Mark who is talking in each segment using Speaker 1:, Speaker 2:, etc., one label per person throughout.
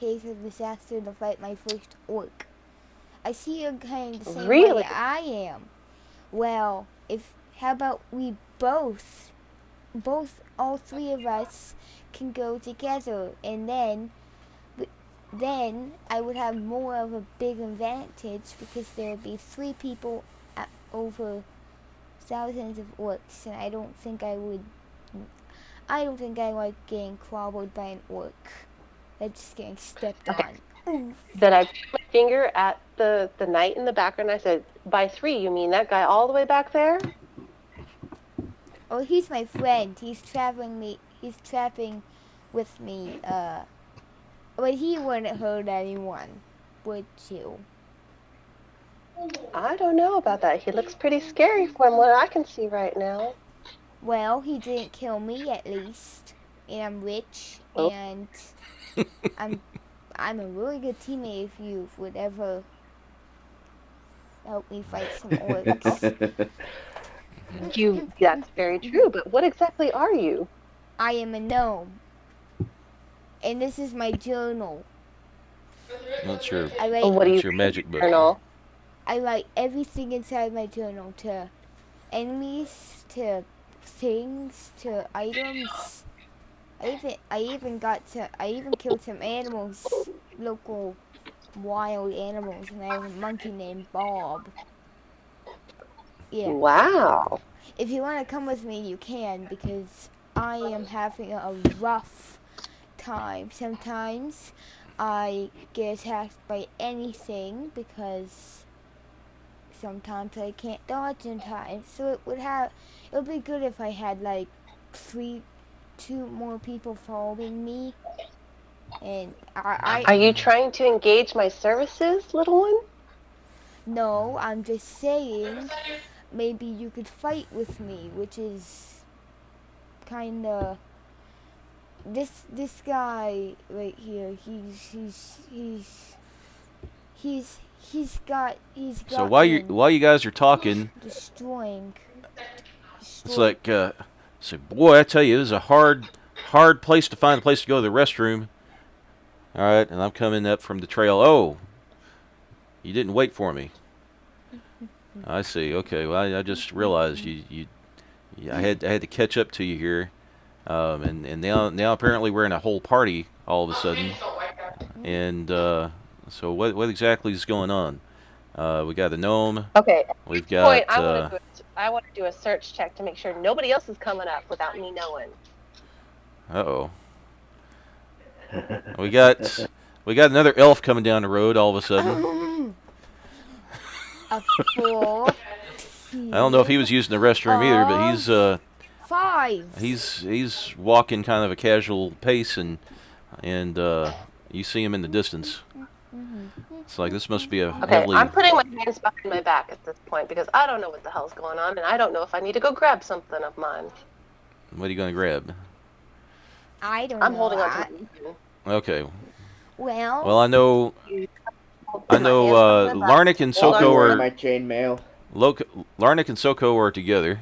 Speaker 1: case of disaster to fight my first orc. I see you're kind of the same
Speaker 2: Really?
Speaker 1: way I am. Well, how about we both, all three of us, can go together, and then I would have more of a big advantage because there would be 3 people over thousands of orcs, and I don't think I like getting clobbered by an orc. That's just getting stepped on.
Speaker 2: Then I put my finger at the knight in the background. I said, by 3, you mean that guy all the way back there?
Speaker 1: Oh, he's my friend. He's trapping with me. But he wouldn't hurt anyone, would you?
Speaker 2: I don't know about that. He looks pretty scary from what I can see right now.
Speaker 1: Well, he didn't kill me at least, and I'm rich, and I'm a really good teammate if you would ever help me fight some orcs.
Speaker 2: That's very true, but what exactly are you?
Speaker 1: I am a gnome, and this is my journal.
Speaker 3: Not sure.
Speaker 2: What's
Speaker 3: your magic book?
Speaker 2: Journal?
Speaker 1: I write everything inside my journal, to enemies, to things, to items. I even killed some animals, local wild animals, and I have a monkey named Bob. Yeah.
Speaker 2: Wow.
Speaker 1: If you want to come with me, you can, because I am having a rough time. Sometimes I get attacked by anything because sometimes I can't dodge in time. So it would be good if I had like 2 more people following me. And
Speaker 2: Are you trying to engage my services, little one?
Speaker 1: No, I'm just saying maybe you could fight with me, which is kind of this guy right here. He's got.
Speaker 3: So while you guys are talking,
Speaker 1: destroying.
Speaker 3: It's like, so boy, I tell you, this is a hard place to find a place to go to the restroom. All right, and I'm coming up from the trail. Oh, you didn't wait for me. I see. Okay, well, I just realized I had to catch up to you here, and now apparently we're in a whole party all of a sudden, and so what exactly is going on? We got the gnome.
Speaker 2: Okay.
Speaker 3: We've got.
Speaker 2: I want to do a search check to make sure nobody else is coming up without me knowing.
Speaker 3: Uh-oh. We got another elf coming down the road all of a sudden.
Speaker 1: A 4.
Speaker 3: I don't know if he was using the restroom either, but he's
Speaker 1: 5.
Speaker 3: He's walking kind of a casual pace, and you see him in the distance. It's like this must be a heavily.
Speaker 2: I'm putting my hands behind my back at this point because I don't know what the hell's going on, and I don't know if I need to go grab something of mine.
Speaker 3: What are you going to grab?
Speaker 1: I don't know.
Speaker 2: I'm holding on to.
Speaker 3: Okay.
Speaker 1: Well,
Speaker 3: I know. Larnick and Soko are.
Speaker 4: My chainmail.
Speaker 3: Larnick and Soko are together.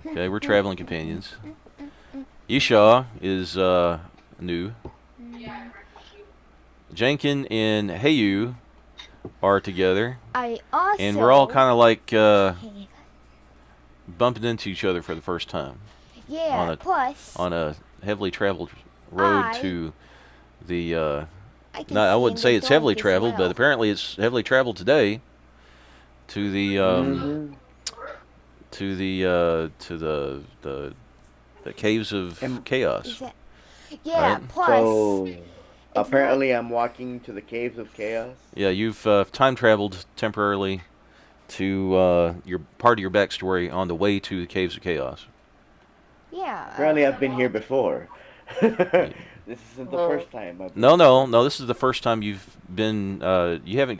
Speaker 3: Okay, we're traveling companions. Yisha is new. Jenkin and Heyu are together. And we're all kind of like bumping into each other for the first time.
Speaker 1: Yeah,
Speaker 3: on a heavily traveled road to the. I wouldn't say it's heavily traveled, but apparently it's heavily traveled today. To the the caves of chaos.
Speaker 1: Yeah.
Speaker 3: Right?
Speaker 1: Plus.
Speaker 4: So apparently, I'm walking to the caves of chaos.
Speaker 3: Yeah, you've time traveled temporarily to your part of your backstory on the way to the caves of chaos.
Speaker 1: Yeah.
Speaker 4: Apparently, I've been here before. This isn't the first time.
Speaker 3: No. This is the first time you've been. You haven't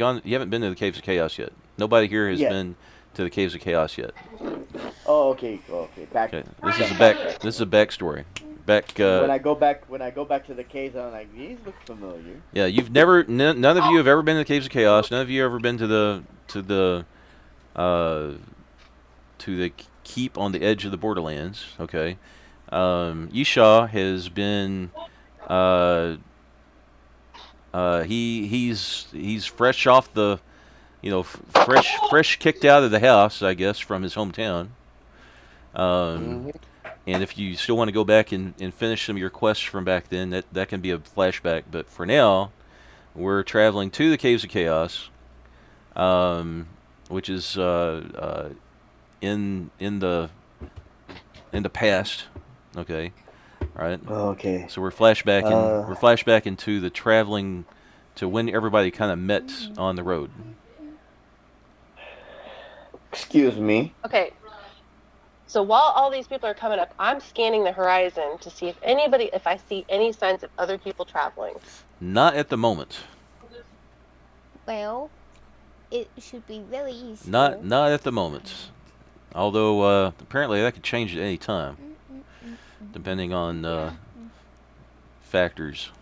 Speaker 3: been to the caves of chaos yet. Nobody here has been to the caves of chaos yet.
Speaker 4: Oh, okay. Back.
Speaker 3: Okay. This is a backstory.
Speaker 4: When I go back to the caves, I'm like, these look familiar.
Speaker 3: Yeah, you've never. None of you have ever been to the caves of chaos. None of you have ever been to the keep on the edge of the Borderlands. Okay. Yisha has been He's fresh off the, fresh kicked out of the house, I guess, from his hometown.
Speaker 2: Mm-hmm.
Speaker 3: And if you still want to go back and finish some of your quests from back then, that can be a flashback. But for now, we're traveling to the Caves of Chaos, which is in the past. Okay, all right.
Speaker 4: Okay.
Speaker 3: So we're flashbacking to the traveling to when everybody kind of met on the road.
Speaker 4: Excuse me.
Speaker 2: Okay. So while all these people are coming up, I'm scanning the horizon to see if I see any signs of other people traveling.
Speaker 3: Not at the moment.
Speaker 1: Well, it should be really easy.
Speaker 3: Not at the moment. Although apparently that could change at any time, depending on factors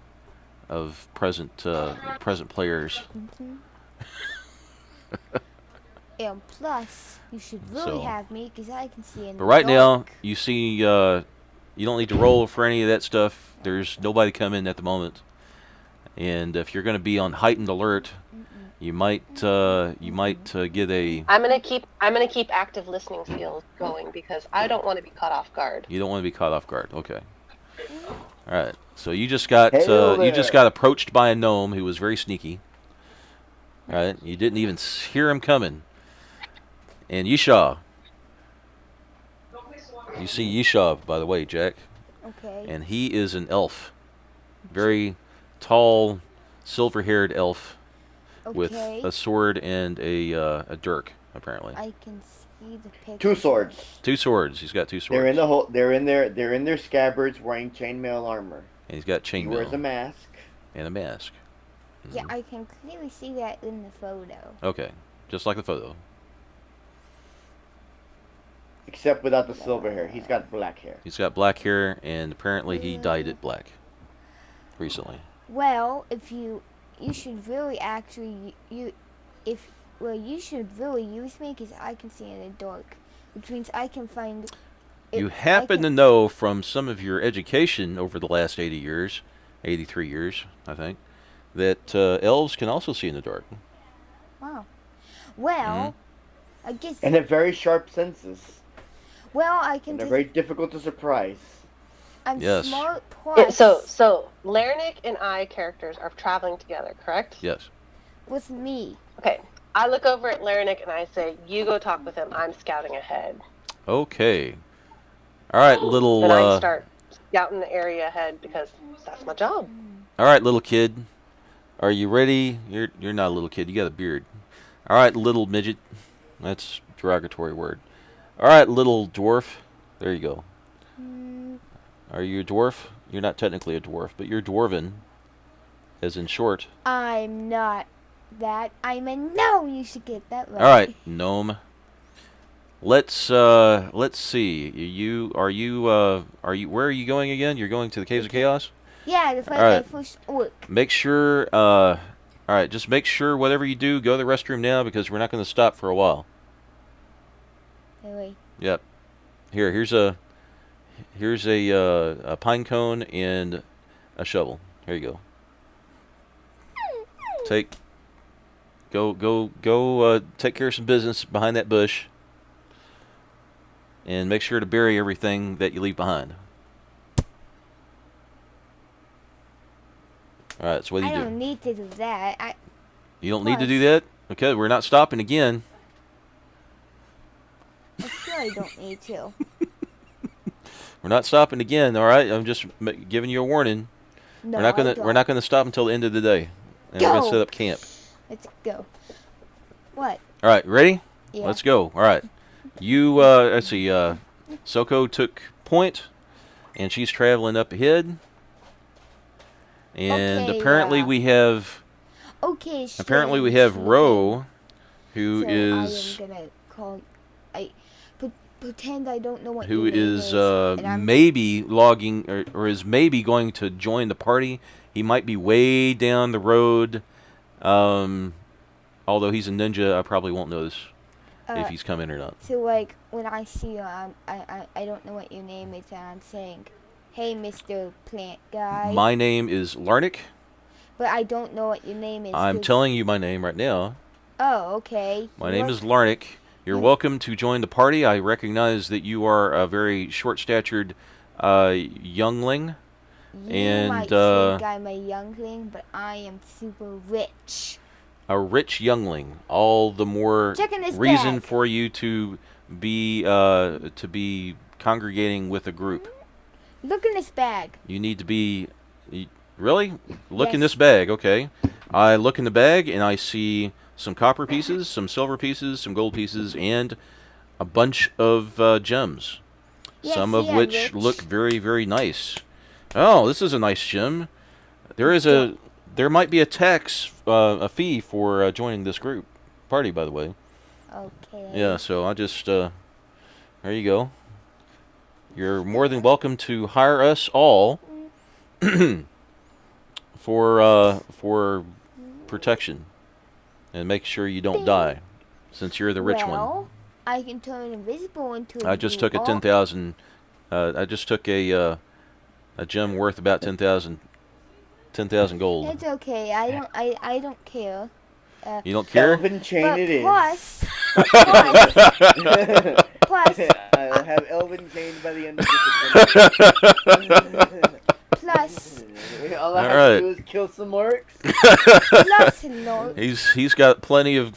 Speaker 3: of present players.
Speaker 1: And plus, you should really have me because I can see in the
Speaker 3: But right now,
Speaker 1: dark.
Speaker 3: you see, you don't need to roll for any of that stuff. There's nobody coming at the moment, and if you're going to be on heightened alert, you might get a.
Speaker 2: I'm gonna keep active listening skills going because I don't want to be caught off guard.
Speaker 3: You don't want to be caught off guard. Okay. All right. So you just got
Speaker 4: Hey
Speaker 3: approached by a gnome who was very sneaky. All right. You didn't even hear him coming. And Yishaw. You see Yishaw, by the way, Jack.
Speaker 1: Okay.
Speaker 3: And he is an elf. Very tall, silver-haired elf with a sword and a dirk, apparently.
Speaker 1: I can see the picture.
Speaker 4: 2 swords.
Speaker 3: 2 swords. He's got 2 swords.
Speaker 4: They're in the They're in their scabbards, wearing chainmail armor.
Speaker 3: And he's got chainmail.
Speaker 4: He wears a mask.
Speaker 3: And a mask.
Speaker 1: Yeah, I can clearly see that in the photo.
Speaker 3: Okay, just like the photo.
Speaker 4: Except without the silver hair. He's got black hair.
Speaker 3: He's got black hair, and apparently he dyed it black recently.
Speaker 1: Well, if you should really actually you should really use me because I can see in the dark, which means I can find.
Speaker 3: You happen to know from some of your education over the last 83 years, I think, that elves can also see in the dark.
Speaker 1: Wow. Well, I guess.
Speaker 4: And have very sharp senses.
Speaker 1: Well, I can.
Speaker 4: And they're very difficult to surprise.
Speaker 1: I'm
Speaker 3: Yes.
Speaker 1: smart.
Speaker 2: Yeah,
Speaker 1: Plus,
Speaker 2: so Larnick and I characters are traveling together, correct?
Speaker 3: Yes.
Speaker 1: with me.
Speaker 2: Okay. I look over at Larnick and I say, "You go talk with him. I'm scouting ahead."
Speaker 3: Okay. All right, little.
Speaker 2: Then I start scouting the area ahead because that's my job.
Speaker 3: All right, little kid. Are you ready? You're not a little kid. You got a beard. All right, little midget. That's a derogatory word. All right, little dwarf. There you go. Are you a dwarf? You're not technically a dwarf, but you're dwarven, as in short.
Speaker 1: I'm not that. I'm a gnome. You should get that right.
Speaker 3: All right, gnome. Let's see. Where are you going again? You're going to the Caves of Chaos?
Speaker 1: Yeah, the fight
Speaker 3: right.
Speaker 1: my first orc.
Speaker 3: Make sure all right, just make sure whatever you do, go to the restroom now because we're not going to stop for a while.
Speaker 1: Anyway.
Speaker 3: Yep. Here's a pine cone and a shovel. Here you go. Go take care of some business behind that bush. And make sure to bury everything that you leave behind. All right, so what do you do?
Speaker 1: I don't need to do that.
Speaker 3: You don't need to do that? Okay, we're not stopping again.
Speaker 1: I really don't need to.
Speaker 3: We're not stopping again, all right? I'm just giving you a warning.
Speaker 1: No,
Speaker 3: we're not gonna stop until the end of the day. And we're gonna set up camp.
Speaker 1: Let's go. What?
Speaker 3: All right, ready?
Speaker 1: Yeah.
Speaker 3: Let's go. All right. You let's see. Soko took point, and she's traveling up ahead. And
Speaker 1: Okay,
Speaker 3: apparently we have.
Speaker 1: Okay.
Speaker 3: Apparently we have Ro, who
Speaker 1: so
Speaker 3: is.
Speaker 1: I am gonna call. Pretend I don't know what.
Speaker 3: Who
Speaker 1: your name
Speaker 3: is
Speaker 1: maybe
Speaker 3: logging or is maybe going to join the party. He might be way down the road. Although he's a ninja, I probably won't notice if he's coming or not.
Speaker 1: So like when I see you, I don't know what your name is, and I'm saying, "Hey, Mr. Plant Guy."
Speaker 3: My name is Larnick.
Speaker 1: but I don't know what your name is.
Speaker 3: I'm telling you my name right now.
Speaker 1: Oh, okay.
Speaker 3: My name is Larnick. You're welcome to join the party. I recognize that you are a very short-statured youngling.
Speaker 1: You might think I'm a youngling, but I am super rich.
Speaker 3: A rich youngling. All the more reason for you to be congregating with a group.
Speaker 1: Look in this bag.
Speaker 3: You need to be... Really? Look in this bag, okay. I look in the bag and I see some copper pieces, some silver pieces, some gold pieces, and a bunch of gems.
Speaker 1: Yes,
Speaker 3: some of which look very, very nice. Oh, this is a nice gem. There might be a tax, a fee for joining this group party, by the way.
Speaker 1: Okay.
Speaker 3: Yeah, so I just there you go. You're more than welcome to hire us all for protection and make sure you don't die, since you're the rich one.
Speaker 1: I can turn invisible into.
Speaker 3: I just took a 10,000. I just took a gem worth about 10,000 gold.
Speaker 1: It's okay. I don't care.
Speaker 3: You don't care?
Speaker 4: Elven chain it is.
Speaker 1: Plus,
Speaker 4: I'll have Elven chain by the end of this.
Speaker 1: Plus,
Speaker 4: all I have to do is kill some orcs.
Speaker 1: Plus, no.
Speaker 3: He's got plenty of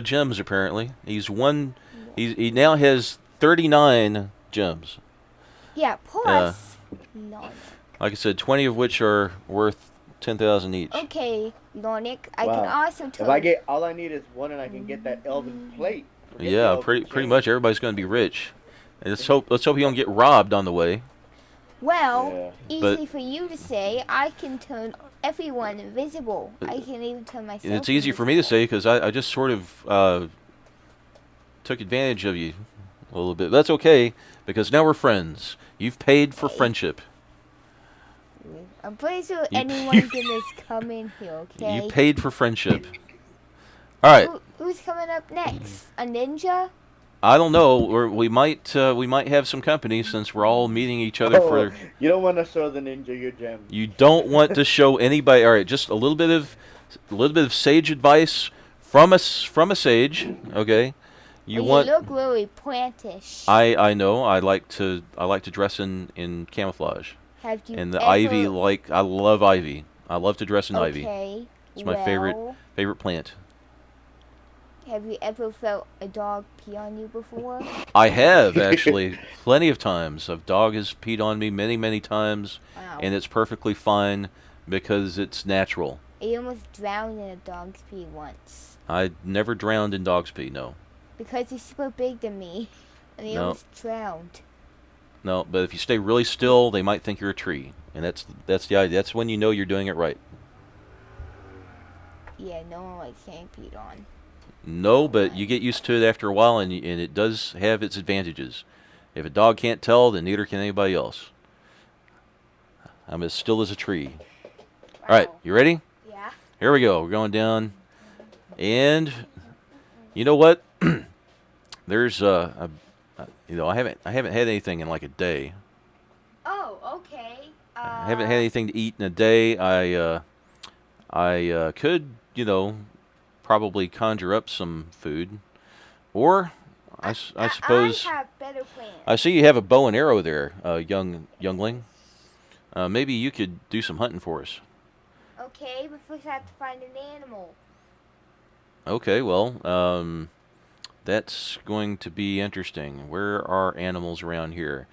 Speaker 3: gems apparently. He now has 39 gems.
Speaker 1: Yeah. Plus, no.
Speaker 3: Like I said, 20 of which are worth 10,000 each.
Speaker 1: Okay, Lornick, I can also tell.
Speaker 4: If I get, all I need is one, and I can get that elven plate.
Speaker 3: Yeah, pretty much everybody's going to be rich. And let's hope you don't get robbed on the way.
Speaker 1: Well, easy for you to say. I can turn everyone invisible. I can even turn myself.
Speaker 3: It's easy for me to say because I just sort of took advantage of you a little bit. That's okay because now we're friends. You've paid for friendship.
Speaker 1: I'm pretty sure anyone's gonna come in here, okay?
Speaker 3: You paid for friendship. All right.
Speaker 1: Who's coming up next? A ninja?
Speaker 3: I don't know. We might have some company since we're all meeting each other for.
Speaker 4: You don't want to show the ninja your gem.
Speaker 3: You don't want to show anybody. All right, just a little bit of sage advice from a sage. Okay. You
Speaker 1: look really plantish.
Speaker 3: I know. I like to dress in camouflage.
Speaker 1: Have you
Speaker 3: and the ivy, I love ivy. I love to dress in ivy.
Speaker 1: Okay.
Speaker 3: It's my favorite plant.
Speaker 1: Have you ever felt a dog pee on you before?
Speaker 3: I have, actually. Plenty of times. A dog has peed on me many, many times.
Speaker 1: Wow.
Speaker 3: And it's perfectly fine because it's natural.
Speaker 1: I almost drowned in a dog's pee once.
Speaker 3: I never drowned in dog's pee, no.
Speaker 1: Because he's super big than me. And he almost drowned.
Speaker 3: No, but if you stay really still, they might think you're a tree. And that's the idea. That's when you know you're doing it right.
Speaker 1: Yeah, no one likes getting peed on.
Speaker 3: No, but you get used to it after a while, and it does have its advantages. If a dog can't tell, then neither can anybody else. I'm as still as a tree.
Speaker 1: Wow.
Speaker 3: All right, you ready?
Speaker 1: Yeah.
Speaker 3: Here we go. We're going down. And you know what? There's I haven't had anything in like a day.
Speaker 1: Oh, okay.
Speaker 3: I haven't had anything to eat in a day. I could, probably conjure up some food, or I suppose
Speaker 1: I have better plans.
Speaker 3: I see you have a bow and arrow there, youngling. Maybe you could do some hunting for us.
Speaker 1: Okay, but first I have to find an animal.
Speaker 3: Okay, well, that's going to be interesting. Where are animals around here?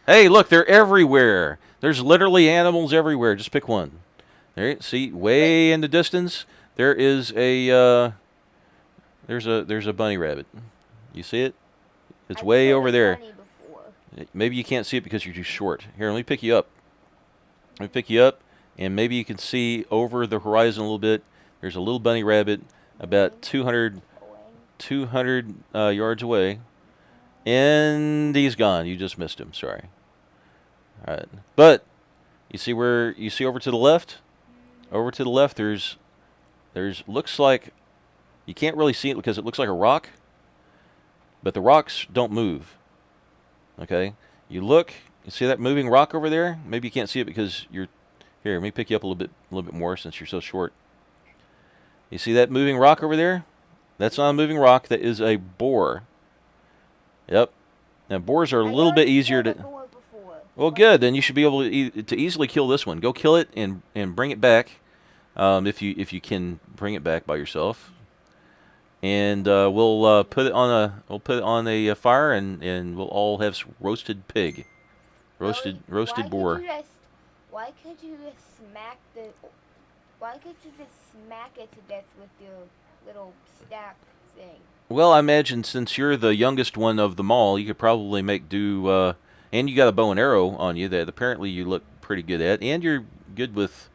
Speaker 3: Hey, look, they're everywhere. There's literally animals everywhere. Just pick one. There, see, way in the distance, there is a there's a bunny rabbit. You see it? It's way over there. Maybe you can't see it because you're too short. Here, let me pick you up. Let me pick you up, and maybe you can see over the horizon a little bit. There's a little bunny rabbit about 200 yards away, and he's gone. You just missed him. Sorry. All right, but you see over to the left? Over to the left, there's looks like you can't really see it because it looks like a rock, but the rocks don't move. Okay, you look, you see that moving rock over there? Maybe you can't see it because Here, let me pick you up a little bit more since you're so short. You see that moving rock over there? That's not a moving rock. That is a boar. Yep. Now boars are a little bit easier to. Well, good. Then you should be able to easily kill this one. Go kill it and bring it back, if you can bring it back by yourself. And we'll put it on a fire and we'll all have roasted pig, roasted boar.
Speaker 1: Why could you just smack it to death with your little staff thing?
Speaker 3: Well, I imagine since you're the youngest one of them all, you could probably make do. And you got a bow and arrow on you that apparently you look pretty good at, and you're good with,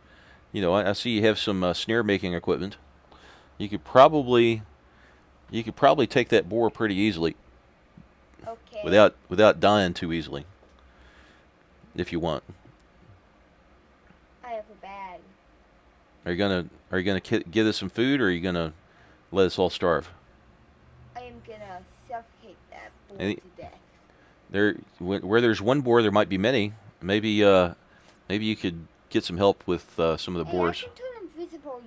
Speaker 3: I see you have some snare making equipment. You could probably take that boar pretty easily.
Speaker 1: Okay.
Speaker 3: Without dying too easily. If you want.
Speaker 1: I have a bag.
Speaker 3: Are you gonna give us some food, or are you gonna let us all starve?
Speaker 1: I am gonna suffocate that boar
Speaker 3: Any-
Speaker 1: to death.
Speaker 3: Where there's one boar, there might be many. Maybe you could get some help with some of the boars.
Speaker 1: I can turn invisible,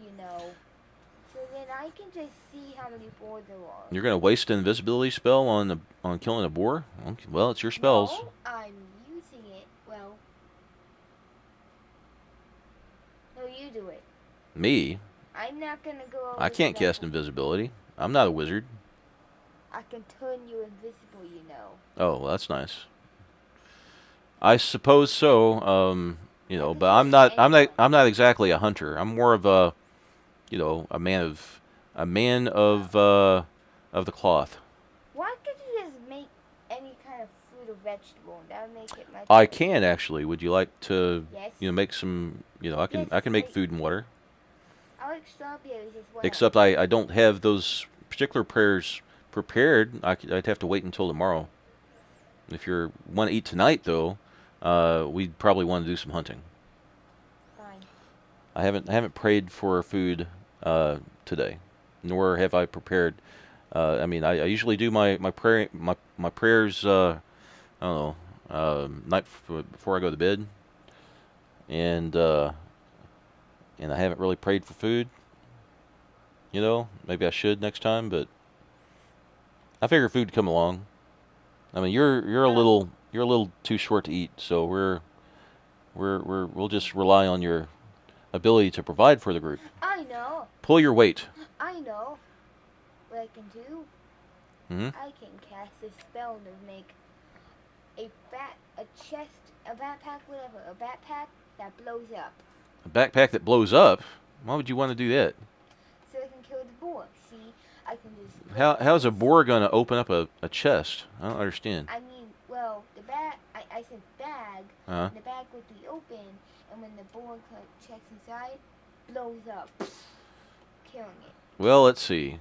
Speaker 1: so then I can just see how many boars there are.
Speaker 3: You're gonna waste an invisibility spell on killing a boar? Okay, well, it's your spells.
Speaker 1: No, I'm using it. Well, no, you do it.
Speaker 3: Me?
Speaker 1: I'm not gonna go over
Speaker 3: I can't
Speaker 1: to that
Speaker 3: cast
Speaker 1: one.
Speaker 3: invisibility. I'm not a wizard.
Speaker 1: I can turn you invisible,
Speaker 3: Oh, well, that's nice. I suppose so. But I'm not exactly a hunter. I'm more of a man of the cloth.
Speaker 1: Why could you just make any kind of fruit or vegetable and that would make it much
Speaker 3: I
Speaker 1: better?
Speaker 3: can actually. Would you like to
Speaker 1: Yes.
Speaker 3: make some, I can make food and water.
Speaker 1: I like strawberries as well.
Speaker 3: Except I don't have those particular prayers prepared. I'd have to wait until tomorrow. If you want to eat tonight, though, we'd probably want to do some hunting.
Speaker 1: Fine.
Speaker 3: I haven't prayed for food today, nor have I prepared. I usually do my prayers. I don't know, night before I go to bed, and I haven't really prayed for food. Maybe I should next time, but I figure food would come along. I mean, you're a little too short to eat, so we'll just rely on your ability to provide for the group.
Speaker 1: I know.
Speaker 3: Pull your weight.
Speaker 1: I know. What I can do?
Speaker 3: Hmm?
Speaker 1: I can cast a spell to make a backpack, whatever, a backpack that blows up.
Speaker 3: A backpack that blows up? Why would you want to do that?
Speaker 1: So I can kill the boar. See, I can just.
Speaker 3: How's a boar gonna open up a chest? I don't understand.
Speaker 1: I mean, well, the bag. I said bag.
Speaker 3: Uh-huh.
Speaker 1: The bag would be open, and when the boar checks inside, blows up, killing it.
Speaker 3: Well, let's see.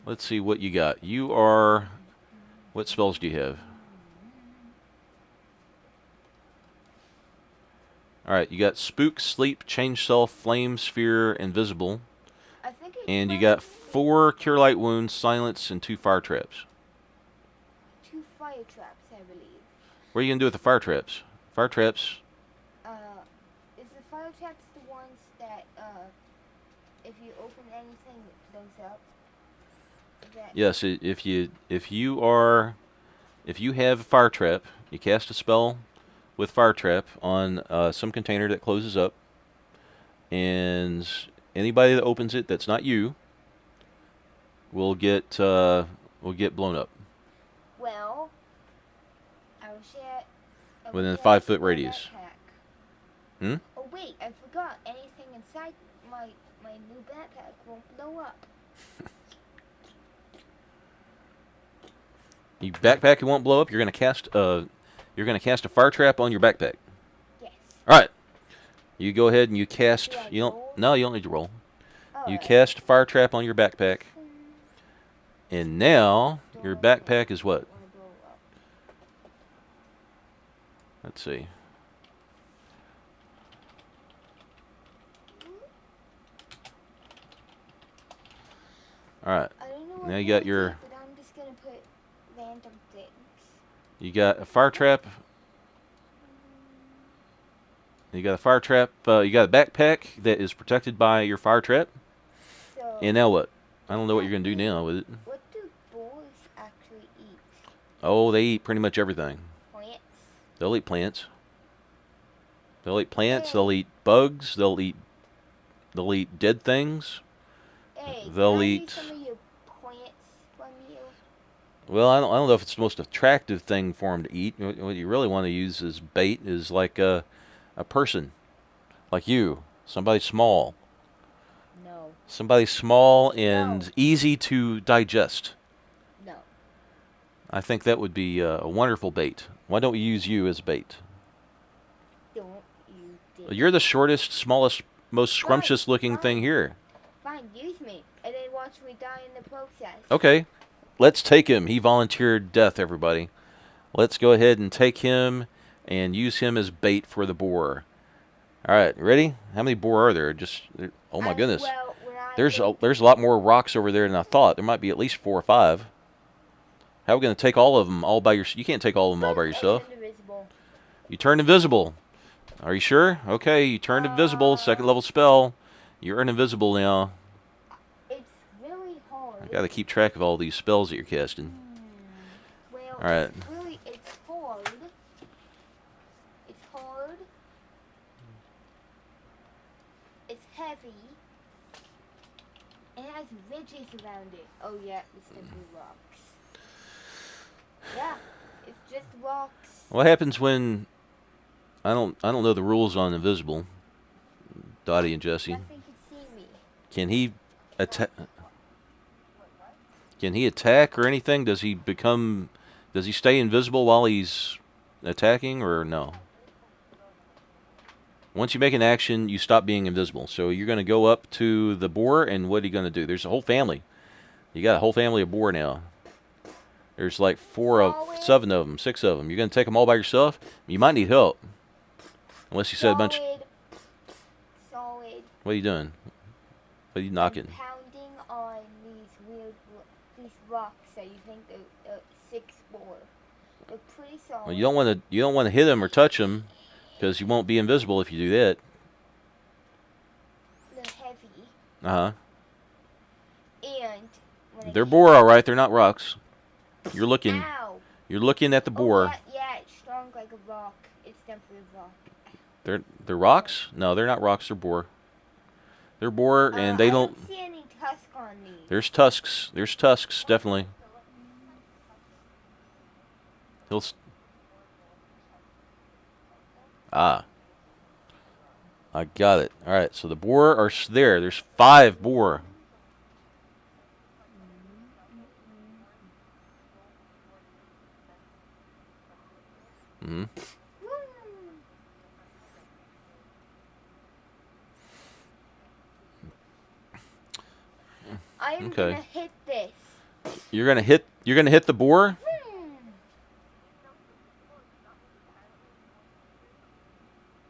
Speaker 3: Let's see what you got. You are. What spells do you have? All right, you got spook, sleep, change self, flame, sphere, invisible,
Speaker 1: I think it's
Speaker 3: and you got 4 cure light wounds, silence, and 2 fire traps.
Speaker 1: 2 fire traps, I believe.
Speaker 3: What are you gonna do with the fire traps? Fire traps.
Speaker 1: Is the fire traps the ones that if you open anything, it blows up?
Speaker 3: Yes, if you have a fire trap, you cast a spell with fire trap on some container that closes up, and anybody that opens it that's not you will get blown up.
Speaker 1: Well, I was
Speaker 3: within a 5-foot radius. Hmm?
Speaker 1: Oh wait, I forgot. Anything inside my new backpack won't blow up.
Speaker 3: Your backpack it won't blow up. You're gonna cast a fire trap on your backpack.
Speaker 1: Yes.
Speaker 3: All right. You go ahead and you cast.
Speaker 1: Do I
Speaker 3: You don't.
Speaker 1: roll?
Speaker 3: No, you don't need to roll. You
Speaker 1: Alright.
Speaker 3: cast a fire trap on your backpack, and now your backpack is what?
Speaker 1: Wanna blow up.
Speaker 3: Let's see. All right.
Speaker 1: I don't know
Speaker 3: Now
Speaker 1: what
Speaker 3: you got
Speaker 1: to
Speaker 3: your.
Speaker 1: do, but I'm just gonna put random things.
Speaker 3: You got a fire trap. You got a fire trap. You got a backpack that is protected by your fire trap.
Speaker 1: So,
Speaker 3: And now what? I don't know what you're going to do now with it.
Speaker 1: what do boars actually eat?
Speaker 3: Oh, they eat pretty much everything.
Speaker 1: Plants?
Speaker 3: They'll eat plants. They'll eat plants.
Speaker 1: Hey.
Speaker 3: They'll eat bugs. They'll eat dead things.
Speaker 1: Hey,
Speaker 3: They'll
Speaker 1: can I
Speaker 3: eat.
Speaker 1: use some of your plants from you?
Speaker 3: Well, I don't know if it's the most attractive thing for them to eat. What you really want to use as bait is like a person, like you, somebody small.
Speaker 1: No.
Speaker 3: Somebody small and
Speaker 1: No.
Speaker 3: easy to digest.
Speaker 1: No.
Speaker 3: I think that would be a wonderful bait. Why don't we use you as bait?
Speaker 1: Don't you dare.
Speaker 3: You're the shortest, smallest, most scrumptious looking thing here.
Speaker 1: Fine, use me, and then watch me die in the process.
Speaker 3: Okay, let's take him. He volunteered death, everybody. Let's go ahead and take him and use him as bait for the boar. All right, ready? How many boar are there? Oh my goodness.
Speaker 1: Well, when
Speaker 3: There's a lot more rocks over there than I thought. There might be at least 4 or 5. How are we going to take all of them all by yourself? You can't take all of them all by yourself.
Speaker 1: Invisible.
Speaker 3: You turn invisible. Are you sure? Okay, you turned invisible. 2nd level spell. You're invisible now.
Speaker 1: It's really hard.
Speaker 3: I got to keep track of all these spells that you're casting.
Speaker 1: Well,
Speaker 3: All right.
Speaker 1: it's hard. It's hard. It's heavy. And it has ridges around it. Oh yeah, it's simply rocks. Yeah, it's just rocks.
Speaker 3: What happens when I don't know the rules on invisible? Dottie and Jesse.
Speaker 1: Nothing can see me.
Speaker 3: Can he attack? Can he attack or anything? Does he stay invisible while he's attacking or no? Once you make an action, you stop being invisible. So you're going to go up to the boar, and what are you going to do? There's a whole family. You got a whole family of boar now. There's like 7 of them, 6 of them. You're going to take them all by yourself? You might need help. Unless you said a bunch.
Speaker 1: Solid.
Speaker 3: What are you doing? What are you knocking?
Speaker 1: I'm pounding on these rocks that you think they're 6 boar. They're pretty solid.
Speaker 3: Well, you don't want to hit them or touch them, because you won't be invisible if you do that.
Speaker 1: They're heavy.
Speaker 3: Uh-huh.
Speaker 1: And when
Speaker 3: They're boar, all right. They're not rocks. You're looking.
Speaker 1: Ow.
Speaker 3: You're looking at the boar.
Speaker 1: Oh, yeah, it's strong like a rock. It's definitely a rock.
Speaker 3: They're rocks? No, they're not rocks. They're boar. They're boar, and they don't.
Speaker 1: I don't see any tusk on these.
Speaker 3: There's tusks. There's tusks, definitely. Ah. I got it. All right, so the boar are there. There's 5 boar. Mm-hmm.
Speaker 1: I am
Speaker 3: Okay.
Speaker 1: gonna hit this.
Speaker 3: You're gonna hit the boar?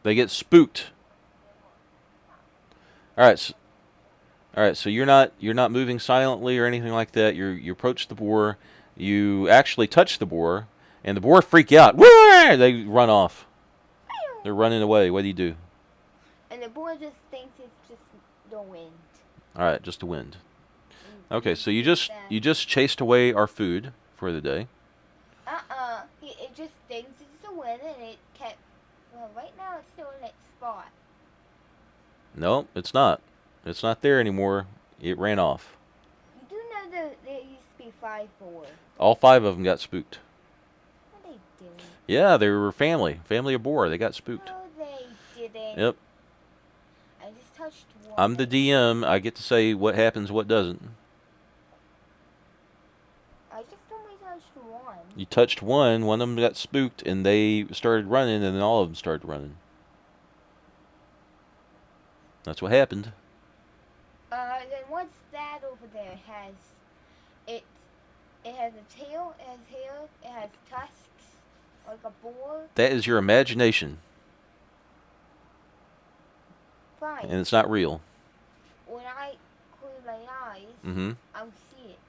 Speaker 3: They get spooked. All right, so you're not moving silently or anything like that. You approach the boar. You actually touch the boar, and the boar freak out. Woo! They run off. They're running away. What do you do?
Speaker 1: And the boar just thinks it's just the wind.
Speaker 3: All right, just the wind. Okay, so you just chased away our food for the day.
Speaker 1: It just thinks it's the wind, and it kept. Well, right now it's still in its spot.
Speaker 3: No, it's not. It's not there anymore. It ran off.
Speaker 1: You do know that there used to be 5 boar.
Speaker 3: All 5 of them got spooked.
Speaker 1: No, they didn't.
Speaker 3: Yeah, they were family of boar. They got spooked.
Speaker 1: No, they didn't.
Speaker 3: Yep.
Speaker 1: I just touched one.
Speaker 3: I'm the DM. I get to say what happens, what doesn't.
Speaker 1: I just only touched one.
Speaker 3: You touched one of them got spooked, and they started running, and then all of them started running. That's what happened.
Speaker 1: Then what's that over there? It has a tail, it has hair, it has tusks, like a boar.
Speaker 3: That is your imagination,
Speaker 1: Fine.
Speaker 3: and it's not real.
Speaker 1: When I close my eyes,
Speaker 3: Mm-hmm.
Speaker 1: I'll see it.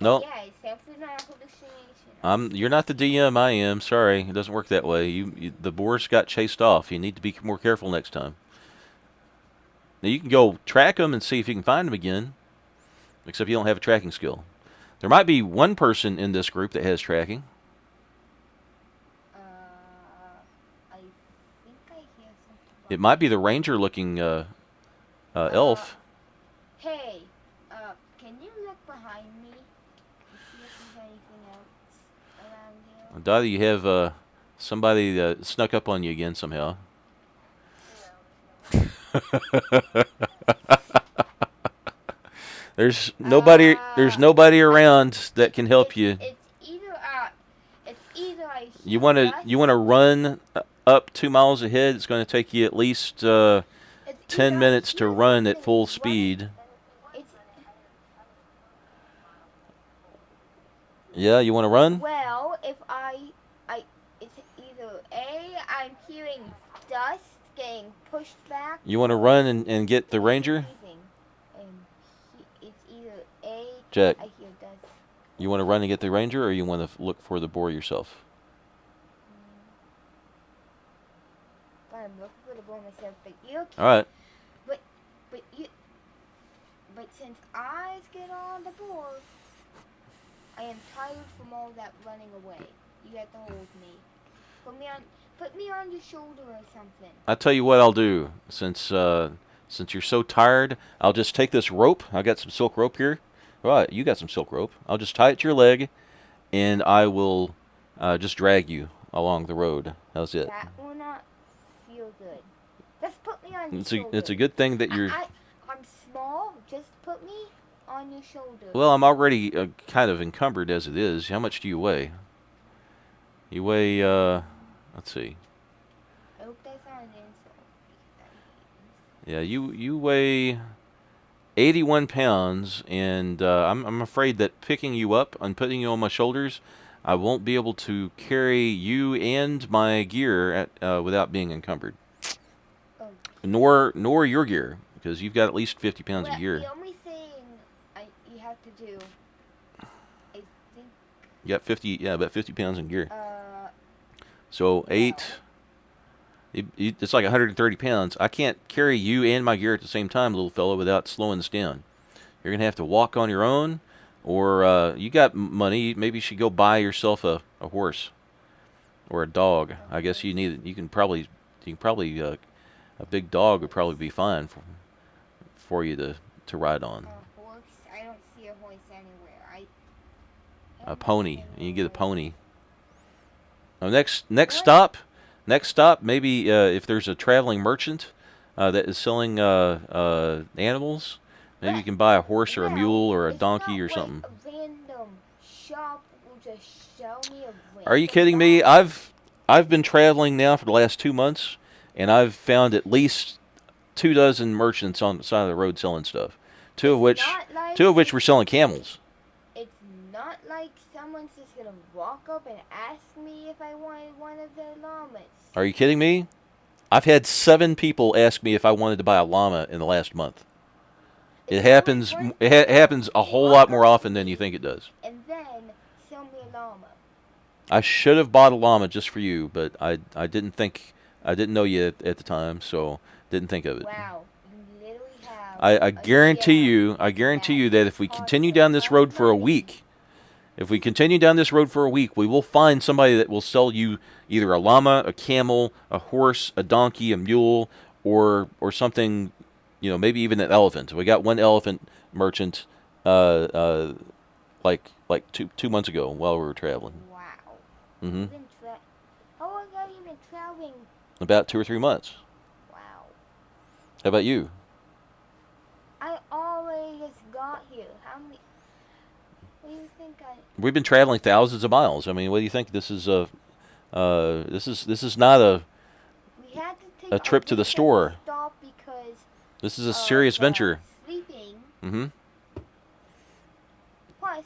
Speaker 3: No,
Speaker 1: Yeah, it's definitely not a hallucination.
Speaker 3: you're not the DM. I am. Sorry, it doesn't work that way. The boars got chased off. You need to be more careful next time. Now you can go track them and see if you can find them again. Except you don't have a tracking skill. There might be one person in this group that has tracking.
Speaker 1: I think I hear something.
Speaker 3: It might be the ranger-looking elf.
Speaker 1: Hey, can you look behind me and see if there's anything else around here?
Speaker 3: Dottie, you have somebody that snuck up on you again somehow. There's nobody. There's nobody around that can help you.
Speaker 1: It's either I.
Speaker 3: You wanna run up 2 miles ahead. It's going to take you at least 10 minutes to run at full speed. Yeah, you want to run?
Speaker 1: Well, if it's either A, I'm hearing dust getting pushed back.
Speaker 3: You want to run and get the ranger?
Speaker 1: It's either A,
Speaker 3: Jack,
Speaker 1: I hear dust.
Speaker 3: you want to run and get the ranger, or you want to look for the boar yourself?
Speaker 1: I'm looking for the boar myself, but you.
Speaker 3: All right.
Speaker 1: But since I get on the board, I am tired from all that running away. You have to hold me. Put me on your shoulder or something.
Speaker 3: I'll tell you what I'll do. Since you're so tired, I'll just take this rope. I got some silk rope here. All right, you got some silk rope. I'll just tie it to your leg, and I will just drag you along the road. How's it?
Speaker 1: That will not feel good. Just put me on your shoulder.
Speaker 3: It's a good thing that you're...
Speaker 1: I'm small. Just put me on your shoulder.
Speaker 3: Well, I'm already kind of encumbered as it is. How much do you weigh? You weigh, let's see.
Speaker 1: I hope that's not an insult.
Speaker 3: Yeah, you weigh 81 pounds, and I'm afraid that picking you up and putting you on my shoulders, I won't be able to carry you and my gear without being encumbered.
Speaker 1: Oh.
Speaker 3: Nor your gear, because you've got at least 50 pounds of gear.
Speaker 1: The only thing you have to do, I think...
Speaker 3: You got about 50 pounds in gear. So 8... It's like 130 pounds. I can't carry you and my gear at the same time, little fellow, without slowing us down. You're going to have to walk on your own, or you got money. Maybe you should go buy yourself a horse or a dog. I guess you need it. You can probably a big dog would probably be fine for you to ride on.
Speaker 1: A horse? I don't see a horse anywhere.
Speaker 3: A pony. You can get a pony. Oh, next stop. Next stop, maybe if there's a traveling merchant that is selling animals, maybe you can buy a horse or a mule or a donkey or something.
Speaker 1: A random shop will just sell me a random
Speaker 3: Are you kidding me? I've been traveling now for the last 2 months, and I've found at least 24 merchants on the side of the road selling stuff. Two of which were selling camels.
Speaker 1: It's not like someone's just gonna walk up and ask me if I wanted one of their llamas.
Speaker 3: Are you kidding me? I've had 7 people ask me if I wanted to buy a llama in the last month. It happens a whole lot more often than you think it does.
Speaker 1: And then sell me a llama.
Speaker 3: I should have bought a llama just for you, but I didn't know you at the time, so didn't think of it.
Speaker 1: Wow, you literally have.
Speaker 3: I guarantee you that if we continue down this road for a week, we will find somebody that will sell you either a llama, a camel, a horse, a donkey, a mule, or something, maybe even an elephant. We got one elephant merchant like 2 months ago while we were traveling.
Speaker 1: Wow.
Speaker 3: Mm-hmm.
Speaker 1: How long have you been traveling?
Speaker 3: About 2 or 3 months.
Speaker 1: Wow.
Speaker 3: How about you?
Speaker 1: I already just got here. How many? What do you think
Speaker 3: We've been traveling thousands of miles. I mean, what do you think? This is this is not
Speaker 1: We had to take
Speaker 3: a trip to the store.
Speaker 1: Stop because
Speaker 3: This is a serious venture.
Speaker 1: Sleeping.
Speaker 3: Mm-hmm.
Speaker 1: Plus,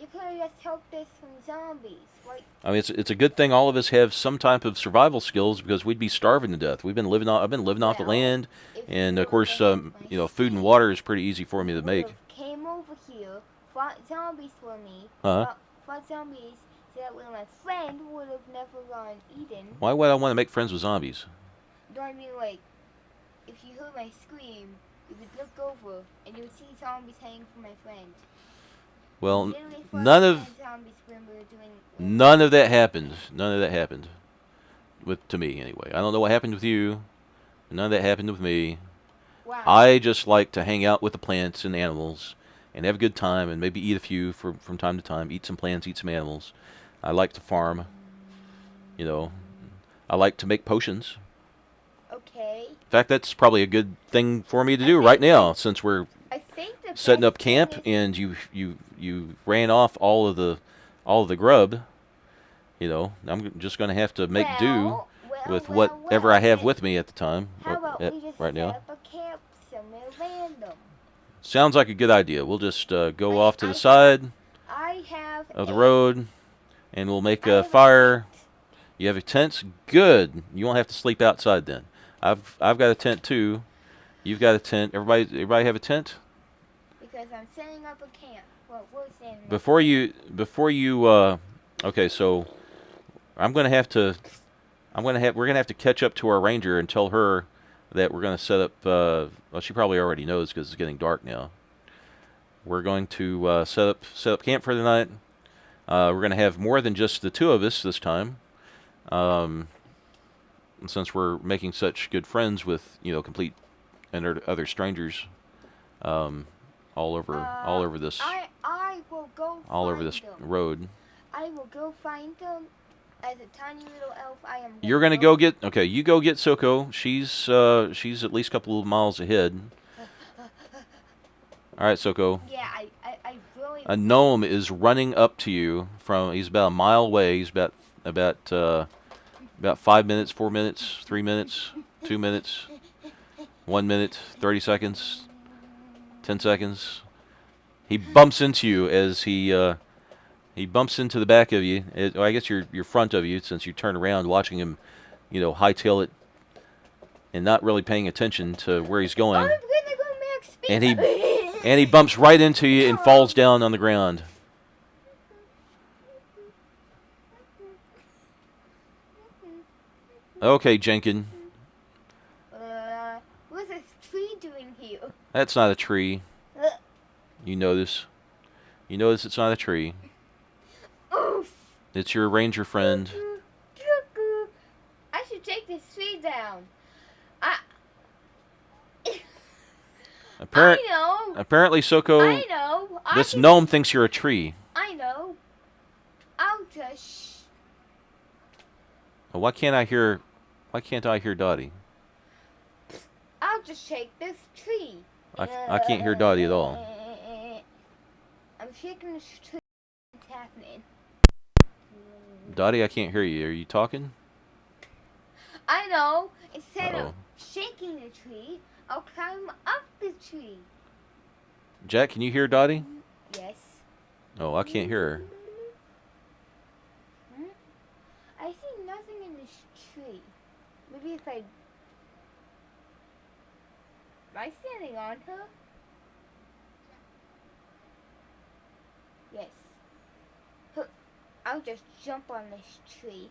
Speaker 1: you could have just helped us from zombies, right?
Speaker 3: I mean, it's a good thing all of us have some type of survival skills, because we'd be starving to death. I've been living off the land, and of course, food and water is pretty easy for me to make.
Speaker 1: Came over here fought zombies for me.
Speaker 3: Huh?
Speaker 1: Fought zombies so that way my friend would have never gone eaten.
Speaker 3: Why would I want to make friends with zombies?
Speaker 1: Do I mean like, if you heard my scream, you would look over and you would see zombies hanging for my friend.
Speaker 3: Well,
Speaker 1: Literally fought
Speaker 3: none of
Speaker 1: zombies when we were doing.
Speaker 3: none of that happened. None of that happened. To me, anyway. I don't know what happened with you. None of that happened with me.
Speaker 1: Wow.
Speaker 3: I just like to hang out with the plants and animals and have a good time and maybe eat a few from time to time. Eat some plants, eat some animals. I like to farm. You know, I like to make potions.
Speaker 1: Okay.
Speaker 3: In fact, that's probably a good thing for me to do right now, since we're
Speaker 1: I think the
Speaker 3: setting up
Speaker 1: best thing
Speaker 3: camp
Speaker 1: is-
Speaker 3: and you ran off all of the grub. You know, I'm just going to have to make do with whatever I have with me at the time.
Speaker 1: How about we just
Speaker 3: right
Speaker 1: set
Speaker 3: now.
Speaker 1: up a camp somewhere random?
Speaker 3: Sounds like a good idea. We'll just go
Speaker 1: I-
Speaker 3: off to
Speaker 1: I
Speaker 3: the
Speaker 1: have-
Speaker 3: side
Speaker 1: I have
Speaker 3: of the
Speaker 1: a-
Speaker 3: road, and we'll make
Speaker 1: I
Speaker 3: a
Speaker 1: have
Speaker 3: fire.
Speaker 1: tent.
Speaker 3: You have a tent? Good. You won't have to sleep outside then. I've got a tent too. You've got a tent. Everybody have a tent?
Speaker 1: Because I'm setting up a camp. Well, we're setting up
Speaker 3: Before
Speaker 1: a
Speaker 3: you okay, so we're gonna have to catch up to our ranger and tell her that we're gonna set up. Well, she probably already knows because it's getting dark now. We're going to set up camp for the night. We're gonna have more than just the two of us this time. And since we're making such good friends with complete and other strangers, all over this
Speaker 1: I will go them.
Speaker 3: road.
Speaker 1: I will go find them. As a tiny little elf, I am.
Speaker 3: You're gonna go get you go get Soko. She's at least a couple of miles ahead. All right, Soko.
Speaker 1: Yeah, I really.
Speaker 3: A gnome is running up to you he's about a mile away. He's about 5 minutes, 4 minutes, 3 minutes, 2 minutes, 1 minute, 30 seconds, 10 seconds. He bumps into you as he bumps into the back of you. I guess your front of you, since you turn around, watching him, hightail it, and not really paying attention to where he's going.
Speaker 1: I'm gonna go max speed.
Speaker 3: And he bumps right into you and falls down on the ground. Okay, Jenkin.
Speaker 1: What's this tree doing here?
Speaker 3: That's not a tree. You know this. You know this. It's not a tree.
Speaker 1: Oof.
Speaker 3: It's your ranger friend.
Speaker 1: I should take this tree down. I know.
Speaker 3: Apparently, Soko,
Speaker 1: I know.
Speaker 3: this gnome thinks you're a tree.
Speaker 1: I know. I'll just.
Speaker 3: Well, why can't I hear Dottie?
Speaker 1: I'll just shake this tree.
Speaker 3: I can't hear Dottie at all.
Speaker 1: I'm shaking this tree. What's happening?
Speaker 3: Dottie, I can't hear you. Are you talking?
Speaker 1: I know. Instead
Speaker 3: Uh-oh.
Speaker 1: of shaking the tree, I'll climb up the tree.
Speaker 3: Jack, can you hear Dottie?
Speaker 1: Yes.
Speaker 3: Oh, I can't hear her.
Speaker 1: I see nothing in this tree. Maybe if I... Am I standing on her? Yes. Huh. I'll just jump on this tree.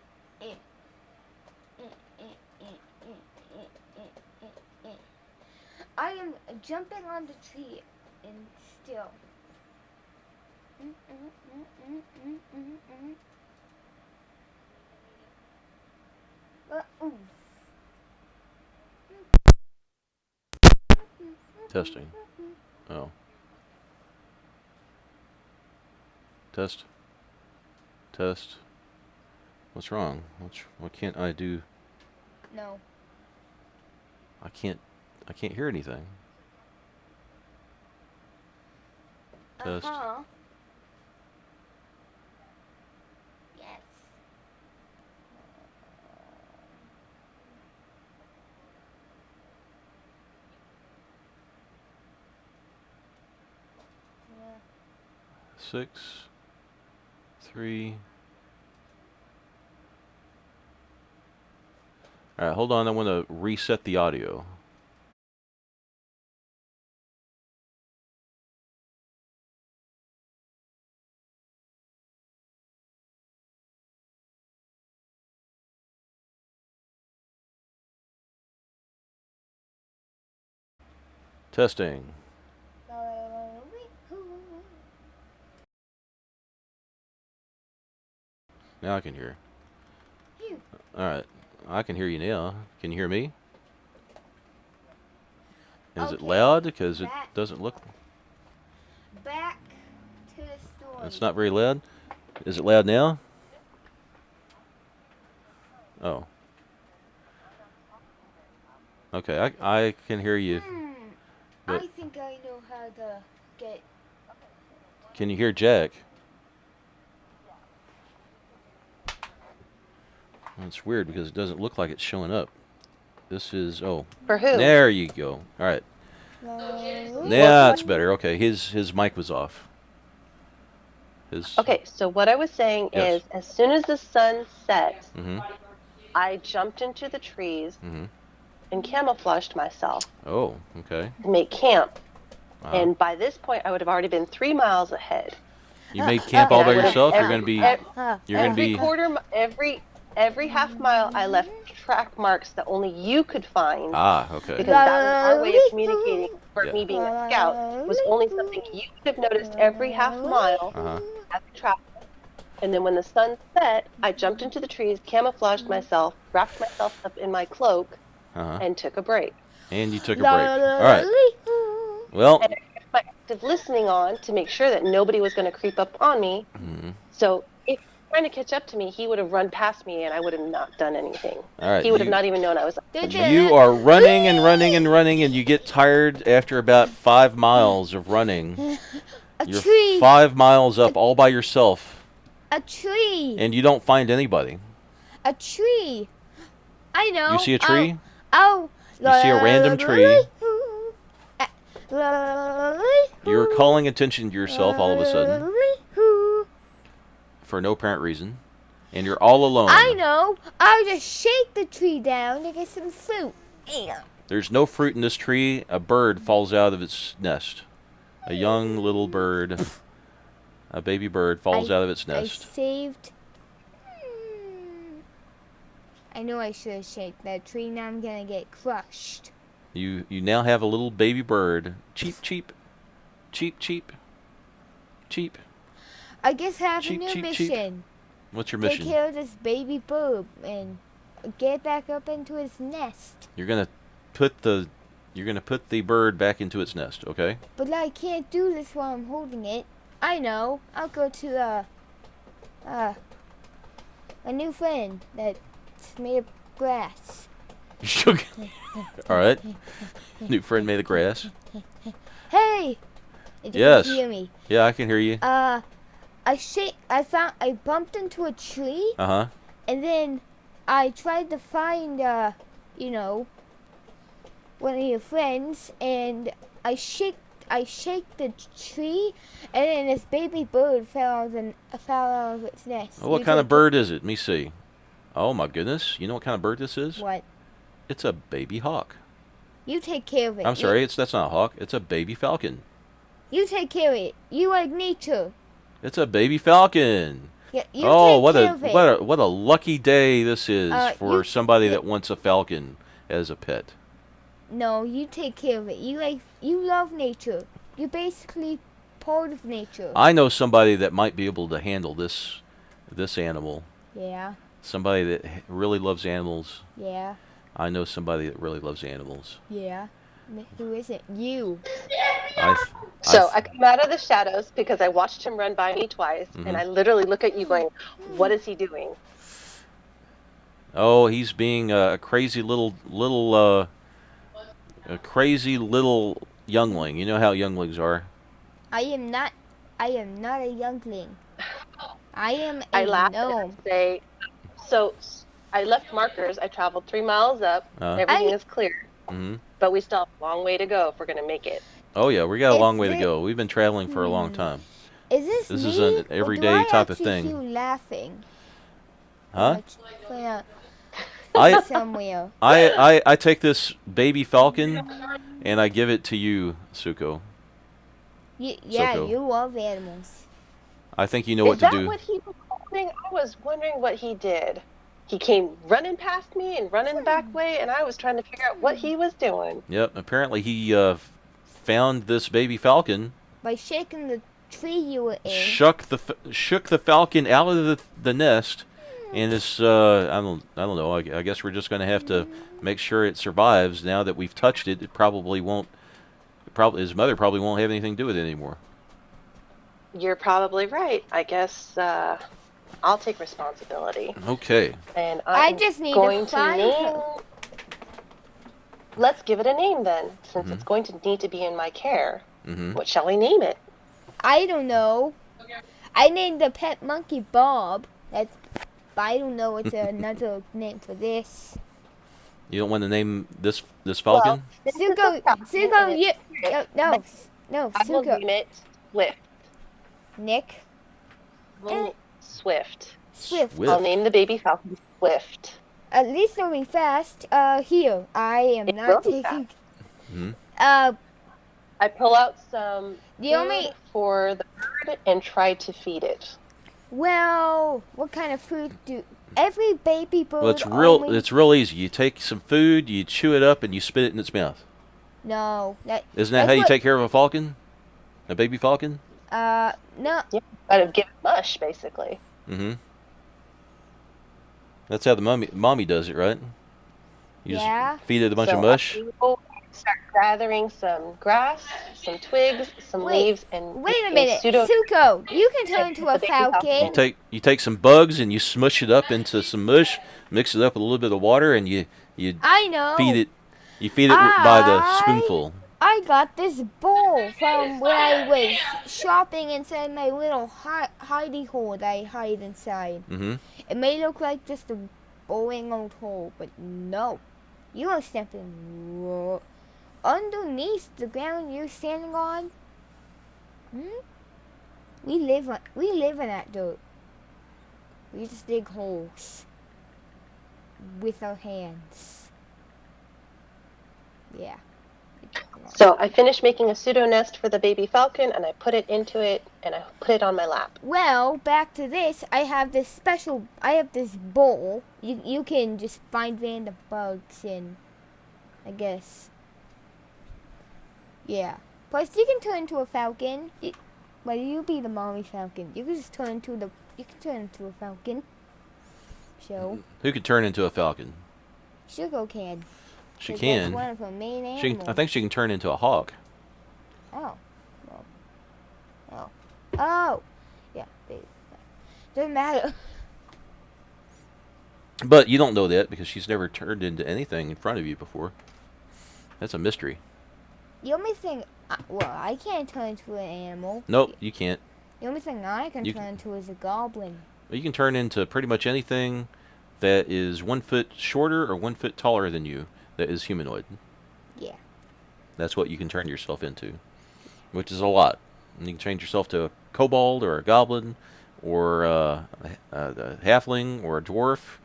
Speaker 1: I am jumping on the tree and still. Ooh.
Speaker 3: Testing. Oh. Test. Test. What's wrong? What can't I do?
Speaker 1: No.
Speaker 3: I can't hear anything. Test.
Speaker 1: Yes. Yeah.
Speaker 3: 6, 3. All right, hold on. I want to reset the audio. Testing. Now I can hear. Alright. I can hear you now. Can you hear me? Is it
Speaker 1: Okay,
Speaker 3: loud? Because it
Speaker 1: back.
Speaker 3: doesn't look...
Speaker 1: Back to the story.
Speaker 3: It's not very loud? Is it loud now? Oh. Okay, I can hear you. But
Speaker 1: I think I know how to get...
Speaker 3: can you hear Jack? Well, it's weird because it doesn't look like it's showing up. This is... Oh.
Speaker 2: For who?
Speaker 3: There you go. Alright. Yeah, it's better. Okay, his mic was off.
Speaker 2: Okay, so what I was saying
Speaker 3: Yes.
Speaker 2: is, as soon as the sun set,
Speaker 3: Mm-hmm.
Speaker 2: I jumped into the trees
Speaker 3: Mm-hmm.
Speaker 2: and camouflaged myself
Speaker 3: Oh, okay.
Speaker 2: to make camp.
Speaker 3: Wow.
Speaker 2: And by this point, I would have already been 3 miles ahead.
Speaker 3: You made camp all by yourself? You're gonna be... You're gonna
Speaker 2: Every
Speaker 3: be...
Speaker 2: every half mile, I left track marks that only you could find.
Speaker 3: Ah, okay.
Speaker 2: Because that was our way of communicating. For
Speaker 3: Yeah.
Speaker 2: me being a scout, was only something you could have noticed every half mile
Speaker 3: Uh-huh.
Speaker 2: as a traveler. And then when the sun set, I jumped into the trees, camouflaged myself, wrapped myself up in my cloak,
Speaker 3: Uh-huh.
Speaker 2: and took a break.
Speaker 3: And you took a break. All right. Well...
Speaker 2: And I kept my active listening on to make sure that nobody was going to creep up on me.
Speaker 3: Mhm.
Speaker 2: So if he was trying to catch up to me, he would have run past me, and I would have not done anything.
Speaker 3: All right.
Speaker 2: He would have not even known I was.
Speaker 3: You are running and running and running, and you get tired after about 5 miles of running. You're
Speaker 1: tree.
Speaker 3: 5 miles up all by yourself,
Speaker 1: A tree.
Speaker 3: and you don't find anybody.
Speaker 1: A tree. I know.
Speaker 3: You see a tree?
Speaker 1: Oh.
Speaker 3: You see a random tree. You're calling attention to yourself all of a sudden for no apparent reason, and you're all alone.
Speaker 1: I know. I'll just shake the tree down to get some fruit.
Speaker 3: There's no fruit in this tree. A bird falls out of its nest. A young little bird, a baby bird, falls out of its nest.
Speaker 1: I saved. I know I should have shaken that tree. Now I'm gonna get crushed.
Speaker 3: You now have a little baby bird. Cheep, cheep. Cheep, cheep. Cheep.
Speaker 1: I guess I have
Speaker 3: Cheep,
Speaker 1: a new
Speaker 3: cheep, cheep.
Speaker 1: mission.
Speaker 3: What's your
Speaker 1: Take
Speaker 3: mission?
Speaker 1: care of this baby bird and get back up into his nest.
Speaker 3: You're gonna put the bird back into its nest, okay?
Speaker 1: But I can't do this while I'm holding it. I know. I'll go to a new friend that's made of grass.
Speaker 3: All right. New friend made of grass.
Speaker 1: Hey! Did you
Speaker 3: Yes.
Speaker 1: hear me?
Speaker 3: Yeah, I can hear you.
Speaker 1: I bumped into a tree,
Speaker 3: Uh-huh.
Speaker 1: and then I tried to find, one of your friends, and I shake the tree, and then this baby bird fell out of its nest.
Speaker 3: Well, what kind of bird is it? Let me see. Oh my goodness! You know what kind of bird this is?
Speaker 1: What?
Speaker 3: It's a baby hawk.
Speaker 1: You take care of it.
Speaker 3: I'm sorry, that's not a hawk. It's a baby falcon.
Speaker 1: You take care of it. You like nature.
Speaker 3: It's a baby falcon.
Speaker 1: Yeah, you
Speaker 3: Oh,
Speaker 1: take care of it.
Speaker 3: what a lucky day this is for
Speaker 1: you-
Speaker 3: somebody that wants a falcon as a pet.
Speaker 1: No, you take care of it. You love nature. You're basically part of nature.
Speaker 3: I know somebody that might be able to handle this animal.
Speaker 1: Yeah,
Speaker 3: Somebody that really loves animals.
Speaker 1: yeah,
Speaker 3: I know somebody that really loves animals.
Speaker 1: yeah. Who is it? You.
Speaker 2: So I come out of the shadows because I watched him run by me twice,
Speaker 3: Mm-hmm.
Speaker 2: and I literally look at you going, what is he doing?
Speaker 3: Oh, he's being a crazy little youngling. You know how younglings are.
Speaker 1: I am not a youngling. I am
Speaker 2: I
Speaker 1: a
Speaker 2: laugh
Speaker 1: gnome.
Speaker 2: and I say, so I left markers. I traveled 3 miles up. Everything is clear.
Speaker 3: Mm-hmm.
Speaker 2: But we still have a long way to go if we're going to make it.
Speaker 3: Oh yeah, we got a
Speaker 1: Is
Speaker 3: long way to
Speaker 1: it-
Speaker 3: go. We've been traveling for a long time.
Speaker 1: Is this
Speaker 3: This
Speaker 1: me?
Speaker 3: is an
Speaker 1: or do
Speaker 3: everyday
Speaker 1: I
Speaker 3: type of
Speaker 1: actually
Speaker 3: thing.
Speaker 1: hear you laughing.
Speaker 3: Huh?
Speaker 1: I somewhere.
Speaker 3: I take this baby falcon and I give it to you, Suko.
Speaker 1: Yeah,
Speaker 3: Soko.
Speaker 1: you love animals.
Speaker 3: I think you know what
Speaker 2: Is
Speaker 3: to
Speaker 2: that
Speaker 3: do.
Speaker 2: what he was holding? I was wondering what he did. He came running past me and running the back way, and I was trying to figure out what he was doing.
Speaker 3: Yep. Apparently he found this baby falcon,
Speaker 1: by shaking the tree you were in.
Speaker 3: shook the falcon out of the nest, and it's I don't know. I guess we're just going to have to make sure it survives. Now that we've touched it, it probably won't. His mother probably won't have anything to do with it anymore.
Speaker 2: You're probably right. I guess I'll take responsibility.
Speaker 3: Okay.
Speaker 2: And
Speaker 1: I
Speaker 2: I'm
Speaker 1: just need
Speaker 2: going
Speaker 1: to
Speaker 2: to
Speaker 1: find
Speaker 2: name.
Speaker 1: her.
Speaker 2: Let's give it a name then, since it's going to need to be in my care.
Speaker 3: Mm-hmm.
Speaker 2: What shall we name it?
Speaker 1: I don't know. I named the pet monkey Bob. But I don't know what's another name for this.
Speaker 3: You don't want to name this falcon?
Speaker 1: Suko, you, no,
Speaker 2: I will
Speaker 1: Suko.
Speaker 2: name it Swift.
Speaker 1: Nick,
Speaker 2: Swift.
Speaker 1: Swift.
Speaker 2: I'll name the baby falcon Swift.
Speaker 1: At least it'll be fast. Here, I am
Speaker 2: It
Speaker 1: not
Speaker 2: will be
Speaker 1: taking.
Speaker 3: Mm-hmm.
Speaker 2: I pull out some
Speaker 1: The
Speaker 2: food
Speaker 1: only-
Speaker 2: for the bird and try to feed it.
Speaker 1: Well, what kind of food do every baby bird?
Speaker 3: Well,
Speaker 1: only-
Speaker 3: it's real easy. You take some food, you chew it up, and you spit it in its mouth.
Speaker 1: No,
Speaker 3: Isn't that how you take care of a falcon? A baby falcon?
Speaker 1: No.
Speaker 2: Yeah, I'd give it mush, basically.
Speaker 3: Mm-hmm. That's how the mommy does it, right? You
Speaker 1: Yeah.
Speaker 3: just feed it a bunch of
Speaker 2: So
Speaker 3: mush.
Speaker 2: I will start gathering some grass, some twigs, some leaves, and
Speaker 1: Wait a
Speaker 2: make
Speaker 1: minute,
Speaker 2: pseudo-
Speaker 1: Suko, you can turn into a
Speaker 2: The baby falcon.
Speaker 1: falcon.
Speaker 3: You take some bugs and you smush it up into some mush, mix it up with a little bit of water, and you
Speaker 1: I know.
Speaker 3: feed it. You feed it by the spoonful.
Speaker 1: I got this bowl from when I was shopping inside my little hidey hole that I hide inside.
Speaker 3: Mm-hmm.
Speaker 1: It may look like just a boring old hole, but no. You are stepping underneath the ground you're standing on. We live in that dirt. We just dig holes with our hands. Yeah.
Speaker 2: So I finished making a pseudo nest for the baby falcon, and I put it into it, and I put it on my lap.
Speaker 1: Well, back to this. I have this bowl. You can just find random bugs in, I guess. Yeah. Plus, you can turn into a falcon. Well, you be the mommy falcon. You can just turn into a falcon. So.
Speaker 3: Who could turn into a falcon?
Speaker 1: Sugar can.
Speaker 3: She
Speaker 1: 'Cause
Speaker 3: can.
Speaker 1: That's one of her main animals.
Speaker 3: I think she can turn into a hawk.
Speaker 1: Oh. Oh. Yeah. Doesn't matter.
Speaker 3: But you don't know that because she's never turned into anything in front of you before. That's a mystery.
Speaker 1: The only thing, I can't turn into an animal.
Speaker 3: Nope, you can't.
Speaker 1: The only thing I can turn into is a goblin.
Speaker 3: You can turn into pretty much anything that is 1 foot shorter or 1 foot taller than you that is humanoid.
Speaker 1: Yeah.
Speaker 3: That's what you can turn yourself into, which is a lot. And you can change yourself to a kobold or a goblin or a halfling or a dwarf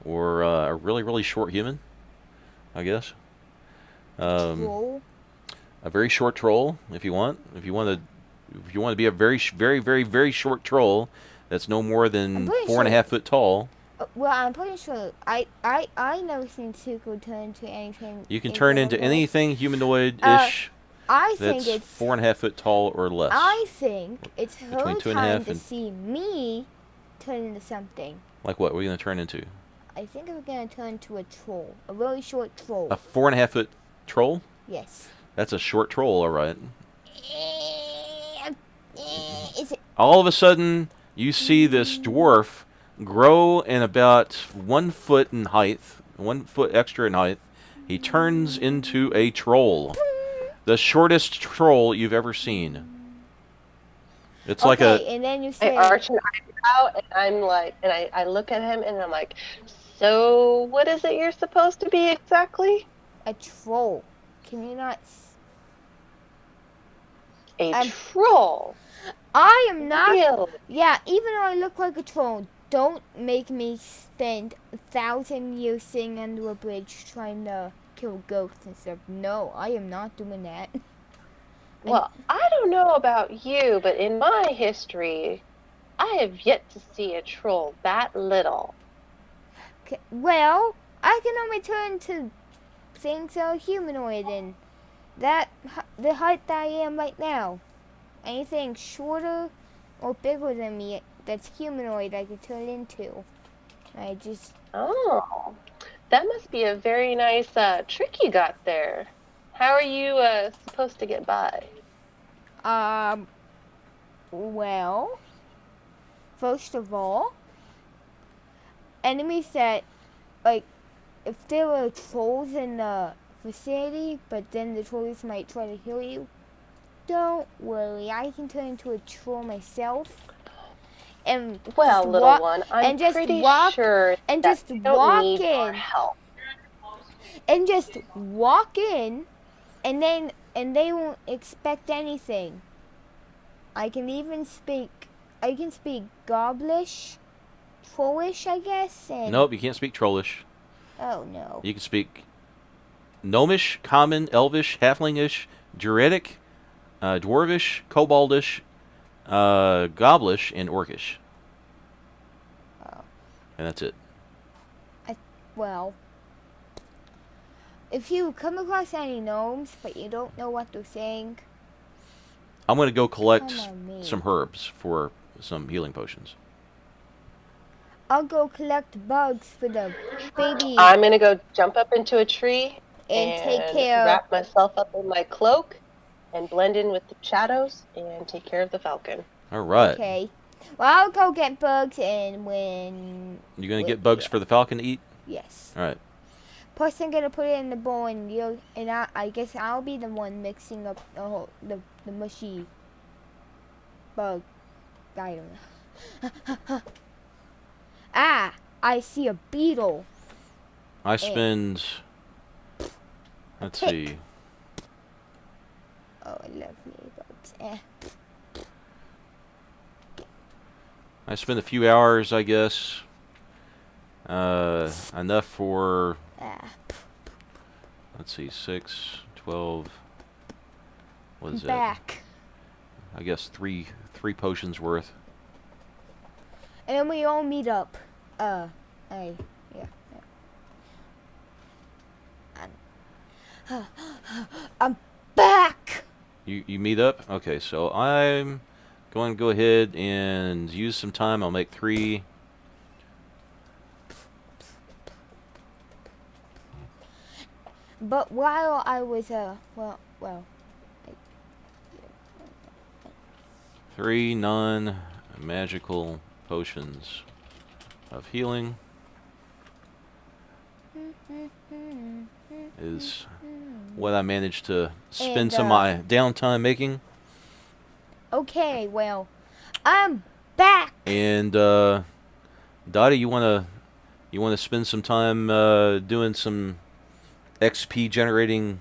Speaker 3: or a really, really short human, I guess.
Speaker 1: Troll.
Speaker 3: A very short troll, if you want. If you want to be a very, very, very, very short troll that's no more than 4.5 foot tall.
Speaker 1: Well, I'm pretty sure I never seen Suko turn into anything.
Speaker 3: You can turn into anything humanoid-ish
Speaker 1: I think
Speaker 3: that's
Speaker 1: it's
Speaker 3: 4.5 foot tall or less.
Speaker 1: I think it's her
Speaker 3: Between 2.5
Speaker 1: time to
Speaker 3: and-
Speaker 1: see me turn into something.
Speaker 3: Like what? What are you going to turn into?
Speaker 1: I think I'm gonna turn into a troll, a really short troll.
Speaker 3: A 4.5 foot troll?
Speaker 1: Yes.
Speaker 3: That's a short troll, all right.
Speaker 1: Is it?
Speaker 3: All of a sudden, you see this dwarf grow in about 1 foot in height, 1 foot extra in height. He turns into a troll. The shortest troll you've ever seen. It's like a...
Speaker 1: and then you
Speaker 2: I
Speaker 1: say,
Speaker 2: arch an eyebrow, and I'm like, and I look at him, and I'm like, so what is it you're supposed to be exactly?
Speaker 1: a troll. Can you not?
Speaker 2: A troll.
Speaker 1: I am not.
Speaker 2: Really?
Speaker 1: Yeah, even though I look like a troll, don't make me spend 1,000 years sitting under a bridge trying to kill ghosts and stuff. No, I am not doing that.
Speaker 2: Well, I don't know about you, but in my history, I have yet to see a troll that little.
Speaker 1: Well, I can only turn to things that are humanoid, and the height that I am right now. Anything shorter or bigger than me that's humanoid I could turn into. I just...
Speaker 2: Oh, that must be a very nice trick you got there. How are you supposed to get by?
Speaker 1: Well, first of all, enemies that, like, if there were trolls in the vicinity, but then the trolls might try to kill you, don't worry, I can turn into a troll myself. And
Speaker 2: well, little one, I'm pretty sure
Speaker 1: and
Speaker 2: that
Speaker 1: just
Speaker 2: you don't
Speaker 1: walk
Speaker 2: need
Speaker 1: in.
Speaker 2: our help.
Speaker 1: And just walk in, and they won't expect anything. I can speak Goblish, Trollish, I guess. And
Speaker 3: Nope, you can't speak Trollish.
Speaker 1: oh no.
Speaker 3: You can speak Gnomish, Common, Elvish, Halflingish, Druidic, Dwarvish, Koboldish, Goblish, and Orcish.
Speaker 1: Oh.
Speaker 3: And that's it.
Speaker 1: Well, if you come across any gnomes but you don't know what they're saying,
Speaker 3: I'm going to go collect
Speaker 1: come on me.
Speaker 3: some herbs for some healing potions.
Speaker 1: I'll go collect bugs for the baby
Speaker 2: I'm gonna go jump up into a tree
Speaker 1: and take care.
Speaker 2: wrap myself up in my cloak and blend in with the shadows and take care of the falcon.
Speaker 3: All right.
Speaker 1: Okay. Well, I'll go get bugs, and when...
Speaker 3: You going to get bugs for the falcon to eat?
Speaker 1: Yes.
Speaker 3: All right.
Speaker 1: Plus, I'm going to put it in the bowl, and I guess I'll be the one mixing up the mushy bug. I don't know. Ah! I see a beetle.
Speaker 3: I spend... Let's see.
Speaker 1: Oh, I love ladybugs.
Speaker 3: I spend a few hours, I guess. Enough for... Let's see, 6, 12... What is
Speaker 1: Back.
Speaker 3: that? I guess three potions worth.
Speaker 1: And then we all meet up. Yeah. I'm back!
Speaker 3: You meet up? Okay, so I'm going to go ahead and use some time. I'll make 3.
Speaker 1: But while I was,
Speaker 3: 3 non-magical potions of healing is what I managed to spend some of my downtime making.
Speaker 1: Okay, well, I'm back.
Speaker 3: And Dottie, you wanna spend some time doing some XP generating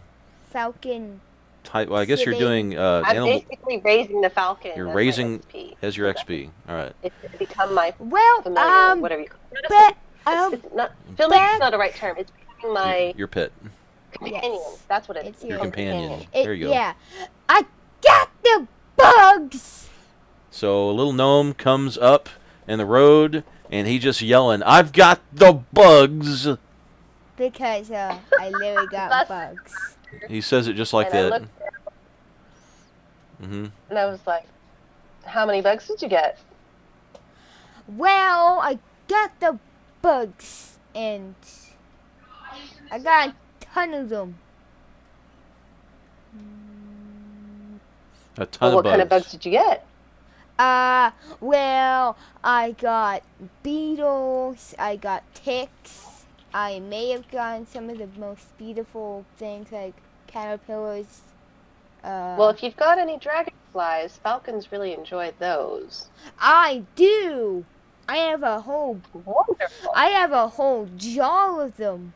Speaker 1: Falcon.
Speaker 3: type? Well, I guess you're doing
Speaker 2: I'm
Speaker 3: animal.
Speaker 2: basically raising the falcon.
Speaker 3: You're
Speaker 2: as
Speaker 3: raising
Speaker 2: my XP.
Speaker 3: as your XP. All right.
Speaker 2: It's going to become my
Speaker 1: Well,
Speaker 2: familiar, whatever you call it. It's not, familiar is not a right term. It's becoming my
Speaker 3: Your pet.
Speaker 2: companion.
Speaker 1: Yes.
Speaker 2: That's what
Speaker 1: It's
Speaker 3: Your
Speaker 1: your
Speaker 3: companion. There you go.
Speaker 1: Yeah. I got the bugs!
Speaker 3: So a little gnome comes up in the road, and he just yelling, "I've got the bugs!"
Speaker 1: Because I literally got bugs.
Speaker 3: He says it just like
Speaker 2: and I
Speaker 3: that.
Speaker 2: looked down,
Speaker 3: Mm-hmm.
Speaker 2: and I was like, how many bugs did you get?
Speaker 1: Well, I got the bugs, and I got a ton of them.
Speaker 3: A ton
Speaker 2: Well,
Speaker 3: of
Speaker 2: what
Speaker 3: bugs.
Speaker 2: kind of bugs did you get?
Speaker 1: Well, I got beetles, I got ticks, I may have gotten some of the most beautiful things like caterpillars.
Speaker 2: Well, if you've got any dragonflies, falcons really enjoy those.
Speaker 1: I do! I have a whole jar of them,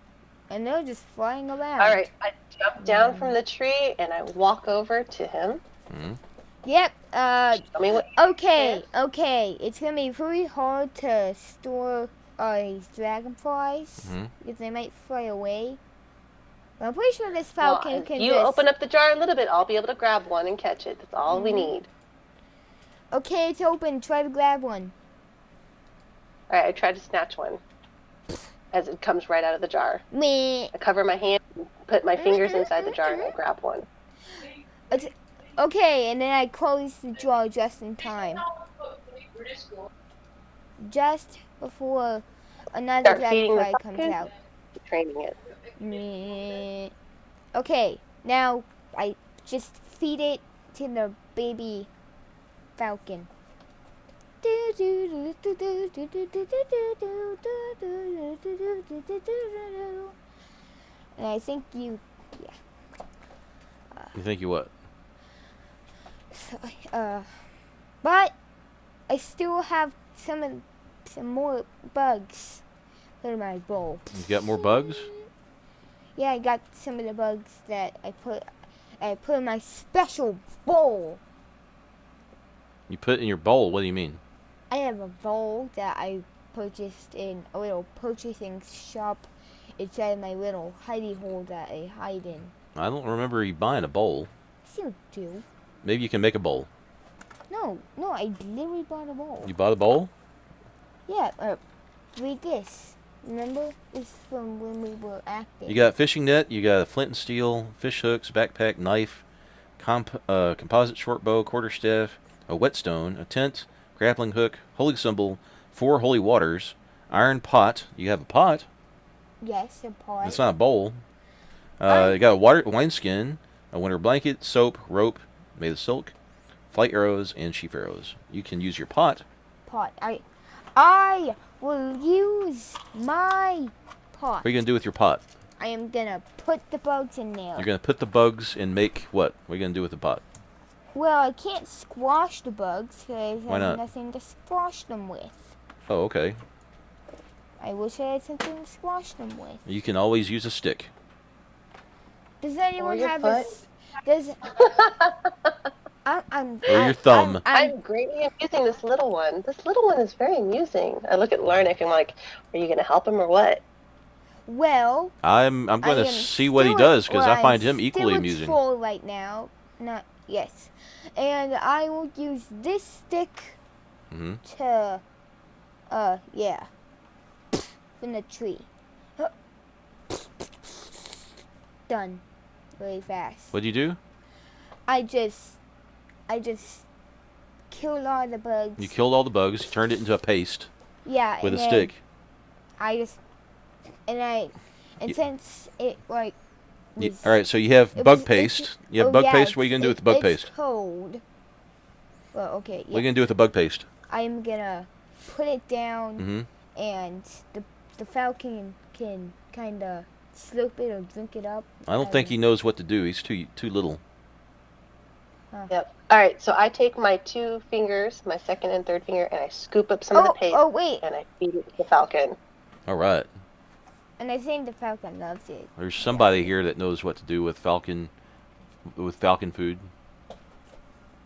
Speaker 1: and they're just flying around.
Speaker 2: All right, I jump down from the tree and I walk over to him.
Speaker 3: Mm-hmm.
Speaker 1: Yep,
Speaker 2: Tell me what.
Speaker 1: okay. It's gonna be really hard to store these dragonflies,
Speaker 3: Mm-hmm.
Speaker 1: because they might fly away. But I'm pretty sure this falcon
Speaker 2: If
Speaker 1: can
Speaker 2: you
Speaker 1: just...
Speaker 2: open up the jar a little bit, I'll be able to grab one and catch it. That's all we need.
Speaker 1: Okay, it's open. Try to grab one.
Speaker 2: All right, I try to snatch one as it comes right out of the jar.
Speaker 1: Meh.
Speaker 2: I cover my hand, and put my fingers inside the jar, and I grab one.
Speaker 1: Okay, and then I close the drawer just in time. Just before another
Speaker 2: Start feeding the
Speaker 1: dragonfly comes
Speaker 2: falcon.
Speaker 1: out.
Speaker 2: Training it.
Speaker 1: Meh. Okay, now I just feed it to the baby falcon. And I think you,
Speaker 3: You think you what?
Speaker 1: so, but I still have some more bugs in my bowl.
Speaker 3: You got more bugs?
Speaker 1: Yeah, I got some of the bugs that I put in my special bowl.
Speaker 3: You put in your bowl? What do you mean?
Speaker 1: I have a bowl that I purchased in a little purchasing shop inside my little hidey hole that I hide in.
Speaker 3: I don't remember you buying a bowl.
Speaker 1: Yes, you do.
Speaker 3: Maybe you can make a bowl.
Speaker 1: No, I literally bought a bowl.
Speaker 3: You bought a bowl?
Speaker 1: Yeah, read this. Remember? This is from when we were acting.
Speaker 3: You got fishing net, you got a flint and steel, fish hooks, backpack, knife, composite short bow, quarterstaff, a whetstone, a tent, grappling hook, holy symbol, 4 holy waters, iron pot. You have a pot.
Speaker 1: Yes, a pot.
Speaker 3: It's not a bowl. You got a wineskin, a winter blanket, soap, rope made of silk, flight arrows, and sheaf arrows. You can use your pot.
Speaker 1: I will use my pot.
Speaker 3: What are you going to do with your pot?
Speaker 1: I am gonna put the bugs in there.
Speaker 3: You're going to put the bugs and make what? What are you going to do with the pot?
Speaker 1: Well, I can't squash the bugs because I
Speaker 3: Why not?
Speaker 1: have nothing to squash them with.
Speaker 3: Oh, okay.
Speaker 1: I wish I had something to squash them with.
Speaker 3: You can always use a stick.
Speaker 1: Does anyone
Speaker 2: your
Speaker 1: have
Speaker 2: foot?
Speaker 1: Does
Speaker 3: Or your thumb.
Speaker 2: I'm greatly amusing this little one. This little one is very amusing. I look at Larnick and I'm like, are you going to help him or what?
Speaker 1: Well,
Speaker 3: I'm going to see what he does because I find him equally amusing.
Speaker 1: Troll right now. Yes. And I will use this stick to yeah. From the tree. Done. Really fast.
Speaker 3: What'd you do?
Speaker 1: I just killed all the bugs.
Speaker 3: You killed all the bugs. You turned it into a paste.
Speaker 1: Yeah.
Speaker 3: With
Speaker 1: and
Speaker 3: a
Speaker 1: then
Speaker 3: stick.
Speaker 1: Since it like.
Speaker 3: All right, so you have bug paste. You have bug paste. What are you gonna do with the bug
Speaker 1: It's
Speaker 3: paste?
Speaker 1: cold. Well, okay. Yeah.
Speaker 3: What are you gonna do with the bug paste?
Speaker 1: I'm gonna put it down, and the falcon can kind of slurp it or drink it up.
Speaker 3: I don't think he knows what to do. He's too little.
Speaker 2: Yep. All right, so I take my 2 fingers, my second and third finger, and I scoop up some of the paste.
Speaker 1: Oh, wait.
Speaker 2: And I feed it to the falcon.
Speaker 3: All right.
Speaker 1: And I think the falcon loves it.
Speaker 3: There's somebody here that knows what to do with falcon food.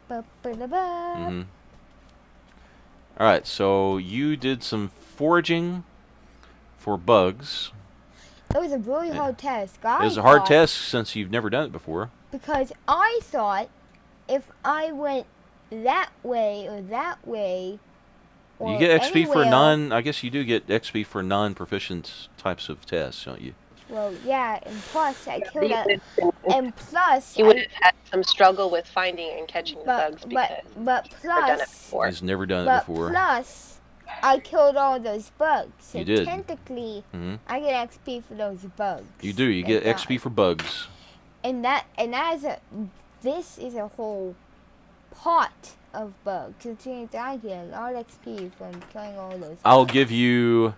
Speaker 1: Ba-ba-da-ba.
Speaker 3: All right, so you did some foraging for bugs.
Speaker 1: It was a really hard task.
Speaker 3: It was a hard task since you've never done it before.
Speaker 1: Because I thought if I went that way or that way, or
Speaker 3: You get XP for
Speaker 1: anywhere,
Speaker 3: I guess you do get XP for non-proficient types of tests, don't you?
Speaker 1: Well, yeah, and plus I killed that, and plus
Speaker 2: He would have had some struggle with finding and catching the bugs because
Speaker 1: but
Speaker 2: he's never done it
Speaker 1: plus
Speaker 2: before.
Speaker 3: He's never done it before.
Speaker 1: plus I killed all those bugs. So
Speaker 3: You did.
Speaker 1: technically, I get XP for those bugs.
Speaker 3: You do. You get XP for bugs.
Speaker 1: And this is a whole pot of bugs. Which means I get a lot of XP from killing all those bugs.
Speaker 3: I'll give you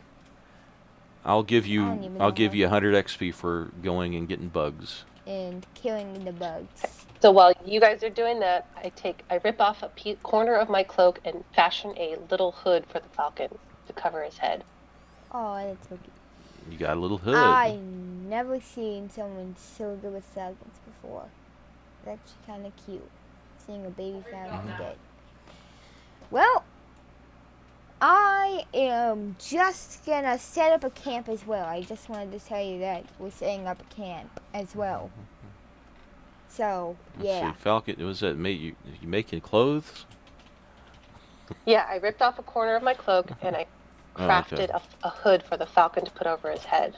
Speaker 3: 100 XP for going and getting bugs.
Speaker 1: And killing the bugs.
Speaker 2: So while you guys are doing that, I rip off a corner of my cloak and fashion a little hood for the falcon to cover his head.
Speaker 1: Oh, that's so cute.
Speaker 3: You got a little hood.
Speaker 1: I never seen someone so good with falcons before. That's kind of cute. Seeing a baby falcon dead. Well, I am just gonna set up a camp as well. I just wanted to tell you that we're setting up a camp as well. So, yeah.
Speaker 3: Let's see, falcon, was that you making clothes?
Speaker 2: Yeah, I ripped off a corner of my cloak and I crafted a hood for the falcon to put over his head.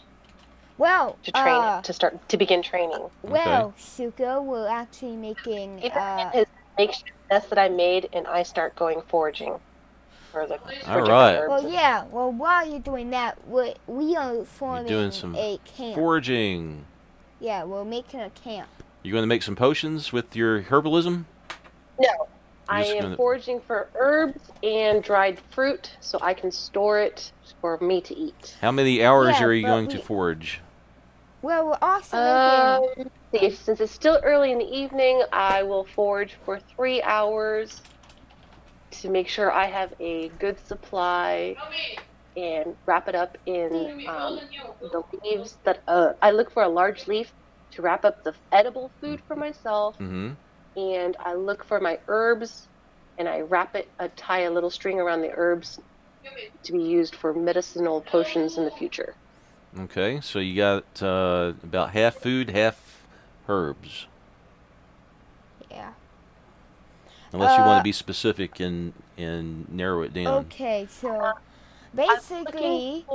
Speaker 1: Well,
Speaker 2: to train it, to begin training.
Speaker 1: Well, Suko, we're actually making
Speaker 2: He his makeshift nest that I made, and I start going foraging for the
Speaker 3: All right.
Speaker 1: Well, yeah. Well, while you're doing that, we are forming
Speaker 3: You're doing some
Speaker 1: a camp.
Speaker 3: foraging.
Speaker 1: Yeah, we're making a camp.
Speaker 3: You going to make some potions with your herbalism?
Speaker 2: No, I am foraging for herbs and dried fruit, so I can store it for me to eat.
Speaker 3: How many hours are you going to forage?
Speaker 1: Well, we're also making...
Speaker 2: Since it's still early in the evening, I will forage for 3 hours to make sure I have a good supply and wrap it up in the leaves that I look for a large leaf to wrap up the edible food for myself. And I look for my herbs, and I tie a little string around the herbs to be used for medicinal potions in the future.
Speaker 3: Okay, so you got about half food, half herbs.
Speaker 1: Yeah.
Speaker 3: Unless you want to be specific and narrow it down.
Speaker 1: Okay, so basically,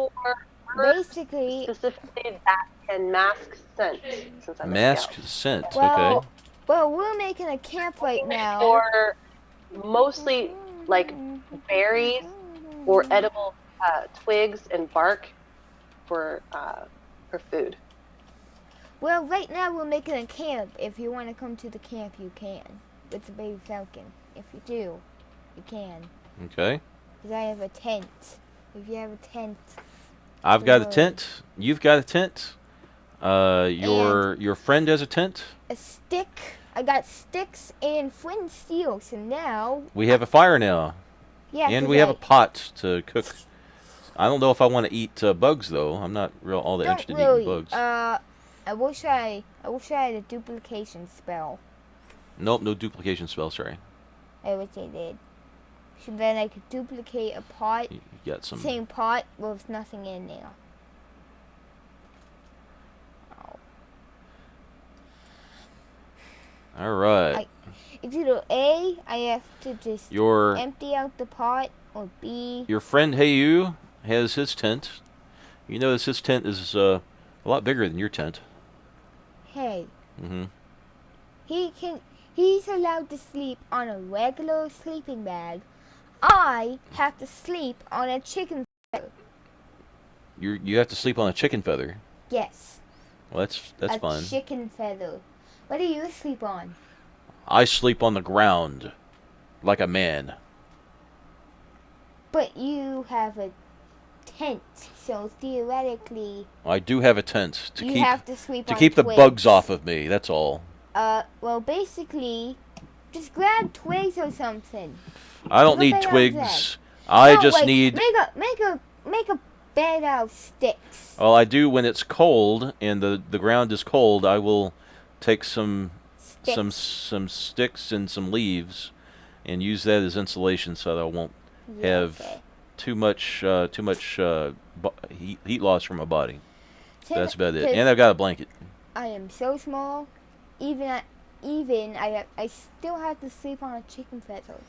Speaker 2: specifically that can mask scent. Since I'm
Speaker 3: mask scent.
Speaker 1: Well,
Speaker 3: okay.
Speaker 1: Well, we're making a camp right now.
Speaker 2: Or mostly like berries or edible twigs and bark for food.
Speaker 1: Well, right now we're making a camp. If you want to come to the camp, you can. With the baby falcon. If you do, you can.
Speaker 3: Okay.
Speaker 1: Because I have a tent. If you have a tent.
Speaker 3: I've got a tent. You've got a tent. Your friend has a tent.
Speaker 1: A stick. I got sticks and flint steel. So now
Speaker 3: we have a fire now.
Speaker 1: Yeah.
Speaker 3: And we have a pot to cook. I don't know if I want to eat bugs though. I'm not all that interested in eating bugs.
Speaker 1: I wish I had a duplication spell.
Speaker 3: Nope, no duplication spell. Sorry.
Speaker 1: I wish I did. So then I could duplicate a pot.
Speaker 3: You got some.
Speaker 1: Same pot with nothing in there.
Speaker 3: All right.
Speaker 1: It's either A, I have to just empty out the pot, or B.
Speaker 3: Your friend Heyu has his tent. You notice his tent is a lot bigger than your tent.
Speaker 1: Hey. He's allowed to sleep on a regular sleeping bag. I have to sleep on a chicken feather.
Speaker 3: You have to sleep on a chicken feather.
Speaker 1: Yes.
Speaker 3: Well, that's fine.
Speaker 1: A chicken feather. What do you sleep on?
Speaker 3: I sleep on the ground, like a man.
Speaker 1: But you have a tent, so theoretically...
Speaker 3: I do have a tent to
Speaker 1: keep
Speaker 3: the bugs off of me, that's all.
Speaker 1: Well, basically, just grab twigs or something.
Speaker 3: I don't need twigs. I just need...
Speaker 1: Make a bed out of sticks.
Speaker 3: Well, I do when it's cold and the ground is cold. I will take some sticks and some leaves and use that as insulation so that I won't have too much heat loss from my body. That's about it. And I've got a blanket.
Speaker 1: I am so small. I still have to sleep on a chicken feather.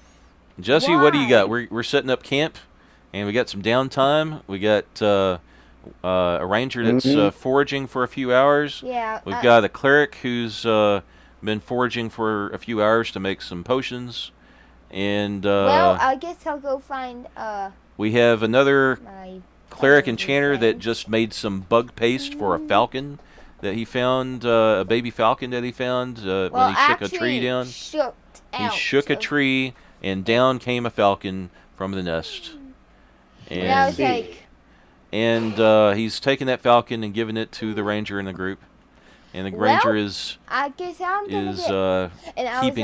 Speaker 3: Jesse, what do you got? We're setting up camp, and we got some downtime. We got a ranger that's foraging for a few hours.
Speaker 1: Yeah.
Speaker 3: We've got a cleric who's been foraging for a few hours to make some potions, and
Speaker 1: well, I guess I'll go find.
Speaker 3: We have another cleric enchanter that just made some bug paste for a falcon that he found, a baby falcon that he found when he shook a tree down. He shook a tree, and down came a falcon from the nest. And he's taken that falcon and given it to the ranger in the group. And the ranger is keeping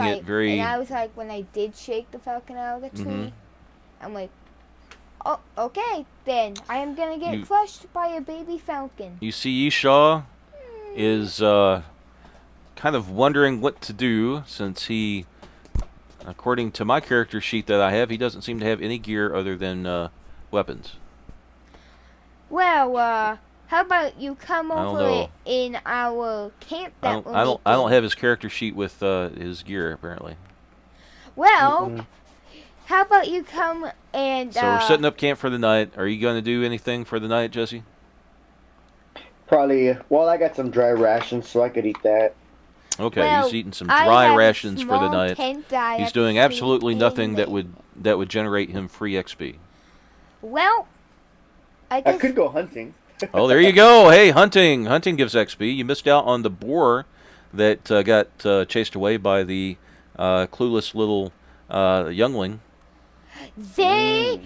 Speaker 3: it very...
Speaker 1: And I was like, when I did shake the falcon out of the tree, I'm like, oh, okay, then I am going to get crushed by a baby falcon.
Speaker 3: You see, Esau is kind of wondering what to do since he, according to my character sheet that I have, he doesn't seem to have any gear other than weapons.
Speaker 1: Well, how about you come over in our camp
Speaker 3: I don't have his character sheet with his gear apparently.
Speaker 1: Well, how about you come and...
Speaker 3: So we're setting up camp for the night. Are you going to do anything for the night, Jesse?
Speaker 4: Probably. Well, I got some dry rations, so I could eat that.
Speaker 3: Okay,
Speaker 1: Well,
Speaker 3: he's eating some
Speaker 1: I
Speaker 3: dry
Speaker 1: have a
Speaker 3: rations for the
Speaker 1: small
Speaker 3: night.
Speaker 1: tent that I
Speaker 3: He's
Speaker 1: have to
Speaker 3: doing
Speaker 1: sleep
Speaker 3: absolutely nothing that
Speaker 1: in.
Speaker 3: would generate him free XP.
Speaker 1: Well, I
Speaker 4: I
Speaker 1: guess.
Speaker 4: could go hunting.
Speaker 3: Oh, there you go. Hey, hunting. Hunting gives XP. You missed out on the boar that got chased away by the clueless little youngling.
Speaker 1: They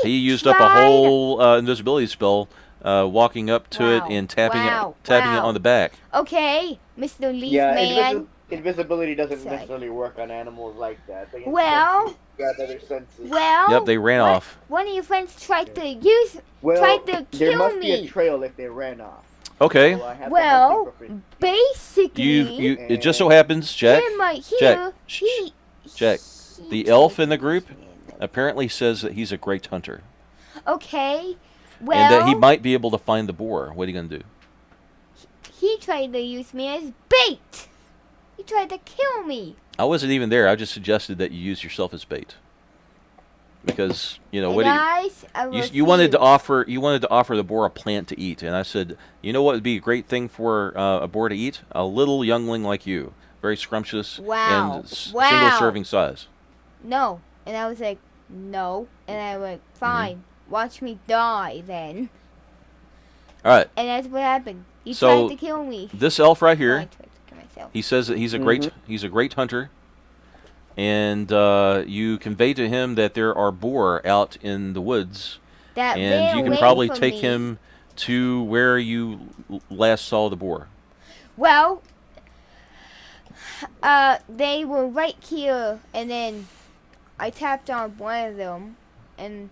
Speaker 3: He used up a
Speaker 1: tried-
Speaker 3: whole invisibility spell walking up to it
Speaker 1: Wow,
Speaker 3: and tapping
Speaker 1: wow,
Speaker 3: it
Speaker 1: wow.
Speaker 3: on the back.
Speaker 1: Okay, Mr. Leaf
Speaker 4: Yeah,
Speaker 1: Man.
Speaker 4: invisibility doesn't
Speaker 1: Sorry.
Speaker 4: necessarily work on animals like that. They can
Speaker 1: Well-
Speaker 4: sense you, got other senses.
Speaker 1: Well,
Speaker 3: Yep, they ran off.
Speaker 1: One of your friends tried to use,
Speaker 4: Well,
Speaker 1: tried to
Speaker 4: there
Speaker 1: kill
Speaker 4: must be a
Speaker 1: me.
Speaker 4: trail if they ran off.
Speaker 3: Okay.
Speaker 4: So I have the
Speaker 1: Well,
Speaker 4: hunting proficiency.
Speaker 1: basically,
Speaker 3: It just so happens, Jack.
Speaker 1: him right here,
Speaker 3: Jack,
Speaker 1: he,
Speaker 3: Jack,
Speaker 1: he
Speaker 3: the
Speaker 1: tried
Speaker 3: elf in
Speaker 1: to
Speaker 3: the group
Speaker 1: use me.
Speaker 3: apparently says that he's a great hunter.
Speaker 1: Okay, well,
Speaker 3: And that he might be able to find the boar. What are you going to do?
Speaker 1: he tried to use me as bait. He tried to kill me.
Speaker 3: I wasn't even there. I just suggested that you use yourself as bait. Because, you know,
Speaker 1: And
Speaker 3: what do you...
Speaker 1: guys, I
Speaker 3: You wanted to
Speaker 1: refuse.
Speaker 3: offer the boar a plant to eat, and I said, you know what would be a great thing for a boar to eat? A little youngling like you, very scrumptious
Speaker 1: Wow.
Speaker 3: and
Speaker 1: Wow.
Speaker 3: single serving size.
Speaker 1: No, and I was like, no, and I went, fine, watch me die then.
Speaker 3: All right,
Speaker 1: And that's what happened. He
Speaker 3: So,
Speaker 1: tried to kill me.
Speaker 3: this elf right
Speaker 1: I
Speaker 3: here,
Speaker 1: tried to kill myself.
Speaker 3: he says that he's a great hunter, and you convey to him that there are boar out in the woods,
Speaker 1: That
Speaker 3: and
Speaker 1: ran
Speaker 3: you can
Speaker 1: away
Speaker 3: probably
Speaker 1: from
Speaker 3: take
Speaker 1: me.
Speaker 3: him to where you last saw the boar.
Speaker 1: Well, they were right here, and then I tapped on one of them, and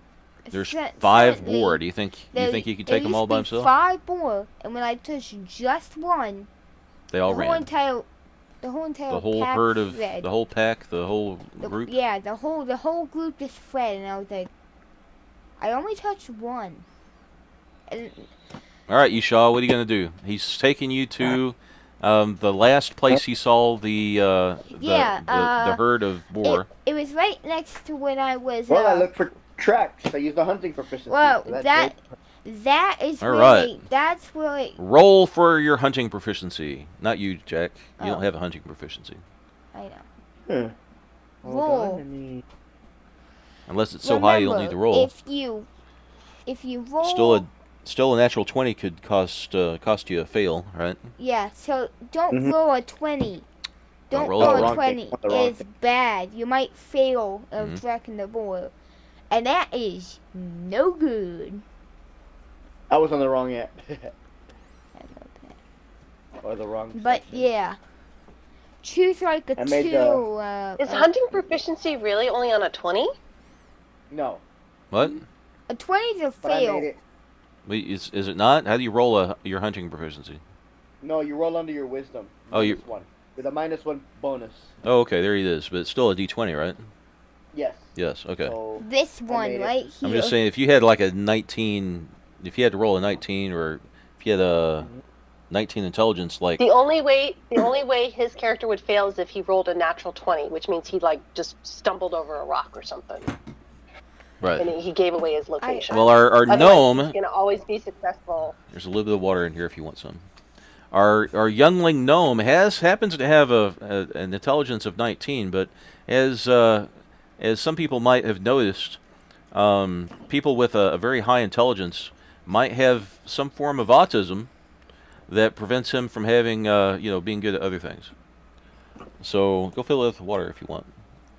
Speaker 3: There's
Speaker 1: sud-
Speaker 3: 5
Speaker 1: suddenly
Speaker 3: boar. Do you think
Speaker 1: there-
Speaker 3: he could
Speaker 1: there
Speaker 3: take them
Speaker 1: used
Speaker 3: all
Speaker 1: to
Speaker 3: by
Speaker 1: be
Speaker 3: himself?
Speaker 1: 5 boar, and when I touched just one,
Speaker 3: They all
Speaker 1: the whole
Speaker 3: ran.
Speaker 1: entire
Speaker 3: The whole
Speaker 1: pack
Speaker 3: herd of
Speaker 1: fled.
Speaker 3: the whole pack, the whole
Speaker 1: The-
Speaker 3: group.
Speaker 1: Yeah, the whole group just fled, and I was like, I only touched one. And
Speaker 3: All right, Yishaw, what are you gonna do? He's taking you to the last place he saw the herd of boar.
Speaker 1: it was right next to when I was.
Speaker 4: Well, I look for tracks. I use the hunting proficiency.
Speaker 1: Well,
Speaker 4: so that's
Speaker 1: that
Speaker 4: great.
Speaker 1: that is
Speaker 3: All
Speaker 1: really
Speaker 3: right.
Speaker 1: that's really
Speaker 3: Roll for your hunting proficiency. Not you, Jack. You
Speaker 1: Oh.
Speaker 3: don't have a hunting proficiency
Speaker 1: I know.
Speaker 4: Hold
Speaker 1: Roll.
Speaker 4: on, let me-
Speaker 3: unless it's so high you don't need to
Speaker 1: Remember,
Speaker 3: roll.
Speaker 1: If you roll
Speaker 3: Still a natural 20 could cost you a fail, right?
Speaker 1: yeah, so don't
Speaker 4: Mhm.
Speaker 1: roll a 20. Don't
Speaker 3: roll a
Speaker 1: roll
Speaker 4: wrong
Speaker 1: a
Speaker 4: thing.
Speaker 1: 20.
Speaker 4: Not the wrong
Speaker 1: It's
Speaker 4: thing.
Speaker 1: bad. You might fail of
Speaker 3: Mhm.
Speaker 1: tracking the board. And that is no good.
Speaker 4: I was on the wrong app. Or the wrong.
Speaker 1: But
Speaker 4: section.
Speaker 1: yeah. Choose like a
Speaker 4: I made
Speaker 1: 2.
Speaker 2: Is hunting proficiency really only on a 20?
Speaker 4: No.
Speaker 3: What?
Speaker 1: A 20 is a
Speaker 4: But I made
Speaker 1: fail.
Speaker 4: it.
Speaker 3: Wait, is it not? How do you roll your hunting proficiency?
Speaker 4: No, you roll under your wisdom.
Speaker 3: Oh, you-
Speaker 4: -1 with a -1 bonus.
Speaker 3: Oh, okay, there it is. But it's still a D20, right?
Speaker 4: Yes.
Speaker 3: Yes. Okay.
Speaker 4: So
Speaker 1: This one
Speaker 4: made it.
Speaker 1: right here.
Speaker 3: I'm just saying, if you had like a 19, if you had to roll a 19, or if you had a 19 intelligence, like
Speaker 2: The only way his character would fail is if he rolled a natural 20, which means he like just stumbled over a rock or something,
Speaker 3: right.
Speaker 2: and he gave away his location.
Speaker 3: Well, our
Speaker 2: Otherwise,
Speaker 3: gnome.
Speaker 2: he's gonna always be successful.
Speaker 3: There's a little bit of water in here if you want some. Our youngling gnome happens to have an intelligence of 19, but as some people might have noticed, people with a very high intelligence might have some form of autism that prevents him from having being good at other things. So go fill it with water if you want.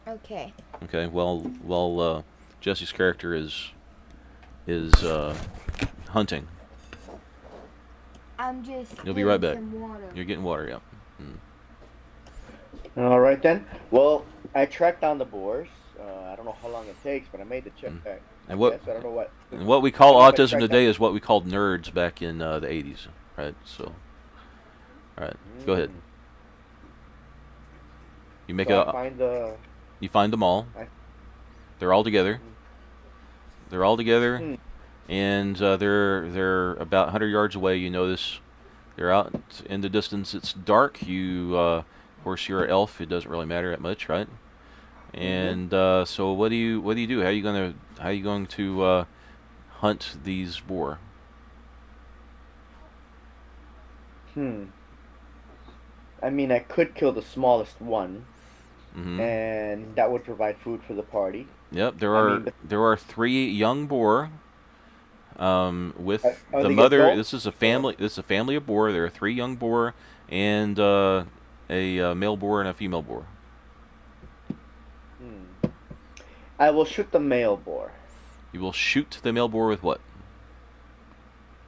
Speaker 1: Okay.
Speaker 3: Okay. Well, Jesse's character is hunting.
Speaker 1: I'm just
Speaker 3: You'll be right
Speaker 1: getting
Speaker 3: back.
Speaker 1: some water.
Speaker 3: You're getting water, yeah.
Speaker 4: all right then. Well, I tracked down the boars. I don't know how long it takes, but I made the check back.
Speaker 3: And what
Speaker 4: Yes, I don't know what.
Speaker 3: and what we call
Speaker 4: I don't know if I
Speaker 3: autism
Speaker 4: tracked
Speaker 3: today
Speaker 4: that.
Speaker 3: is what we called nerds back in the 80s, right? So, all right, go ahead. You make
Speaker 4: So
Speaker 3: a
Speaker 4: I find the.
Speaker 3: you find them all.
Speaker 4: I-
Speaker 3: They're all together. They're all together,
Speaker 4: Hmm.
Speaker 3: and they're about 100 yards away. You notice they're out in the distance. It's dark. You, of course, you're an elf. It doesn't really matter that much, right? And so, what do you do? How are you going to hunt these boar?
Speaker 4: Hmm. I mean, I could kill the smallest one,
Speaker 3: Mm-hmm.
Speaker 4: and that would provide food for the party.
Speaker 3: Yep,
Speaker 4: I mean,
Speaker 3: there are 3 young boar. With
Speaker 4: are
Speaker 3: the
Speaker 4: they
Speaker 3: mother,
Speaker 4: adults?
Speaker 3: this is a family. This is a family of boar. There are 3 young boar and a male boar and a female boar.
Speaker 4: Hmm. I will shoot the male boar.
Speaker 3: You will shoot the male boar with what?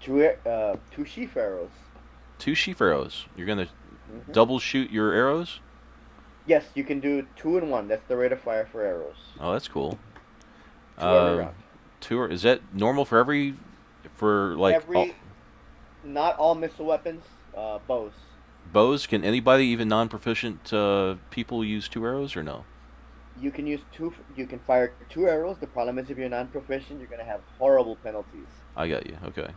Speaker 4: Two sheaf arrows.
Speaker 3: 2 sheaf arrows. You're gonna
Speaker 4: Hmm.
Speaker 3: double shoot your arrows.
Speaker 4: Yes, you can do 2 in 1. That's the rate of fire for arrows.
Speaker 3: Oh, that's cool.
Speaker 4: 2 every round.
Speaker 3: Is that normal for like
Speaker 4: Not all missile weapons, bows.
Speaker 3: bows? Can anybody, even non-proficient people, use 2 arrows or no?
Speaker 4: You can use 2. You can fire 2 arrows. The problem is if you're non-proficient, you're gonna have horrible penalties.
Speaker 3: I got you. Okay.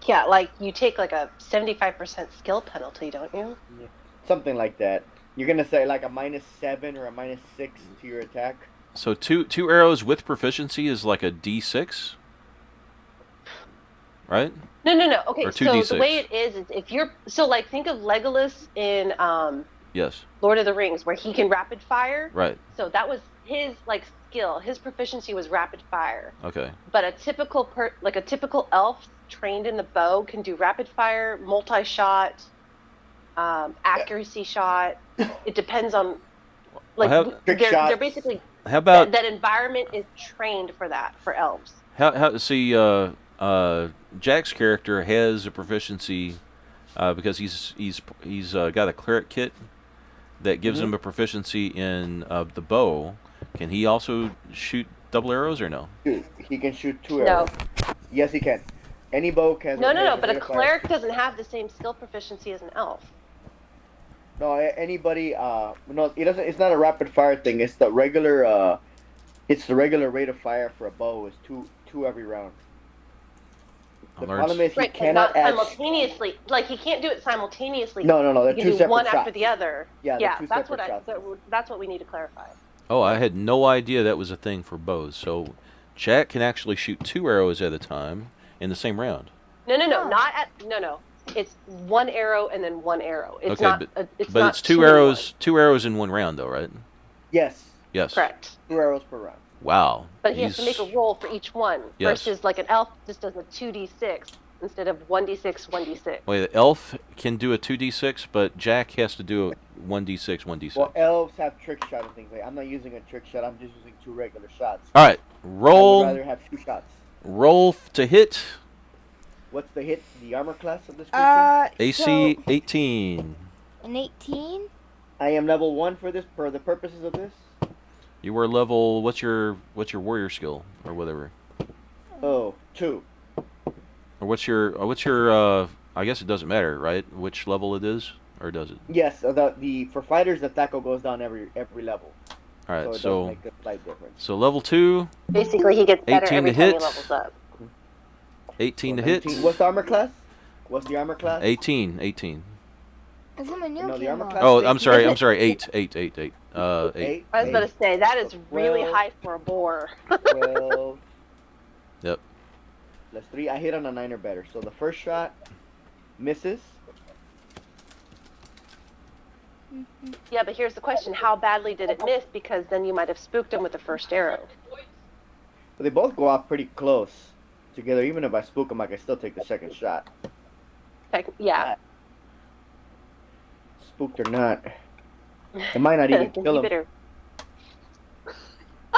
Speaker 2: Yeah, like you take like a 75% skill penalty, don't you?
Speaker 4: Yeah. Something like that. You're gonna say like a -7 or a -6 to your attack.
Speaker 3: So two arrows with proficiency is like a D6, right?
Speaker 2: No. Okay,
Speaker 3: Or
Speaker 2: so
Speaker 3: 2d6.
Speaker 2: the way it is if you're like think of Legolas in
Speaker 3: Yes.
Speaker 2: Lord of the Rings, where he can rapid fire.
Speaker 3: Right.
Speaker 2: So that was his like skill. His proficiency was rapid fire.
Speaker 3: Okay.
Speaker 2: But a typical elf trained in the bow can do rapid fire, multi-shot, accuracy shot. It depends on like they're basically.
Speaker 3: How about
Speaker 2: that environment is trained for that for elves.
Speaker 3: how see Jack's character has a proficiency because he's got a cleric kit that gives him a proficiency in the bow. Can he also shoot double arrows or no?
Speaker 4: Dude, he can shoot 2 arrows.
Speaker 2: No.
Speaker 4: Yes, he can. Any bow can.
Speaker 2: No. But a cleric doesn't have the same skill proficiency as an elf.
Speaker 4: No, anybody. No, it doesn't. It's not a rapid fire thing. It's the regular. It's the regular rate of fire for a bow is two every round. The problem is he cannot
Speaker 2: not simultaneously. Like he can't do it simultaneously.
Speaker 4: No. They're
Speaker 2: He
Speaker 4: two
Speaker 2: can do
Speaker 4: separate
Speaker 2: one
Speaker 4: shots.
Speaker 2: after the other.
Speaker 4: Yeah,
Speaker 2: that's what we need to clarify.
Speaker 3: Oh, I had no idea that was a thing for bows. So Jack can actually shoot 2 arrows at a time in the same round.
Speaker 2: No. No. It's 1 arrow and then 1 arrow. It's
Speaker 3: okay,
Speaker 2: not.
Speaker 3: But it's 2 arrows. 2 arrows in 1 round, though, right?
Speaker 4: Yes.
Speaker 3: Yes.
Speaker 2: Correct.
Speaker 4: 2 arrows per round.
Speaker 3: Wow.
Speaker 2: But he has to make a roll for each one.
Speaker 3: Yes.
Speaker 2: Versus like an elf just does a 2d6 instead of 1d6, 1d6.
Speaker 3: Wait, the elf can do a 2d6, but Jack has to do a 1d6, 1d6.
Speaker 4: Well, elves have trick shot and things like. I'm not using a trick shot. I'm just using 2 regular shots.
Speaker 3: All right,
Speaker 4: I
Speaker 3: roll.
Speaker 4: would rather have 2 shots.
Speaker 3: Roll to hit.
Speaker 4: What's the hit? The armor class of this creature?
Speaker 3: AC 18.
Speaker 1: An 18.
Speaker 4: I am level 1 for this. For the purposes of this.
Speaker 3: You were level. What's your warrior skill or whatever?
Speaker 4: Oh, 2.
Speaker 3: Or what's your I guess it doesn't matter, right? Which level it is, or does it?
Speaker 4: Yes, the for fighters the tackle goes down every level.
Speaker 3: All right,
Speaker 4: So it does make a slight difference.
Speaker 3: So level 2,
Speaker 2: Basically, he gets better
Speaker 3: 18
Speaker 2: every
Speaker 3: to
Speaker 2: time
Speaker 3: hit.
Speaker 2: he levels up.
Speaker 3: 18
Speaker 4: So
Speaker 3: to hit.
Speaker 4: 19. What's the armor class? What's the armor class?
Speaker 3: 18.
Speaker 1: It's from a new
Speaker 4: No, the armor
Speaker 1: game.
Speaker 4: class-
Speaker 3: Oh, I'm sorry. 8. 8. 8.
Speaker 4: 8.
Speaker 2: I was about to say that is really
Speaker 4: 12.
Speaker 2: high for a boar.
Speaker 4: 12.
Speaker 3: Yep.
Speaker 4: Plus 3. I hit on a 9 or better. So the first shot misses.
Speaker 2: Yeah, but here's the question: how badly did it miss? Because then you might have spooked him with the first arrow.
Speaker 4: But they both go off pretty close together. Even if I spook them, I can still take the second shot.
Speaker 2: Yeah.
Speaker 4: Spooked or not. It might not even kill him.
Speaker 2: Bitter.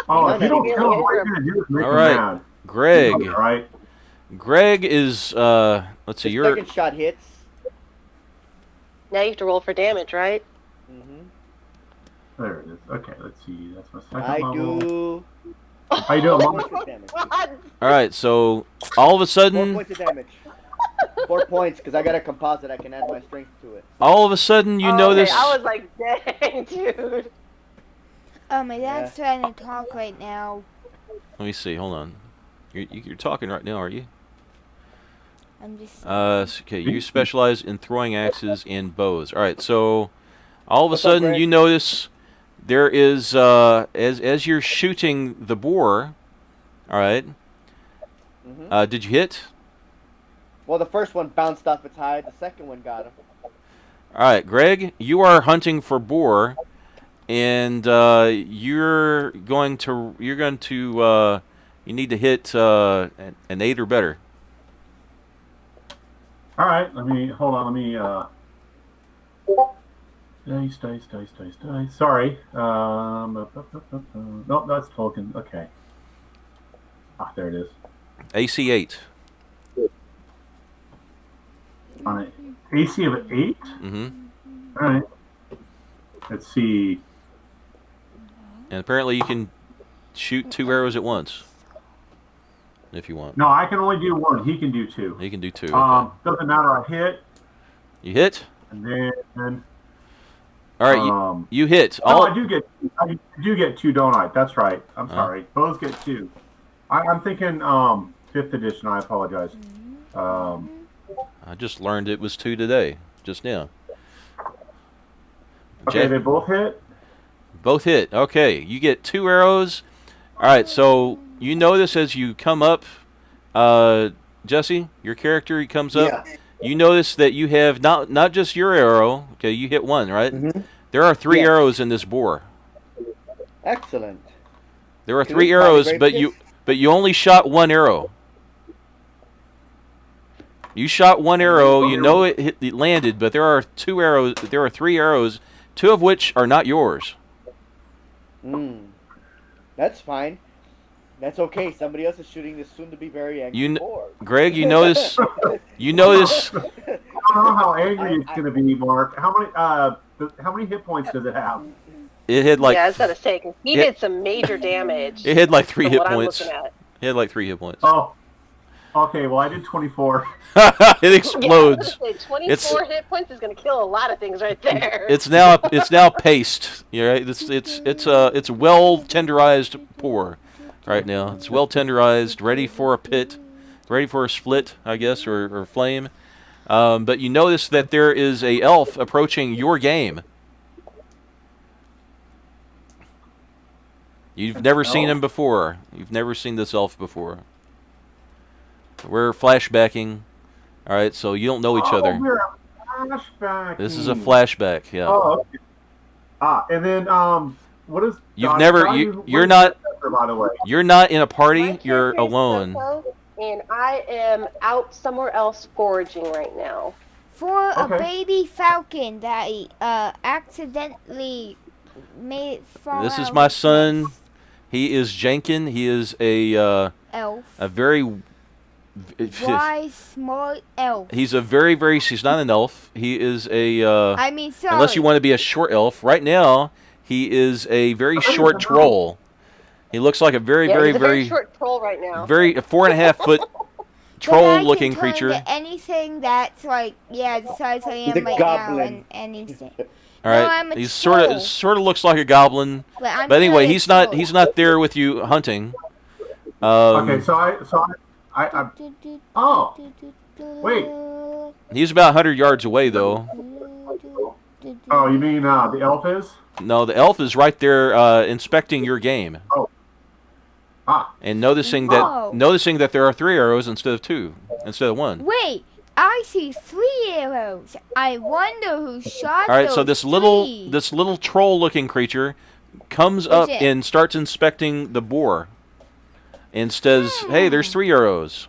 Speaker 5: Oh, if you don't kill him, what are you going to do is make
Speaker 3: All
Speaker 5: him
Speaker 3: right.
Speaker 5: mad.
Speaker 3: Greg.
Speaker 5: All right.
Speaker 3: Greg is let's see.
Speaker 4: The
Speaker 3: You're
Speaker 4: second shot hits.
Speaker 2: Now you have to roll for damage, right?
Speaker 4: Mm-hmm.
Speaker 5: There it is. Okay, let's see. That's my second
Speaker 4: I
Speaker 5: level.
Speaker 4: do.
Speaker 5: How you doing,
Speaker 4: 4
Speaker 5: Mom?
Speaker 4: points of damage.
Speaker 3: all right. So all of a
Speaker 4: 4
Speaker 3: sudden,
Speaker 4: points of damage. 4 points, because I got a composite. I can add my strength to it.
Speaker 3: all of a sudden, you
Speaker 2: Okay,
Speaker 3: notice.
Speaker 2: I was like, dang, dude.
Speaker 1: Oh, my dad's trying to talk right now.
Speaker 3: Let me see. Hold on. You're talking right now, are you?
Speaker 1: I'm just.
Speaker 3: Okay. You specialize in throwing axes and bows. All right. So all of a
Speaker 4: What's up,
Speaker 3: sudden,
Speaker 4: Greg?
Speaker 3: you notice there is as you're shooting the boar. All right.
Speaker 4: Mm-hmm.
Speaker 3: Did you hit?
Speaker 4: Well, the first one bounced off its hide. The second one got him.
Speaker 3: All right, Greg, you are hunting for boar, and you're going to you need to hit an 8 or better.
Speaker 5: All right, hold on. Let me dice. Sorry. No, that's Tolkien. Okay. Ah, there it is.
Speaker 3: AC 8.
Speaker 5: On an AC of 8.
Speaker 3: Mm-hmm.
Speaker 5: All right. Let's see.
Speaker 3: And apparently you can shoot 2 arrows at once, if you want.
Speaker 5: No, I can only do 1. He can do 2.
Speaker 3: He can do 2. Okay.
Speaker 5: Doesn't matter. I hit.
Speaker 3: You hit?
Speaker 5: And then.
Speaker 3: All right, you hit.
Speaker 5: No, I do get 2, don't I? That's right. I'm sorry. Both get 2. I'm thinking 5th edition. I apologize.
Speaker 3: I just learned it was 2 today, just now.
Speaker 5: Okay,
Speaker 3: Jeff,
Speaker 5: they both hit?
Speaker 3: Both hit. Okay, you get 2 arrows. All right, so you notice as you come up, Jesse, your character, he comes up.
Speaker 4: Yeah.
Speaker 3: You notice that you have not just your arrow. Okay, you hit 1, right?
Speaker 4: Mm-hmm.
Speaker 3: There are 3
Speaker 4: Yeah.
Speaker 3: arrows in this boar.
Speaker 4: Excellent.
Speaker 3: There are
Speaker 4: Can
Speaker 3: 3
Speaker 4: we
Speaker 3: arrows,
Speaker 4: probably
Speaker 3: but
Speaker 4: break
Speaker 3: you only shot 1 arrow. You shot 1 arrow. You know it landed, but there are 2 arrows. There are 3 arrows, 2 of which are not yours.
Speaker 4: That's fine. That's okay. Somebody else is shooting this soon-to-be very angry boar.
Speaker 3: Greg, you notice. You notice.
Speaker 5: I don't know how angry it's going to be, Mark. How many hit points does it have?
Speaker 3: It had like.
Speaker 2: Yeah, I was gonna say 'cause he did some major damage.
Speaker 3: It had like 3
Speaker 2: from
Speaker 3: hit
Speaker 2: what I'm
Speaker 3: points.
Speaker 2: looking at.
Speaker 3: It had like 3 hit points.
Speaker 5: Oh, okay. Well, I did 24.
Speaker 3: It explodes.
Speaker 2: Yeah, 24 hit points is gonna kill a lot of things right there.
Speaker 3: It's now paced. You right? It's well tenderized pour right now. It's well tenderized, ready for a pit, ready for a split, I guess, or flame. But you notice that there is a elf approaching your game. You've never seen him before. You've never seen this elf before. We're flashbacking. All right, so you don't know each other.
Speaker 5: We're flashbacking.
Speaker 3: This is a flashback, yeah.
Speaker 5: Oh, okay. And then what is?
Speaker 3: You're not.
Speaker 5: By the way,
Speaker 3: You're not in a party.
Speaker 2: My
Speaker 3: You're
Speaker 2: character is
Speaker 3: alone.
Speaker 2: Coco, and I am out somewhere else foraging right now.
Speaker 1: For a baby falcon that accidentally made it fall
Speaker 3: This is
Speaker 1: out
Speaker 3: my
Speaker 1: of
Speaker 3: son.
Speaker 1: nest.
Speaker 3: He is Jenkin. He is a
Speaker 1: Elf.
Speaker 3: very
Speaker 1: Wise, smart elf.
Speaker 3: He's a very he's not an elf. He is a
Speaker 1: I mean, sorry.
Speaker 3: unless you want to be a short elf. Right now, he is a very short troll. He looks like a very
Speaker 2: short troll right now.
Speaker 3: Very 4.5 foot troll-looking creature.
Speaker 1: But I can turn to anything that's like, the size I am right
Speaker 4: goblin.
Speaker 1: now, and anything.
Speaker 3: All right,
Speaker 1: No, I'm a
Speaker 3: he's
Speaker 1: troll.
Speaker 3: sort of looks like a goblin.
Speaker 1: But
Speaker 3: anyway,
Speaker 1: really
Speaker 3: he's
Speaker 1: troll.
Speaker 3: not there with you hunting.
Speaker 5: okay, so I oh, wait.
Speaker 3: He's about 100 yards away though.
Speaker 5: Oh, you mean the elf is?
Speaker 3: No, the elf is right there inspecting your game.
Speaker 5: Oh. Ah.
Speaker 3: And noticing that there are 3 arrows instead of 2, instead of 1.
Speaker 1: Wait, I see 3 arrows. I wonder who shot
Speaker 3: All right,
Speaker 1: those
Speaker 3: so this
Speaker 1: 3.
Speaker 3: little troll-looking creature comes up and starts inspecting the boar, and says, "Hey, there's 3 arrows."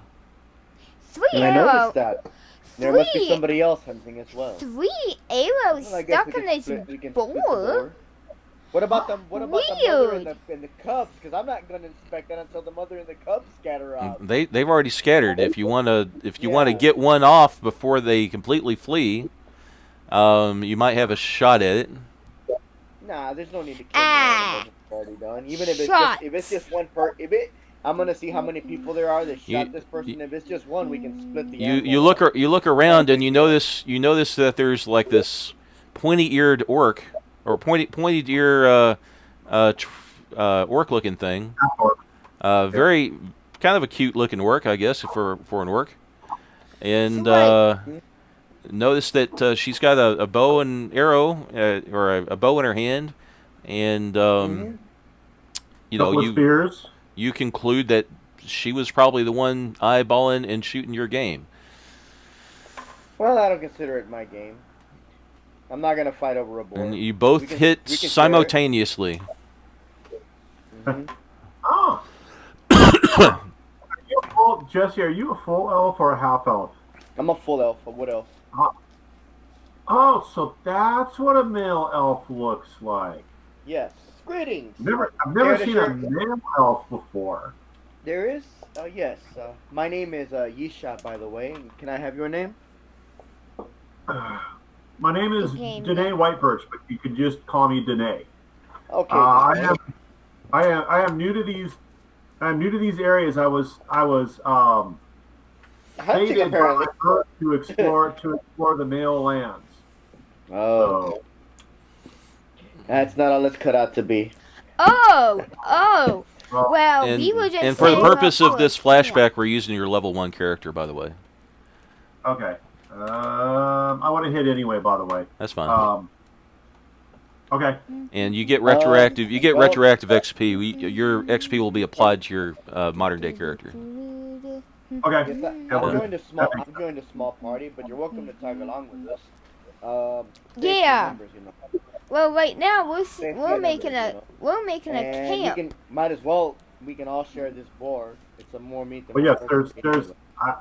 Speaker 1: 3
Speaker 4: And I
Speaker 1: arrows.
Speaker 4: noticed that. There must be somebody else hunting as well.
Speaker 1: 3 arrows
Speaker 4: Well, I guess
Speaker 1: stuck
Speaker 4: we
Speaker 1: in
Speaker 4: can
Speaker 1: this
Speaker 4: split the
Speaker 1: boar.
Speaker 4: boar. What about the mother
Speaker 1: Weird.
Speaker 4: and the cubs? Because I'm not going to inspect that until the mother and the cubs scatter off.
Speaker 3: They've already scattered. If you want to get one off before they completely flee, you might have a shot at it.
Speaker 4: Nah, there's no need to kill me. It's already done. Even if it's just one I'm gonna see how many people there are that shot this person. If it's just one, we can split the.
Speaker 3: You look around and you notice that there's like this pointy-eared orc or pointy-ear orc-looking thing. Very kind of a cute-looking orc, I guess, for an orc. And notice that she's got a bow and arrow or a bow in her hand, and
Speaker 5: spears.
Speaker 3: You conclude that she was probably the one eyeballing and shooting your game.
Speaker 4: Well, I don't consider it my game. I'm not gonna fight over a boar.
Speaker 3: And you both
Speaker 4: We can
Speaker 3: hit
Speaker 4: share it.
Speaker 3: simultaneously.
Speaker 4: Mhm.
Speaker 5: Oh. Jesse, are you a full elf or a half elf?
Speaker 4: I'm a full elf, a wood elf.
Speaker 5: Oh, so that's what a male elf looks like.
Speaker 4: Yes. Greetings.
Speaker 5: I've never
Speaker 4: Care to
Speaker 5: seen
Speaker 4: share-
Speaker 5: a male elf before.
Speaker 4: There is, yes. My name is Yisha, by the way. Can I have your name?
Speaker 5: My name is
Speaker 1: Okay,
Speaker 5: Danae Whitebirch, but you can just call me Danae.
Speaker 4: Okay.
Speaker 5: I am new to these. I'm new to these areas. I was
Speaker 4: Hunting,
Speaker 5: fated by
Speaker 4: apparently.
Speaker 5: Earth to explore the male lands.
Speaker 4: Oh,
Speaker 5: So
Speaker 4: that's not all it's cut out to be.
Speaker 1: Oh.
Speaker 5: Well,
Speaker 1: Well,
Speaker 3: And,
Speaker 1: we were just
Speaker 3: and for the
Speaker 1: setting
Speaker 3: purpose
Speaker 1: up
Speaker 3: of this
Speaker 1: for a camp.
Speaker 3: flashback, we're using your level 1 character, by the way.
Speaker 5: okay. I want to hit anyway. By the way.
Speaker 3: That's fine.
Speaker 5: Okay.
Speaker 3: And you get retroactive. You get
Speaker 4: well-
Speaker 3: retroactive XP. Your XP will be applied to your modern day character.
Speaker 5: Okay.
Speaker 4: Yes, I'm joined a small party, but you're welcome to tag along with us. Safety
Speaker 1: Yeah.
Speaker 4: numbers, you know.
Speaker 1: Well, right now
Speaker 4: Safety
Speaker 1: we're making
Speaker 4: numbers,
Speaker 1: we're making a
Speaker 4: And
Speaker 1: camp.
Speaker 4: might as well. We can all share this board. It's a more meat than
Speaker 5: Well,
Speaker 4: one
Speaker 5: yes.
Speaker 4: person can
Speaker 5: There's.
Speaker 4: eat.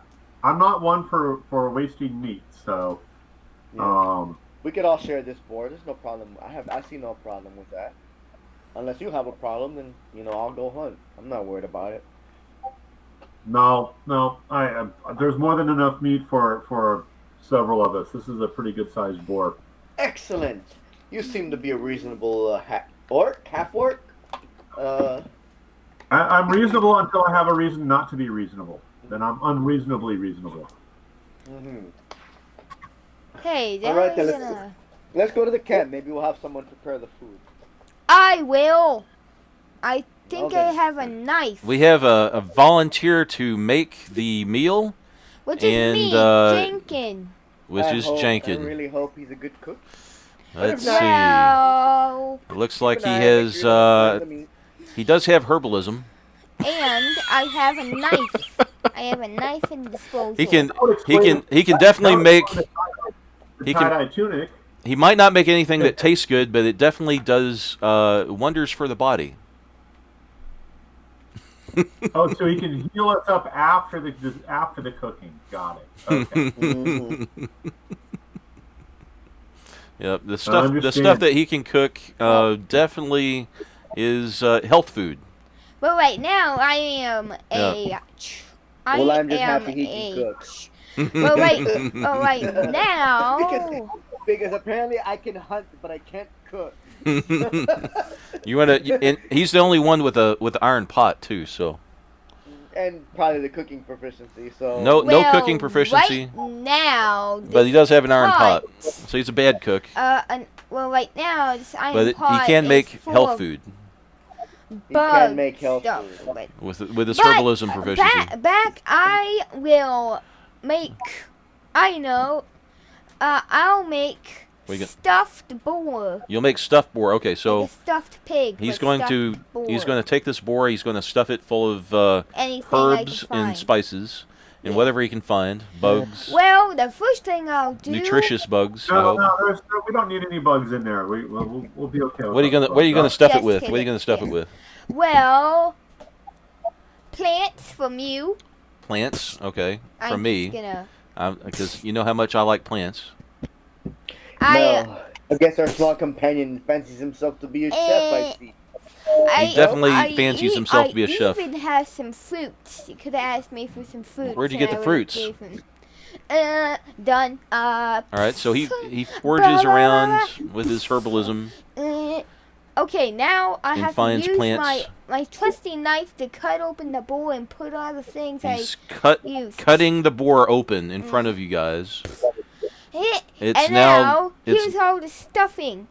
Speaker 5: I'm not one for wasting meat. So.
Speaker 4: Yeah. We could all share this board. There's no problem. I see no problem with that. Unless you have a problem, then I'll go hunt. I'm not worried about it.
Speaker 5: No. There's more than enough meat for several of us. This is a pretty good sized boar.
Speaker 4: Excellent. You seem to be a reasonable half orc.
Speaker 5: I'm reasonable until I have a reason not to be reasonable. Then I'm unreasonably reasonable.
Speaker 4: Mhm.
Speaker 1: Hey,
Speaker 4: All right,
Speaker 1: they're
Speaker 4: then,
Speaker 1: gonna.
Speaker 4: Let's go to the camp. Maybe we'll have someone prepare the food.
Speaker 1: I will. I think
Speaker 4: Well,
Speaker 1: I
Speaker 4: then.
Speaker 1: have a knife.
Speaker 3: We have a volunteer to make the meal,
Speaker 1: Which is
Speaker 3: and,
Speaker 1: me, Jenkins.
Speaker 3: which is
Speaker 4: I
Speaker 3: Jenkin.
Speaker 4: really hope he's a good cook.
Speaker 3: Let's see.
Speaker 1: Well,
Speaker 3: It looks like
Speaker 4: Keep
Speaker 3: he
Speaker 4: an eye, make
Speaker 3: has.
Speaker 4: sure you don't burn the meat.
Speaker 3: He does have herbalism.
Speaker 1: and I have a knife. I have a knife in disposal.
Speaker 3: He can.
Speaker 5: That would
Speaker 3: He
Speaker 5: explain-
Speaker 3: can. He can definitely
Speaker 5: that would
Speaker 3: make.
Speaker 5: explain the
Speaker 3: he can-
Speaker 5: tie-dye tunic.
Speaker 3: He might not make anything that tastes good, but it definitely does wonders for the body.
Speaker 5: Oh, so he can heal us up after the cooking. Got it. Okay.
Speaker 4: Mhm.
Speaker 3: Yep, the stuff
Speaker 5: understand.
Speaker 3: that he can cook definitely is health food.
Speaker 1: But right now I am a.
Speaker 4: Well, I'm just
Speaker 1: am
Speaker 4: happy he can
Speaker 1: a.
Speaker 4: cook.
Speaker 1: But right now.
Speaker 4: Because apparently I can hunt, but I can't cook.
Speaker 3: You want to? And he's the only one with a iron pot too. So
Speaker 4: And probably the cooking proficiency. So
Speaker 3: no
Speaker 1: Well,
Speaker 3: cooking proficiency,
Speaker 1: Right now.
Speaker 3: but he does have an iron pot.
Speaker 1: pot.
Speaker 3: So he's a bad cook.
Speaker 1: Well, right now this iron
Speaker 3: But
Speaker 1: pot
Speaker 3: he can
Speaker 1: is
Speaker 3: make
Speaker 1: full
Speaker 3: health
Speaker 1: of
Speaker 3: food
Speaker 4: he
Speaker 1: bug
Speaker 4: can make health
Speaker 1: stuff,
Speaker 4: food.
Speaker 1: but-
Speaker 3: with his
Speaker 1: But
Speaker 3: herbalism proficiency.
Speaker 1: back I will make. I know. I'll make
Speaker 3: What you got?
Speaker 1: stuffed boar.
Speaker 3: You'll make stuffed boar. Okay,
Speaker 1: Like
Speaker 3: so
Speaker 1: a stuffed pig.
Speaker 3: he's
Speaker 1: but
Speaker 3: going
Speaker 1: stuffed
Speaker 3: to
Speaker 1: boar.
Speaker 3: he's going to take this boar. He's going to stuff it full of
Speaker 1: Anything I can
Speaker 3: herbs and
Speaker 1: find.
Speaker 3: spices and
Speaker 1: Yeah.
Speaker 3: whatever he can find, bugs,
Speaker 1: Well, the first thing I'll do.
Speaker 3: nutritious bugs. I
Speaker 5: No,
Speaker 3: hope.
Speaker 5: no, we don't need any bugs in there. We'll be okay.
Speaker 3: What are you gonna stuff it
Speaker 1: Just
Speaker 3: with? What are you
Speaker 1: kidding,
Speaker 3: gonna stuff it
Speaker 1: kidding.
Speaker 3: with?
Speaker 1: Well, plants from you.
Speaker 3: Plants, okay.
Speaker 1: I'm
Speaker 3: From me,
Speaker 1: just gonna.
Speaker 3: because you know how much I like plants.
Speaker 4: No, I guess our small companion fancies himself to be a chef, I see.
Speaker 3: He definitely fancies himself to be a chef.
Speaker 1: I even have some fruits. You could have asked me for some fruits.
Speaker 3: Where'd you
Speaker 1: and
Speaker 3: get the
Speaker 1: I would've
Speaker 3: fruits?
Speaker 1: gave him. Done.
Speaker 3: All right, so he forges around with his herbalism.
Speaker 1: Okay, now I
Speaker 3: And
Speaker 1: have to
Speaker 3: finds
Speaker 1: use
Speaker 3: plants.
Speaker 1: my trusty knife to cut open the bowl and put all the things
Speaker 3: He's
Speaker 1: I used.
Speaker 3: cutting the boar open in front of you guys. It's
Speaker 1: and
Speaker 3: now- it's-
Speaker 1: here's all the stuffing.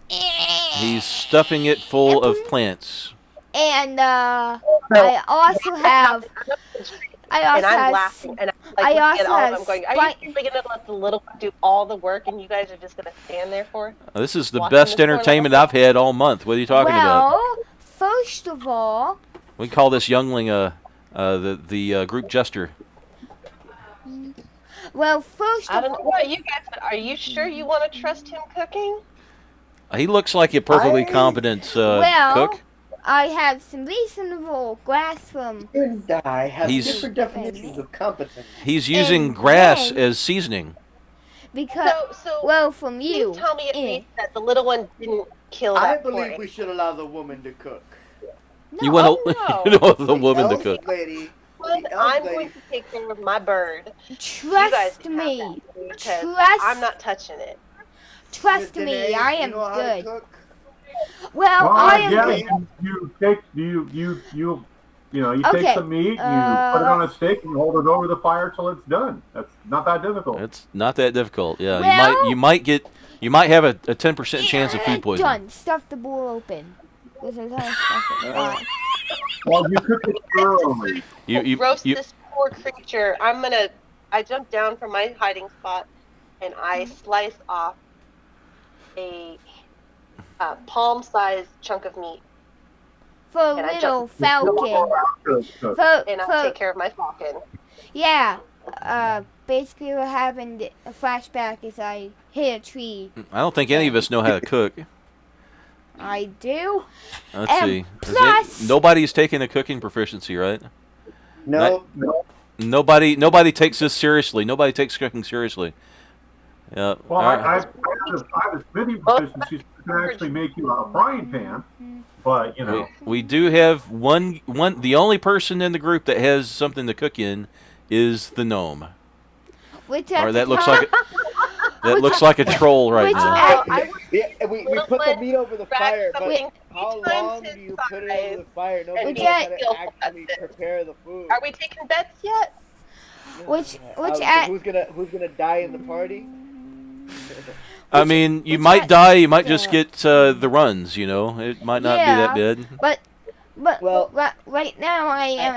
Speaker 3: He's stuffing it full of plants.
Speaker 1: And I also have. I also
Speaker 2: And I'm
Speaker 1: have.
Speaker 2: laughing, and I'm
Speaker 1: I
Speaker 2: like, looking
Speaker 1: also
Speaker 2: at all of
Speaker 1: have
Speaker 2: them going, are
Speaker 1: spike-
Speaker 2: you really going to let the little one do all the work, and you guys are just going to stand there for it?
Speaker 3: This is the
Speaker 2: Watching
Speaker 3: best
Speaker 2: this poor
Speaker 3: entertainment
Speaker 2: little-
Speaker 3: I've had all month. What are you talking about?
Speaker 1: Well, first of all,
Speaker 3: We call this youngling the group jester.
Speaker 1: Well, first
Speaker 2: I
Speaker 1: of
Speaker 2: don't know about you guys, but are you sure you want to trust him cooking?
Speaker 3: He looks like a perfectly
Speaker 4: I-
Speaker 3: competent
Speaker 1: well,
Speaker 3: cook.
Speaker 1: I have some reasonable grass from.
Speaker 4: You and I have
Speaker 3: He's-
Speaker 4: different definitions of competence.
Speaker 3: He's using
Speaker 1: And
Speaker 3: grass
Speaker 1: then-
Speaker 3: as seasoning.
Speaker 1: Because,
Speaker 2: So
Speaker 1: well, from
Speaker 2: please
Speaker 1: you.
Speaker 2: tell me at
Speaker 1: eh.
Speaker 2: least that the little one didn't kill
Speaker 4: I
Speaker 2: that
Speaker 4: believe
Speaker 2: poor
Speaker 4: we should allow the woman to cook.
Speaker 1: No.
Speaker 3: You want
Speaker 2: Oh,
Speaker 3: you know, the
Speaker 4: The
Speaker 3: woman to
Speaker 4: elf
Speaker 3: cook.
Speaker 4: lady.
Speaker 2: Well,
Speaker 4: The elf
Speaker 2: I'm
Speaker 4: lady.
Speaker 2: going to take care of my bird. You guys
Speaker 1: Trust
Speaker 2: can have
Speaker 1: me.
Speaker 2: that, because
Speaker 1: Trust.
Speaker 2: I'm not touching it.
Speaker 1: Trust
Speaker 4: Miss
Speaker 1: me.
Speaker 4: Danae,
Speaker 1: I
Speaker 4: you
Speaker 1: am
Speaker 4: know how to
Speaker 1: good.
Speaker 4: cook?
Speaker 1: Well,
Speaker 5: Well,
Speaker 1: I am
Speaker 5: yeah,
Speaker 1: good.
Speaker 5: you take you
Speaker 1: Okay,
Speaker 5: take some meat, you put it on a stick, and hold it over the fire till it's done. That's not that difficult.
Speaker 3: It's not that difficult. Yeah,
Speaker 1: Well-
Speaker 3: you might have a 10% chance of food poisoning.
Speaker 1: Done. Stuff the bowl open. There's a ton of stuff in it.
Speaker 5: Well, you cook it thoroughly.
Speaker 3: You
Speaker 2: Roast this poor creature. I jump down from my hiding spot and I slice off a palm-sized chunk of meat,
Speaker 1: For a
Speaker 2: And I
Speaker 1: little
Speaker 2: just-
Speaker 1: falcon.
Speaker 5: Good, good.
Speaker 2: and I'll take care of my falcon.
Speaker 1: Yeah. Basically what happened, a flashback is I hit a tree.
Speaker 3: I don't think any of us know how to cook.
Speaker 1: I do.
Speaker 3: Let's
Speaker 1: And
Speaker 3: see.
Speaker 1: plus-
Speaker 3: Nobody's taking a cooking proficiency, right?
Speaker 4: No.
Speaker 3: Nobody takes this seriously. Nobody takes cooking seriously. Yeah.
Speaker 5: Well,
Speaker 3: all right.
Speaker 5: I have a smithing proficiency that can actually make you a frying pan, but you know.
Speaker 3: We do have one. The only person in the group that has something to cook in is the gnome.
Speaker 1: Which
Speaker 3: Or
Speaker 1: at
Speaker 3: that
Speaker 1: the
Speaker 3: looks
Speaker 1: time-
Speaker 3: like that looks like a troll right
Speaker 1: which
Speaker 3: now.
Speaker 1: at-
Speaker 2: I
Speaker 4: Yeah, we put the meat over the fire, but
Speaker 2: something
Speaker 4: how
Speaker 2: 3 times
Speaker 4: long
Speaker 2: his
Speaker 4: do you put it over
Speaker 2: size.
Speaker 4: the fire? Nobody
Speaker 2: and
Speaker 4: knows how
Speaker 2: get
Speaker 4: to actually prepare the food.
Speaker 2: Are we taking bets yet?
Speaker 1: Which
Speaker 4: So
Speaker 1: at
Speaker 4: who's gonna die in the party?
Speaker 3: I mean, you
Speaker 1: which
Speaker 3: might
Speaker 1: I-
Speaker 3: die. You might just
Speaker 1: yeah.
Speaker 3: get the runs. You know, it might not be that
Speaker 1: Yeah.
Speaker 3: bad.
Speaker 1: but
Speaker 4: Well-
Speaker 1: right now I am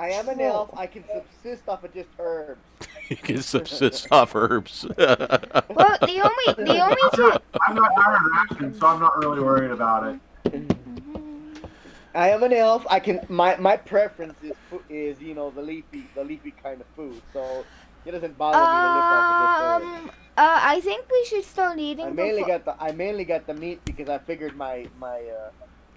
Speaker 4: I am an elf. I can subsist off of just herbs.
Speaker 3: You can subsist off herbs.
Speaker 1: well the only two
Speaker 5: I'm not dire ration, so I'm not really worried about it.
Speaker 4: I am an elf. I can. My preference is the leafy kind of food. So it doesn't bother me to live off of just herbs.
Speaker 1: I think we should start eating
Speaker 4: I mainly
Speaker 1: before-
Speaker 4: got the meat because I figured my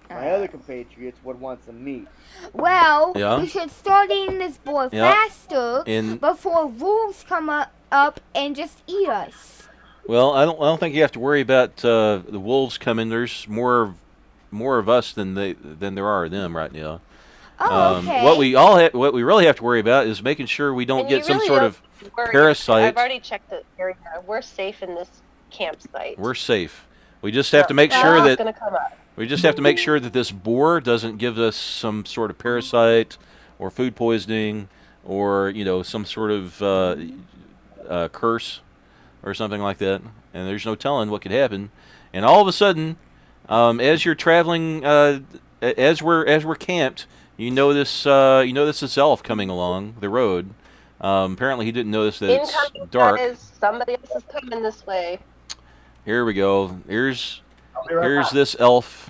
Speaker 4: other compatriots would want some meat.
Speaker 1: Well,
Speaker 3: Yeah.
Speaker 1: we should start eating this boy
Speaker 3: Yeah.
Speaker 1: faster
Speaker 3: And
Speaker 1: before wolves come up and just eat us.
Speaker 3: well, I don't think you have to worry about the wolves coming. There's more of us than there are of them right now.
Speaker 1: Oh, okay.
Speaker 3: What we really have to worry about is making sure we don't
Speaker 2: And you
Speaker 3: get some
Speaker 2: really
Speaker 3: sort
Speaker 2: don't
Speaker 3: of
Speaker 2: worry.
Speaker 3: parasite.
Speaker 2: I've already checked the area. We're safe in this campsite.
Speaker 3: We're safe. We just have to make sure
Speaker 2: Nothing's
Speaker 3: that
Speaker 2: gonna come up.
Speaker 3: we just have to make sure that this boar doesn't give us some sort of parasite or food poisoning or some sort of curse or something like that. And there's no telling what could happen. And all of a sudden, as you're traveling, as we're camped, you notice this elf coming along the road. Apparently, he didn't notice that it's
Speaker 2: Incoming,
Speaker 3: dark.
Speaker 2: guys. Somebody else is coming this way.
Speaker 3: Here we go. Here's
Speaker 5: I'll be right back.
Speaker 3: this elf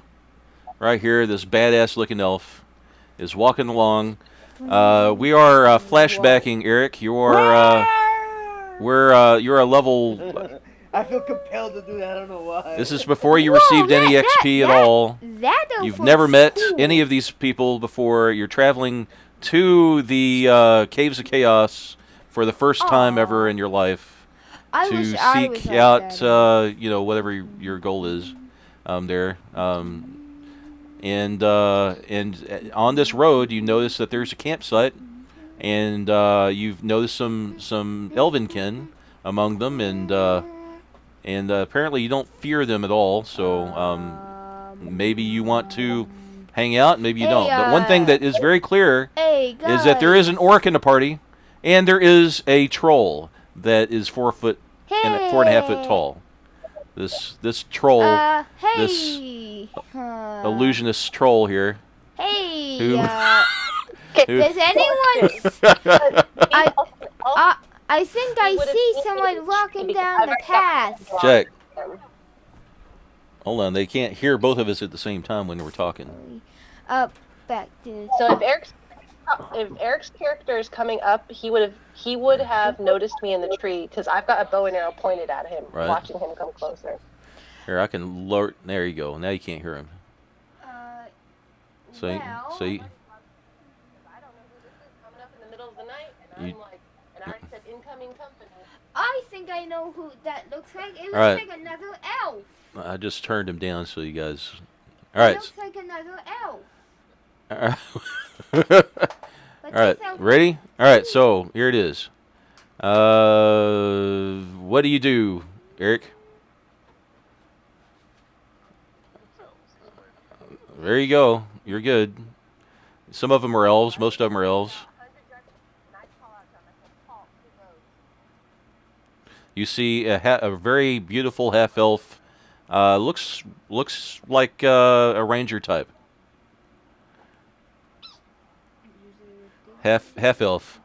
Speaker 3: right here. This badass looking elf is walking along. We are flashbacking, Eric. You're a level.
Speaker 4: I feel compelled to do that. I don't know why.
Speaker 3: This is before you
Speaker 1: Whoa,
Speaker 3: received any XP at all.
Speaker 1: That
Speaker 3: You've
Speaker 1: was
Speaker 3: never met
Speaker 1: cool.
Speaker 3: any of these people before. You're traveling to the Caves of Chaos for the first time ever in your life
Speaker 1: I
Speaker 3: to
Speaker 1: wish I was
Speaker 3: seek
Speaker 1: like
Speaker 3: out,
Speaker 1: that.
Speaker 3: whatever your goal is there. And on this road, you notice that there's a campsite, and you've noticed some elvenkin among them, and apparently you don't fear them at all. So maybe you want to hang out, maybe you don't. But one thing that is very clear
Speaker 1: Hey, guys.
Speaker 3: is that there is an orc in the party, and there is a troll that is 4 foot and 4.5 foot tall. This troll,
Speaker 1: Hey.
Speaker 3: illusionist troll here.
Speaker 1: Hey.
Speaker 3: Who- who-
Speaker 1: Does anyone? I think I see someone walking down the path.
Speaker 3: Check. Hold on, they can't hear both of us at the same time when we're talking.
Speaker 1: Back to.
Speaker 2: So if Eric's If Eric's character is coming up, he would have noticed me in the tree because I've got a bow and arrow pointed at him,
Speaker 3: Right.
Speaker 2: watching him come closer.
Speaker 3: Here, I can lower. There you go. Now you can't hear him. So,
Speaker 1: Well,
Speaker 3: so you,
Speaker 2: I don't know who this is coming up in the middle of the night, and
Speaker 3: You-
Speaker 2: I'm like, and I already said incoming company.
Speaker 1: I think I know who that looks like. It looks
Speaker 3: Alright.
Speaker 1: like another elf.
Speaker 3: I just turned him down so you guys. All
Speaker 1: It
Speaker 3: right.
Speaker 1: looks like another elf.
Speaker 3: All
Speaker 1: But
Speaker 3: right.
Speaker 1: this elf-
Speaker 3: Ready? All right. So here it is. What do you do, Eric? There you go. You're good. Some of them are elves. Most of them are elves. You see a very beautiful half elf. Looks like a ranger type. Half elf.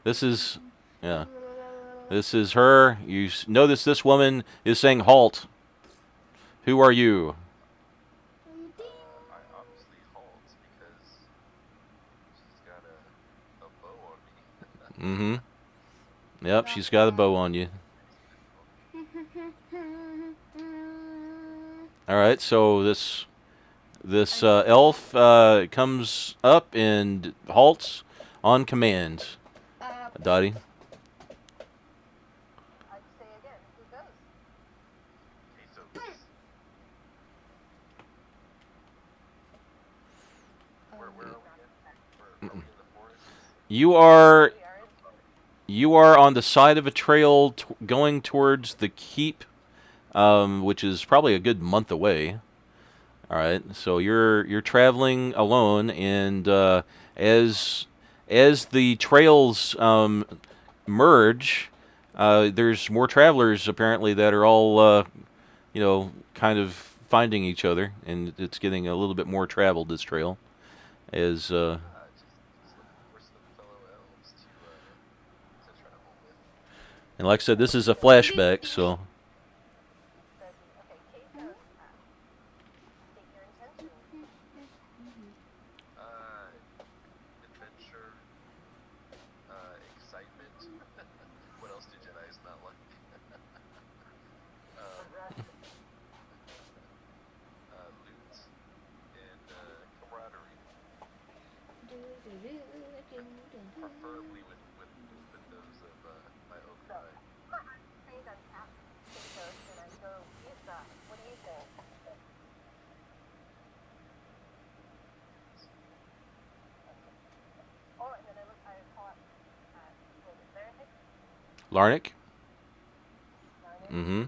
Speaker 3: This is This is her. You notice this woman is saying halt. Who are you?
Speaker 6: I obviously halt because she's got a bow on me.
Speaker 3: Mm-hmm. Yep, she's got a bow on you. All right, so this elf comes up and halts on command. Dottie.
Speaker 2: I'd say again, who goes?
Speaker 6: Queso goes. Where are we again? Are we in the forest?
Speaker 3: You are on the side of a trail going towards the keep, which is probably a good month away. All right, so you're traveling alone, and as the trails merge, there's more travelers apparently that are all kind of finding each other, and it's getting a little bit more traveled, this trail, as
Speaker 6: Just looking for some fellow elves to travel with.
Speaker 3: and like I said, this is a flashback, so.
Speaker 6: Adventure, excitement. What else do Jedi's not like? Loot and camaraderie, preferably with those of my own kind.
Speaker 2: What do you think? Oh, and then I call it
Speaker 3: Larnick? Mm-hmm.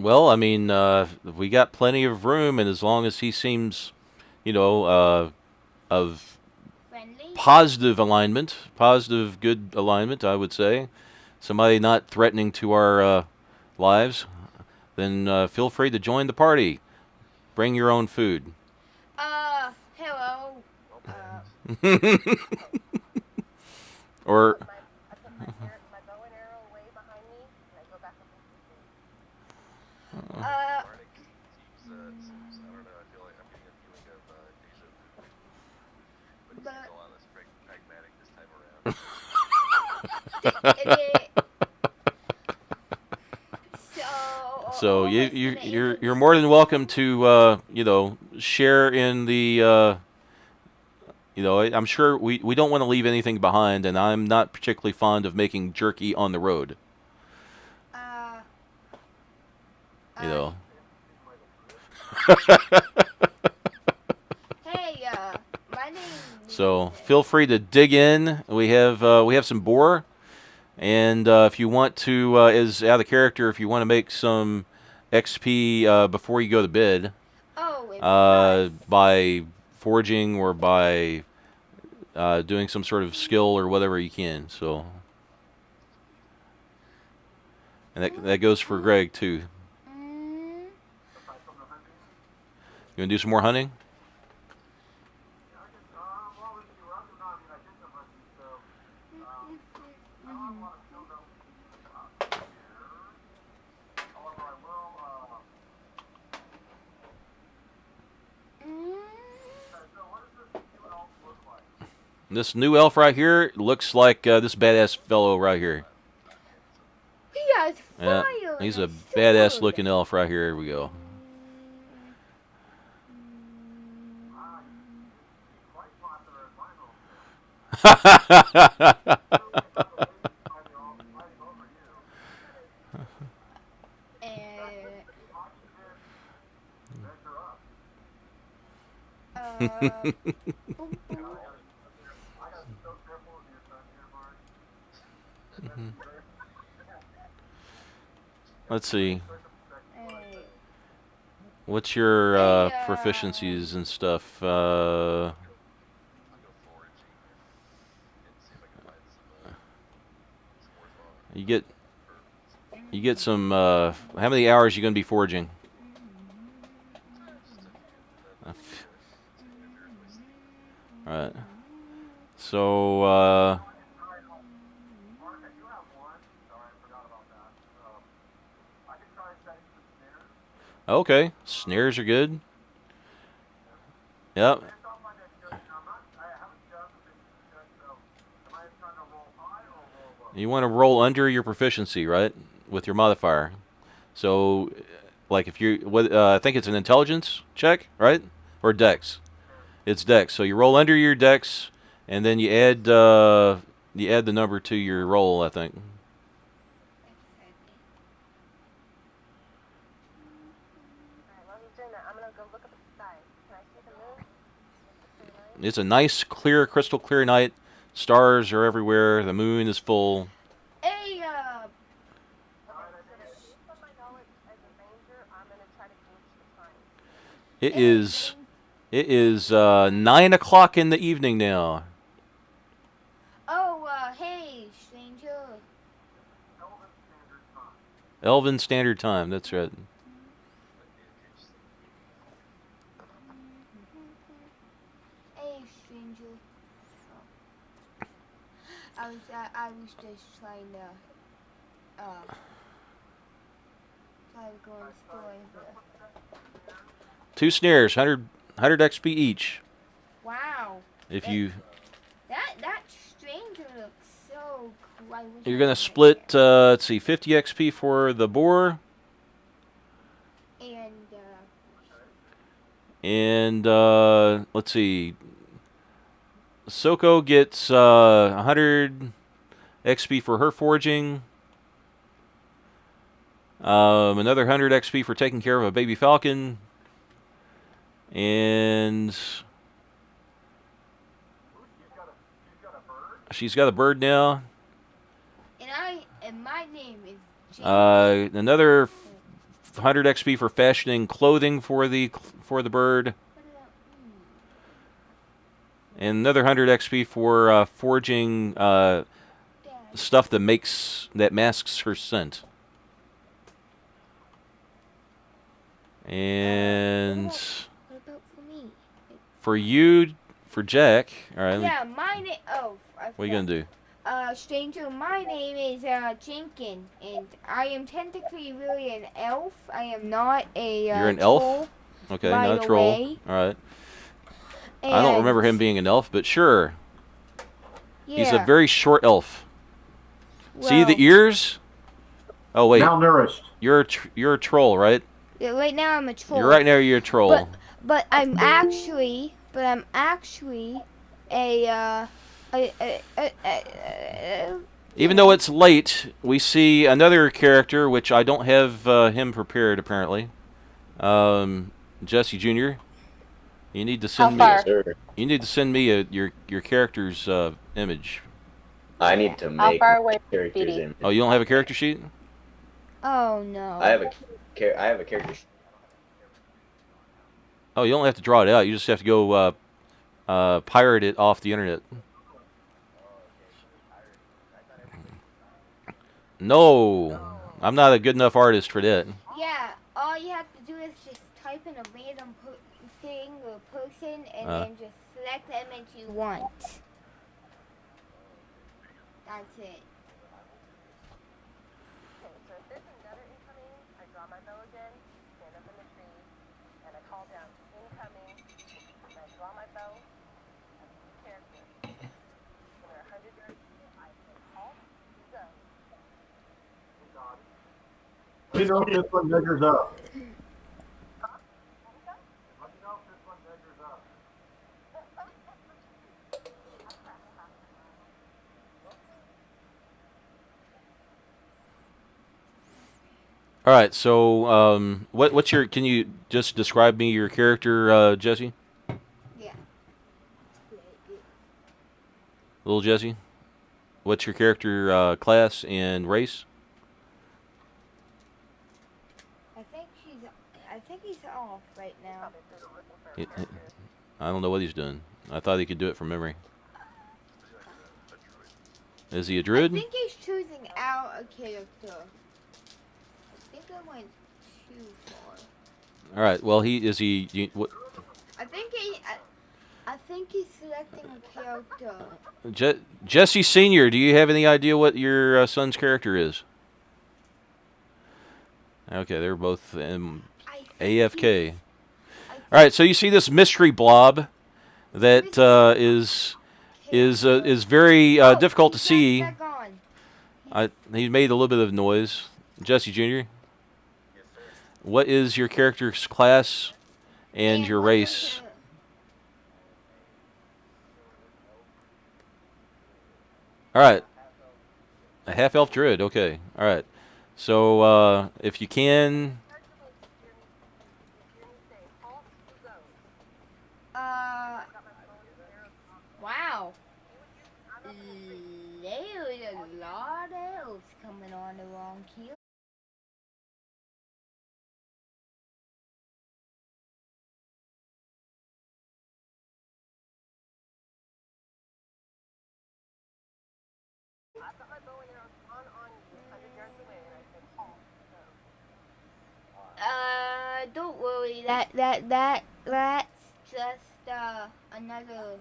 Speaker 3: Well, I mean, we got plenty of room, and as long as he seems, of
Speaker 1: Friendly.
Speaker 3: positive alignment, positive, good alignment, I would say, somebody not threatening to our lives, then feel free to join the party. Bring your own food.
Speaker 1: Hello.
Speaker 3: Or
Speaker 2: I put my bow and arrow away behind me, and I go back up into the tree.
Speaker 6: Bardic seems, I don't know, I feel like I'm getting a feeling of deja vu. But he seems a lot less pragmatic this time around.
Speaker 3: so you're more than welcome to share in the. I'm sure we don't want to leave anything behind, and I'm not particularly fond of making jerky on the road.
Speaker 1: Hey, my name.
Speaker 3: So feel free to dig in. We have some boar, and if you want to, as out of character, if you want to make some XP before you go to bed, by foraging or by doing some sort of skill or whatever you can. So, and that goes for Greg too. You want to do some more hunting? This new elf right here looks like this badass fellow right here.
Speaker 1: He has
Speaker 3: Yeah,
Speaker 1: fire.
Speaker 3: he's
Speaker 1: and
Speaker 3: a badass
Speaker 1: sword.
Speaker 3: looking elf right here. Here we go.
Speaker 1: Boom, boom.
Speaker 3: Let's see.
Speaker 1: Hey.
Speaker 3: What's your
Speaker 1: Hey,
Speaker 3: proficiencies and stuff?
Speaker 6: I'll go foraging and see if I can find some worthwhile
Speaker 3: You get some. How many hours are you gonna be foraging?
Speaker 6: just a few.
Speaker 3: Uh,
Speaker 6: Then
Speaker 3: f-
Speaker 6: see if there's ways to
Speaker 3: All right. So okay, snares are good. Yep. You want to roll under your proficiency, right, with your modifier. So, like if you, I think it's an intelligence check, right, or dex. It's dex. So you roll under your dex, and then you add the number to your roll. I think.
Speaker 2: Alright, while he's doing that, I'm gonna go look up at the sky. Can I see the moon? It's a clear night.
Speaker 3: It's a nice, clear, crystal clear night. Stars are everywhere. The moon is full.
Speaker 1: Hey,
Speaker 2: Okay, so based on my knowledge as a ranger, I'm gonna try to gauge the time.
Speaker 3: It is 9 o'clock in the evening now.
Speaker 1: Oh, hey, stranger.
Speaker 3: Elven Standard Time. That's right.
Speaker 1: Hey, stranger. I was just trying to, try to go in the store. But
Speaker 3: 2 snares, 100 XP each.
Speaker 1: wow.
Speaker 3: If
Speaker 1: That-
Speaker 3: you
Speaker 1: That stranger looks so cool. I wish
Speaker 3: you're
Speaker 1: I
Speaker 3: gonna
Speaker 1: had
Speaker 3: split,
Speaker 1: that.
Speaker 3: let's see, 50 XP for the boar,
Speaker 1: And,
Speaker 3: let's see, Soko gets 100 XP for her foraging. Another 100 XP for taking care of a baby falcon. And she's got a bird now.
Speaker 1: and my name is James.
Speaker 3: Another 100 XP for fashioning clothing for the bird. And another 100 XP for forging
Speaker 1: Dad.
Speaker 3: stuff that masks her scent. And
Speaker 1: What about for me?
Speaker 3: for you, for Jack, all right.
Speaker 1: Yeah, my name. Oh, I
Speaker 3: What are you gonna do?
Speaker 1: Stranger, my name is Jenkins, and I am technically really an elf. I am not a
Speaker 3: You're an
Speaker 1: troll,
Speaker 3: elf? Okay,
Speaker 1: by
Speaker 3: not a
Speaker 1: the
Speaker 3: troll.
Speaker 1: way.
Speaker 3: All right. I don't remember him being an elf, but sure.
Speaker 1: Yeah.
Speaker 3: He's a very short elf. See
Speaker 1: well,
Speaker 3: the ears? Oh wait,
Speaker 5: Malnourished.
Speaker 3: you're a troll, right?
Speaker 1: yeah, right now I'm a troll.
Speaker 3: You're right now. You're a troll.
Speaker 1: But I'm actually a
Speaker 3: Even though it's late, we see another character, which I don't have him prepared apparently. Jesse Jr. You need to send
Speaker 2: How
Speaker 3: me.
Speaker 2: far?
Speaker 7: Sure.
Speaker 3: You need to send me your character's image.
Speaker 7: I need to
Speaker 2: How
Speaker 7: make
Speaker 2: far away,
Speaker 7: characters
Speaker 2: Speedy?
Speaker 7: in.
Speaker 3: Oh, you don't have a character sheet?
Speaker 1: oh no.
Speaker 7: I have a character.
Speaker 3: Oh, you don't have to draw it out. You just have to go pirate it off the internet. No, I'm not a good enough artist for that.
Speaker 1: Yeah, all you have to do is just type in a random thing or person and then just select the image you want. That's it.
Speaker 2: Okay, so if there's another incoming, I draw my bow again, stand up in the tree, and I call down incoming, and I draw my bow, character.
Speaker 5: Let me know if this one measures up.
Speaker 3: All right. So, what's your? Can you just describe me your character, Jesse?
Speaker 1: Yeah.
Speaker 3: Little Jesse. What's your character class and race?
Speaker 1: I think he's off right now.
Speaker 3: I don't know what he's doing. I thought he could do it from memory. Is he a
Speaker 1: I
Speaker 3: druid?
Speaker 1: think he's choosing out a character. I think I went too far.
Speaker 3: All right. Well, what,
Speaker 1: I think he's selecting a character.
Speaker 3: Jesse Senior. Do you have any idea what your son's character is? Okay, they're both AFK. All right. So you see this mystery blob that is very difficult to see. He made a little bit of noise. Jesse Jr.,
Speaker 6: Yes, sir.
Speaker 3: what is your character's class and your race? All right. A half-elf druid. Okay. All right. So if you can,
Speaker 1: Wow. There's a lot of elves coming on the wrong queue. Don't worry. That's just another.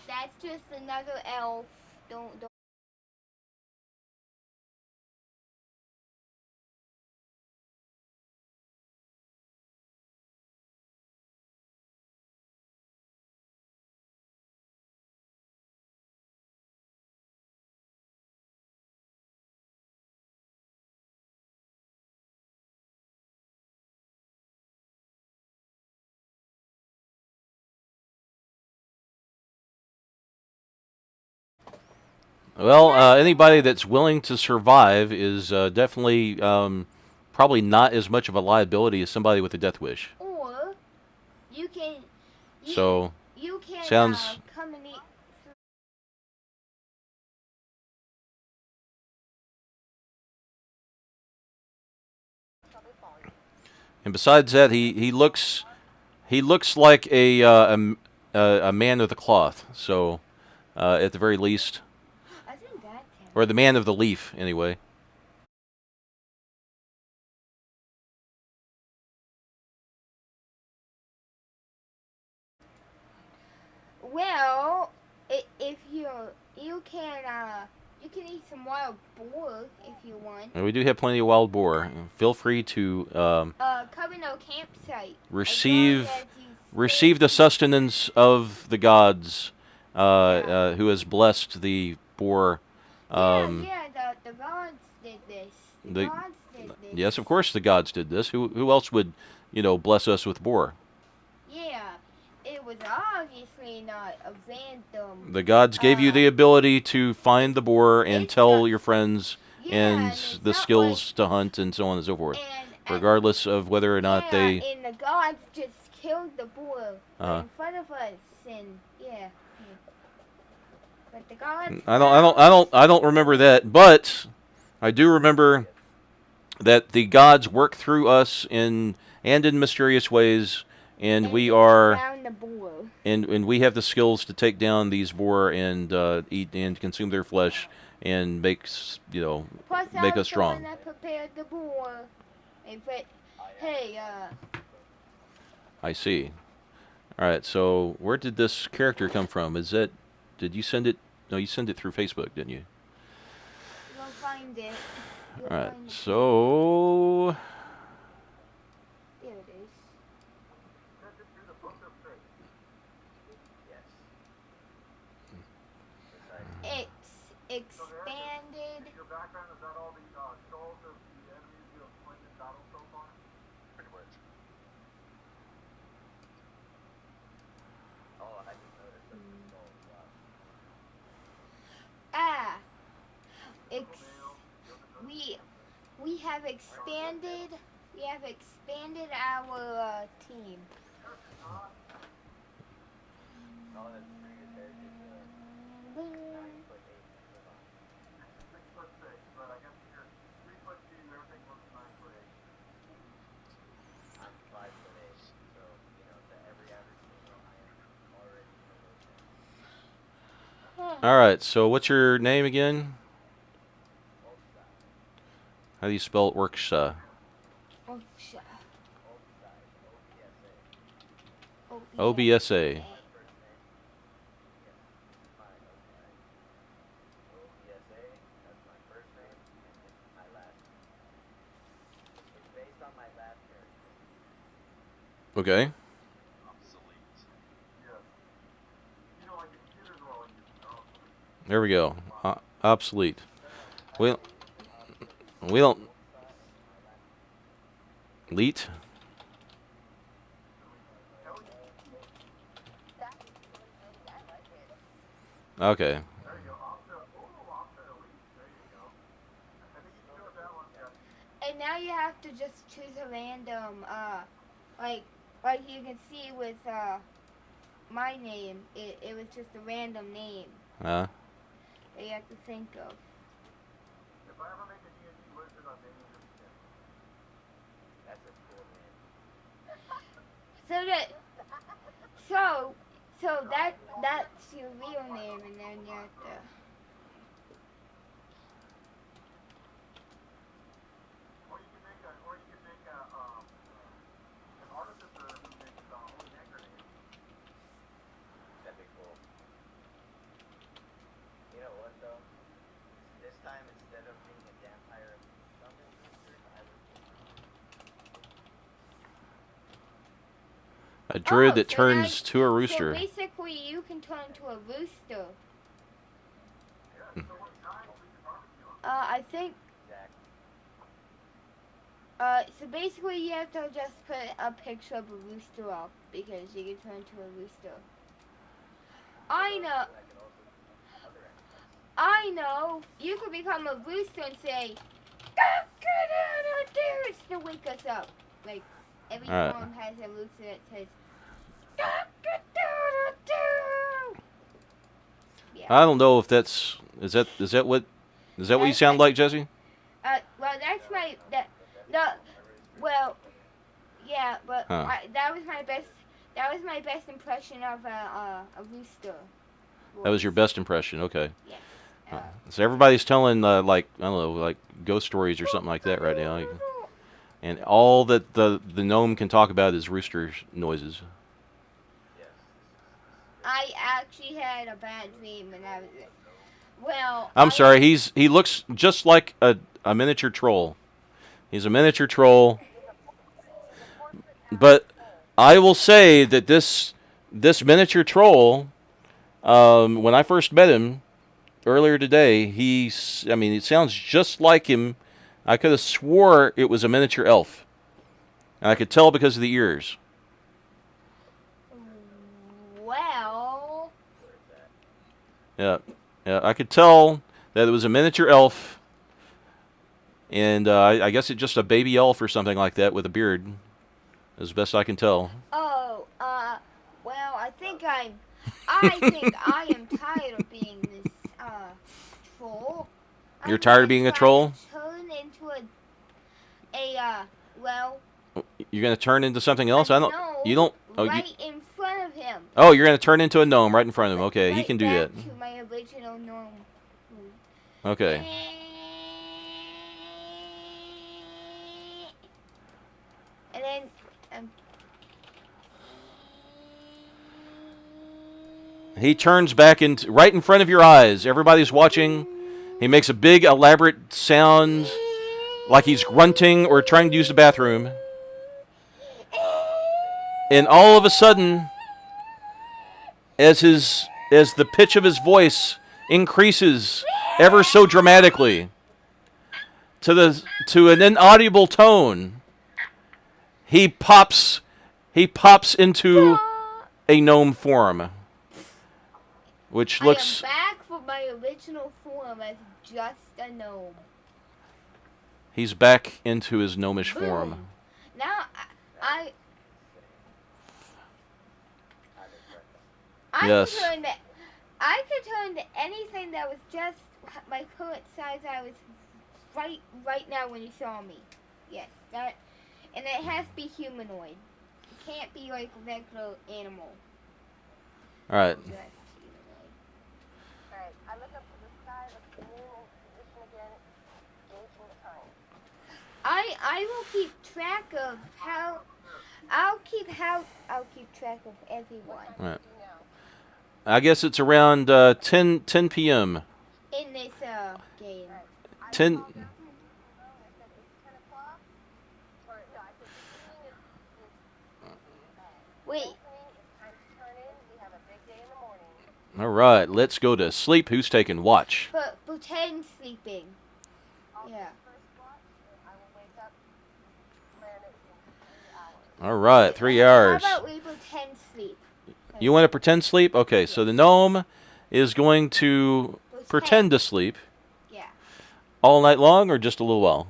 Speaker 1: That's just another elf. Don't.
Speaker 3: well, anybody that's willing to survive is definitely probably not as much of a liability as somebody with a death wish.
Speaker 1: Or you can.
Speaker 3: So
Speaker 1: You can
Speaker 3: sounds.
Speaker 1: come and eat.
Speaker 3: And besides that, he looks like a man of the cloth. So at the very least,
Speaker 1: I think that.
Speaker 3: or the man of the leaf, anyway.
Speaker 1: Well, if you can eat some wild boar if you want.
Speaker 3: And we do have plenty of wild boar. Feel free to
Speaker 1: Come in our campsite.
Speaker 3: receive
Speaker 1: As long as you
Speaker 3: receive the sustenance of the gods, who has blessed the boar.
Speaker 1: The gods did this. The gods did this.
Speaker 3: Yes, of course the gods did this. Who else would, bless us with boar?
Speaker 1: Yeah, it was obviously not a random.
Speaker 3: The gods gave you the ability to find the boar and
Speaker 1: It's
Speaker 3: tell
Speaker 1: not-
Speaker 3: your friends and
Speaker 1: it's
Speaker 3: the
Speaker 1: not
Speaker 3: skills to hunt and so on and so forth, regardless of whether or not they.
Speaker 1: And the gods just killed the boar
Speaker 3: Uh-huh.
Speaker 1: in front of us, and yeah. But the gods.
Speaker 3: I don't remember that, but I do remember that the gods work through us in mysterious ways, and we are
Speaker 1: Found the boar.
Speaker 3: and we have the skills to take down these boar and eat and consume their flesh and make
Speaker 1: Plus,
Speaker 3: make
Speaker 1: I
Speaker 3: us strong.
Speaker 1: was the one that prepared the boar. Hey,
Speaker 3: I see. All right, so where did this character come from? Did you send it? No, you sent it through Facebook, didn't you?
Speaker 1: you'll find it.
Speaker 3: All right, so
Speaker 1: There it is. It's expanded.
Speaker 5: Your background, is that all the
Speaker 1: we have expanded our team.
Speaker 3: All right. So what's your name again? How do you spell Orksha?
Speaker 1: Orksha.
Speaker 3: OBSA. Okay. There we go. Obsolete. We don't. Leet. Okay.
Speaker 1: And now you have to just choose a random, like you can see with my name, it was just a random name that you have to think of.
Speaker 5: If I ever make a D&D wizard, I'm naming him Tim.
Speaker 7: That's a cool name.
Speaker 1: So that's your real name, and then you have to.
Speaker 5: Or you can make an artificer who makes holy hand grenades.
Speaker 7: That'd be cool. You know what though? This time instead of being a vampire summon monster, I would
Speaker 3: A druid that
Speaker 1: so
Speaker 3: turns to a rooster.
Speaker 1: So basically, you can turn to a rooster. I think. So basically, you have to just put a picture of a rooster up because you can turn to a rooster. I know. You could become a rooster and say, to wake us up. Like every farm has a rooster that says. Yeah.
Speaker 3: I don't know if that's is that what you sound like, Jesse?
Speaker 1: Well, that's my yeah, but that was my best. That was my best impression of a rooster.
Speaker 3: That was your best impression. Okay.
Speaker 1: Yes.
Speaker 3: So everybody's telling like I don't know, like ghost stories or something like that right now, and all that the gnome can talk about is rooster noises.
Speaker 1: I actually had a bad dream, and I was. Well.
Speaker 3: I'm sorry. He looks just like a miniature troll. He's a miniature troll. But I will say that this miniature troll, when I first met him earlier today, it sounds just like him. I could have swore it was a miniature elf, and I could tell because of the ears.
Speaker 1: Well.
Speaker 3: Yeah, I could tell that it was a miniature elf, and I guess it's just a baby elf or something like that with a beard, as best I can tell.
Speaker 1: Oh, well, I think I am tired of being this troll.
Speaker 3: You're tired of being a troll?
Speaker 1: Turn into well.
Speaker 3: You're gonna turn into something else? You don't.
Speaker 1: Right in front of him.
Speaker 3: Oh, you're gonna turn into a gnome right in front of him. Okay, he can do that.
Speaker 1: To my original gnome.
Speaker 3: Okay.
Speaker 1: And then.
Speaker 3: He turns back right in front of your eyes. Everybody's watching. He makes a big, elaborate sound, like he's grunting or trying to use the bathroom. And all of a sudden, as the pitch of his voice increases ever so dramatically to an inaudible tone, he pops into a gnome form, which looks.
Speaker 1: I am back for my original form as just a gnome.
Speaker 3: He's back into his gnomish
Speaker 1: Boom.
Speaker 3: form.
Speaker 1: Now I
Speaker 3: Yes.
Speaker 1: I could turn to anything that was just my current size. I was right now when you saw me. Yes, that, and it has to be humanoid. It can't be like a regular animal.
Speaker 3: All right.
Speaker 1: Just humanoid.
Speaker 2: Alright, I look up to the sky, look at the moon in position again, gauging the time.
Speaker 1: I will keep track of how. I'll keep track of everyone
Speaker 3: All right. I guess it's around 10 p.m.
Speaker 1: in this game.
Speaker 3: 10.
Speaker 1: Wait.
Speaker 3: All right, let's go to sleep. Who's taking watch?
Speaker 1: But pretend sleeping. Yeah.
Speaker 3: All right, 3 hours.
Speaker 1: How about we pretend sleep?
Speaker 3: You want to pretend sleep? Okay, so the gnome is going to pretend to sleep.
Speaker 1: Yeah.
Speaker 3: All night long or just a little while?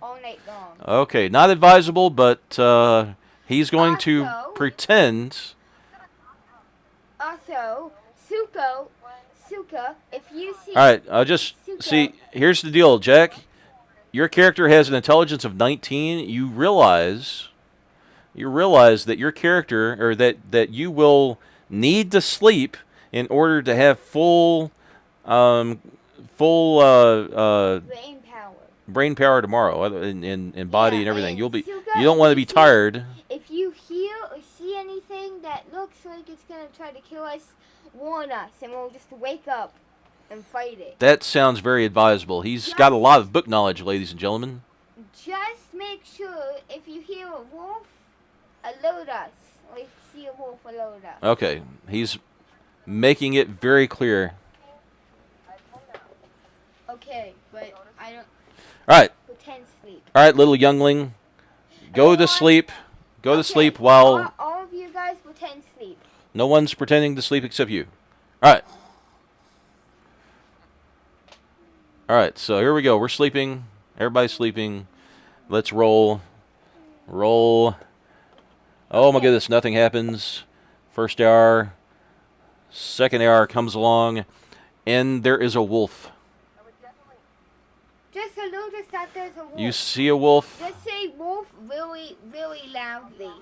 Speaker 1: All night long.
Speaker 3: Okay, not advisable, but he's going to
Speaker 1: Also-
Speaker 3: pretend.
Speaker 1: Also, Suka, if you see.
Speaker 3: All right, I'll just see. Here's the deal, Jack. Your character has an intelligence of 19. You realize that your character, or that you will need to sleep in order to have full
Speaker 1: Brain power.
Speaker 3: brain power tomorrow, in body and everything.
Speaker 1: and
Speaker 3: You
Speaker 1: Suka,
Speaker 3: don't want to be
Speaker 1: if you-
Speaker 3: tired.
Speaker 1: If you hear or see anything that looks like it's gonna try to kill us, warn us, and we'll just wake up and fight it.
Speaker 3: That sounds very advisable. He's got a lot of book knowledge, ladies and gentlemen.
Speaker 1: Just make sure if you hear a wolf, alert us. Or if you see a wolf, alert us.
Speaker 3: Okay, he's making it very clear.
Speaker 1: Okay, but I don't
Speaker 3: All right,
Speaker 1: pretend sleep.
Speaker 3: all right, little youngling, go to sleep. Go to
Speaker 1: Okay,
Speaker 3: sleep while
Speaker 1: all of you guys pretend sleep.
Speaker 3: no one's pretending to sleep except you. All right. All right, so here we go. We're sleeping. Everybody's sleeping. Let's roll. Roll. Oh my goodness, nothing happens. First hour. Second hour comes along, and there is a wolf.
Speaker 1: Just alert us that there's a wolf.
Speaker 3: You see a wolf?
Speaker 1: Just say wolf really, really loudly.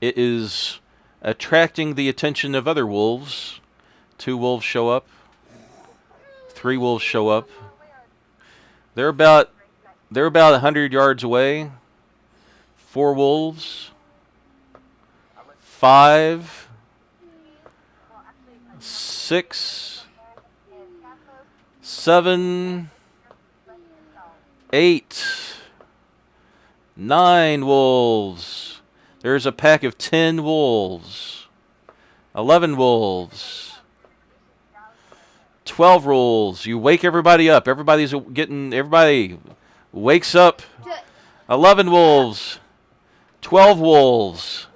Speaker 3: It is attracting the attention of other wolves. 2 wolves show up. 3 wolves show up. They're about 100 yards away. 4 wolves. 5. 6. 7. 8. 9 wolves. There's a pack of 10 wolves. 11 wolves. 12 wolves. You wake everybody up. Everybody wakes up. 11 wolves. 12 wolves.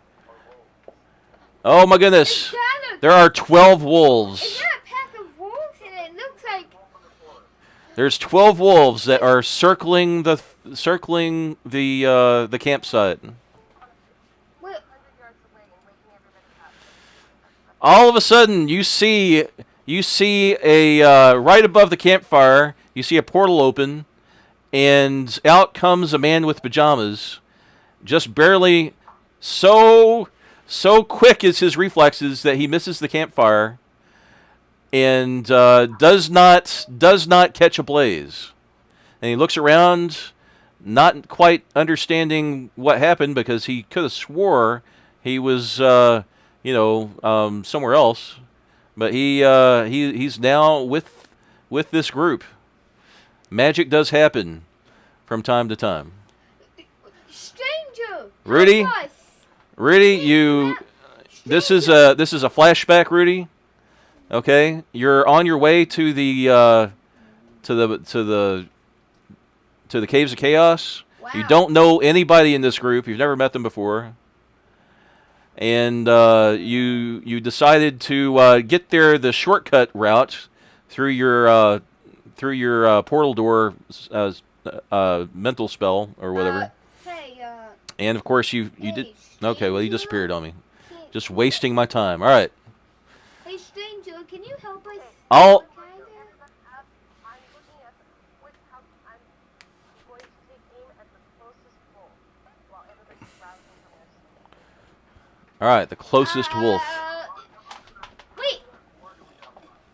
Speaker 3: Oh my goodness. There are 12 wolves.
Speaker 1: Is that a pack of wolves? And it looks like
Speaker 3: There's 12 wolves that are circling the campsite.
Speaker 1: what?
Speaker 3: All of a sudden, you see a right above the campfire. You see a portal open, and out comes a man with pajamas, just barely. So quick is his reflexes that he misses the campfire, and does not catch a blaze. And he looks around, not quite understanding what happened because he could have swore he was somewhere else, but he's now with this group. Magic does happen from time to time.
Speaker 1: Stranger.
Speaker 3: Rudy?
Speaker 1: help us.
Speaker 3: Rudy, this is a flashback, Rudy. Okay, you're on your way to the Caves of Chaos.
Speaker 1: Wow.
Speaker 3: You don't know anybody in this group. You've never met them before. and you decided to get there the shortcut route through your portal door mental spell or whatever.
Speaker 1: Hey,
Speaker 3: And of course you did.
Speaker 1: hey,
Speaker 3: Okay, well you
Speaker 1: stranger.
Speaker 3: disappeared on me.
Speaker 1: Can-
Speaker 3: Just wasting my time. All right.
Speaker 1: Hey, stranger, can you help us?
Speaker 3: I'll.
Speaker 1: Kinda?
Speaker 2: I'm looking at how I'm going to take aim at the closest wolf while everybody's browsing for their.
Speaker 3: All right, the closest wolf.
Speaker 1: Wait.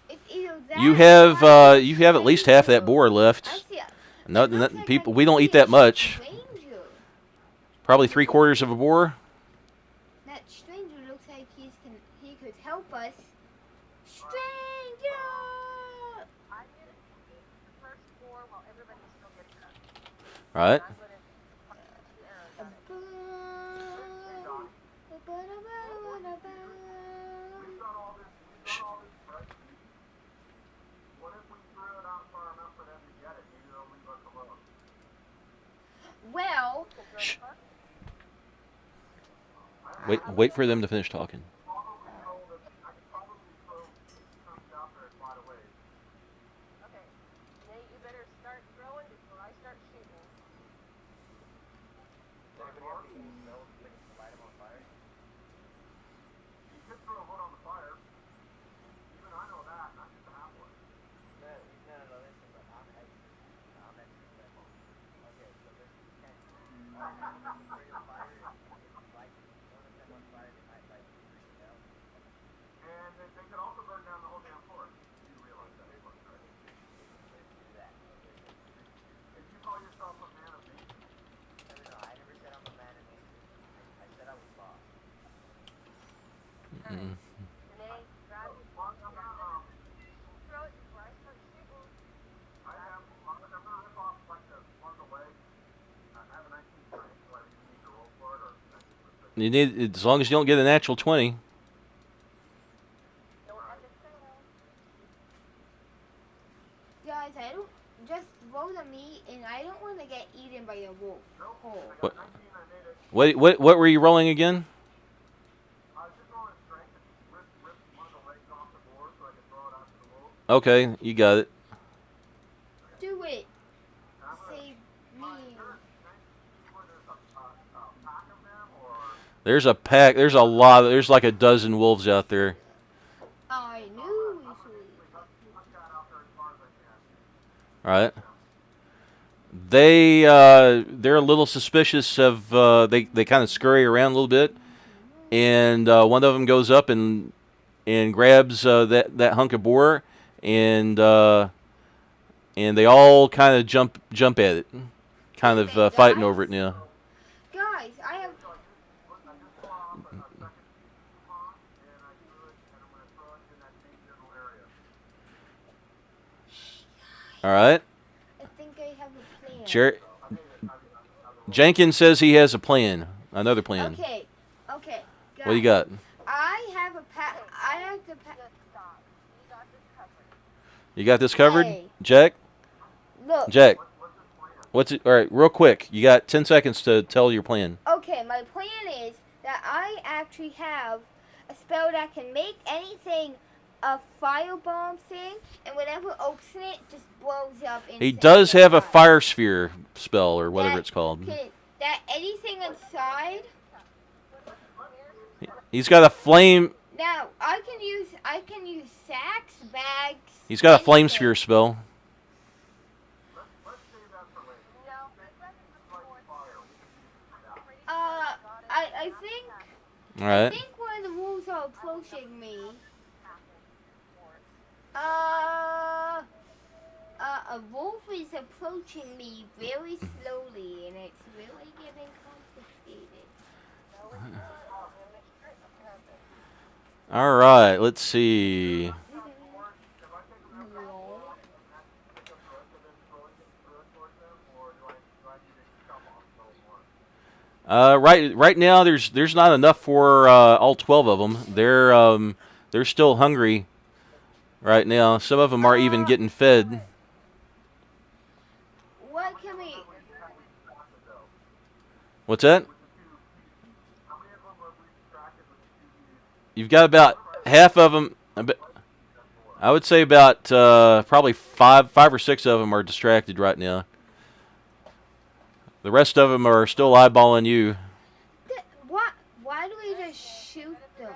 Speaker 1: It's either that.
Speaker 3: You have at least half that boar
Speaker 1: I
Speaker 3: left.
Speaker 1: see.
Speaker 3: No,
Speaker 1: It looks like
Speaker 3: people,
Speaker 1: I
Speaker 3: we don't
Speaker 1: see
Speaker 3: eat that
Speaker 1: a
Speaker 3: much.
Speaker 1: Stranger.
Speaker 3: Probably 3/4 of a boar.
Speaker 1: That stranger looks like he could help us. Stranger.
Speaker 2: I'm gonna eat the first four while everybody's still getting up.
Speaker 3: All right.
Speaker 2: I'm gonna shoot two arrows at it.
Speaker 5: What if we threw it out far enough for them to get it? Maybe they'll leave us alone.
Speaker 1: Well,
Speaker 3: Shh. Wait for them to finish talking.
Speaker 5: I could probably throw chunks out there quite a ways.
Speaker 2: Okay. Nate, you better start throwing before I start shooting.
Speaker 7: Does anybody have any spells so they can light them on fire?
Speaker 5: You could throw wood on the fire. Even I know that, not just a half one.
Speaker 7: No, listen, but I'm extra special. Okay, so listen, you can't bring a fire if you light, you want to set on fire, they might light you bring it out.
Speaker 5: And they could also burn down the whole damn forest. You realize that, of course, right?
Speaker 7: Let's do that.
Speaker 5: If you call yourself a man of nature.
Speaker 7: No, I never said I'm a man of nature. I said I was boss.
Speaker 3: Mm.
Speaker 2: Nate, grab it. Throw it before I start shooting.
Speaker 5: I'm gonna rip off like one of the legs. I have a 19 strength, so I either need to roll for it or I just put
Speaker 3: You need, as long as you don't get a natural 20.
Speaker 2: Don't epic fail.
Speaker 1: guys, I don't just roll the meat, and I don't want to get eaten by a wolf.
Speaker 3: What? What were you rolling again?
Speaker 5: I was just rolling strength and rip one of the legs off the board so I could throw it out to the wolf.
Speaker 3: Okay, you got it.
Speaker 1: Do it.
Speaker 5: And I'm gonna,
Speaker 1: Save me.
Speaker 5: where there's a pack of them or
Speaker 3: There's a pack. There's a lot. There's like a dozen wolves out there.
Speaker 1: I knew we should.
Speaker 5: hunt that out there as far as I can.
Speaker 3: All right. They're a little suspicious of they kind of scurry around a little bit, and one of them goes up and grabs that hunk of boar, and they all kind of jump at it, kind of fighting over it now.
Speaker 1: Guys, I have.
Speaker 5: I just tore off a second pond and I threw it and I'm gonna throw it in that same general area.
Speaker 3: All right.
Speaker 1: I think I have a plan.
Speaker 3: Jenkins says he has a plan, another plan.
Speaker 1: Okay. Okay. Guys,
Speaker 3: What do you got?
Speaker 1: I have a I have the
Speaker 2: Stop. We got this covered.
Speaker 3: You got this covered,
Speaker 1: Hey.
Speaker 3: Jack?
Speaker 1: Look.
Speaker 3: Jack, what's it? All right, real quick. You got 10 seconds to tell your plan.
Speaker 1: Okay, my plan is that I actually have a spell that can make anything a firebomb thing, and whenever oaks in it, just blows up.
Speaker 3: He does have a fire sphere spell or whatever
Speaker 1: That
Speaker 3: it's called.
Speaker 1: That anything inside.
Speaker 3: He's got a flame.
Speaker 1: Now I can use sacks, bags.
Speaker 3: He's got a flame
Speaker 1: anything.
Speaker 3: sphere spell.
Speaker 1: I think.
Speaker 3: All
Speaker 1: I
Speaker 3: right.
Speaker 1: think one of the wolves are approaching me. A wolf is approaching me very slowly, and it's really getting complicated.
Speaker 3: All right. Let's see. Right now, there's not enough for all 12 of them. They're still hungry right now. Some of them are even getting fed.
Speaker 1: What can we?
Speaker 3: What's that?
Speaker 5: How many of them were we distracted with
Speaker 3: you've got about half of them. I would say about probably five or six of them are distracted right now. The rest of them are still eyeballing you.
Speaker 1: What? Why do we just shoot them?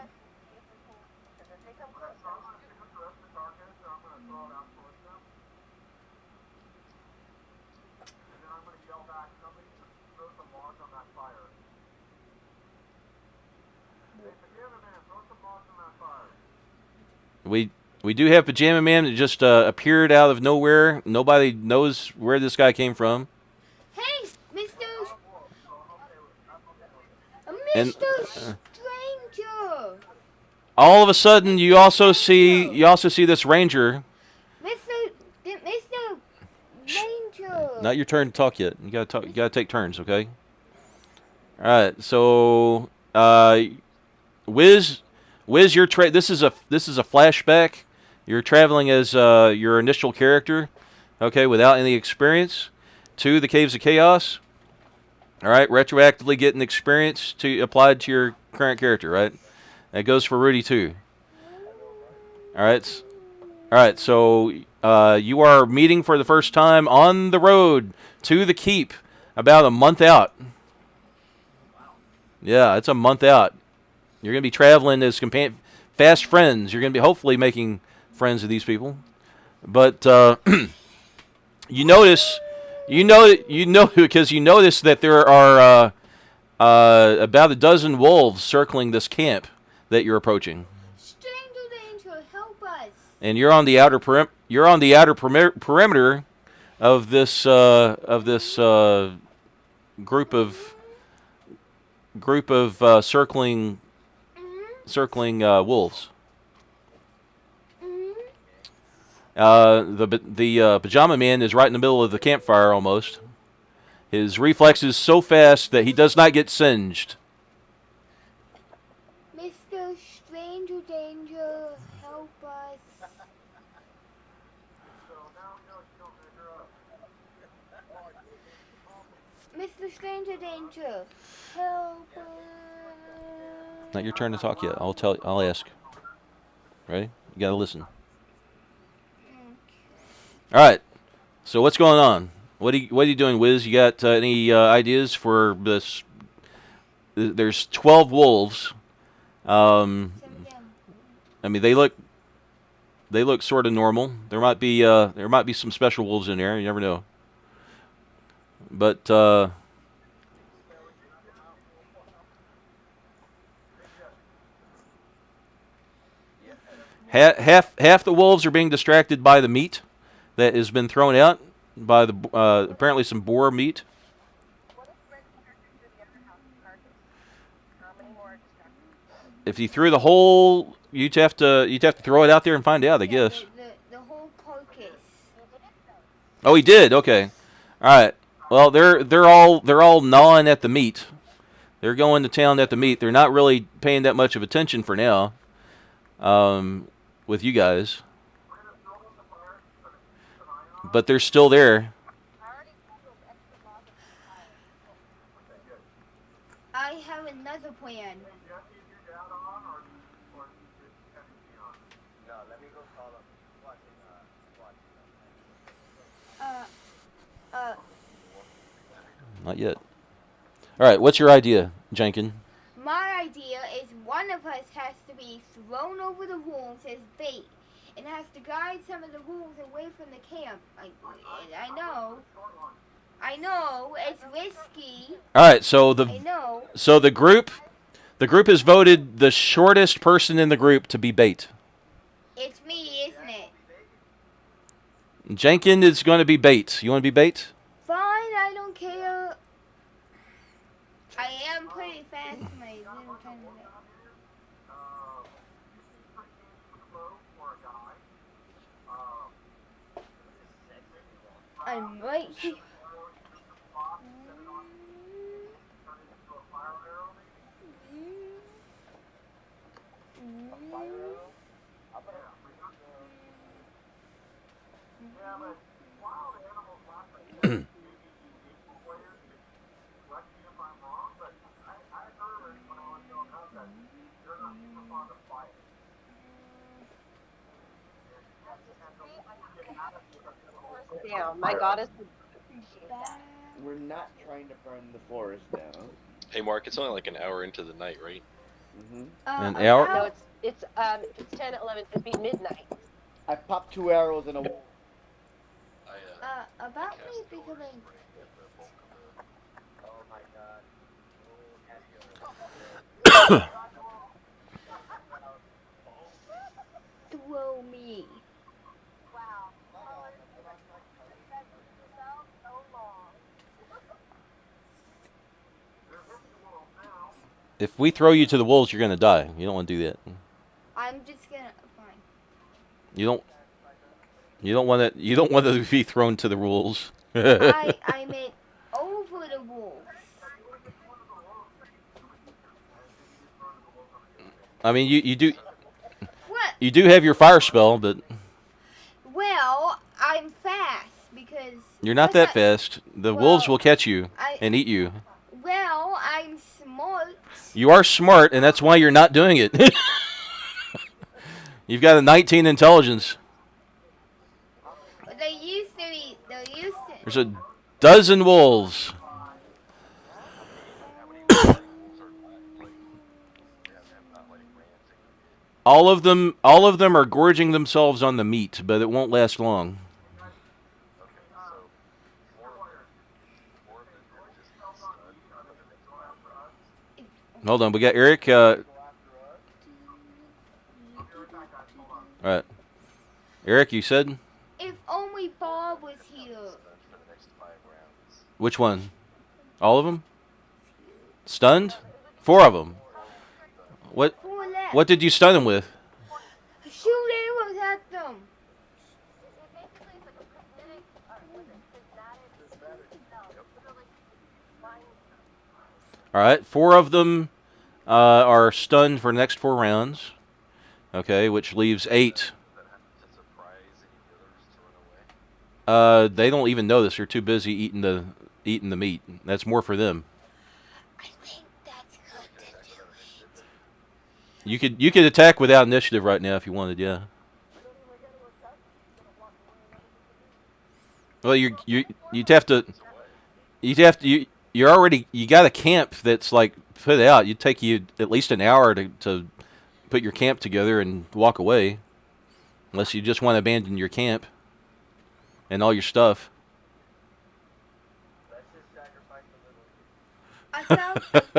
Speaker 3: We do have Pajama Man that just appeared out of nowhere. Nobody knows where this guy came from.
Speaker 1: Hey, Mr.
Speaker 3: And
Speaker 1: Stranger.
Speaker 3: all of a sudden, you also see this ranger.
Speaker 1: Mr. Ranger.
Speaker 3: Not your turn to talk yet. You gotta talk. You gotta take turns, okay? All right. So, Wiz, this is a flashback. You're traveling as your initial character, okay, without any experience, to the Caves of Chaos. All right, retroactively getting experience applied to your current character, right? That goes for Rudy too. All right. So you are meeting for the first time on the road to the keep, about a month out. Yeah, it's a month out. You're gonna be traveling as fast friends. You're gonna be hopefully making friends with these people, but you notice because you notice that there are about a dozen wolves circling this camp that you're approaching.
Speaker 1: Stranger Danger, help us!
Speaker 3: And you're on the outer perimeter of this group of circling wolves. The Pajama Man is right in the middle of the campfire almost. His reflex is so fast that he does not get singed.
Speaker 1: Mr. Stranger Danger, help us. Mr. Stranger Danger, help us.
Speaker 3: Not your turn to talk yet. I'll ask. Ready? You gotta listen. All right. So what's going on? What are you doing, Wiz? You got any ideas for this? There's 12 wolves. I mean, they look sort of normal. There might be some special wolves in there. You never know. But half the wolves are being distracted by the meat that has been thrown out by the apparently some boar meat. If you threw the whole, you'd have to throw it out there and find out, I guess.
Speaker 1: The whole carcass.
Speaker 3: Oh, he did. Okay. All right. Well, they're all gnawing at the meat. They're going to town at the meat. They're not really paying that much of attention for now. With you guys. But they're still there.
Speaker 1: I have another plan.
Speaker 7: No, let me go call him.
Speaker 3: Not yet. All right, what's your idea, Jenkin?
Speaker 1: My idea is one of us has to be thrown over the wolves as bait and has to guide some of the wolves away from the camp. I know, it's risky.
Speaker 3: All right, so
Speaker 1: I know.
Speaker 3: So the group has voted the shortest person in the group to be bait.
Speaker 1: It's me, isn't it?
Speaker 3: Jenkin is going to be bait. You want to be bait?
Speaker 1: Fine, I don't care. I am pretty fast, my little tiny bit. I'm right here.
Speaker 2: Damn, my goddess.
Speaker 4: We're not trying to burn the forest down.
Speaker 6: Hey, Mark, it's only like an hour into the night, right?
Speaker 4: Mm-hmm.
Speaker 3: An hour?
Speaker 2: No, it's 10, 11. It'd be midnight.
Speaker 4: I popped 2 arrows in a wall.
Speaker 1: About me
Speaker 6: Cast
Speaker 1: becoming
Speaker 6: doors, right? Get the bulk of the.
Speaker 7: Oh my god. Oh, Casio.
Speaker 1: throw me.
Speaker 8: Wow. Oh, that felt so long.
Speaker 3: If we throw you to the wolves, you're gonna die. You don't want to do that.
Speaker 1: I'm just gonna fine.
Speaker 3: You don't. You don't want to. You don't want to be thrown to the wolves.
Speaker 1: I meant over the wolves.
Speaker 3: I mean, you do.
Speaker 1: What?
Speaker 3: You do have your fire spell, but
Speaker 1: Well, I'm fast because
Speaker 3: you're not that fast. The wolves will catch you and eat you.
Speaker 1: Well, I'm smart.
Speaker 3: You are smart, and that's why you're not doing it. You've got a 19 intelligence.
Speaker 1: But they used to be. They used to.
Speaker 3: There's a dozen wolves.
Speaker 6: How many wolves are left? Like, have not like ran significant.
Speaker 3: All of them are gorging themselves on the meat, but it won't last long.
Speaker 6: Okay, so four of them are just stunned for the next 5 rounds.
Speaker 3: Hold on, we got Eric. All right, Eric, you said
Speaker 1: If only Bob was here.
Speaker 6: Stunned for the next 5 rounds.
Speaker 3: which one? All of them? Stunned? 4 of them. What?
Speaker 1: 4 left.
Speaker 3: What did you stun them with?
Speaker 1: Shoot arrows at them.
Speaker 8: It basically is like a prismatic, or was it prismatic spell. So like, flying.
Speaker 3: All right, 4 of them are stunned for the next 4 rounds. Okay, which leaves 8.
Speaker 6: That happens to surprise any of the others to run away.
Speaker 3: They don't even know this. They're too busy eating the meat. That's more for them.
Speaker 1: I think that's good to do it.
Speaker 3: You could attack without initiative right now if you wanted. Yeah. Well, you'd have to you got a camp that's like put out. It'd take you at least an hour to put your camp together and walk away, unless you just want to abandon your camp and all your stuff.
Speaker 7: Let's just sacrifice a little.
Speaker 1: I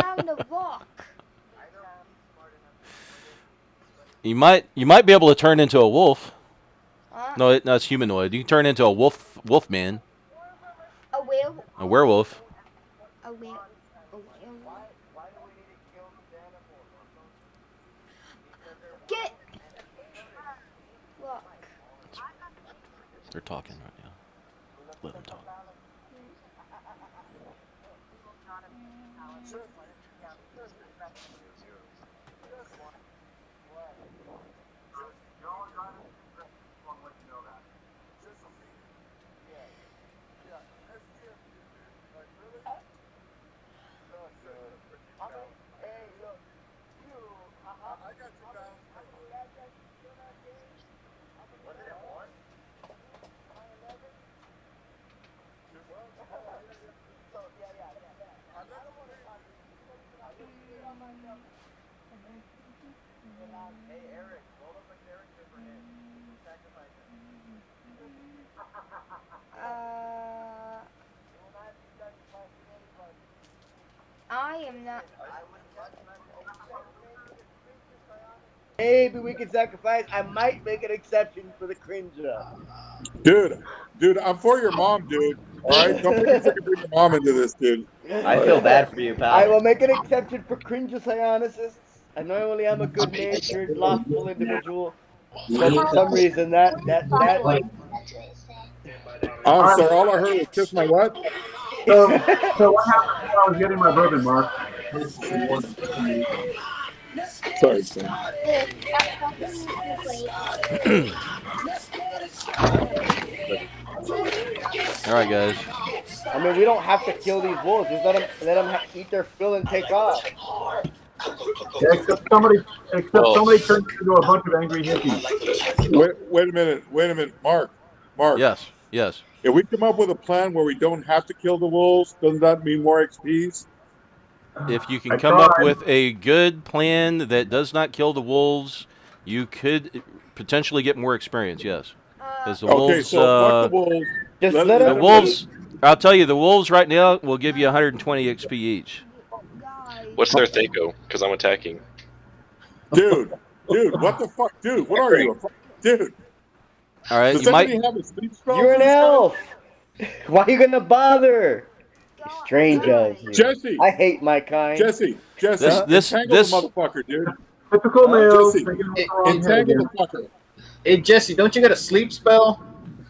Speaker 1: found a rock.
Speaker 7: I know I'm smart enough.
Speaker 3: You might be able to turn into a wolf.
Speaker 1: Huh?
Speaker 3: No, it's humanoid. You can turn into a wolf man,
Speaker 1: A werewolf.
Speaker 3: a werewolf.
Speaker 1: A werewolf.
Speaker 7: Why do we need to kill these animals?
Speaker 1: Get rock.
Speaker 3: They're talking right now. Let them talk.
Speaker 7: Hey, look, you. I got you down. Wasn't it one? So yeah. Hey Eric, roll up a character for him. Sacrifice him. You will not be sacrificing anybody.
Speaker 1: I am not.
Speaker 7: I was just
Speaker 4: Maybe we can sacrifice. I might make an exception for the cringer.
Speaker 9: Dude, I'm for your mom, dude. All right, don't make me bring your mom into this, dude.
Speaker 10: I feel bad for you, pal.
Speaker 4: I will make an exception for cringer psionicis. I normally am a good-natured, lawful individual, but for some reason that.
Speaker 9: I'm sorry, all I heard was kiss my what?
Speaker 5: So what happened when I was getting my bourbon, Mark?
Speaker 9: Sorry, son.
Speaker 3: All right, guys.
Speaker 4: I mean, we don't have to kill these wolves. Just let them eat their fill and take off.
Speaker 5: Yeah, except somebody turned into a bunch of angry hippies.
Speaker 9: Wait a minute, Mark. Mark.
Speaker 3: Yes. Yes.
Speaker 9: If we come up with a plan where we don't have to kill the wolves, doesn't that mean more XPs?
Speaker 3: If you can
Speaker 5: I
Speaker 3: come up
Speaker 5: tried.
Speaker 3: with a good plan that does not kill the wolves, you could potentially get more experience. Yes, because the
Speaker 9: Okay,
Speaker 3: wolves,
Speaker 9: so fuck the wolves.
Speaker 4: Just
Speaker 9: Let,
Speaker 4: let
Speaker 9: let
Speaker 3: the
Speaker 4: them
Speaker 9: them live.
Speaker 3: wolves. I'll tell you, the wolves right now will give you 120 XP each.
Speaker 1: Guys.
Speaker 6: What's their Thaco? Because I'm attacking.
Speaker 9: Dude, what the fuck? Dude, what are you? Dude,
Speaker 3: All right,
Speaker 9: does
Speaker 3: you might.
Speaker 9: anybody have a sleep spell
Speaker 4: You're
Speaker 9: for
Speaker 4: an
Speaker 9: this guy?
Speaker 4: elf. Why are you gonna bother? Strange elves.
Speaker 1: Guys.
Speaker 9: Jesse,
Speaker 4: I hate my kind.
Speaker 9: Jesse,
Speaker 3: This
Speaker 9: entangle
Speaker 3: this.
Speaker 9: the motherfucker, dude.
Speaker 5: Typical
Speaker 4: Huh?
Speaker 5: males
Speaker 9: Jesse,
Speaker 5: thinking with the wrong head
Speaker 9: entangle
Speaker 5: again.
Speaker 9: the fucker.
Speaker 10: Hey Jesse, don't you got a sleep spell?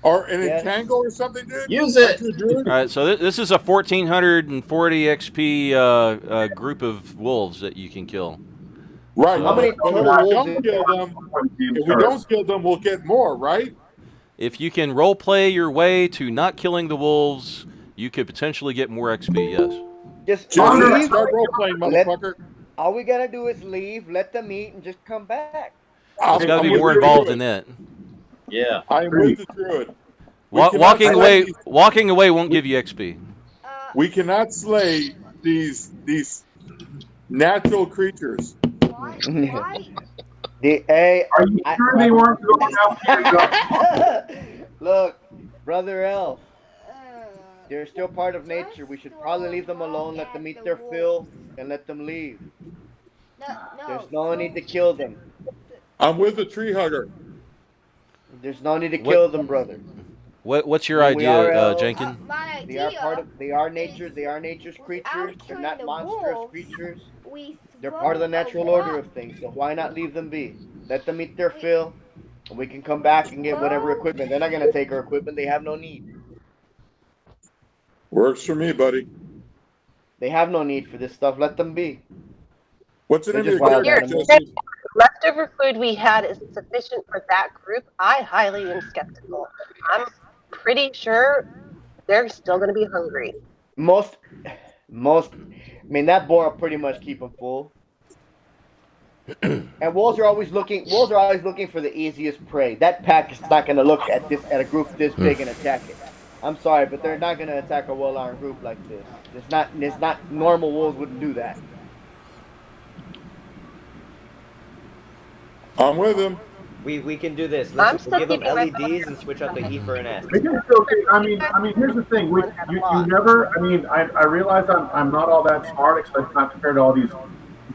Speaker 9: Or an
Speaker 4: Yes.
Speaker 9: entangle or something, dude?
Speaker 10: Use
Speaker 9: Aren't
Speaker 10: it.
Speaker 9: you a druid?
Speaker 3: All right, so this is a 1440 XP group of wolves that you can kill.
Speaker 9: Right.
Speaker 4: How many
Speaker 9: But if
Speaker 4: total
Speaker 9: we
Speaker 4: wolves
Speaker 9: don't
Speaker 4: is
Speaker 9: kill
Speaker 4: there?
Speaker 9: them, if we don't kill them, we'll get more, right?
Speaker 3: If you can role play your way to not killing the wolves, you could potentially get more XP. Yes.
Speaker 4: Just
Speaker 9: Jesse,
Speaker 4: leave.
Speaker 9: start role playing, motherfucker.
Speaker 4: All we gotta do is leave, let them eat, and just come back.
Speaker 3: It's got to be
Speaker 9: I'm with
Speaker 3: more
Speaker 9: the
Speaker 3: involved
Speaker 9: druid.
Speaker 3: than that.
Speaker 10: Yeah.
Speaker 9: I'm with the druid. We cannot
Speaker 3: Walking
Speaker 9: slay
Speaker 3: away,
Speaker 9: these-
Speaker 3: walking away won't give you XP.
Speaker 9: We cannot slay these natural creatures.
Speaker 1: Why?
Speaker 4: Hey,
Speaker 5: Are you sure they weren't going after your gun?
Speaker 4: Look, brother elf,
Speaker 1: Uh,
Speaker 4: they're still part of nature. We should probably leave them alone, let them eat their fill, and let them leave.
Speaker 1: no.
Speaker 4: There's no need to kill them.
Speaker 9: I'm with the tree hugger.
Speaker 4: There's no need to
Speaker 3: What-
Speaker 4: kill them, brother.
Speaker 3: What's your
Speaker 4: I mean, we are
Speaker 3: idea,
Speaker 4: elves.
Speaker 3: Jenkins?
Speaker 1: My
Speaker 4: They are
Speaker 1: idea.
Speaker 4: they are nature. They are nature's
Speaker 1: without
Speaker 4: creatures. They're
Speaker 1: killing
Speaker 4: not
Speaker 1: the
Speaker 4: monstrous
Speaker 1: wolves,
Speaker 4: creatures.
Speaker 1: We
Speaker 4: They're part of the
Speaker 1: throw a
Speaker 4: natural order
Speaker 1: rock.
Speaker 4: of things. So why not leave them be? Let them eat their fill, and we can come back and get whatever
Speaker 1: Throw-
Speaker 4: equipment. They're not gonna take our equipment. They have no need.
Speaker 9: Works for me, buddy.
Speaker 4: They have no need for this stuff. Let them be.
Speaker 9: What's the
Speaker 4: They're
Speaker 9: name of
Speaker 4: just
Speaker 9: your
Speaker 4: wild
Speaker 9: character,
Speaker 4: animals.
Speaker 9: Jesse?
Speaker 2: Leftover food we had is sufficient for that group. I highly am skeptical. I'm pretty sure they're still going to be hungry.
Speaker 4: Most. I mean, that boar will pretty much keep them full. And wolves are always looking. Wolves are always looking for the easiest prey. That pack is not gonna look at a group this big and attack it. I'm sorry, but they're not gonna attack a well-armed group like this. It's not normal wolves wouldn't do that.
Speaker 9: I'm with him.
Speaker 7: We can do this.
Speaker 2: I'm
Speaker 7: Listen,
Speaker 2: still
Speaker 7: we'll give them
Speaker 2: keeping my
Speaker 7: LEDs and switch out the E for an S.
Speaker 5: They can still take, I mean, here's the thing. You never, I realize I'm not all that smart, especially not compared to all these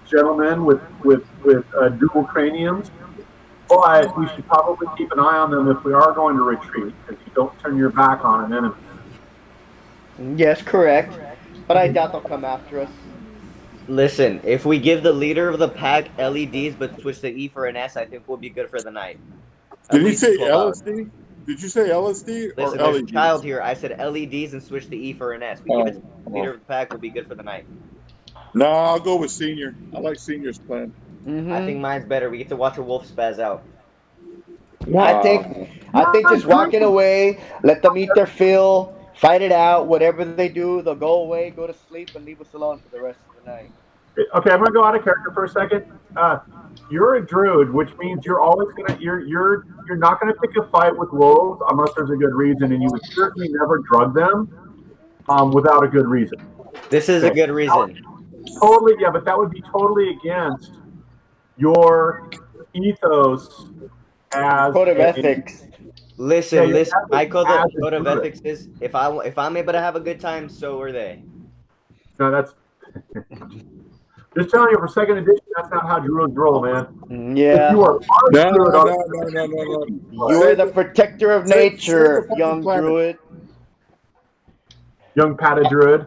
Speaker 5: gentlemen with dual craniums. But we should probably keep an eye on them if we are going to retreat, because you don't turn your back on an enemy.
Speaker 4: Yes, correct. But I doubt they'll come after us.
Speaker 7: Listen, if we give the leader of the pack LEDs but switch the E for an S, I think we'll be good for the night. At
Speaker 9: Did he
Speaker 7: least
Speaker 9: say
Speaker 7: 12 hours.
Speaker 9: LSD? Did you say LSD or
Speaker 7: Listen, there's a
Speaker 9: LEDs?
Speaker 7: child here. I said LEDs and switch the E for an S. We give it to the leader of the pack, we'll be good for the night.
Speaker 9: No, I'll go with senior. I like senior's plan.
Speaker 7: I think mine's better. We get to watch a wolf spaz out.
Speaker 4: I think just walking away, let them eat their fill, fight it out. Whatever they do, they'll go away, go to sleep, and leave us alone for the rest of the night.
Speaker 5: Okay, I'm gonna go out of character for a second. You're a druid, which means you're always gonna you're not gonna pick a fight with wolves unless there's a good reason, and you would certainly never drug them without a good reason.
Speaker 7: This is a good reason.
Speaker 5: Totally, yeah, but that would be totally against your ethos as
Speaker 4: Code of ethics.
Speaker 7: Listen,
Speaker 5: Yeah,
Speaker 7: listen. My code
Speaker 5: as a
Speaker 7: of
Speaker 5: druid.
Speaker 7: ethics is if I'm able to have a good time, so are they.
Speaker 5: No, that's just telling you for second edition. That's not how druids roll, man.
Speaker 4: Yeah.
Speaker 5: If you are
Speaker 9: No,
Speaker 5: druid
Speaker 9: no.
Speaker 4: You are the protector of
Speaker 9: Save
Speaker 4: nature,
Speaker 9: the fucking
Speaker 4: young
Speaker 9: planet.
Speaker 4: druid.
Speaker 5: young padded druid.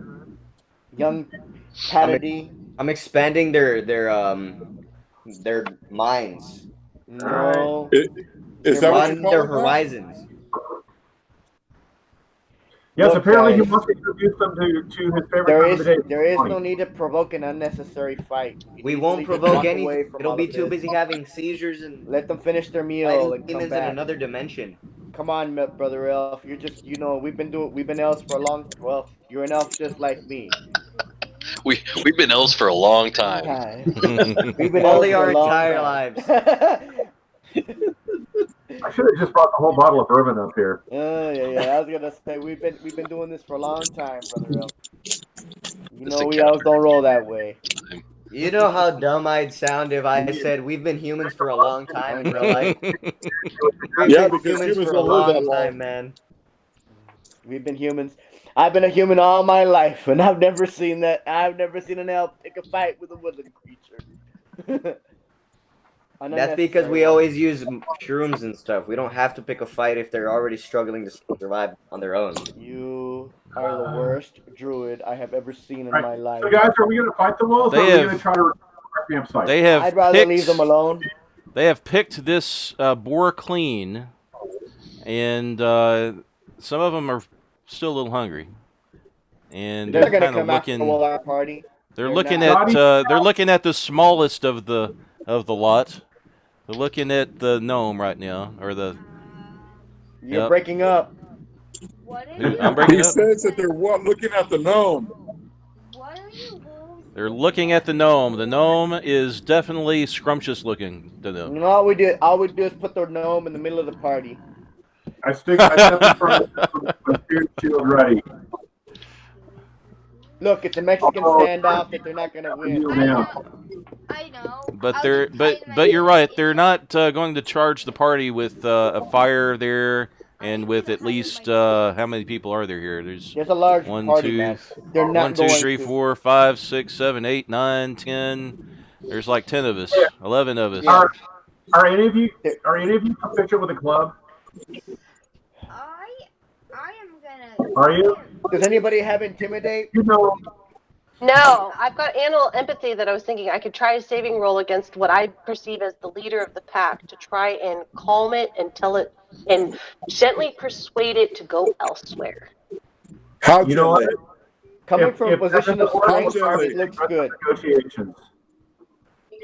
Speaker 4: Young Patty.
Speaker 7: I'm expanding their minds.
Speaker 4: No.
Speaker 9: Is that what you
Speaker 7: Broadening
Speaker 9: call
Speaker 7: their
Speaker 9: it now?
Speaker 7: horizons.
Speaker 5: Yes,
Speaker 4: Look,
Speaker 5: apparently
Speaker 4: guys,
Speaker 5: he wants to introduce them to his favorite time of the day.
Speaker 4: there is no need to provoke an unnecessary fight. You
Speaker 7: We
Speaker 4: can
Speaker 7: won't
Speaker 4: easily just
Speaker 7: provoke
Speaker 4: walk
Speaker 7: any.
Speaker 4: away from
Speaker 7: It'll
Speaker 4: all
Speaker 7: be
Speaker 4: of
Speaker 7: too
Speaker 4: this.
Speaker 7: busy having seizures and
Speaker 4: Let them finish their meal
Speaker 7: fighting
Speaker 4: and come
Speaker 7: demons in
Speaker 4: back.
Speaker 7: another dimension.
Speaker 4: Come on, brother elf. You're just, we've been elves for a long. Well, you're an elf just like me.
Speaker 6: We've been elves for a long time.
Speaker 4: We've been elves
Speaker 7: Only
Speaker 4: for
Speaker 7: our
Speaker 4: a long
Speaker 7: entire
Speaker 4: time.
Speaker 7: lives.
Speaker 5: I should have just brought the whole bottle of bourbon up here.
Speaker 4: Yeah. I was gonna say we've been doing this for a long time, brother. You know we always don't roll that way.
Speaker 7: You know how dumb I'd sound if I said we've been humans for a long time in real life? We've
Speaker 9: Yeah,
Speaker 7: been
Speaker 9: because
Speaker 7: humans
Speaker 9: humans
Speaker 7: for a
Speaker 9: don't live that
Speaker 7: long
Speaker 9: long.
Speaker 7: time, man.
Speaker 4: We've been humans. I've been a human all my life, and I've never seen that. I've never seen an elf pick a fight with a woodland creature.
Speaker 7: That's because we always use shrooms and stuff. We don't have to pick a fight if they're already struggling to survive on their own.
Speaker 4: You are the worst druid I have ever seen in
Speaker 5: Right.
Speaker 4: my life.
Speaker 5: So, guys, are we going to fight the wolves, or are we going to try to recover our campsite?
Speaker 3: They have.
Speaker 4: I'd rather leave them alone.
Speaker 3: They have picked this boar clean, and some of them are still a little hungry, and
Speaker 4: They're
Speaker 3: they're
Speaker 4: gonna
Speaker 3: kind of
Speaker 4: come after
Speaker 3: looking.
Speaker 4: our party.
Speaker 3: They're
Speaker 4: They're
Speaker 3: looking
Speaker 4: not.
Speaker 3: at they're looking at the smallest of the lot. They're looking at the gnome right now, or the.
Speaker 4: You're
Speaker 3: Yep.
Speaker 4: breaking up.
Speaker 1: What are
Speaker 3: Who-
Speaker 1: you?
Speaker 3: I'm breaking
Speaker 9: He
Speaker 3: up.
Speaker 9: says that they're looking at the gnome.
Speaker 1: What are you wolves?
Speaker 3: They're looking at the gnome. The gnome is definitely scrumptious looking. The
Speaker 4: You
Speaker 3: gnome.
Speaker 4: know, all we do is put the gnome in the middle of the party.
Speaker 5: I step in front of them with spirit shield ready.
Speaker 4: Look, it's a Mexican standoff that they're not gonna win.
Speaker 5: Kneel down.
Speaker 1: I know.
Speaker 3: But
Speaker 1: I'll
Speaker 3: they're
Speaker 1: just tighten my
Speaker 3: but you're right.
Speaker 1: belt.
Speaker 3: They're not going to charge the party with a fire there, and with at least how many people are there here? There's
Speaker 4: There's a large
Speaker 3: 1,
Speaker 4: party,
Speaker 3: 2,
Speaker 4: man. They're not
Speaker 3: 1, 2,
Speaker 4: going
Speaker 3: 3,
Speaker 4: to.
Speaker 3: 4, 5, 6, 7, 8, 9, 10. There's like 10 of us, 11 of us.
Speaker 4: Yeah.
Speaker 5: Are any of you proficient with a club?
Speaker 1: I am gonna.
Speaker 5: Are you?
Speaker 4: Does anybody have intimidate?
Speaker 5: You know,
Speaker 2: No, I've got animal empathy that I was thinking I could try a saving roll against what I perceive as the leader of the pack to try and calm it and tell it and gently persuade it to go elsewhere.
Speaker 9: How
Speaker 5: you know what?
Speaker 9: gently?
Speaker 4: Coming
Speaker 5: If-
Speaker 4: from a
Speaker 5: if
Speaker 4: position of
Speaker 5: that's
Speaker 4: strength,
Speaker 9: the-
Speaker 4: it looks good.
Speaker 5: Negotiations.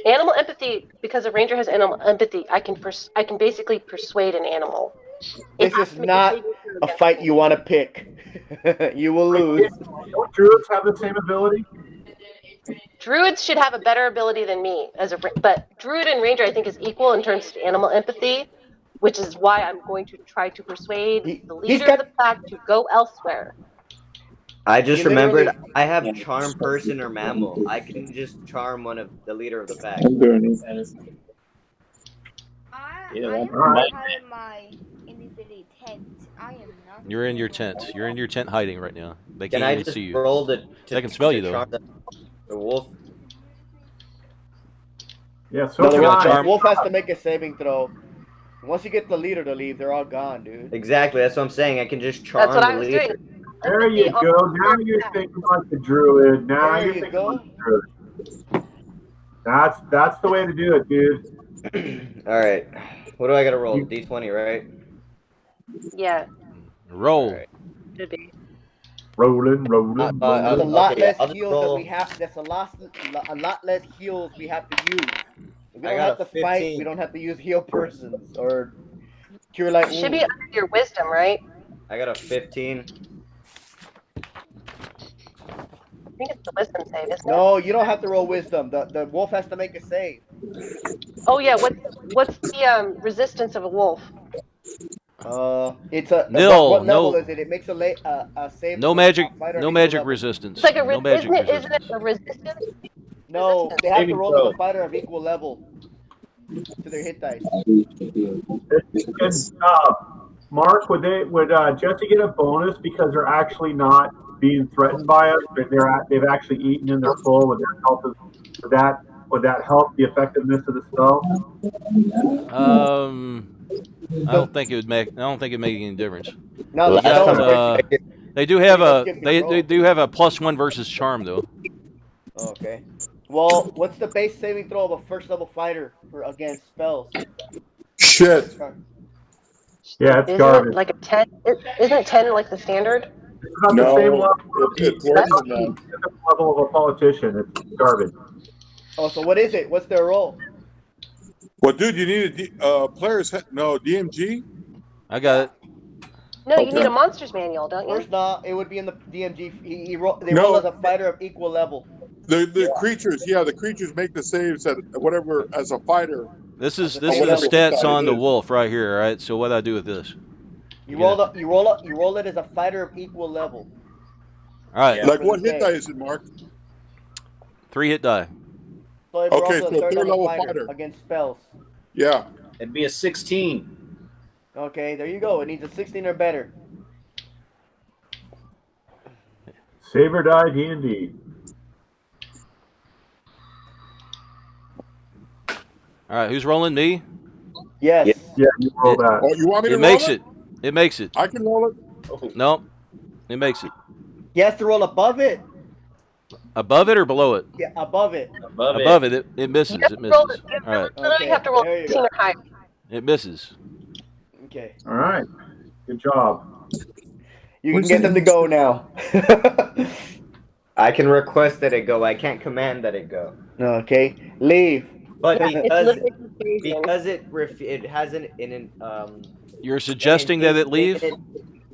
Speaker 2: Animal empathy, because a ranger has animal empathy, I can basically persuade an animal.
Speaker 4: This is not a fight you want to pick. You will lose.
Speaker 5: Don't druids have the same ability?
Speaker 2: Druids should have a better ability than me but druid and ranger I think is equal in terms of animal empathy, which is why I'm going to try to persuade the leader of the pack to go elsewhere.
Speaker 7: I just
Speaker 4: You
Speaker 7: remembered
Speaker 4: literally-
Speaker 7: I have charm person or mammal. I can just charm one of the leader of the pack.
Speaker 10: I'm doing it.
Speaker 1: I
Speaker 10: Yeah,
Speaker 1: am
Speaker 5: alright.
Speaker 1: behind my individual tent. I am not.
Speaker 3: You're in your tent. You're in your tent hiding right now. They
Speaker 7: Can
Speaker 3: can't
Speaker 7: I
Speaker 3: even
Speaker 7: just
Speaker 3: see you.
Speaker 7: roll to
Speaker 3: They can smell you, though.
Speaker 7: charm the wolf?
Speaker 5: Yeah, so
Speaker 4: No, the
Speaker 5: can
Speaker 4: wolf,
Speaker 5: I.
Speaker 4: the wolf has to make a saving throw. Once you get the leader to leave, they're all gone, dude.
Speaker 7: Exactly, that's what I'm saying. I can just charm
Speaker 2: That's what I
Speaker 7: the
Speaker 2: was
Speaker 7: leader.
Speaker 2: doing.
Speaker 5: There you go. Now you're thinking like the druid. Now
Speaker 4: There
Speaker 5: you're
Speaker 4: you
Speaker 5: thinking
Speaker 4: go.
Speaker 5: like the druid. That's the way to do it, dude.
Speaker 7: Alright. What do I gotta roll? D20, right?
Speaker 2: Yeah,
Speaker 3: Roll.
Speaker 7: Alright.
Speaker 2: should be.
Speaker 5: Rolling.
Speaker 4: That's a lot
Speaker 7: Okay,
Speaker 4: less
Speaker 7: I'll just
Speaker 4: heals that
Speaker 7: roll.
Speaker 4: we have. That's a lot less heals we have to use. If we
Speaker 7: I
Speaker 4: don't
Speaker 7: got
Speaker 4: have
Speaker 7: a
Speaker 4: to fight.
Speaker 7: 15.
Speaker 4: We don't have to use heal persons or cure light
Speaker 2: It should be
Speaker 4: wounds.
Speaker 2: under your wisdom, right?
Speaker 7: I got a 15.
Speaker 2: I think it's the wisdom save, isn't it?
Speaker 4: No, you don't have to roll wisdom. The wolf has to make a save.
Speaker 2: Oh yeah, what's the resistance of a wolf?
Speaker 4: It's a
Speaker 3: Nil,
Speaker 4: What level
Speaker 3: no-
Speaker 4: is it? It makes a save.
Speaker 3: No
Speaker 4: for
Speaker 3: magic.
Speaker 4: a fighter
Speaker 3: No
Speaker 4: of
Speaker 3: magic
Speaker 4: equal level.
Speaker 3: resistance.
Speaker 2: It's like a
Speaker 3: No magic
Speaker 2: isn't it
Speaker 3: resistance.
Speaker 2: a resistance?
Speaker 4: No, they have to
Speaker 10: Saving
Speaker 4: roll
Speaker 10: throw.
Speaker 4: with a fighter of equal level to their hit dice.
Speaker 5: And, Mark, would Jesse get a bonus because they're actually not being threatened by us? But they've actually eaten and they're full. Would that help us? Would that help the effectiveness of the spell?
Speaker 3: I don't think it would make. I don't think it'd make any difference.
Speaker 4: No,
Speaker 7: Last
Speaker 4: the
Speaker 3: time-
Speaker 4: spell is
Speaker 3: They do have
Speaker 4: Let's
Speaker 3: a.
Speaker 4: skip
Speaker 3: They
Speaker 4: control.
Speaker 3: do have a +1 versus charm though.
Speaker 4: Okay. Well, what's the base saving throw of a first level fighter for against spells?
Speaker 9: Shit.
Speaker 5: Yeah, it's
Speaker 2: Isn't
Speaker 5: garbage.
Speaker 2: it like a 10? Isn't 10 like the standard?
Speaker 5: It's not
Speaker 9: No,
Speaker 5: the same level.
Speaker 9: it's worse than that.
Speaker 5: Level of a politician. It's garbage.
Speaker 4: Oh, so what is it? What's their role?
Speaker 9: Well, dude, you need a DMG.
Speaker 3: I got it.
Speaker 2: No, you
Speaker 9: Okay.
Speaker 2: need a monster's manual, don't
Speaker 4: Of course
Speaker 2: you?
Speaker 4: not. It would be in the DMG. They
Speaker 9: No.
Speaker 4: roll as a fighter of equal level.
Speaker 9: The creatures, yeah, the creatures make the saves at whatever as a fighter.
Speaker 3: This is
Speaker 4: That's
Speaker 3: this
Speaker 4: the
Speaker 3: is the
Speaker 4: level.
Speaker 3: stats on the
Speaker 9: It is.
Speaker 3: wolf right here. All right. So what do I do with this?
Speaker 4: You
Speaker 3: You're
Speaker 4: roll
Speaker 3: gonna-
Speaker 4: up. You roll up. You roll it as a fighter of equal level.
Speaker 3: All right.
Speaker 10: Yeah.
Speaker 9: Like
Speaker 4: For
Speaker 9: what
Speaker 4: the
Speaker 9: hit
Speaker 4: day.
Speaker 9: die is it, Mark?
Speaker 3: 3 hit die.
Speaker 4: So it brought
Speaker 9: Okay,
Speaker 4: to
Speaker 9: so
Speaker 4: a third
Speaker 9: third
Speaker 4: level
Speaker 9: level
Speaker 4: fighter
Speaker 9: fighter.
Speaker 4: against spells.
Speaker 9: Yeah.
Speaker 10: It'd be a 16.
Speaker 4: Okay, there you go. It needs a 16 or better.
Speaker 5: Save or die D&D.
Speaker 3: All right. Who's rolling? Me.
Speaker 4: Yes.
Speaker 5: Yeah, you roll that.
Speaker 9: Oh, you want me to
Speaker 3: It
Speaker 9: roll
Speaker 3: makes
Speaker 9: it?
Speaker 3: it. It makes it.
Speaker 9: I can roll it.
Speaker 10: Oh,
Speaker 3: No. It makes it.
Speaker 4: He has to roll above it.
Speaker 3: Above it or below it?
Speaker 4: Yeah, above it.
Speaker 3: Above it. It misses.
Speaker 2: You have
Speaker 3: It
Speaker 2: to roll
Speaker 3: misses.
Speaker 2: you
Speaker 3: All right.
Speaker 2: literally
Speaker 4: Okay,
Speaker 2: have to roll
Speaker 4: there you
Speaker 2: 16
Speaker 4: go.
Speaker 2: or higher.
Speaker 3: It misses.
Speaker 4: Okay.
Speaker 5: All right. Good job.
Speaker 4: You can get them to go now.
Speaker 7: I can request that it go. I can't command that it go.
Speaker 4: Okay. Leave.
Speaker 7: But
Speaker 2: It's
Speaker 7: because
Speaker 2: literally confusion.
Speaker 7: it has an
Speaker 3: You're suggesting that it leave?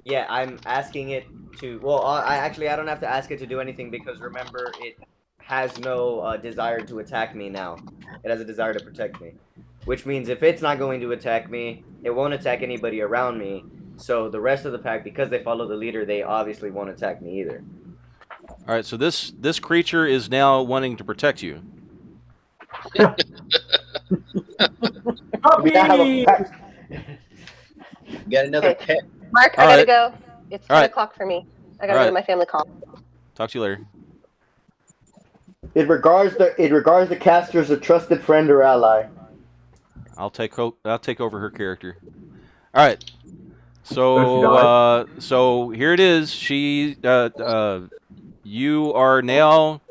Speaker 7: Yeah, I'm asking it to. Well, I don't have to ask it to do anything because remember, it has no desire to attack me now. It has a desire to protect me, which means if it's not going to attack me, it won't attack anybody around me. So the rest of the pack, because they follow the leader, they obviously won't attack me either.
Speaker 3: All right. So this creature is now wanting to protect you.
Speaker 4: We now have a pact.
Speaker 10: Get another
Speaker 2: Okay.
Speaker 10: pet.
Speaker 2: Mark, I
Speaker 3: All
Speaker 2: gotta
Speaker 3: right.
Speaker 2: go. It's 10
Speaker 3: All right.
Speaker 2: o'clock for me. I gotta
Speaker 3: All
Speaker 2: go
Speaker 3: right.
Speaker 2: to my family call.
Speaker 3: Talk to you later.
Speaker 4: It regards the caster as a trusted friend or ally.
Speaker 3: I'll take over her character. All right.
Speaker 5: So
Speaker 3: So here it is. You are now,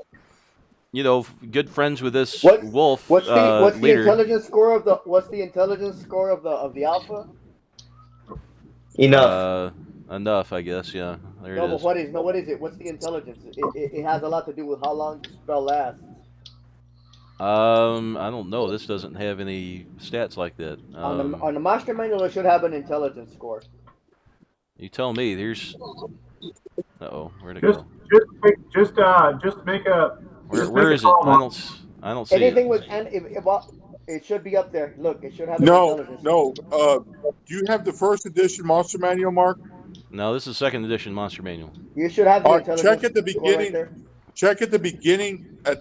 Speaker 3: good friends with this wolf
Speaker 4: What's the
Speaker 3: leader.
Speaker 4: intelligence score of the alpha?
Speaker 7: Enough.
Speaker 3: Enough, I guess. Yeah, there
Speaker 4: No,
Speaker 3: it
Speaker 4: but
Speaker 3: is.
Speaker 4: what is it? What's the intelligence? It has a lot to do with how long the spell lasts.
Speaker 3: I don't know. This doesn't have any stats like that.
Speaker 4: On the master manual, it should have an intelligence score.
Speaker 3: You tell me. There's. Uh-oh, where'd it
Speaker 5: Just
Speaker 3: go?
Speaker 5: just make a.
Speaker 3: Where is it? I don't see
Speaker 4: Anything
Speaker 3: it.
Speaker 4: with it should be up there. Look, it should have an
Speaker 9: No,
Speaker 4: intelligence.
Speaker 9: no. Do you have the first edition monster manual, Mark?
Speaker 3: No, this is second edition monster manual.
Speaker 4: You should have the intelligence.
Speaker 9: Check at the
Speaker 4: score right
Speaker 9: beginning.
Speaker 4: there.
Speaker 9: Check at the beginning of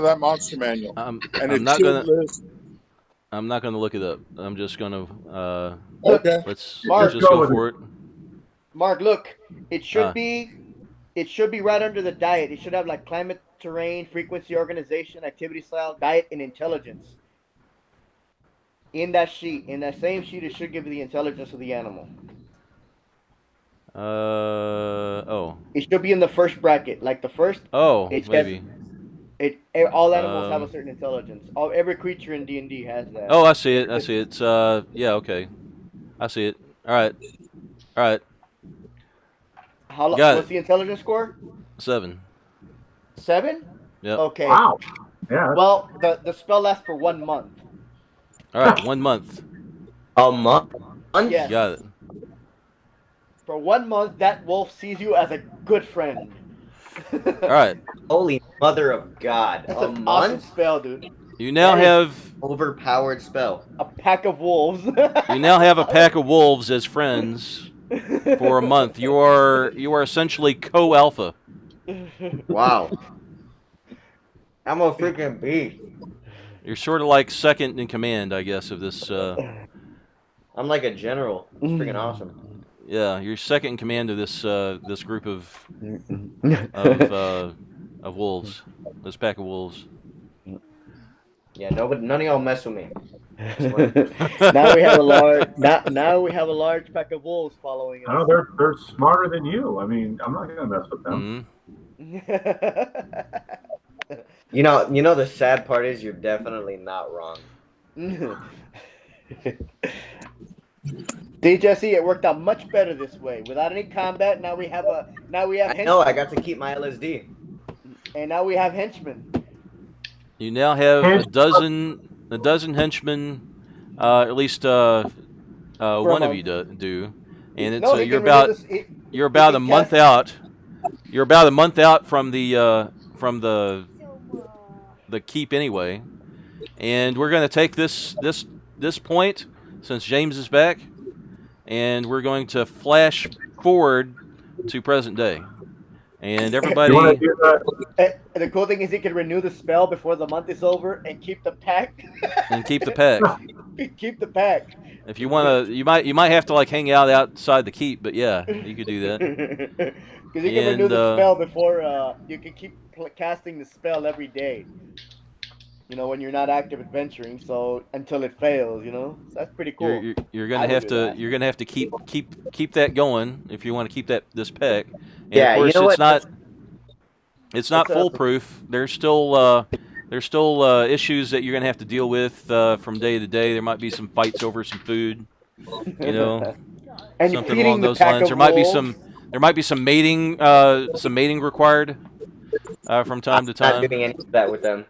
Speaker 9: that monster manual, and
Speaker 3: I'm not
Speaker 9: should
Speaker 3: gonna.
Speaker 9: list.
Speaker 3: I'm not gonna look it up. I'm just gonna.
Speaker 9: Okay.
Speaker 3: Let's
Speaker 4: Mark,
Speaker 3: just go for it.
Speaker 4: Mark, look, it should be right under the diet. It should have like climate, terrain, frequency, organization, activity style, diet, and intelligence. In that same sheet, it should give you the intelligence of the animal.
Speaker 3: Oh.
Speaker 4: It should be in the first bracket, like the first.
Speaker 3: Oh,
Speaker 4: it
Speaker 3: maybe.
Speaker 4: All animals have a certain intelligence. Every creature in D&D has that.
Speaker 3: Oh, I see it. I see it. It's yeah, okay. I see it. All right. All right.
Speaker 4: What's the intelligence score?
Speaker 3: 7.
Speaker 4: 7?
Speaker 3: Yep.
Speaker 4: Okay.
Speaker 5: Wow. Yeah.
Speaker 4: Well, the spell lasts for 1 month.
Speaker 3: All right, 1 month.
Speaker 7: A month?
Speaker 4: Yes.
Speaker 3: Got it.
Speaker 4: For 1 month, that wolf sees you as a good friend.
Speaker 3: All right.
Speaker 7: Holy mother of God.
Speaker 4: That's
Speaker 7: a
Speaker 4: an
Speaker 7: month?
Speaker 4: awesome spell, dude.
Speaker 3: You now
Speaker 7: That is
Speaker 3: have
Speaker 7: overpowered spell.
Speaker 4: A pack of wolves.
Speaker 3: you now have a pack of wolves as friends for a month. You are essentially co-alpha.
Speaker 7: Wow. I'm a freaking beast.
Speaker 3: You're sort of like second in command, I guess, of this.
Speaker 7: I'm like a general. It's freaking awesome.
Speaker 3: Yeah, you're second in command of this group of wolves. This pack of wolves.
Speaker 7: Yeah, none of y'all mess with me.
Speaker 4: Now we have a large pack of wolves following
Speaker 5: I know
Speaker 4: us.
Speaker 5: they're smarter than you. I mean, I'm not gonna mess with them.
Speaker 7: You know the sad part is you're definitely not wrong.
Speaker 4: See, Jesse, it worked out much better this way. Without any combat, now we have
Speaker 7: I
Speaker 4: henchmen.
Speaker 7: know, I got to keep my LSD.
Speaker 4: And now we have henchmen.
Speaker 3: You now have a dozen henchmen. At least one of you do, and it's you're about a month out. You're about a month out from the keep anyway, And we're going to take this point, since James is back, and we're going to flash forward to present day. And everybody.
Speaker 5: You want to do that?
Speaker 4: The cool thing is you can renew the spell before the month is over and keep the pack.
Speaker 3: And keep the pack.
Speaker 4: Keep the pack.
Speaker 3: If you want to, you might have to like hang out outside the keep, but yeah, you could do that.
Speaker 4: Because you can renew the spell before you can keep casting the spell every day. You know, when you're not active adventuring, so until it fails, you know, so that's pretty cool.
Speaker 3: You're gonna have to keep that going if you want to keep this pack. And
Speaker 10: yeah,
Speaker 3: of course,
Speaker 10: you know
Speaker 3: it's not foolproof. There's still issues that you're gonna have to deal with from day to day. There might be some fights over some food, you know,
Speaker 4: and
Speaker 3: something along those lines. There might be some mating required from time to time.
Speaker 7: I'm not doing any of that with them.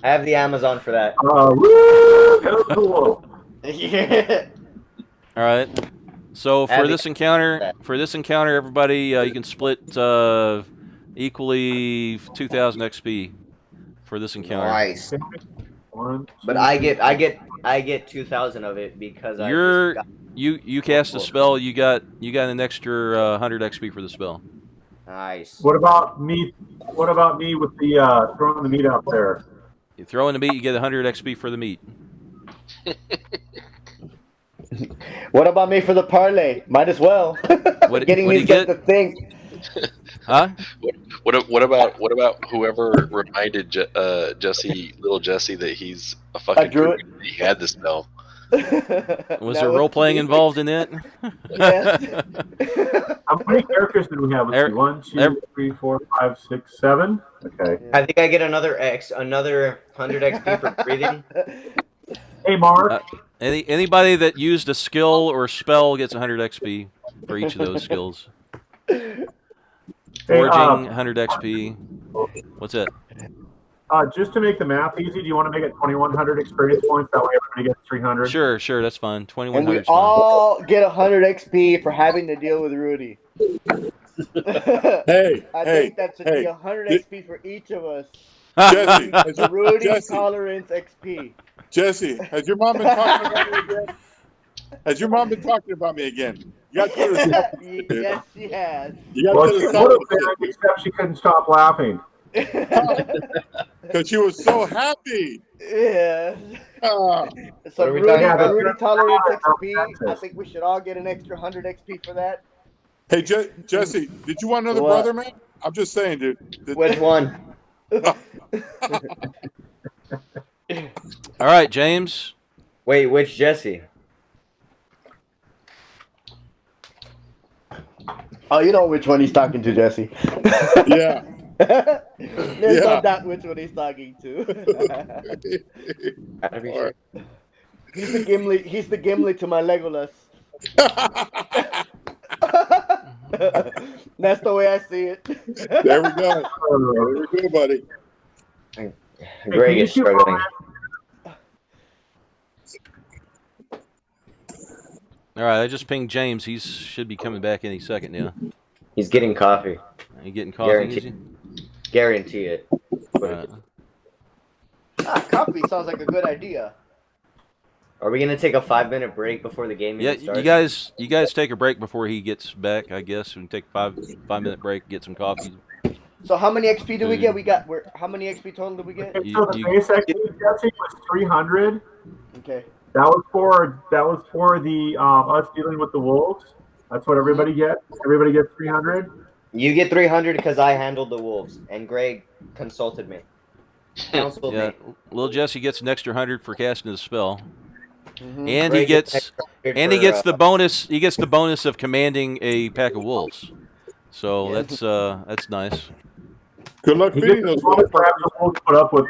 Speaker 7: I have the Amazon for that.
Speaker 4: Yeah.
Speaker 3: All right. So for this encounter, everybody, you can split equally 2,000 XP for this encounter.
Speaker 10: Nice.
Speaker 7: But I get 2,000 of it because
Speaker 3: you cast a spell. You got an extra 100 XP for the spell.
Speaker 7: Nice.
Speaker 5: What about me? What about me with the throwing the meat out there?
Speaker 3: You throw in the meat, you get 100 XP for the meat.
Speaker 4: What about me for the parlay? Might as well. Getting these guys to think.
Speaker 3: Huh?
Speaker 6: What about whoever reminded little Jesse that he's a fucking druid? He had the spell.
Speaker 3: Was there role playing involved in it?
Speaker 4: Yes.
Speaker 5: How many characters did we have? Let's see. 1, 2, 3, 4, 5, 6, 7. Okay.
Speaker 7: I think I get another 100 XP for breathing.
Speaker 5: Hey, Mark.
Speaker 3: Anybody that used a skill or spell gets 100 XP for each of those skills. Forging, 100 XP. What's it?
Speaker 5: Just to make the math easy, do you want to make it 2,100 experience points? That way everybody gets 300.
Speaker 3: Sure, that's fine.
Speaker 4: And
Speaker 3: 2,100.
Speaker 4: we all get 100 XP for having to deal with Rudy. I think that should be 100 XP for each of us.
Speaker 9: Jesse,
Speaker 4: Rudy tolerance XP.
Speaker 9: Jesse, has your mom been talking about me again? Has your mom been talking about me again? You got to
Speaker 4: Yes, she has.
Speaker 9: You got
Speaker 5: to except she couldn't stop laughing.
Speaker 9: Because she was so happy.
Speaker 4: Yeah. So Rudy tolerance XP. I think we should all get an extra 100 XP for that.
Speaker 9: Hey, Jesse, did you want another brother, man? I'm just saying, dude.
Speaker 7: Which one?
Speaker 3: All right, James.
Speaker 7: Wait, which Jesse?
Speaker 4: Oh, you know which one he's talking to, Jesse.
Speaker 9: Yeah.
Speaker 4: There's no doubt which one he's talking to. He's the Gimli. He's the Gimli to my Legolas. That's the way I see it.
Speaker 9: There we go. There we go, buddy.
Speaker 7: Greg is struggling.
Speaker 3: All right, I just pinged James. He should be coming back any second now.
Speaker 7: He's getting coffee.
Speaker 3: You getting coffee?
Speaker 7: Guarantee it.
Speaker 4: Coffee sounds like a good idea.
Speaker 7: Are we gonna take a 5-minute break before the game starts?
Speaker 3: You guys take a break before he gets back. I guess we can take a 5-minute break, get some coffee.
Speaker 4: So how many XP do we get? How many XP total did we get?
Speaker 5: So the base XP Jesse was 300.
Speaker 4: Okay.
Speaker 5: That was for the us dealing with the wolves. That's what everybody gets. Everybody gets 300.
Speaker 7: You get 300 because I handled the wolves, and Greg consulted me. Counseled me.
Speaker 3: Little Jesse gets an extra 100 for casting the spell,
Speaker 4: Mm-hmm.
Speaker 3: and he gets the bonus. He gets the bonus of commanding a pack of wolves. So that's nice.
Speaker 9: Good luck feeding those wolves.
Speaker 5: For having the wolves put up with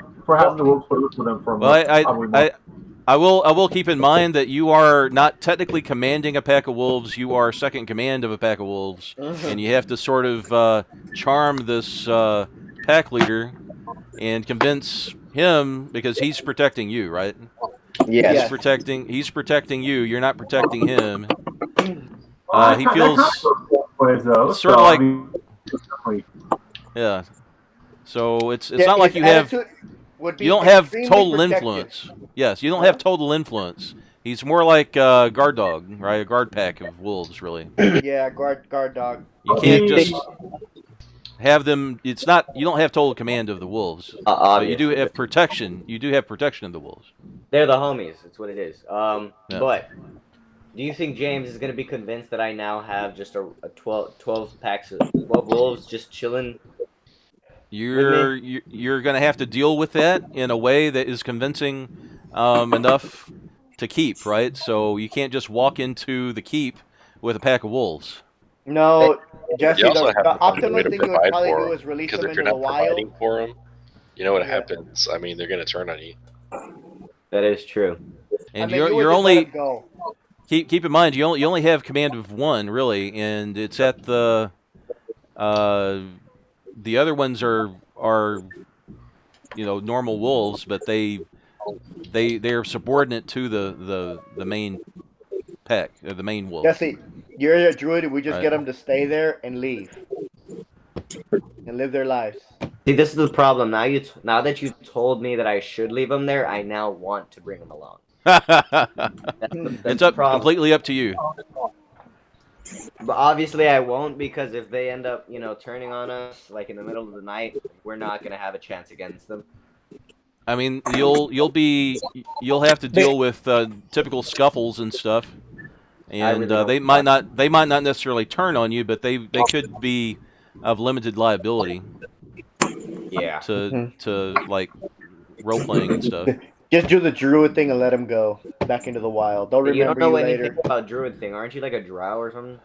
Speaker 5: them for a month.
Speaker 3: I will keep in mind that you are not technically commanding a pack of wolves. You are second in command of a pack of wolves, and you have to sort of charm this pack leader and convince him because he's protecting you, right?
Speaker 7: Yes.
Speaker 3: He's protecting you. You're not protecting him. He feels
Speaker 5: sort
Speaker 3: of like, yeah. So it's not like you have. You don't have total influence. Yes, you don't have total influence. He's more like a guard dog, right? A guard pack of wolves, really.
Speaker 4: Yeah, guard dog.
Speaker 3: You can't just have them. It's not. You don't have total command of the wolves. But you do have protection. You do have protection of the wolves.
Speaker 7: They're the homies. That's what it is.
Speaker 3: Yeah.
Speaker 7: But do you think James is going to be convinced that I now have just a 12 packs of 12 wolves just chilling?
Speaker 3: You're going to have to deal with that in a way that is convincing enough to keep, right? So you can't just walk into the keep with a pack of wolves.
Speaker 4: No, Jesse,
Speaker 6: You also
Speaker 4: the
Speaker 6: have to find a way
Speaker 4: optimal
Speaker 6: to
Speaker 4: thing you would
Speaker 6: provide
Speaker 4: probably
Speaker 6: for
Speaker 4: do
Speaker 6: them.
Speaker 4: is release
Speaker 6: Because
Speaker 4: them
Speaker 6: if
Speaker 4: into
Speaker 6: you're
Speaker 4: the
Speaker 6: not
Speaker 4: wild.
Speaker 6: providing for them, you know what
Speaker 4: Yeah.
Speaker 6: happens. I mean, they're going to turn on you.
Speaker 7: That is true.
Speaker 3: And
Speaker 4: you would
Speaker 3: you're
Speaker 4: just let
Speaker 3: only
Speaker 4: him go.
Speaker 3: keep in mind you only have command of one really, and it's at the other ones are normal wolves, but they're subordinate to the main pack, the main wolf.
Speaker 4: Jesse, you're a druid. We just
Speaker 3: Right.
Speaker 4: get them to stay there and leave, and live their lives.
Speaker 7: See, this is the problem. Now that you told me that I should leave them there, I now want to bring them along.
Speaker 3: It's completely up to you.
Speaker 7: But obviously I won't, because if they end up, turning on us like in the middle of the night, we're not gonna have a chance against them.
Speaker 3: I mean, you'll have to deal with typical scuffles and stuff, and they might not necessarily turn on you, but they could be of limited liability.
Speaker 7: Yeah.
Speaker 3: To like role playing and stuff.
Speaker 4: Just do the druid thing and let him go back into the wild. They'll remember
Speaker 7: you don't know
Speaker 4: you
Speaker 7: anything
Speaker 4: later.
Speaker 7: about druid thing, aren't you? Like a drow or something?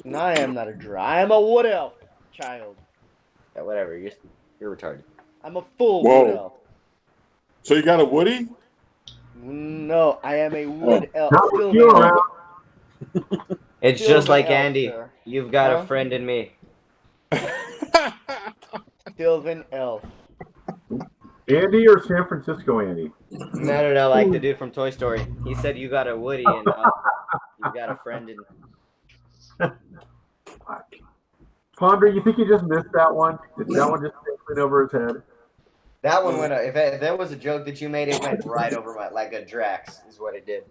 Speaker 4: No, I am not a druid. I am a wood elf child.
Speaker 7: Yeah, whatever. You're retarded.
Speaker 4: I'm a full
Speaker 9: Whoa.
Speaker 4: wood elf.
Speaker 9: So you got a Woody?
Speaker 4: No, I am a wood elf.
Speaker 7: It's
Speaker 4: Still
Speaker 7: just
Speaker 4: the
Speaker 7: like
Speaker 4: elf,
Speaker 7: Andy.
Speaker 4: sir.
Speaker 7: You've got
Speaker 4: Huh?
Speaker 7: a friend in me.
Speaker 4: Sylvan elf.
Speaker 5: Andy or San Francisco Andy?
Speaker 7: No, like the dude from Toy Story. He said you got a Woody and you got a friend in.
Speaker 5: Ponder, you think he just missed that one? Did that one just went over his head?
Speaker 7: That one went. If there was a joke that you made, it went right over my, like a Drax is what it did.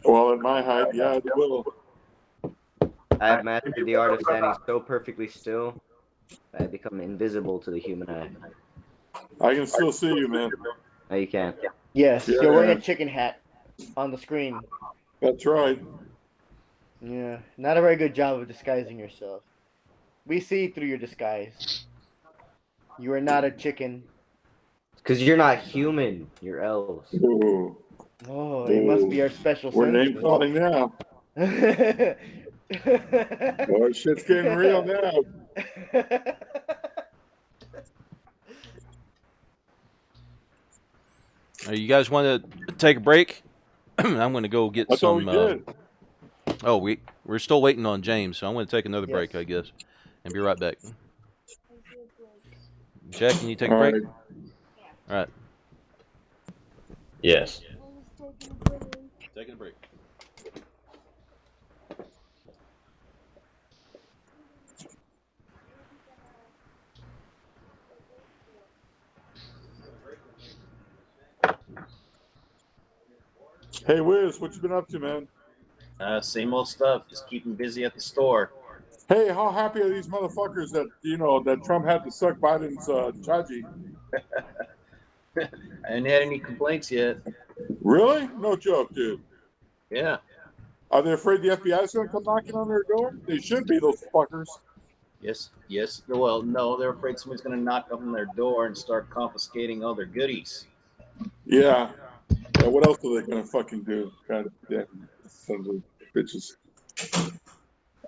Speaker 9: Well, at my height, yeah, it will.
Speaker 7: I have mastered the art of standing so perfectly still that I become invisible to the human eye.
Speaker 9: I can still see you, man.
Speaker 7: Oh, you can.
Speaker 4: Yes,
Speaker 9: Yeah.
Speaker 4: you're wearing a chicken hat on the screen.
Speaker 9: That's right.
Speaker 4: Yeah, not a very good job of disguising yourself. We see through your disguise. You are not a chicken.
Speaker 7: Because you're not human. You're elves.
Speaker 9: Ooh.
Speaker 4: Oh, it must be our special
Speaker 9: We're name
Speaker 4: senses.
Speaker 9: calling now. Boy, shit's getting real now.
Speaker 3: You guys want to take a break? I'm going to go get
Speaker 9: I thought
Speaker 3: some.
Speaker 9: we did.
Speaker 3: We're still waiting on James, so I'm going to take another
Speaker 4: Yes.
Speaker 3: break, I guess, and be right back. Jack, can you take a
Speaker 9: All
Speaker 3: break?
Speaker 9: right.
Speaker 3: All right.
Speaker 10: Yes.
Speaker 3: Taking a break.
Speaker 9: Hey, Wiz, what you been up to, man?
Speaker 10: Same old stuff. Just keeping busy at the store.
Speaker 9: Hey, how happy are these motherfuckers that that Trump had to suck Biden's chaji?
Speaker 10: I haven't had any complaints yet.
Speaker 9: Really? No joke, dude.
Speaker 10: Yeah.
Speaker 9: Are they afraid the FBI is going to come knocking on their door? They should be, those fuckers.
Speaker 10: Yes. Well, no, they're afraid somebody's going to knock on their door and start confiscating all their goodies.
Speaker 9: Yeah. What else are they going to fucking do? God damn sons of bitches.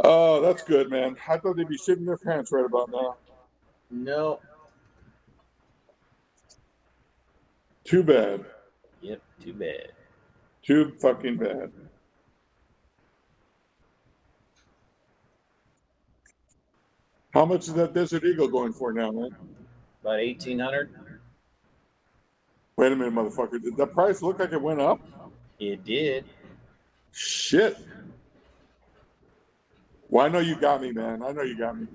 Speaker 9: Oh, that's good, man. I thought they'd be shitting their pants right about now.
Speaker 10: No.
Speaker 9: Too bad.
Speaker 10: Yep. Too bad.
Speaker 9: Too fucking bad. How much is that Desert Eagle going for now, man?
Speaker 10: About 1,800.
Speaker 9: Wait a minute, motherfucker. Did that price look like it went up?
Speaker 10: It did.
Speaker 9: Shit. Well, I know you got me, man. I know you got me,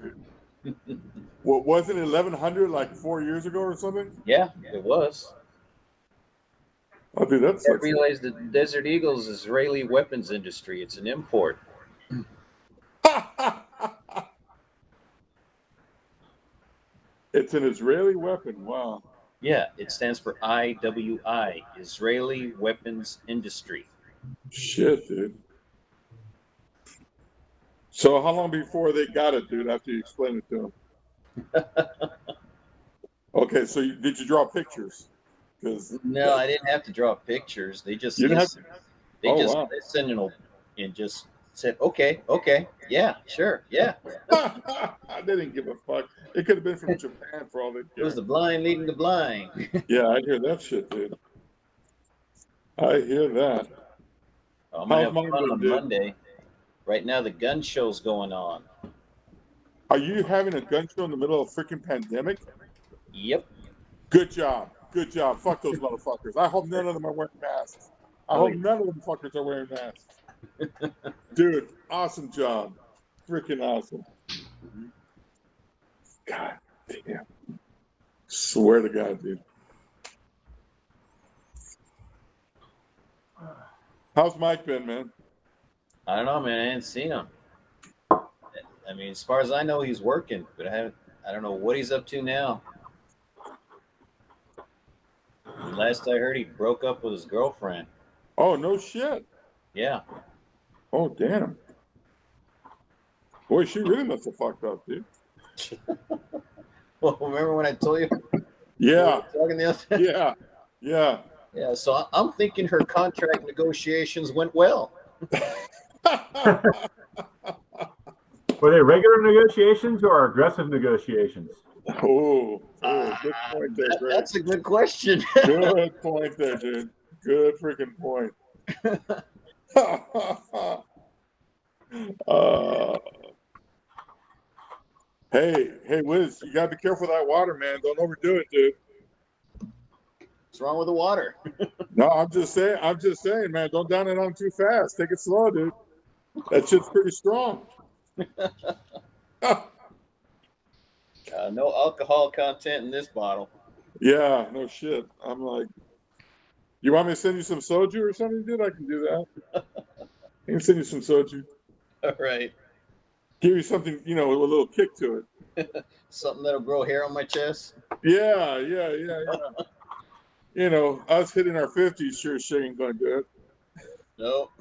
Speaker 9: dude. What wasn't 1100 like 4 years ago or something?
Speaker 10: Yeah, it was.
Speaker 9: Oh, dude, that
Speaker 10: I
Speaker 9: sucks.
Speaker 10: realized that Desert Eagle's Israeli weapons industry. It's an import.
Speaker 9: It's an Israeli weapon. Wow.
Speaker 10: Yeah, it stands for IWI, Israeli Weapons Industry.
Speaker 9: Shit, dude. So how long before they got it, dude, after you explain it to them? Okay, so did you draw pictures?
Speaker 10: No, I didn't have to draw pictures. They just
Speaker 9: You didn't have to?
Speaker 10: they sent and just said, okay, yeah, sure, yeah.
Speaker 9: I didn't give a fuck. It could have been from Japan for all they
Speaker 10: It was the blind leading the blind.
Speaker 9: Yeah, I hear that shit, dude. I hear that.
Speaker 10: I'm gonna have
Speaker 9: How's mom
Speaker 10: fun
Speaker 9: doing,
Speaker 10: on
Speaker 9: dude?
Speaker 10: Monday. Right now, the gun show's going on.
Speaker 9: Are you having a gun show in the middle of a freaking pandemic?
Speaker 10: Yep.
Speaker 9: Good job. Good job. Fuck those motherfuckers. I hope none of them are wearing masks. I hope none of them fuckers are wearing masks. Dude, awesome job. Freaking awesome. God damn. Swear to God, dude. How's Mike been, man?
Speaker 10: I don't know, man. I ain't seen him. I mean, as far as I know, he's working, but I don't know what he's up to now. Last I heard, he broke up with his girlfriend.
Speaker 9: Oh, no shit.
Speaker 10: Yeah.
Speaker 9: Oh, damn. Boy, she really must have fucked up, dude.
Speaker 10: Well, remember when I told you?
Speaker 9: Yeah.
Speaker 10: Talking the other day?
Speaker 9: Yeah. Yeah.
Speaker 10: Yeah. So I'm thinking her contract negotiations went well.
Speaker 5: Were they regular negotiations or aggressive negotiations?
Speaker 9: Oh, good point there, Greg.
Speaker 10: That's a good question.
Speaker 9: Good point there, dude. Good freaking point. Hey, Wiz, you gotta be careful with that water, man. Don't overdo it, dude.
Speaker 10: What's wrong with the water?
Speaker 9: No, I'm just saying, man. Don't down it on too fast. Take it slow, dude. That shit's pretty strong.
Speaker 10: No alcohol content in this bottle.
Speaker 9: Yeah, no shit. I'm like, you want me to send you some soju or something, dude? I can do that. I can send you some soju.
Speaker 10: All right.
Speaker 9: Give you something, with a little kick to it.
Speaker 10: Something that'll grow hair on my chest.
Speaker 9: Yeah. Us hitting our 50s sure shit ain't gonna do it.
Speaker 10: Nope.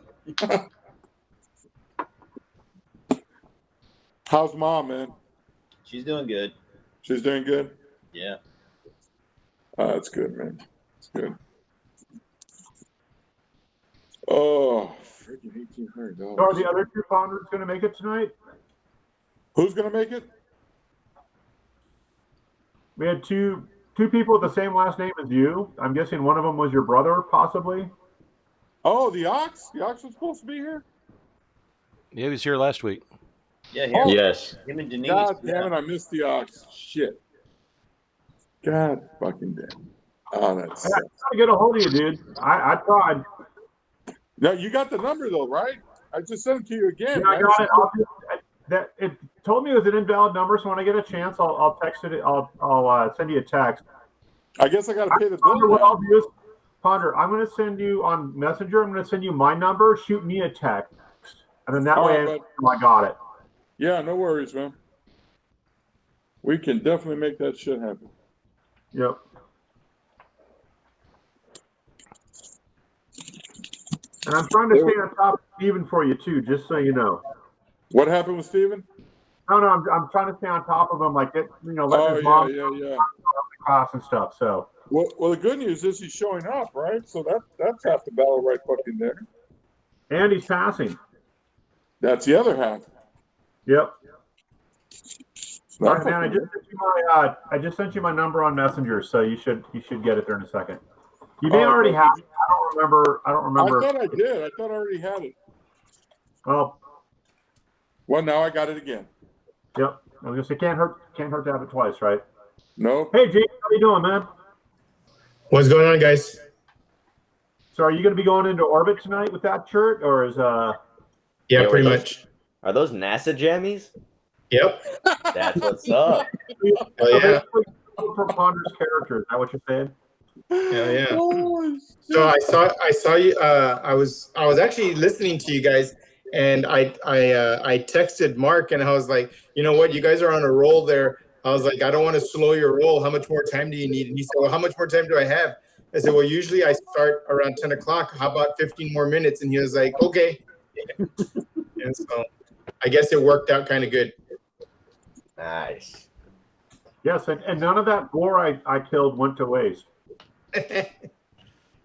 Speaker 9: How's mom, man?
Speaker 10: She's doing good.
Speaker 9: She's doing good?
Speaker 10: Yeah.
Speaker 9: That's good, man. It's good. Oh, freaking $1,800.
Speaker 5: So are the other two founders going to make it tonight?
Speaker 9: Who's going to make it?
Speaker 5: We had two people with the same last name as you. I'm guessing one of them was your brother, possibly.
Speaker 9: Oh, the Ox? The Ox was supposed to be here?
Speaker 3: Yeah, he was here last week.
Speaker 10: Yeah, here.
Speaker 9: Oh,
Speaker 11: Yes.
Speaker 10: Him and Denise.
Speaker 9: God damn it, I missed the Ox. Shit. God fucking damn. Oh, that's
Speaker 5: I tried to get a hold of you, dude. I tried.
Speaker 9: No, you got the number though, right? I just sent it to you again.
Speaker 5: Yeah, I got it. It told me it was an invalid number, so when I get a chance, I'll text it. I'll send you a text.
Speaker 9: I guess I got to pay the bill.
Speaker 5: What I'll do is, Ponder, I'm going to send you on Messenger. I'm going to send you my number. Shoot me a text, and then that
Speaker 9: All
Speaker 5: way
Speaker 9: right,
Speaker 5: I got it.
Speaker 9: Yeah, no worries, man. We can definitely make that shit happen.
Speaker 5: Yep. And I'm trying to stay on top of Steven for you too, just so you know.
Speaker 9: What happened with Steven?
Speaker 5: No, I'm trying to stay on top of him, like letting his mom class and stuff. So.
Speaker 9: Well, the good news is he's showing up, right? So that's half the battle right fucking there.
Speaker 5: And he's passing.
Speaker 9: That's the other half.
Speaker 5: Yep. All right, man. I just sent you my number on Messenger, so you should get it there in a second. You may already have it. I don't remember.
Speaker 9: I thought I did. I thought I already had it.
Speaker 5: Well,
Speaker 9: now I got it again.
Speaker 5: Yep. I was gonna say can't hurt to have it twice, right?
Speaker 9: No.
Speaker 5: Hey, Jake, how you doing, man?
Speaker 11: What's going on, guys?
Speaker 5: So, are you gonna be going into orbit tonight with that shirt, or is
Speaker 11: Yeah, pretty much. Are those NASA jammies? Yep.
Speaker 10: That's what's up.
Speaker 11: Oh, yeah.
Speaker 5: Basically, from Ponder's character. Is that what you said?
Speaker 11: Hell yeah.
Speaker 9: Oh,
Speaker 11: So I saw you. I was actually listening to you guys, and I texted Mark, and I was like, you know what, you guys are on a roll there. I was like, I don't want to slow your roll. How much more time do you need? And he said, well, how much more time do I have? I said, well, usually I start around 10 o'clock. How about 15 more minutes? And he was like, okay. And so I guess it worked out kind of good.
Speaker 10: Nice.
Speaker 5: Yes, and none of that boar I killed went to waste.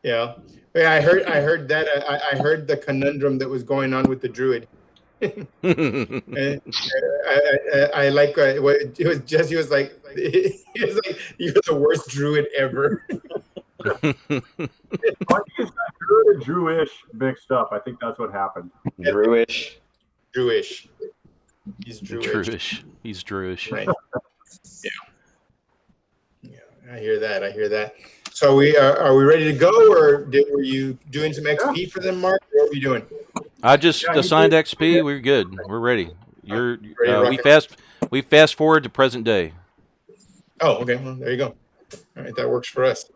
Speaker 11: Yeah. I heard that. I heard the conundrum that was going on with the druid. And I like what it was. Jesse was like, he was like, you're the worst druid ever.
Speaker 5: I think it's got druid and Jewish mixed up. I think that's what happened.
Speaker 10: Druish.
Speaker 11: Jewish. He's Jewish.
Speaker 3: Druish. He's Druish.
Speaker 11: Right. Yeah. I hear that. So are we ready to go, or were you doing some XP for them, Mark? What were you doing?
Speaker 3: I just assigned XP. We're good. We're ready. You're
Speaker 11: ready
Speaker 3: we fast forward to present day.
Speaker 11: Oh, okay. Well, there you go. All right, that works for us.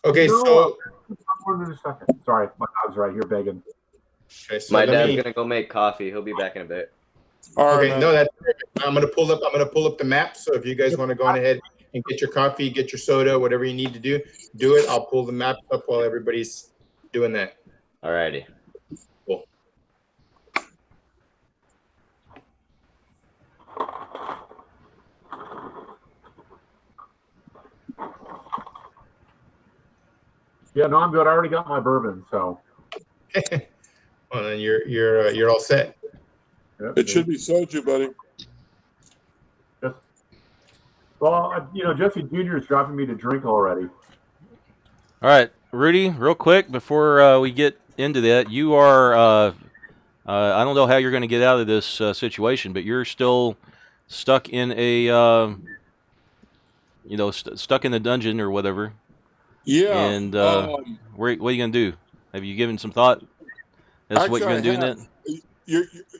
Speaker 11: Okay,
Speaker 5: No,
Speaker 11: so
Speaker 5: hold on a second. Sorry, my dog's right here begging.
Speaker 11: okay, so
Speaker 12: My dad's gonna go make coffee. He'll be back in a bit.
Speaker 9: all right,
Speaker 11: okay,
Speaker 9: man.
Speaker 11: no, that's perfect. I'm gonna pull up the map. So if you guys want to go on ahead and get your coffee, get your soda, whatever you need to do it. I'll pull the map up while everybody's doing that.
Speaker 12: Alrighty.
Speaker 11: Cool.
Speaker 5: Yeah, no, I'm good. I already got my bourbon, so.
Speaker 11: Well, then you're all set.
Speaker 5: Yep.
Speaker 9: It should be soju, buddy.
Speaker 5: Yes. Well, Jesse Jr. is dropping me to drink already.
Speaker 3: All right, Rudy, real quick before we get into that, you are, I don't know how you're going to get out of this situation, but you're still stuck in a, stuck in the dungeon or whatever.
Speaker 9: Yeah.
Speaker 3: And what are you going to do? Have you given some thought as to what you're going to do in that?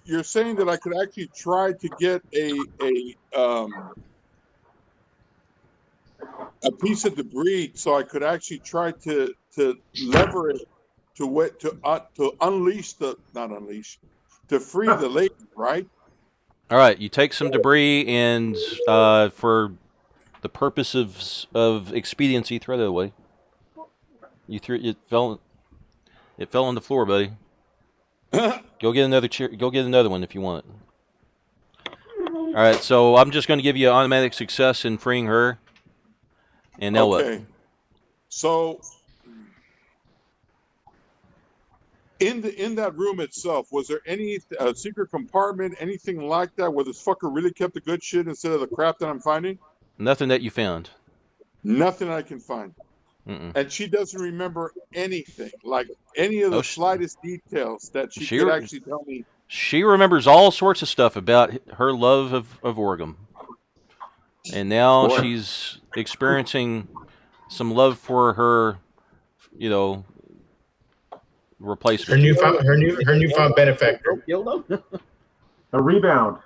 Speaker 9: You're saying that I could actually try to get a piece of debris, so I could actually try to lever it to unleash to free the lake, right?
Speaker 3: All right, you take some debris and for the purpose of expediency, throw that away. It fell on the floor, buddy. Go get another chair. Go get another one if you want. All right, so I'm just going to give you an automatic success in freeing her. And now
Speaker 9: okay.
Speaker 3: What?
Speaker 9: So in that room itself, was there any secret compartment, anything like that, where this fucker really kept the good shit instead of the crap that I'm finding?
Speaker 3: Nothing that you found.
Speaker 9: Nothing I can find.
Speaker 3: Mm-mm.
Speaker 9: And she doesn't remember anything, like any of the slightest details that she could actually tell me.
Speaker 3: She remembers all sorts of stuff about her love of Orgum. And now she's experiencing some love for her, replacement.
Speaker 11: Her newfound benefactor.
Speaker 5: A rebound.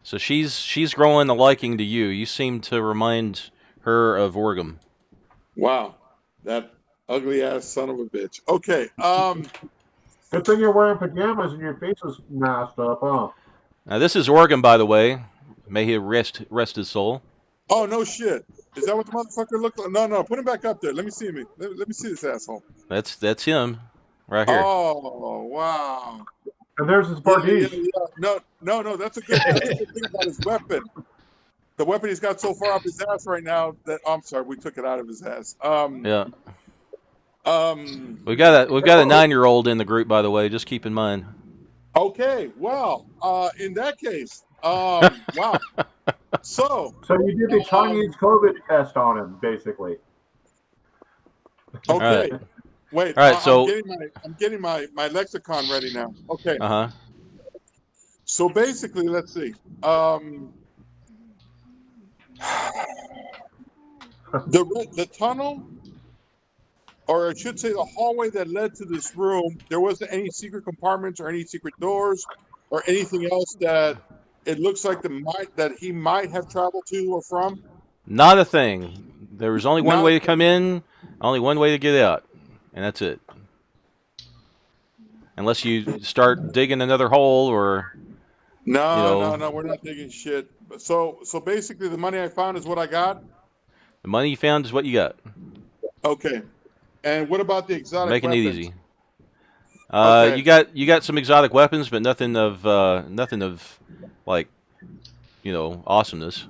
Speaker 3: So she's growing a liking to you. You seem to remind her of Orgum.
Speaker 9: Wow, that ugly ass son of a bitch. Okay.
Speaker 5: Good thing you're wearing pajamas and your face is masked up, huh?
Speaker 3: Now this is Orgum, by the way. May he rest his soul.
Speaker 9: Oh no shit! Is that what the motherfucker looked like? No, put him back up there. Let me see me. Let me see this asshole.
Speaker 3: That's him, right here.
Speaker 9: Oh wow!
Speaker 5: And there's his Bardiche.
Speaker 9: Yeah. No. That's a good thing about his weapon. The weapon he's got so far up his ass right now that I'm sorry, we took it out of his ass.
Speaker 3: Yeah. We've got a 9-year-old in the group, by the way. Just keep in mind.
Speaker 9: Okay. Well, in that case, wow. So
Speaker 5: you did the Chinese COVID test on him, basically.
Speaker 9: Okay.
Speaker 3: Right.
Speaker 9: Wait.
Speaker 3: All right. So
Speaker 9: I'm getting my lexicon ready now. Okay.
Speaker 3: Uh-huh.
Speaker 9: So basically, let's see. The tunnel, or I should say the hallway that led to this room, there wasn't any secret compartments or any secret doors or anything else that it looks like that he might have traveled to or from?
Speaker 3: Not a thing. There was only one
Speaker 9: Not
Speaker 3: way
Speaker 9: a
Speaker 3: to come in, only one way to get out, and that's it. Unless you start digging another hole or,
Speaker 9: No, we're not digging shit. So basically, the money I found is what I got.
Speaker 3: the money you found is what you got.
Speaker 9: Okay. And what about the exotic
Speaker 3: Making
Speaker 9: weapons?
Speaker 3: it easy.
Speaker 9: Okay.
Speaker 3: You got some exotic weapons, but nothing of like, awesomeness.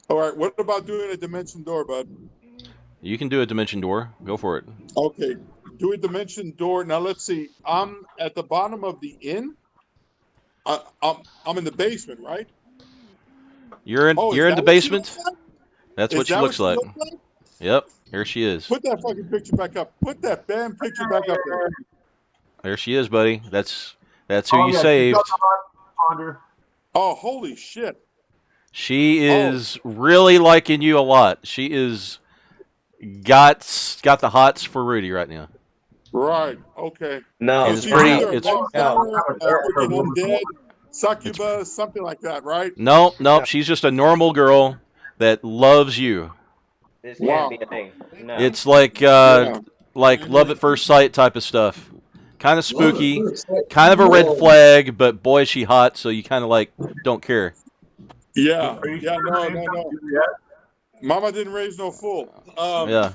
Speaker 9: All right. What about doing a dimension door, bud?
Speaker 3: You can do a dimension door. Go for it.
Speaker 9: Okay. Do a dimension door. Now let's see. I'm at the bottom of the inn. I'm in the basement, right?
Speaker 3: You're in the basement. That's what she looks like.
Speaker 9: like?
Speaker 3: Yep. Here she is.
Speaker 9: Put that fucking picture back up. Put that damn picture back up there.
Speaker 3: There she is, buddy. That's who you saved.
Speaker 9: Oh, holy shit.
Speaker 3: She is really liking you a lot. She is got the hots for Rudy right now.
Speaker 9: Right. Okay.
Speaker 12: No,
Speaker 3: It's pretty. It's
Speaker 9: undead, succubus, something like that, right?
Speaker 3: no. She's just a normal girl that loves you.
Speaker 12: this can't be a thing. No.
Speaker 3: It's like love at first sight type of stuff. Kind of spooky, kind of a red flag, but boy, is she hot, so you kind of like don't care.
Speaker 9: Yeah. Yeah. No. Mama didn't raise no fool.
Speaker 3: Yeah.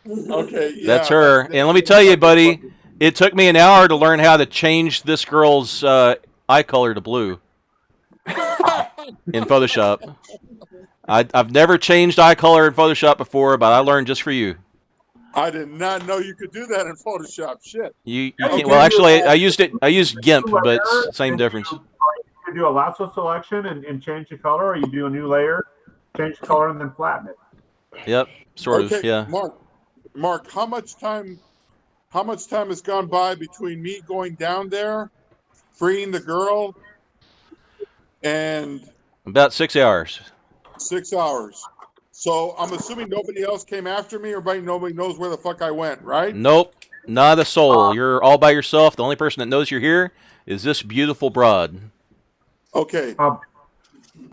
Speaker 9: Okay. Yeah,
Speaker 3: That's her. And let me tell you, buddy, it took me an hour to learn how to change this girl's eye color to blue in Photoshop. I've never changed eye color in Photoshop before, but I learned just for you.
Speaker 9: I did not know you could do that in Photoshop. Shit.
Speaker 3: You can't. Well, actually, I used GIMP, but same difference.
Speaker 5: You can do a lasso selection and change the color, or you do a new layer, change the color, and then flatten it.
Speaker 3: Yep, sort of. Yeah.
Speaker 9: Mark, how much time has gone by between me going down there, freeing the girl, and
Speaker 3: About 6 hours.
Speaker 9: 6 hours? So I'm assuming nobody else came after me, or nobody knows where the fuck I went, right?
Speaker 3: Nope, not a soul. You're all by yourself. The only person that knows you're here is this beautiful broad.
Speaker 9: Okay.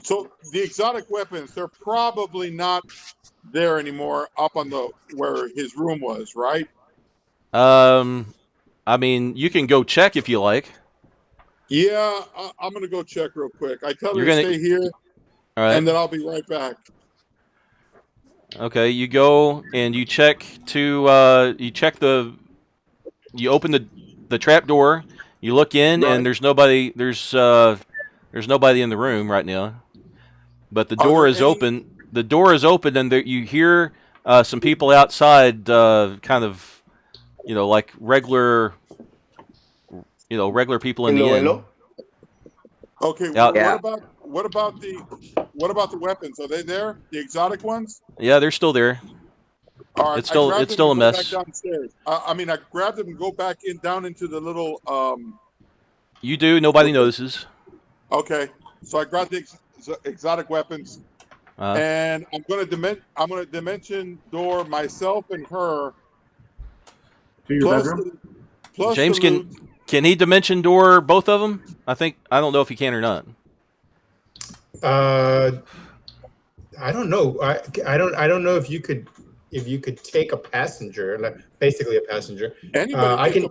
Speaker 9: So the exotic weapons, they're probably not there anymore up on where his room was, right?
Speaker 3: I mean, you can go check if you like.
Speaker 9: Yeah, I'm gonna go check real quick. I tell her
Speaker 3: You're
Speaker 9: to
Speaker 3: gonna-
Speaker 9: stay here,
Speaker 3: All right.
Speaker 9: and then I'll be right back.
Speaker 3: Okay, you go and you check you open the trap door, you look in,
Speaker 9: Right.
Speaker 3: and there's nobody in the room right now. But the door is open. The door is open, and you hear some people outside, kind of, like regular people in the inn.
Speaker 9: Okay.
Speaker 3: Yeah.
Speaker 9: What about the weapons? Are they there? The exotic ones?
Speaker 3: Yeah, they're still there.
Speaker 9: All right.
Speaker 3: It's still
Speaker 9: I
Speaker 3: a
Speaker 9: grabbed them and go
Speaker 3: mess.
Speaker 9: back downstairs. I grabbed them and go back down into the little.
Speaker 3: You do. Nobody notices.
Speaker 9: Okay. So I grabbed the exotic weapons, and I'm gonna dimension door myself and her.
Speaker 5: To your bedroom.
Speaker 9: Plus
Speaker 3: James,
Speaker 9: the loot.
Speaker 3: can he dimension door both of them? I don't know if he can or not.
Speaker 11: I don't know. I don't know if you could take a passenger, like basically a passenger.
Speaker 9: Anybody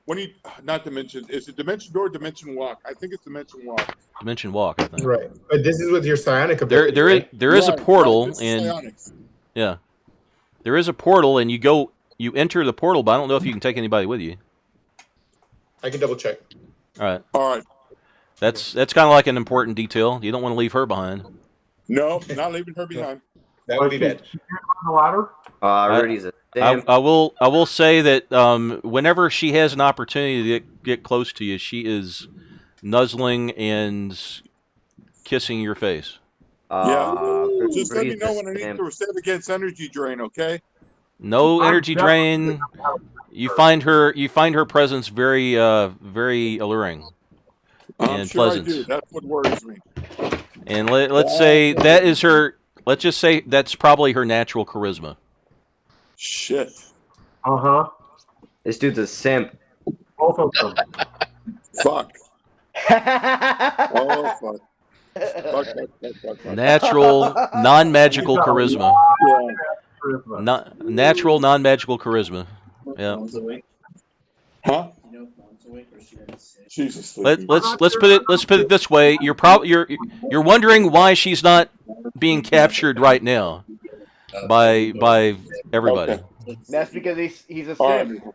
Speaker 9: when you not dimension, is it dimension door or dimension walk? I think it's dimension walk.
Speaker 3: Dimension walk, I think.
Speaker 11: Right, but this is with your psionic ability.
Speaker 3: There is a portal,
Speaker 9: This is
Speaker 3: and
Speaker 9: psionics.
Speaker 3: yeah, there is a portal, and you enter the portal, but I don't know if you can take anybody with you.
Speaker 11: I can double check.
Speaker 9: All right.
Speaker 3: That's kind of like an important detail. You don't want to leave her behind.
Speaker 9: No, not leaving her behind.
Speaker 11: That would be bad.
Speaker 5: On the ladder.
Speaker 12: Rudy's a damn.
Speaker 3: I will say that whenever she has an opportunity to get close to you, she is nuzzling and kissing your face.
Speaker 9: Just let me know when I need to save against energy drain, okay?
Speaker 3: No energy drain. You find her presence very very alluring and
Speaker 9: sure
Speaker 3: pleasant.
Speaker 9: I do. That's what worries me.
Speaker 3: And let's say that is her. Let's just say that's probably her natural charisma.
Speaker 9: Shit.
Speaker 5: Uh huh.
Speaker 12: This dude's a simp.
Speaker 5: Both of them.
Speaker 9: Fuck. Oh, fuck. Fuck.
Speaker 3: Natural, non-magical charisma.
Speaker 9: Yeah.
Speaker 3: Natural, non-magical charisma. Yeah.
Speaker 9: Huh? She's asleep.
Speaker 3: Let's put it this way. You're wondering why she's not being captured right now by everybody.
Speaker 9: Okay.
Speaker 4: That's because he's a
Speaker 9: All right.
Speaker 4: simp.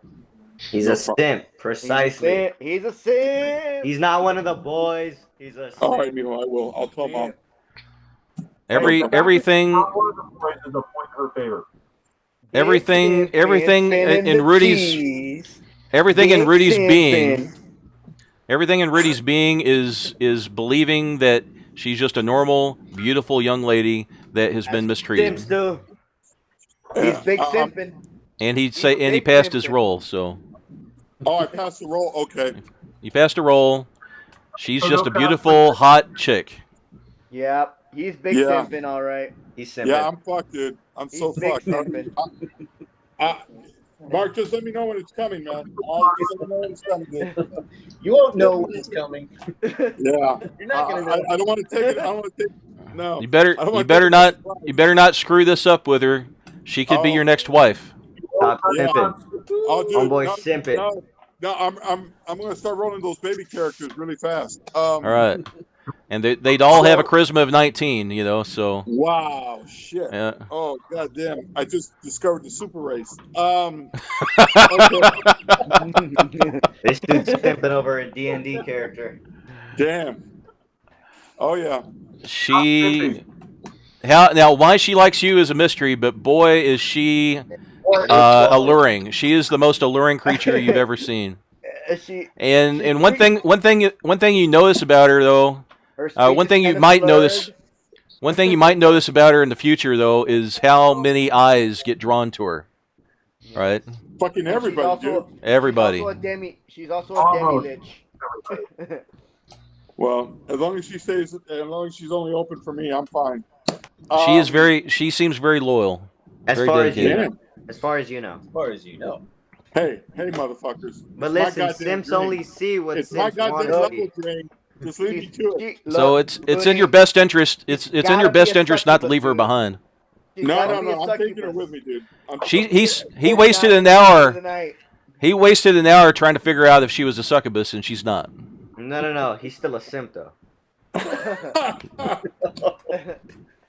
Speaker 12: He's a simp, precisely.
Speaker 4: He's a simp.
Speaker 12: He's not one of the boys. He's a simp.
Speaker 9: All right, Milo, I will. I'll tell Mom.
Speaker 3: Everything
Speaker 5: Not one of the boys is a point in her favor.
Speaker 3: everything in Rudy's being is believing that she's just a normal, beautiful young lady that has been mistreated.
Speaker 12: Simps do.
Speaker 4: He's big simping.
Speaker 3: And he passed his role, so.
Speaker 9: Oh, I passed the roll? Okay.
Speaker 3: You passed a role. She's just a beautiful, hot chick.
Speaker 4: Yep. He's big simping, all right.
Speaker 12: He's simping.
Speaker 9: Yeah, I'm fucked, dude. I'm so fucked. Mark, just let me know when it's coming, man. Just let me know when it's coming, dude.
Speaker 10: You won't know when it's coming.
Speaker 9: Yeah.
Speaker 10: You're not gonna know.
Speaker 9: I don't want to take it. I don't want to take. No.
Speaker 3: You better not screw this up with her. She could be your next wife.
Speaker 12: Stop simping.
Speaker 9: Oh, dude,
Speaker 12: Homeboy simping.
Speaker 9: No, I'm gonna start rolling those baby characters really fast.
Speaker 3: All right. And they'd all have a charisma of 19, so.
Speaker 9: Wow, shit.
Speaker 3: Yeah.
Speaker 9: Oh, goddamn. I just discovered the super race.
Speaker 12: This dude's simping over a D&D character.
Speaker 9: Damn. Oh, yeah.
Speaker 3: Now, why she likes you is a mystery, but boy, is she alluring. She is the most alluring creature you've ever seen. And one thing you notice about her, though, one thing you might notice about her in the future, though, is how many eyes get drawn to her. Right?
Speaker 9: Fucking everybody, dude.
Speaker 3: Everybody.
Speaker 4: She's also a demi-lich.
Speaker 9: Well, as long as she's only open for me, I'm fine.
Speaker 3: She seems very loyal.
Speaker 12: As far as you know. As far as you know.
Speaker 9: Hey, motherfuckers.
Speaker 12: But listen, Simps only see what Simps want to see.
Speaker 9: Just leave me to it.
Speaker 3: So it's in your best interest. It's in your best interest not to leave her behind.
Speaker 9: No. I'm taking her with me, dude.
Speaker 3: He wasted an hour. He wasted an hour trying to figure out if she was a succubus, and she's not.
Speaker 12: No. He's still a simp, though.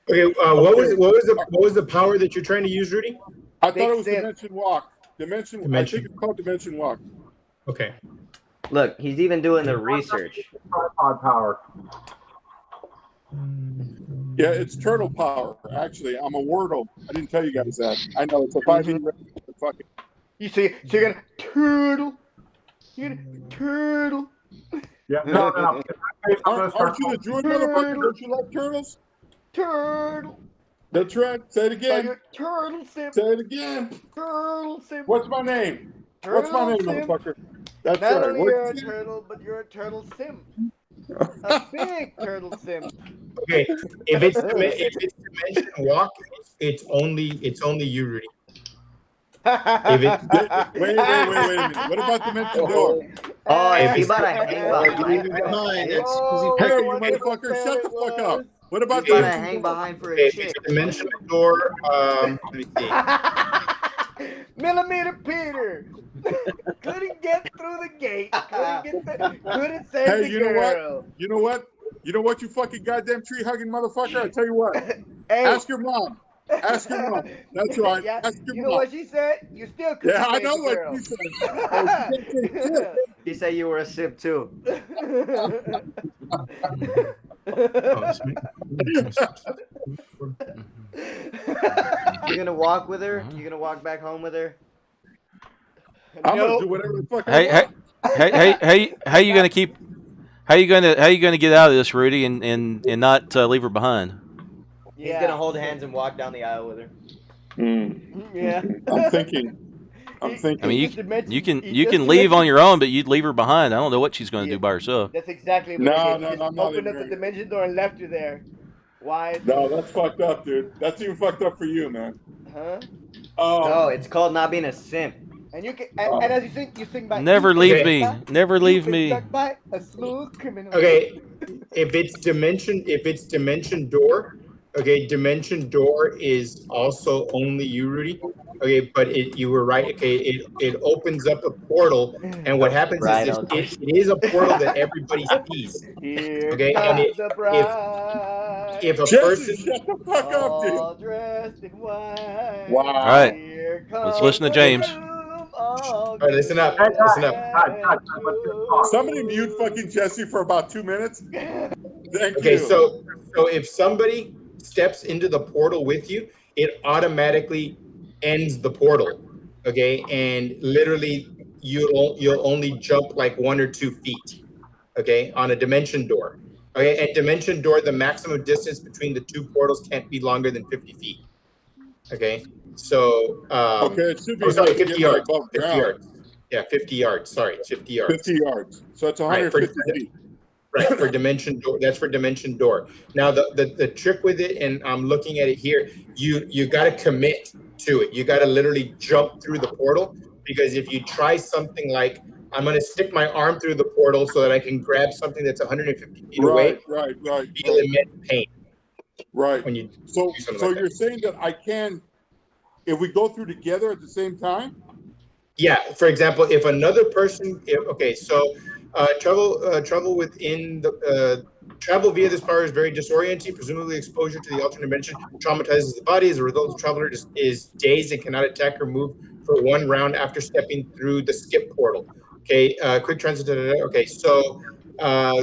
Speaker 11: Okay, what was the power that you're trying to use, Rudy?
Speaker 9: I thought it was Dimension Walk. I think it's called Dimension Walk.
Speaker 11: Okay.
Speaker 12: Look, he's even doing the research.
Speaker 5: Tripod power.
Speaker 9: Yeah, it's turtle power. Actually, I'm a Wordle. I didn't tell you guys that. I know it's a 5e fucking.
Speaker 4: You see, so you're gonna turtle. You're gonna turtle.
Speaker 5: Yeah, no.
Speaker 9: Aren't you the druid motherfucker? Don't you like turtles?
Speaker 4: Turtle.
Speaker 9: That's right. Say it again.
Speaker 4: Turtle simp.
Speaker 9: Say it again.
Speaker 4: Turtle simp.
Speaker 9: What's my name?
Speaker 4: Turtle
Speaker 9: What's my name,
Speaker 4: simp.
Speaker 9: motherfucker? That's
Speaker 4: Not
Speaker 9: right.
Speaker 4: only you're a turtle, but you're a turtle simp. A big turtle simp.
Speaker 11: Okay, if it's Dimension Walk, it's only you, Rudy. If it,
Speaker 9: wait a minute. What about Dimension Door?
Speaker 12: Oh, if he about to hang behind.
Speaker 9: Hey, you motherfucker, shut the fuck up. What about
Speaker 12: He's about to hang behind for a chick.
Speaker 11: Dimension Door, let me see.
Speaker 4: Millimeter Peter couldn't get through the gate. Couldn't save
Speaker 9: Hey,
Speaker 4: the
Speaker 9: you
Speaker 4: girl.
Speaker 9: know what? You fucking goddamn tree hugging motherfucker. I tell you what.
Speaker 4: Hey.
Speaker 9: Ask your mom. Ask your mom. That's right.
Speaker 4: Yeah,
Speaker 9: Ask your
Speaker 4: you
Speaker 9: mom.
Speaker 4: know what she said? You still couldn't
Speaker 9: Yeah, I
Speaker 4: save
Speaker 9: know
Speaker 4: the
Speaker 9: what
Speaker 4: girl.
Speaker 9: she said. Oh, she didn't say shit.
Speaker 12: He said you were a simp too. You gonna walk with her? You gonna walk back home with her?
Speaker 9: I'm gonna do whatever the fuck I want.
Speaker 3: How you gonna keep? How you gonna get out of this, Rudy, and not leave her behind?
Speaker 12: He's gonna hold hands and walk down the aisle with her.
Speaker 4: Yeah.
Speaker 9: I'm thinking.
Speaker 3: I mean, you can leave on your own, but you'd leave her behind. I don't know what she's gonna do by herself.
Speaker 4: That's exactly what
Speaker 9: No,
Speaker 4: he did. He just
Speaker 9: I'm not
Speaker 4: opened up the dimension door and left you there. Why?
Speaker 9: No, that's fucked up, dude. That's even fucked up for you, man.
Speaker 4: Huh?
Speaker 12: No, it's called not being a simp.
Speaker 4: And you can, and as you sing by.
Speaker 3: Never leave me. Never leave
Speaker 4: You've been
Speaker 3: me.
Speaker 4: struck by a smooth criminal.
Speaker 11: Okay, if it's dimension door, okay, dimension door is also only you, Rudy. Okay, but you were right. Okay, it opens up a portal, and what happens is
Speaker 12: Right, I was-
Speaker 11: it is a portal that everybody sees.
Speaker 4: Here
Speaker 11: Okay, and
Speaker 4: comes the bride.
Speaker 11: if a
Speaker 9: Jesse,
Speaker 11: person
Speaker 9: shut the fuck up, dude.
Speaker 4: All dressed in white.
Speaker 9: Wow.
Speaker 3: All right.
Speaker 4: Here comes
Speaker 3: Let's listen to
Speaker 4: the
Speaker 3: James.
Speaker 4: groom, all
Speaker 11: right, listen up,
Speaker 4: good
Speaker 11: listen up.
Speaker 4: and true.
Speaker 9: Somebody mute fucking Jesse for about 2 minutes. Thank
Speaker 11: Okay,
Speaker 9: you.
Speaker 11: so if somebody steps into the portal with you, it automatically ends the portal. Okay, and literally you'll only jump like 1 or 2 feet. Okay, on a dimension door. Okay, and dimension door, the maximum distance between the two portals can't be longer than 50 feet. Okay, so
Speaker 9: okay, it should be
Speaker 11: oh, sorry,
Speaker 9: enough to
Speaker 11: 50
Speaker 9: get
Speaker 11: yards.
Speaker 9: above
Speaker 11: 50
Speaker 9: ground.
Speaker 11: yards. Yeah, 50 yards. Sorry, 50 yards.
Speaker 9: 50 yards. So it's 150 feet.
Speaker 11: Right, for dimension door. That's for dimension door. Now the trick with it, and I'm looking at it here, you got to commit to it. You got to literally jump through the portal, because if you try something like, I'm going to stick my arm through the portal so that I can grab something that's 150 feet away,
Speaker 9: Right.
Speaker 11: feel immense pain.
Speaker 9: Right.
Speaker 11: When you
Speaker 9: so
Speaker 11: do something
Speaker 9: so
Speaker 11: like
Speaker 9: you're
Speaker 11: that.
Speaker 9: saying that I can, if we go through together at the same time?
Speaker 11: Yeah. For example, if another person, travel within the travel via this power is very disorienting. Presumably, exposure to the alternate dimension traumatizes the body. As a result, the traveler is dazed and cannot attack or move for 1 round after stepping through the skip portal. Okay. Quick transit. Okay. So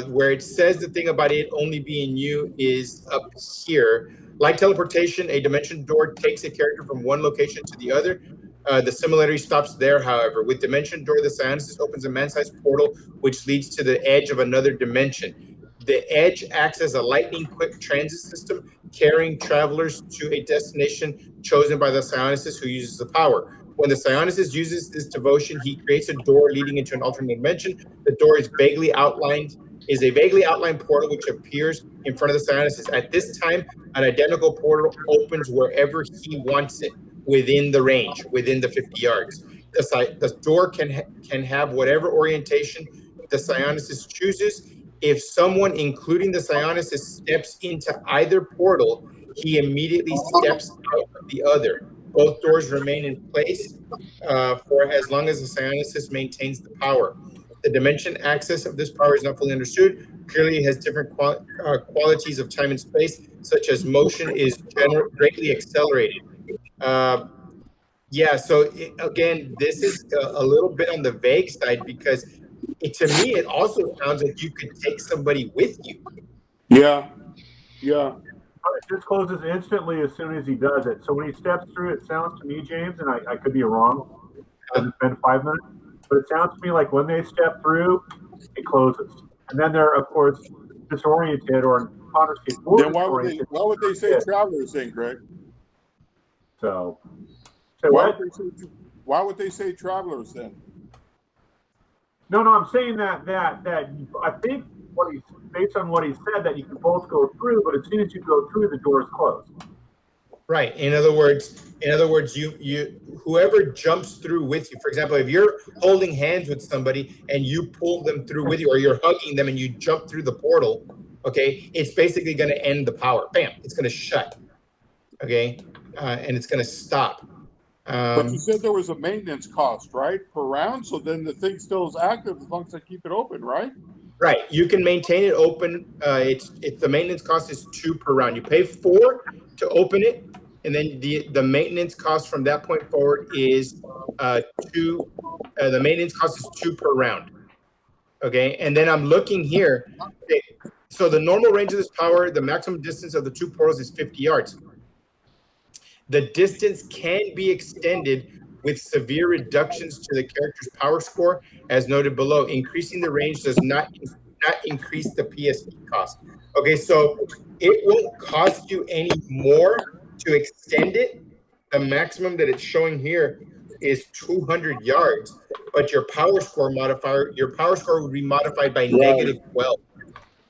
Speaker 11: where it says the thing about it only being you is up here. Like teleportation, a dimension door takes a character from one location to the other. The similarity stops there, however. With Dimension Door, the Cyanosis opens a man-sized portal which leads to the edge of another dimension. The edge acts as a lightning-quick transit system, carrying travelers to a destination chosen by the Cyanosis who uses the power. When the Cyanosis uses this devotion, he creates a door leading into an alternate dimension. The door is a vaguely outlined portal which appears in front of the Cyanosis. At this time, an identical portal opens wherever he wants it, within the range, within the 50 yards. The door can have whatever orientation the Cyanosis chooses. If someone, including the Cyanosis, steps into either portal, he immediately steps out of the other. Both doors remain in place for as long as the Cyanosis maintains the power. The dimension axis of this power is not fully understood. Clearly, it has different qualities of time and space, such as motion is greatly accelerated. Yeah, so again, this is a little bit on the vague side, because to me, it also sounds like you could take somebody with you.
Speaker 9: Yeah.
Speaker 5: It just closes instantly as soon as he does it. So when he steps through, it sounds to me, James, and I could be wrong, because it's been 5 minutes, but it sounds to me like when they step through, it closes. And then they're, of course, disoriented, or in Connor's case, more
Speaker 9: Then why
Speaker 5: disoriented.
Speaker 9: would they say travelers then, Greg?
Speaker 5: So
Speaker 9: why
Speaker 5: what?
Speaker 9: would they say travelers then?
Speaker 5: No, I'm saying that I think based on what he said, that you can both go through, but as soon as you go through, the door is closed.
Speaker 11: Right. In other words, you whoever jumps through with you. For example, if you're holding hands with somebody and you pull them through with you, or you're hugging them and you jump through the portal, okay, it's basically going to end the power. Bam! It's going to shut. Okay, and it's going to stop.
Speaker 9: But you said there was a maintenance cost, right, per round. So then the thing still is active as long as I keep it open, right?
Speaker 11: Right. You can maintain it open. It's the maintenance cost is 2 per round. You pay 4 to open it, and then the maintenance cost from that point forward is 2. The maintenance cost is 2 per round. Okay, and then I'm looking here. Okay, so the normal range of this power, the maximum distance of the 2 portals is 50 yards. The distance can be extended with severe reductions to the character's power score, as noted below. Increasing the range does not increase the PSP cost. Okay, so it won't cost you any more to extend it. The maximum that it's showing here is 200 yards, but your power score would be modified by -12.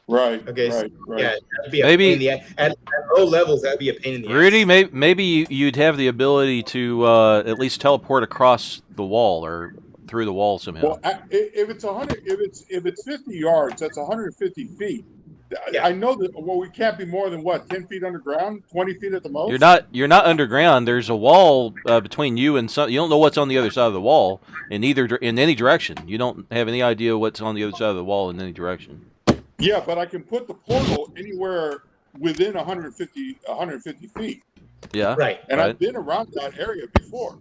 Speaker 9: Right.
Speaker 11: Okay.
Speaker 9: Right.
Speaker 11: So,
Speaker 9: Right.
Speaker 11: yeah, that'd be a
Speaker 3: Maybe-
Speaker 11: pain in the ass. At low levels, that'd be a pain in the
Speaker 3: Rudy,
Speaker 11: ass.
Speaker 3: maybe you'd have the ability to at least teleport across the wall or through the wall somehow.
Speaker 9: Well, if it's 100, if it's 50 yards, that's 150 feet.
Speaker 11: Yeah.
Speaker 9: I know that. Well, we can't be more than what, 10 feet underground, 20 feet at the most.
Speaker 3: You're not underground. There's a wall between you and some. You don't know what's on the other side of the wall in any direction. You don't have any idea what's on the other side of the wall in any direction.
Speaker 9: Yeah, but I can put the portal anywhere within 150 feet.
Speaker 3: Yeah.
Speaker 11: Right.
Speaker 9: And
Speaker 3: right.
Speaker 9: I've been around that area before.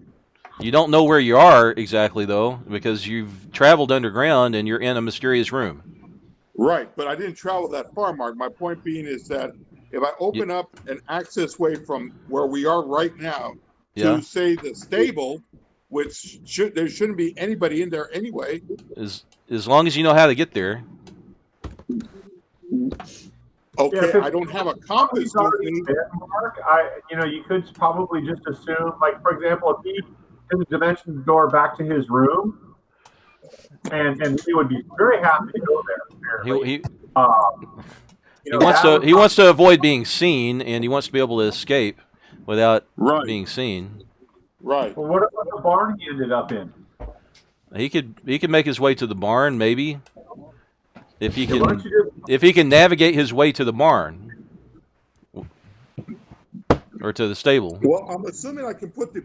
Speaker 3: You don't know where you are exactly though, because you've traveled underground and you're in a mysterious room.
Speaker 9: Right, but I didn't travel that far, Mark. My point being is that if I open up an access way from where we are right now to say the stable, which there shouldn't be anybody in there anyway.
Speaker 3: As long as you know how to get there.
Speaker 9: Okay, I don't have a compass with me.
Speaker 5: Mark, you could probably just assume, like, for example, if he did the dimension door back to his room, and he would be very happy to go there. Apparently.
Speaker 3: He wants to avoid being seen, and he wants to be able to escape without being seen.
Speaker 9: Right.
Speaker 5: Well, what about the barn he ended up in?
Speaker 3: He could make his way to the barn, maybe. If he can navigate his way to the barn or to the stable.
Speaker 9: Well, I'm assuming I can put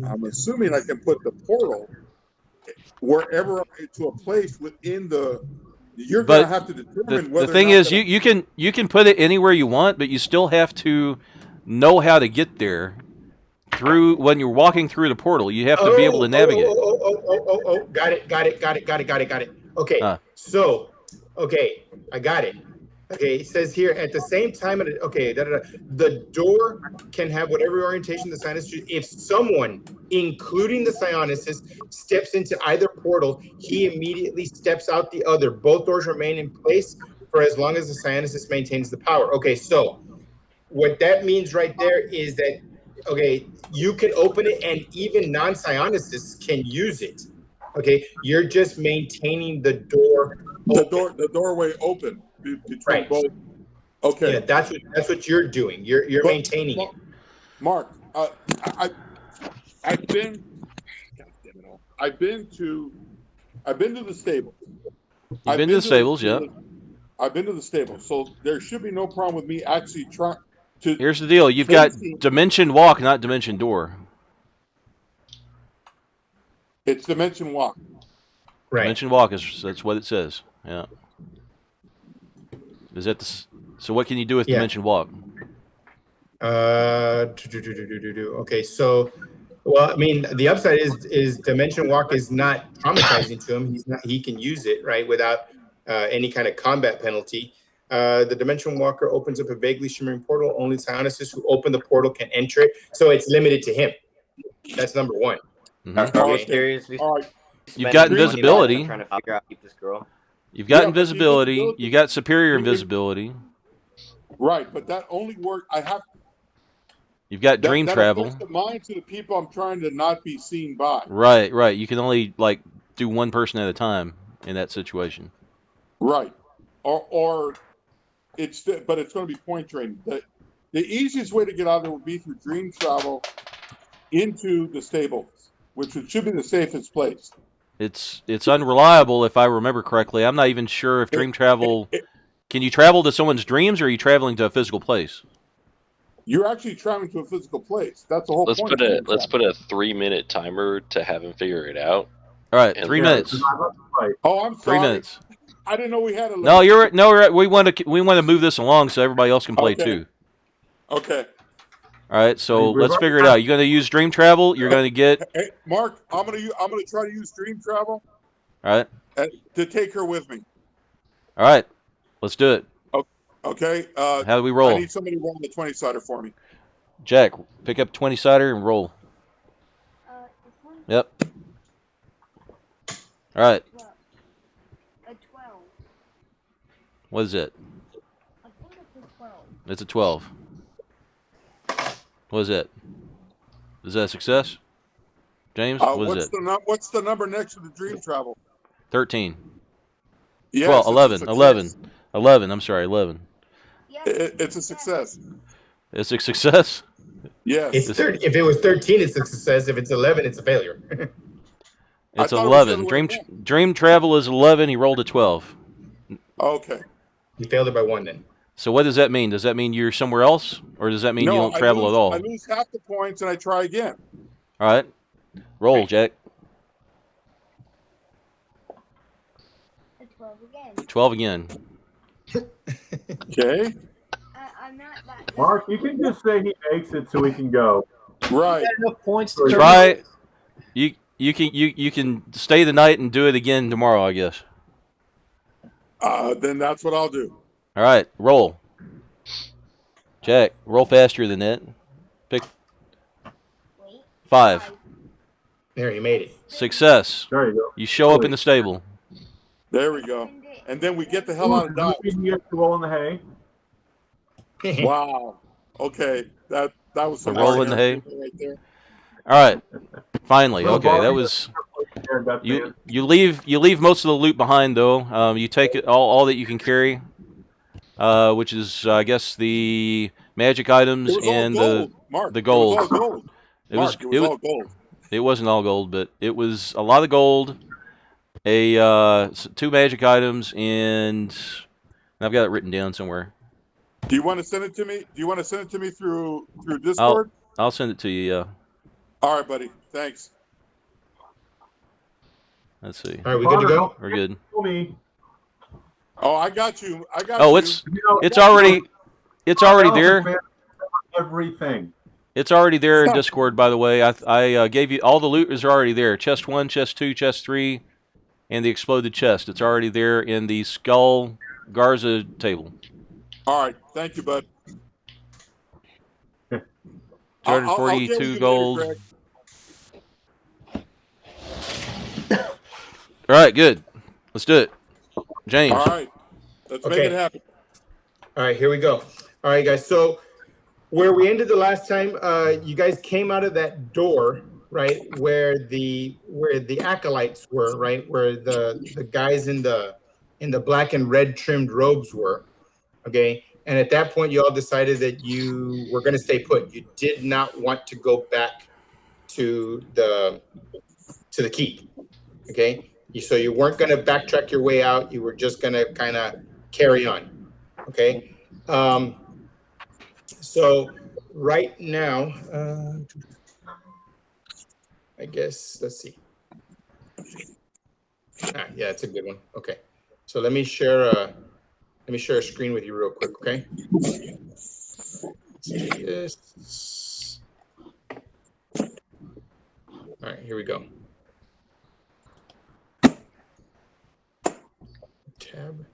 Speaker 9: I'm assuming I can put the portal wherever to a place within the. You're going to have to determine whether.
Speaker 3: The thing is, you can put it anywhere you want, but you still have to know how to get there. When you're walking through the portal, you have to be able to navigate.
Speaker 11: Got it. Okay, I got it. Okay, it says here at the same time. The door can have whatever orientation the psionicist. If someone, including the psionicist, steps into either portal, he immediately steps out the other. Both doors remain in place for as long as the psionicist maintains the power. Okay, so what that means right there is that you can open it, and even non-psionicists can use it. Okay, you're just maintaining the door.
Speaker 9: The doorway open between both. Okay,
Speaker 11: yeah, that's what you're doing. You're maintaining it.
Speaker 9: Mark, I've been to the stable.
Speaker 3: You've been to the stables, yeah.
Speaker 9: I've been to the stable, so there should be no problem with me actually trying to.
Speaker 3: Here's the deal: you've got dimension walk, not dimension door.
Speaker 9: It's dimension walk.
Speaker 11: Right.
Speaker 3: Dimension walk that's what it says. Yeah. Is that so? What can you do with dimension walk?
Speaker 11: Okay, so, well, I mean, the upside is dimension walk is not traumatizing to him. He can use it right without any kind of combat penalty. The dimension walker opens up a vaguely shimmering portal. Only psionicists who open the portal can enter it, so it's limited to him. That's number one.
Speaker 3: You've got invisibility.
Speaker 12: Trying to figure out this girl.
Speaker 3: You've got invisibility. You got superior invisibility.
Speaker 9: Right, but that only works.
Speaker 3: You've got dream travel.
Speaker 9: That affects the mind to the people I'm trying to not be seen by.
Speaker 3: Right. You can only do one person at a time in that situation.
Speaker 9: Right, but it's going to be point training. The easiest way to get out of there would be through dream travel into the stables, which should be the safest place.
Speaker 3: It's unreliable if I remember correctly. I'm not even sure if dream travel. Can you travel to someone's dreams, or are you traveling to a physical place?
Speaker 9: You're actually traveling to a physical place. That's the whole point.
Speaker 6: Let's put a 3-minute timer to have him figure it out.
Speaker 3: All right, 3 minutes.
Speaker 9: Oh, I'm sorry.
Speaker 3: 3 minutes.
Speaker 9: I didn't know we had a.
Speaker 3: No, you're right. No, we want to move this along so everybody else can play too.
Speaker 9: Okay.
Speaker 3: All right, so let's figure it out. You're going to use dream travel. You're going to get.
Speaker 9: Hey, Mark, I'm going to try to use dream travel.
Speaker 3: All right.
Speaker 9: To take her with me.
Speaker 3: All right, let's do it.
Speaker 9: Okay.
Speaker 3: How do we roll?
Speaker 9: I need somebody to roll the 20-sider for me.
Speaker 3: Jack, pick up 20-sider and roll. Yep. All right.
Speaker 1: A 12.
Speaker 3: What is it?
Speaker 1: I think it's a 12.
Speaker 3: It's a 12. What is it? Is that a success? James, what is it?
Speaker 9: What's the number next to the dream travel?
Speaker 3: 13.
Speaker 9: Yes,
Speaker 3: 12,
Speaker 9: it's a
Speaker 3: 11,
Speaker 9: success.
Speaker 3: 11, 11. I'm sorry, 11.
Speaker 9: It's a success.
Speaker 3: It's a success.
Speaker 9: Yes.
Speaker 11: It's 30. If it was 13, it's a success. If it's 11, it's a failure.
Speaker 3: It's
Speaker 9: thought it was the
Speaker 3: 11.
Speaker 9: other way
Speaker 3: Dream travel is 11. He rolled a 12.
Speaker 9: Okay.
Speaker 11: You failed it by 1 then.
Speaker 3: So what does that mean? Does that mean you're somewhere else, or does that mean you don't travel at all?
Speaker 9: I lose half the points and I try again.
Speaker 3: All right. Roll, Jack.
Speaker 1: 12 again.
Speaker 3: 12 again.
Speaker 9: Okay.
Speaker 1: I'm not that.
Speaker 5: Mark, you can just say he makes it so we can go.
Speaker 9: Right.
Speaker 10: Enough points to
Speaker 3: Try. You can stay the night and do it again tomorrow, I guess.
Speaker 9: Then that's what I'll do.
Speaker 3: All right. Roll. Jack, roll faster than that. Pick 5.
Speaker 11: There, you made it.
Speaker 3: Success.
Speaker 5: There you go.
Speaker 3: You show up in the stable.
Speaker 9: There we go. And then we get the hell out of Dodge.
Speaker 5: You get to roll in the hay.
Speaker 9: Wow. Okay. That was some
Speaker 3: roll in the hay
Speaker 9: right there.
Speaker 3: All right. Finally. Okay, that was. You leave most of the loot behind though. You take it all that you can carry, which is I guess the magic items and
Speaker 9: gold. Mark,
Speaker 3: the gold.
Speaker 9: It was all gold.
Speaker 3: It was
Speaker 9: all gold.
Speaker 3: It wasn't all gold, but it was a lot of gold. 2 magic items, and I've got it written down somewhere.
Speaker 9: Do you want to send it to me? Do you want to send it to me through Discord?
Speaker 3: I'll send it to you. Yeah.
Speaker 9: All right, buddy. Thanks.
Speaker 3: Let's see.
Speaker 11: All right, we good to go?
Speaker 3: We're good.
Speaker 9: Oh, I got you.
Speaker 3: Oh, it's already there.
Speaker 5: Everything.
Speaker 3: It's already there in Discord, by the way. I gave you all the loot is already there. Chest 1, chest 2, chest 3, and the exploded chest. It's already there in the Skull Garza table.
Speaker 9: All right, thank you, bud.
Speaker 3: 242 gold. All right, good. Let's do it. James.
Speaker 9: All right, let's make it happen.
Speaker 11: All right, here we go. All right, guys. So where we ended the last time, you guys came out of that door, right, where the acolytes were, right, where the guys in the black and red trimmed robes were. Okay, and at that point, you all decided that you were going to stay put. You did not want to go back to the keep. Okay, so you weren't going to backtrack your way out. You were just going to kind of carry on. Okay. So right now, I guess, let's see. Yeah, it's a good one. Okay. So let me share a screen with you real quick, okay? Let's do this. All right, here we go. Tab.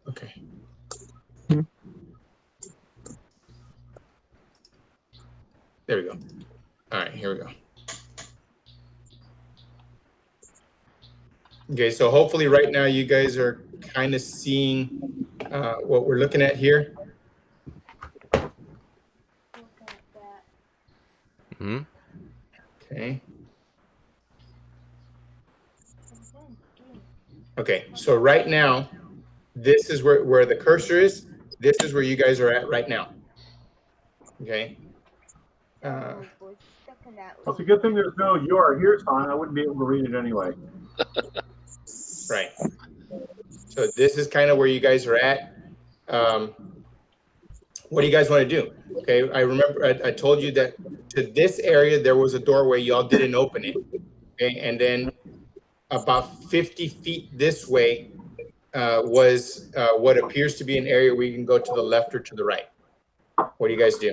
Speaker 11: Okay. There we go. All right, here we go. Okay, so hopefully right now you guys are kind of seeing what we're looking at here.
Speaker 3: Hmm.
Speaker 11: Okay. Okay, so right now, this is where the cursor is. This is where you guys are at right now. Okay.
Speaker 5: It's a good thing there's no "you are here" sign. I wouldn't be able to read it anyway.
Speaker 11: Right. So this is kind of where you guys are at. What do you guys want to do? Okay, I remember I told you that to this area there was a doorway. Y'all didn't open it. Okay, and then about 50 feet this way was what appears to be an area where you can go to the left or to the right. What do you guys do?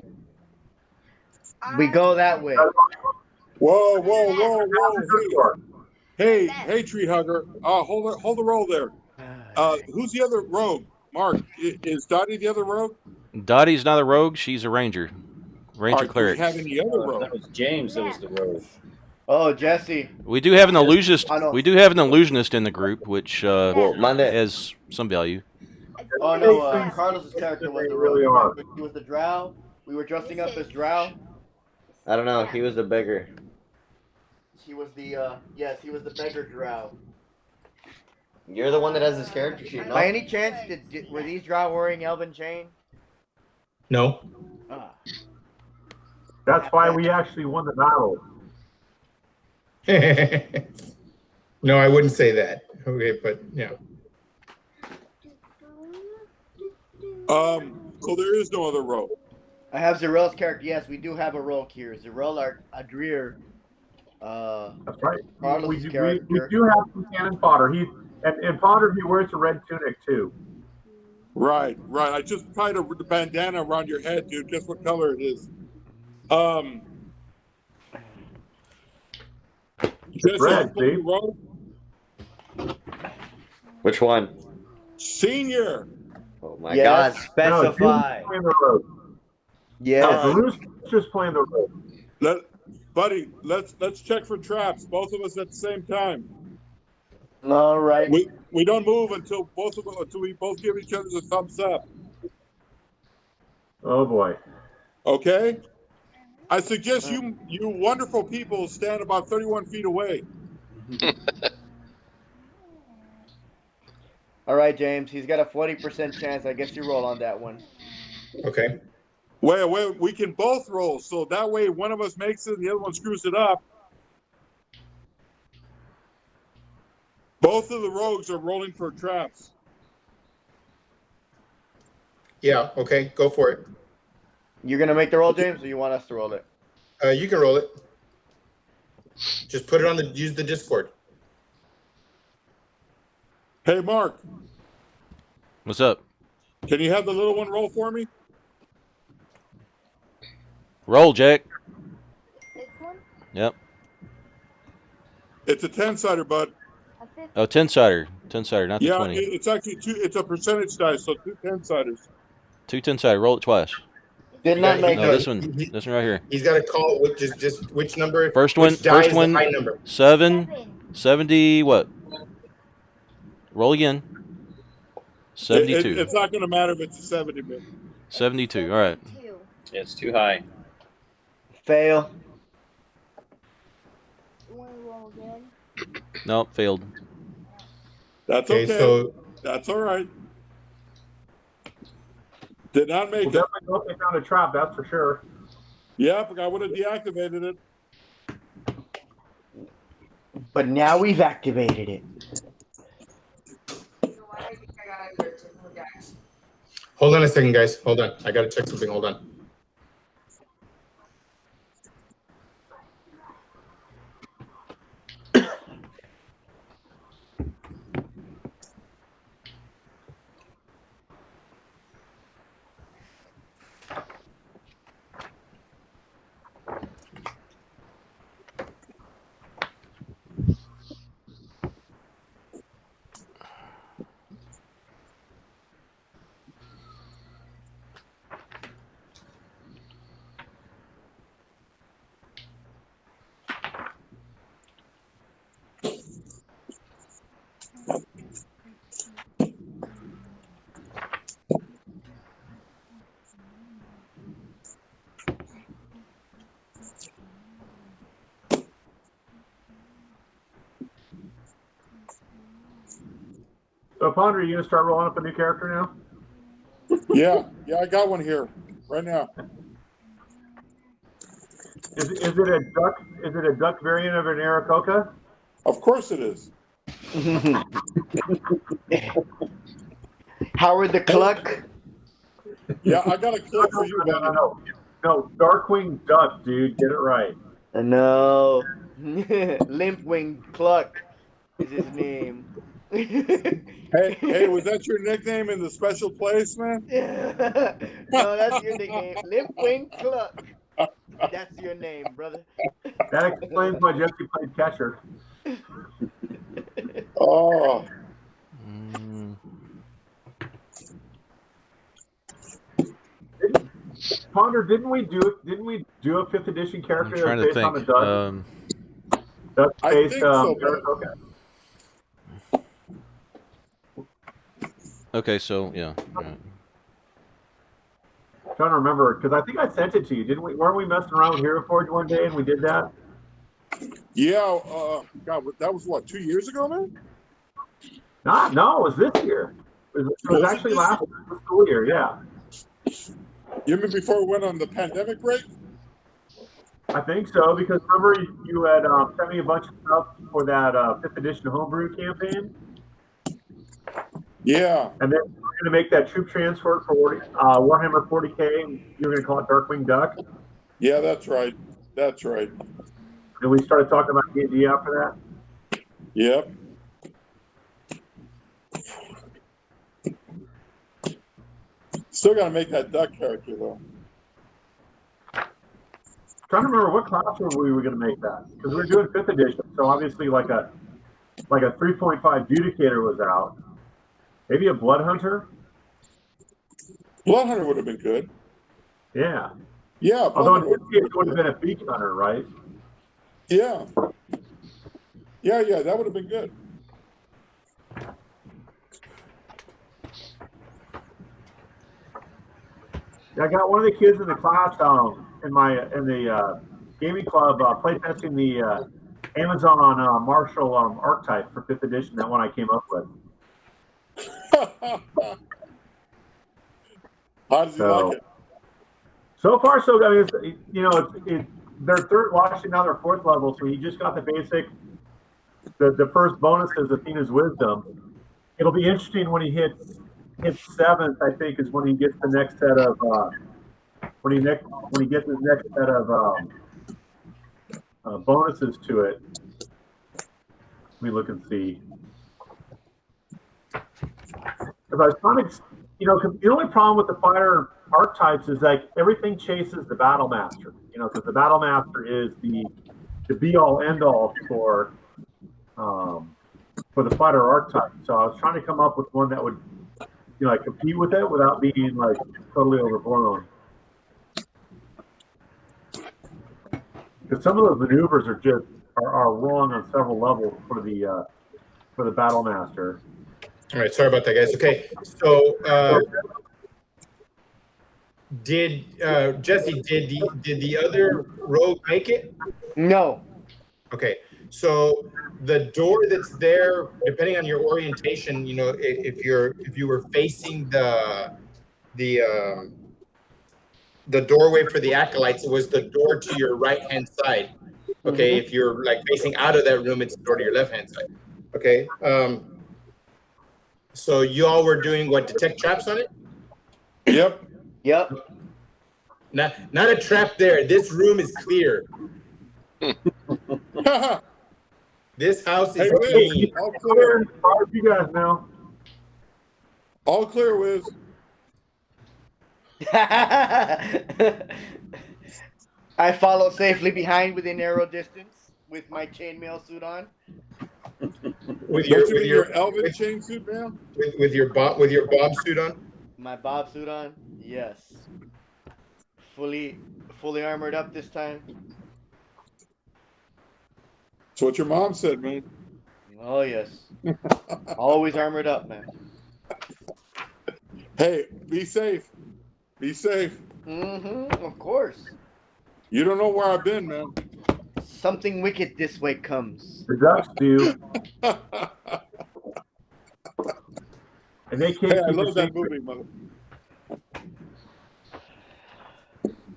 Speaker 4: We go that way.
Speaker 9: Whoa. Hey, tree hugger. Hold the roll there. Who's the other rogue? Mark, is Dottie the other rogue?
Speaker 3: Dottie's not a rogue. She's a ranger. Ranger cleric.
Speaker 9: Do you have any other rogue?
Speaker 10: That was James that was the rogue.
Speaker 4: Oh, Jesse.
Speaker 3: We do have an illusionist.
Speaker 4: I know.
Speaker 3: We do have an illusionist in the group, which
Speaker 12: Monday.
Speaker 3: has some value.
Speaker 4: Oh no, Carlos's character was the rogue.
Speaker 5: really are.
Speaker 4: Remember, he was the drow. We were dressing up as drow.
Speaker 12: I don't know. He was the beggar.
Speaker 4: He was the yes, he was the beggar drow.
Speaker 12: You're the one that has this character sheet, no?
Speaker 4: By any chance, were these drow wearing elven chain?
Speaker 11: No.
Speaker 4: Ah.
Speaker 5: That's why we actually won the battle.
Speaker 11: No, I wouldn't say that. Okay, but yeah.
Speaker 9: So there is no other rogue.
Speaker 4: I have Zerel's character. Yes, we do have a rogue here. Zerel Adrir.
Speaker 5: That's right.
Speaker 4: Carlos's
Speaker 5: We
Speaker 4: character.
Speaker 5: do have some cannon fodder. And fodder, he wears a red tunic too.
Speaker 9: Right. I just tied a bandana around your head, dude. Guess what color it is? Jesse,
Speaker 5: Red,
Speaker 9: you
Speaker 5: see?
Speaker 9: rogue?
Speaker 12: Which one?
Speaker 9: Senior.
Speaker 12: Oh my
Speaker 4: Yes.
Speaker 12: God!
Speaker 5: No,
Speaker 12: Specify.
Speaker 5: June's playing the road.
Speaker 4: Yes.
Speaker 5: No, Zeus just playing the road.
Speaker 9: Buddy, let's check for traps. Both of us at the same time.
Speaker 4: All right.
Speaker 9: We don't move until we both give each other the thumbs up.
Speaker 5: Oh boy.
Speaker 9: Okay? I suggest you wonderful people stand about 31 feet away.
Speaker 4: All right, James. He's got a 40% chance. I guess you roll on that one.
Speaker 11: Okay.
Speaker 9: Wait, we can both roll, so that way one of us makes it and the other one screws it up. Both of the rogues are rolling for traps.
Speaker 11: Yeah. Okay. Go for it.
Speaker 4: You're gonna make the roll, James, or you want us to roll it?
Speaker 11: You can roll it. Just put it on use the Discord.
Speaker 9: Hey, Mark,
Speaker 3: What's up?
Speaker 9: can you have the little one roll for me?
Speaker 3: Roll, Jack.
Speaker 1: This one?
Speaker 3: Yep.
Speaker 9: It's a 10-sider, bud.
Speaker 1: A 50.
Speaker 3: Oh, 10-sider. 10-sider, not the
Speaker 9: Yeah,
Speaker 3: 20.
Speaker 9: it's actually it's a percentage dice, so 2 10-siders.
Speaker 3: 2 10-sider. Roll it twice.
Speaker 4: Did not make
Speaker 3: No,
Speaker 4: it.
Speaker 3: this one right here.
Speaker 11: He's got to call just which number.
Speaker 3: First one,
Speaker 11: which die
Speaker 3: first
Speaker 11: is
Speaker 3: one,
Speaker 11: the high number.
Speaker 3: 70, what? Roll again. 72.
Speaker 9: It's not going to matter if it's a 70 bit.
Speaker 3: 72, all right.
Speaker 10: It's too high.
Speaker 4: Fail.
Speaker 1: You want to roll again?
Speaker 3: Nope, failed.
Speaker 9: That's
Speaker 11: Okay,
Speaker 9: okay.
Speaker 11: so
Speaker 9: That's all right. Did not make
Speaker 5: Well,
Speaker 9: it.
Speaker 5: definitely hope they found a trap, that's for sure.
Speaker 9: Yep, I would have deactivated it.
Speaker 4: But now we've activated it.
Speaker 11: hold on a second, guys. Hold on. I got to check something. Hold on.
Speaker 5: So, Ponder, are you going to start rolling up a new character now?
Speaker 9: Yeah, I got one here right now.
Speaker 5: Is it a duck? Is it a duck variant of an Aarakocra?
Speaker 9: Of course it is.
Speaker 4: Howard the Cluck.
Speaker 9: Yeah, I got a clip for you, buddy.
Speaker 5: No, Darkwing Duck, dude. Get it right.
Speaker 4: No. Limpwing Cluck is his name.
Speaker 9: Hey, was that your nickname in the special place, man?
Speaker 4: No, that's your nickname. Limpwing Cluck. That's your name, brother.
Speaker 5: That explains why Jesse played catcher.
Speaker 9: Oh.
Speaker 5: Ponder, didn't we do a 5th edition character
Speaker 3: I'm trying
Speaker 5: that's
Speaker 3: to
Speaker 5: based on a
Speaker 3: think.
Speaker 5: duck? Dutch
Speaker 9: I
Speaker 5: based
Speaker 9: think so, but
Speaker 5: okay.
Speaker 3: Okay, so yeah. Right.
Speaker 5: Trying to remember because I think I sent it to you. Didn't we? Weren't we messing around with Hero Forge one day and we did that?
Speaker 9: yeah, God, that was what, 2 years ago, man?
Speaker 5: No, it was this year. It was actually last school year. Yeah.
Speaker 9: You mean before we went on the pandemic break?
Speaker 5: I think so because remember you had sent me a bunch of stuff for that 5th edition homebrew campaign.
Speaker 9: Yeah.
Speaker 5: And then we're going to make that troop transfer for Warhammer 40K. And you're going to call it Darkwing Duck.
Speaker 9: Yeah, that's right. That's right.
Speaker 5: And we started talking about D&D after that.
Speaker 9: Yep. Still got to make that duck character though.
Speaker 5: Trying to remember what class we were going to make that because we were doing 5th edition, so obviously like a 3.5 Judicator was out. Maybe a Blood Hunter.
Speaker 9: Blood Hunter would have been good.
Speaker 5: Yeah.
Speaker 9: Yeah.
Speaker 5: Although in this case it would have been a Beach Hunter, right?
Speaker 9: Yeah. Yeah, that would have been good.
Speaker 5: Yeah, I got one of the kids in the class in the gaming club playtesting the Amazon Marshall archetype for 5th edition. That one I came up with.
Speaker 9: How does he like it?
Speaker 5: So far, so I mean, they're third, watching now their 4th level, so he just got the basic. The first bonus is Athena's Wisdom. It'll be interesting when he hits 7th. I think is when he gets the next set of when he gets his next set of bonuses to it. Let me look and see. Because I was trying to, the only problem with the fighter archetypes is like everything chases the Battle Master. Because the Battle Master is the be all end all for the fighter archetype. So I was trying to come up with one that would, compete with it without being like totally overblown. Because some of those maneuvers are just are wrong on several levels for the Battle Master.
Speaker 11: All right, sorry about that, guys. Okay, so did Jesse did the other rogue make it?
Speaker 4: No.
Speaker 11: Okay, so the door that's there, depending on your orientation, if you were facing the doorway for the acolytes, it was the door to your right hand side. Okay, if you're like facing out of that room, it's the door to your left hand side. Okay. So you all were doing what? Detect traps on it?
Speaker 9: Yep.
Speaker 11: Not a trap there. This room is clear. This house is clean.
Speaker 9: All clear.
Speaker 5: You guys know.
Speaker 9: All clear, Wiz.
Speaker 4: I follow safely behind within arrow distance with my chainmail suit on.
Speaker 11: With
Speaker 9: your Elven chain suit, man?
Speaker 11: With your Bob suit on?
Speaker 4: My Bob suit on? Yes. Fully armored up this time.
Speaker 9: That's what your mom said, man.
Speaker 4: Oh yes. Always armored up, man.
Speaker 9: Hey, be safe. Be safe.
Speaker 4: Of course.
Speaker 9: You don't know where I've been, man.
Speaker 4: Something wicked this way comes.
Speaker 5: The ducks do. And they can't
Speaker 9: I
Speaker 5: keep
Speaker 9: love
Speaker 5: a
Speaker 9: that
Speaker 5: secret.
Speaker 9: movie, mother.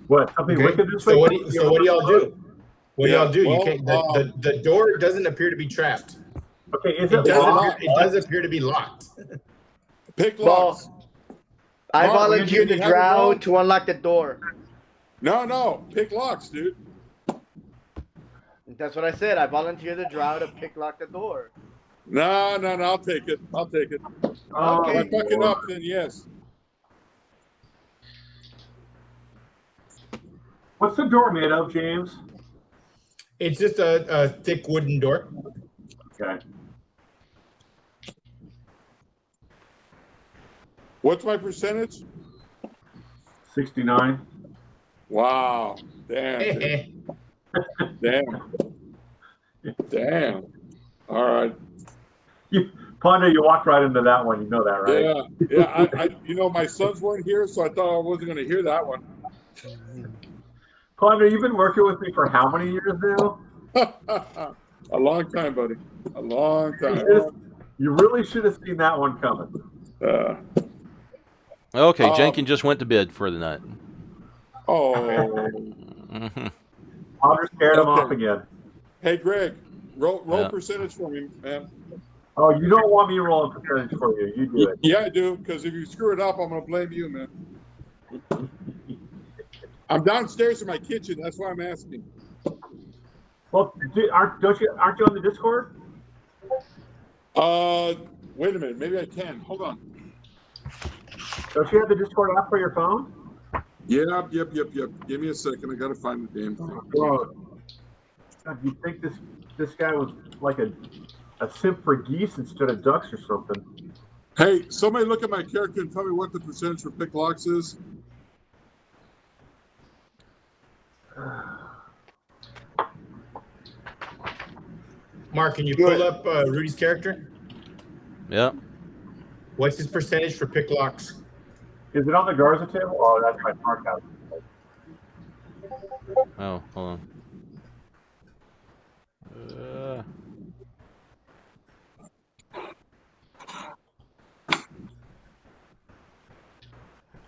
Speaker 5: What? Something wicked this
Speaker 11: So
Speaker 5: way?
Speaker 11: what do y'all do? What do y'all do?
Speaker 9: Well,
Speaker 11: You can't. The door doesn't appear to be trapped.
Speaker 5: Okay, is
Speaker 11: It
Speaker 5: it
Speaker 11: does. It does appear to be locked.
Speaker 9: Pick locks.
Speaker 4: I
Speaker 9: Mark,
Speaker 4: volunteered
Speaker 9: you
Speaker 4: the
Speaker 9: have it
Speaker 4: drow
Speaker 9: wrong?
Speaker 4: to unlock the door.
Speaker 9: No. Pick locks, dude.
Speaker 4: That's what I said. I volunteered the drow to pick lock the door.
Speaker 9: No. I'll take it.
Speaker 4: Okay.
Speaker 9: If I fuck it up, then yes.
Speaker 5: What's the door made of, James?
Speaker 11: It's just a thick wooden door.
Speaker 5: Okay.
Speaker 9: What's my percentage?
Speaker 5: 69.
Speaker 9: Wow. Damn. Dude. Damn. Damn. All right.
Speaker 5: Ponder, you walked right into that one. You know that, right?
Speaker 9: Yeah. My sons weren't here, so I thought I wasn't going to hear that one.
Speaker 5: Ponder, you've been working with me for how many years now?
Speaker 9: A long time, buddy. A long time.
Speaker 5: You really should have seen that one coming.
Speaker 3: Okay, Jenkins just went to bed for the night.
Speaker 9: Oh.
Speaker 5: Ponder scared him off again.
Speaker 9: Hey, Greg, roll percentage for me, man.
Speaker 5: Oh, you don't want me rolling percentage for you. You do it.
Speaker 9: Yeah, I do, because if you screw it up, I'm going to blame you, man. I'm downstairs in my kitchen. That's why I'm asking.
Speaker 5: Well, aren't you on the Discord?
Speaker 9: Wait a minute. Maybe I can. Hold on.
Speaker 5: Don't you have the Discord app for your phone?
Speaker 9: Yep. Give me a second. I got to find the damn thing.
Speaker 5: God, you think this guy was like a simp for geese instead of ducks or something?
Speaker 9: Hey, somebody look at my character and tell me what the percentage for pick locks is.
Speaker 11: Mark, can you pull up Rudy's character?
Speaker 3: Yeah.
Speaker 11: What's his percentage for pick locks?
Speaker 5: Is it on the Garza table? Oh, that's my Mark house.
Speaker 3: Oh, hold on.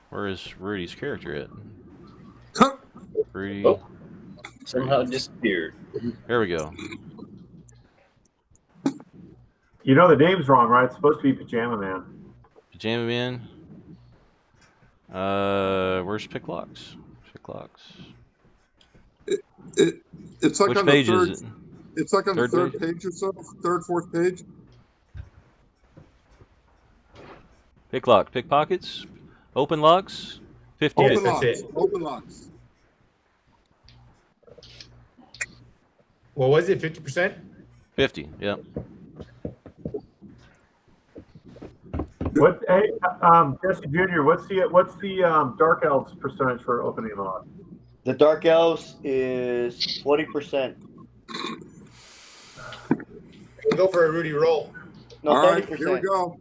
Speaker 3: Where is Rudy's character at? Rudy.
Speaker 10: Oh, somehow disappeared.
Speaker 3: There we go.
Speaker 5: You know the name's wrong, right? It's supposed to be Pajama Man.
Speaker 3: Pajama Man. Where's pick locks? Pick locks.
Speaker 9: It's like
Speaker 3: Which
Speaker 9: on
Speaker 3: page
Speaker 9: the third.
Speaker 3: is it?
Speaker 9: It's like on the third
Speaker 3: page?
Speaker 9: page or so. Third, fourth page.
Speaker 3: Pick lock. Pickpockets. Open locks. 50.
Speaker 11: Yes, that's it.
Speaker 9: Open locks.
Speaker 11: What was it? 50%?
Speaker 3: 50. Yep.
Speaker 5: What? Hey, Jesse Jr. What's the Dark Elves percentage for opening lock?
Speaker 4: The Dark Elves is 40%.
Speaker 11: Go for a Rudy roll.
Speaker 4: No,
Speaker 9: All
Speaker 4: 30%.
Speaker 9: right, here we go.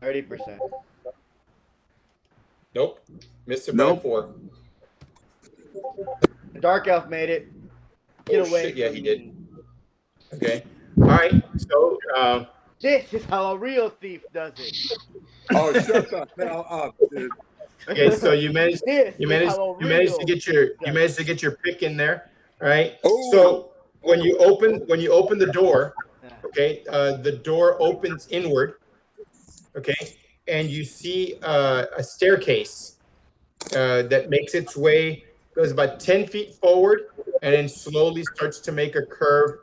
Speaker 4: 30%.
Speaker 11: Nope. Missed it
Speaker 9: Nope.
Speaker 11: by 4.
Speaker 4: The Dark Elf made it. Get away.
Speaker 11: Shit, yeah,
Speaker 4: from
Speaker 11: he
Speaker 4: me.
Speaker 11: did. Okay. All right. So,
Speaker 4: This is how a real thief does it.
Speaker 9: Oh, shut the hell up, dude.
Speaker 11: okay. So you managed
Speaker 4: This
Speaker 11: you
Speaker 4: is
Speaker 11: managed
Speaker 4: how a
Speaker 11: you managed to
Speaker 4: real
Speaker 11: get your
Speaker 4: thief does
Speaker 11: you managed to get your pick in there. All right.
Speaker 9: Oh.
Speaker 11: So when you open the door, okay, the door opens inward. Okay, and you see a staircase that makes its way, goes about 10 feet forward, and then slowly starts to make a curve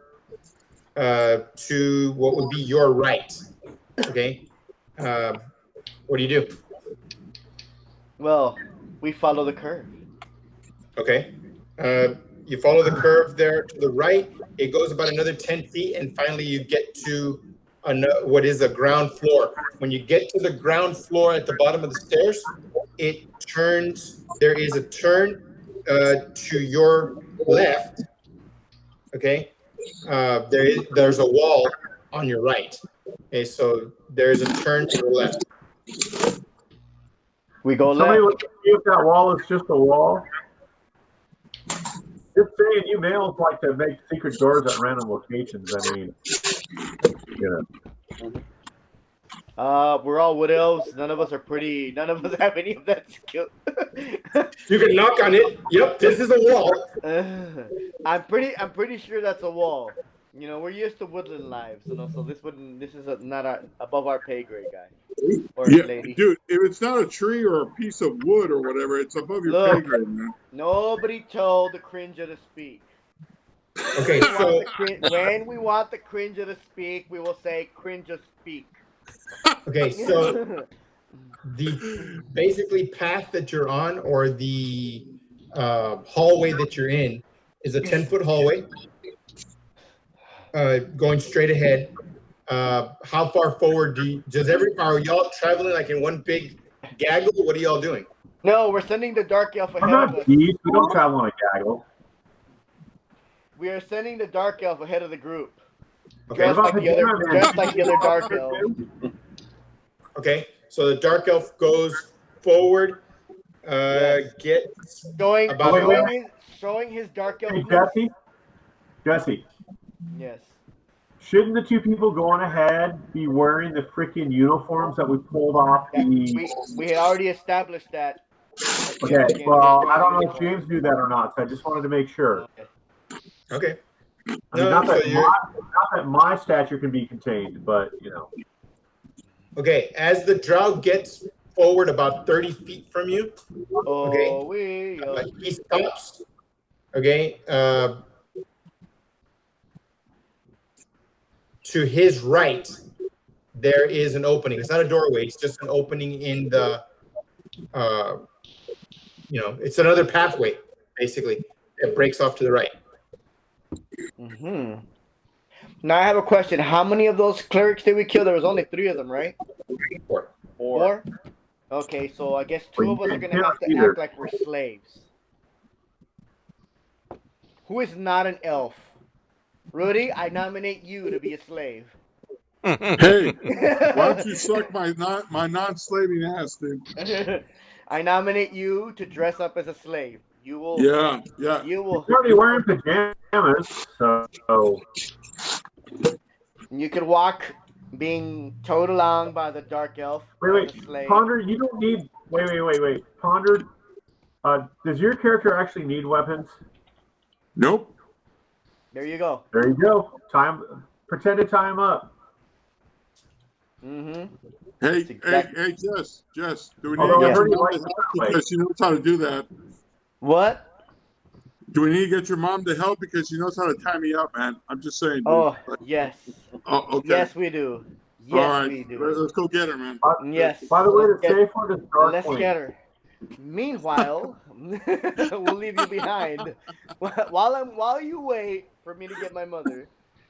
Speaker 11: to what would be your right. Okay, what do you do?
Speaker 4: Well, we follow the curve.
Speaker 11: Okay, you follow the curve there to the right. It goes about another 10 feet, and finally you get to what is a ground floor. When you get to the ground floor at the bottom of the stairs, it turns. There is a turn to your left. Okay, there's a wall on your right. Okay, so there's a turn to the left.
Speaker 4: We go
Speaker 5: Somebody
Speaker 4: left.
Speaker 5: look to see if that wall is just a wall. Just saying, you males like to make secret doors at random locations. I mean, you know.
Speaker 4: We're all wood elves. None of us are pretty. None of us have any of that skill.
Speaker 11: You can knock on it. Yep, this is a wall.
Speaker 4: I'm pretty sure that's a wall. You know, we're used to woodland lives, you know, so this is not above our pay grade, guy. Or
Speaker 9: Yeah,
Speaker 4: lady.
Speaker 9: dude, if it's not a tree or a piece of wood or whatever, it's above your
Speaker 4: Look.
Speaker 9: pay grade, man.
Speaker 4: Nobody told the cringer to speak.
Speaker 11: Okay, so
Speaker 4: When we want the cringer to speak, we will say cringer speak.
Speaker 11: okay, so the basically path that you're on, or the hallway that you're in, is a 10-foot hallway going straight ahead. How far forward are y'all traveling like in one big gaggle? What are y'all doing?
Speaker 4: No, we're sending the dark elf
Speaker 5: I'm
Speaker 4: ahead of
Speaker 5: not
Speaker 4: us.
Speaker 5: geese. We don't travel on a gaggle.
Speaker 4: We are sending the dark elf ahead of the group.
Speaker 11: Okay.
Speaker 4: Dressed like the other dark elf.
Speaker 11: Okay, so the dark elf goes forward.
Speaker 4: Yes.
Speaker 11: Gets
Speaker 4: Showing
Speaker 11: about
Speaker 4: showing his dark elf.
Speaker 5: Hey, Jesse.
Speaker 4: Yes.
Speaker 5: Shouldn't the two people going ahead be wearing the freaking uniforms that we pulled off the?
Speaker 4: We had already established that.
Speaker 5: Okay, well, I don't know if James knew that or not, so I just wanted to make sure.
Speaker 11: Okay.
Speaker 5: I mean, not that my stature can be contained, but you know.
Speaker 11: Okay, as the drow gets forward about 30 feet from you, he stops. Okay, to his right, there is an opening. It's not a doorway. It's just an opening in the, it's another pathway, basically, that breaks off to the right.
Speaker 4: Mm-hmm. Now I have a question. How many of those clerics did we kill? There was only 3 of them, right?
Speaker 11: 4.
Speaker 4: 4? Okay, so I guess 2 of us are going to have to act like we're slaves. Who is not an elf? Rudy, I nominate you to be a slave.
Speaker 9: Hey, why don't you suck my non-slaving ass, dude?
Speaker 4: I nominate you to dress up as a slave. You will.
Speaker 9: Yeah.
Speaker 4: You will.
Speaker 5: You're already wearing pajamas, so.
Speaker 4: You could walk being towed along by the dark elf.
Speaker 5: Wait, Ponder, you don't need. Wait. Ponder, does your character actually need weapons?
Speaker 9: Nope.
Speaker 4: There you go.
Speaker 5: There you go. Pretend to tie him up.
Speaker 4: Mm-hmm.
Speaker 9: Hey, Jess. Do we need to get your mom to help because she knows how to do that?
Speaker 4: What?
Speaker 9: Do we need to get your mom to help because she knows how to tie me up, man? I'm just saying. Dude.
Speaker 4: Oh, yes.
Speaker 9: Oh, okay.
Speaker 4: Yes, we do. Yes, we do.
Speaker 9: Let's go get her, man.
Speaker 4: Yes.
Speaker 5: By the way, the safe word is dark.
Speaker 4: Let's get her. Meanwhile, we'll leave you behind. While you wait for me to get my mother,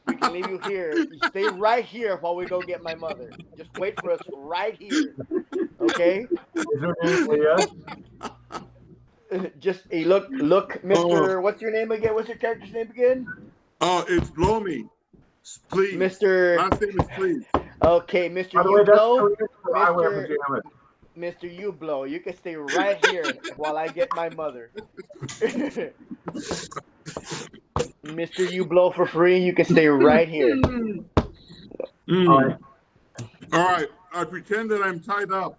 Speaker 4: we can leave you here. You stay right here while we go get my mother. Just wait for us right here. Okay?
Speaker 5: Is her name Leah?
Speaker 4: Just look, Mr. What's your name again? What's your character's name again?
Speaker 9: Oh, it's Blow Me. Please.
Speaker 4: Mr.
Speaker 9: Last name is Please.
Speaker 4: Okay, Mr.
Speaker 5: By the way,
Speaker 4: Blow.
Speaker 5: I wear pajamas.
Speaker 4: Mr. You Blow, you can stay right here while I get my mother. Mr. You Blow for free, you can stay right here.
Speaker 9: All right. I pretend that I'm tied up,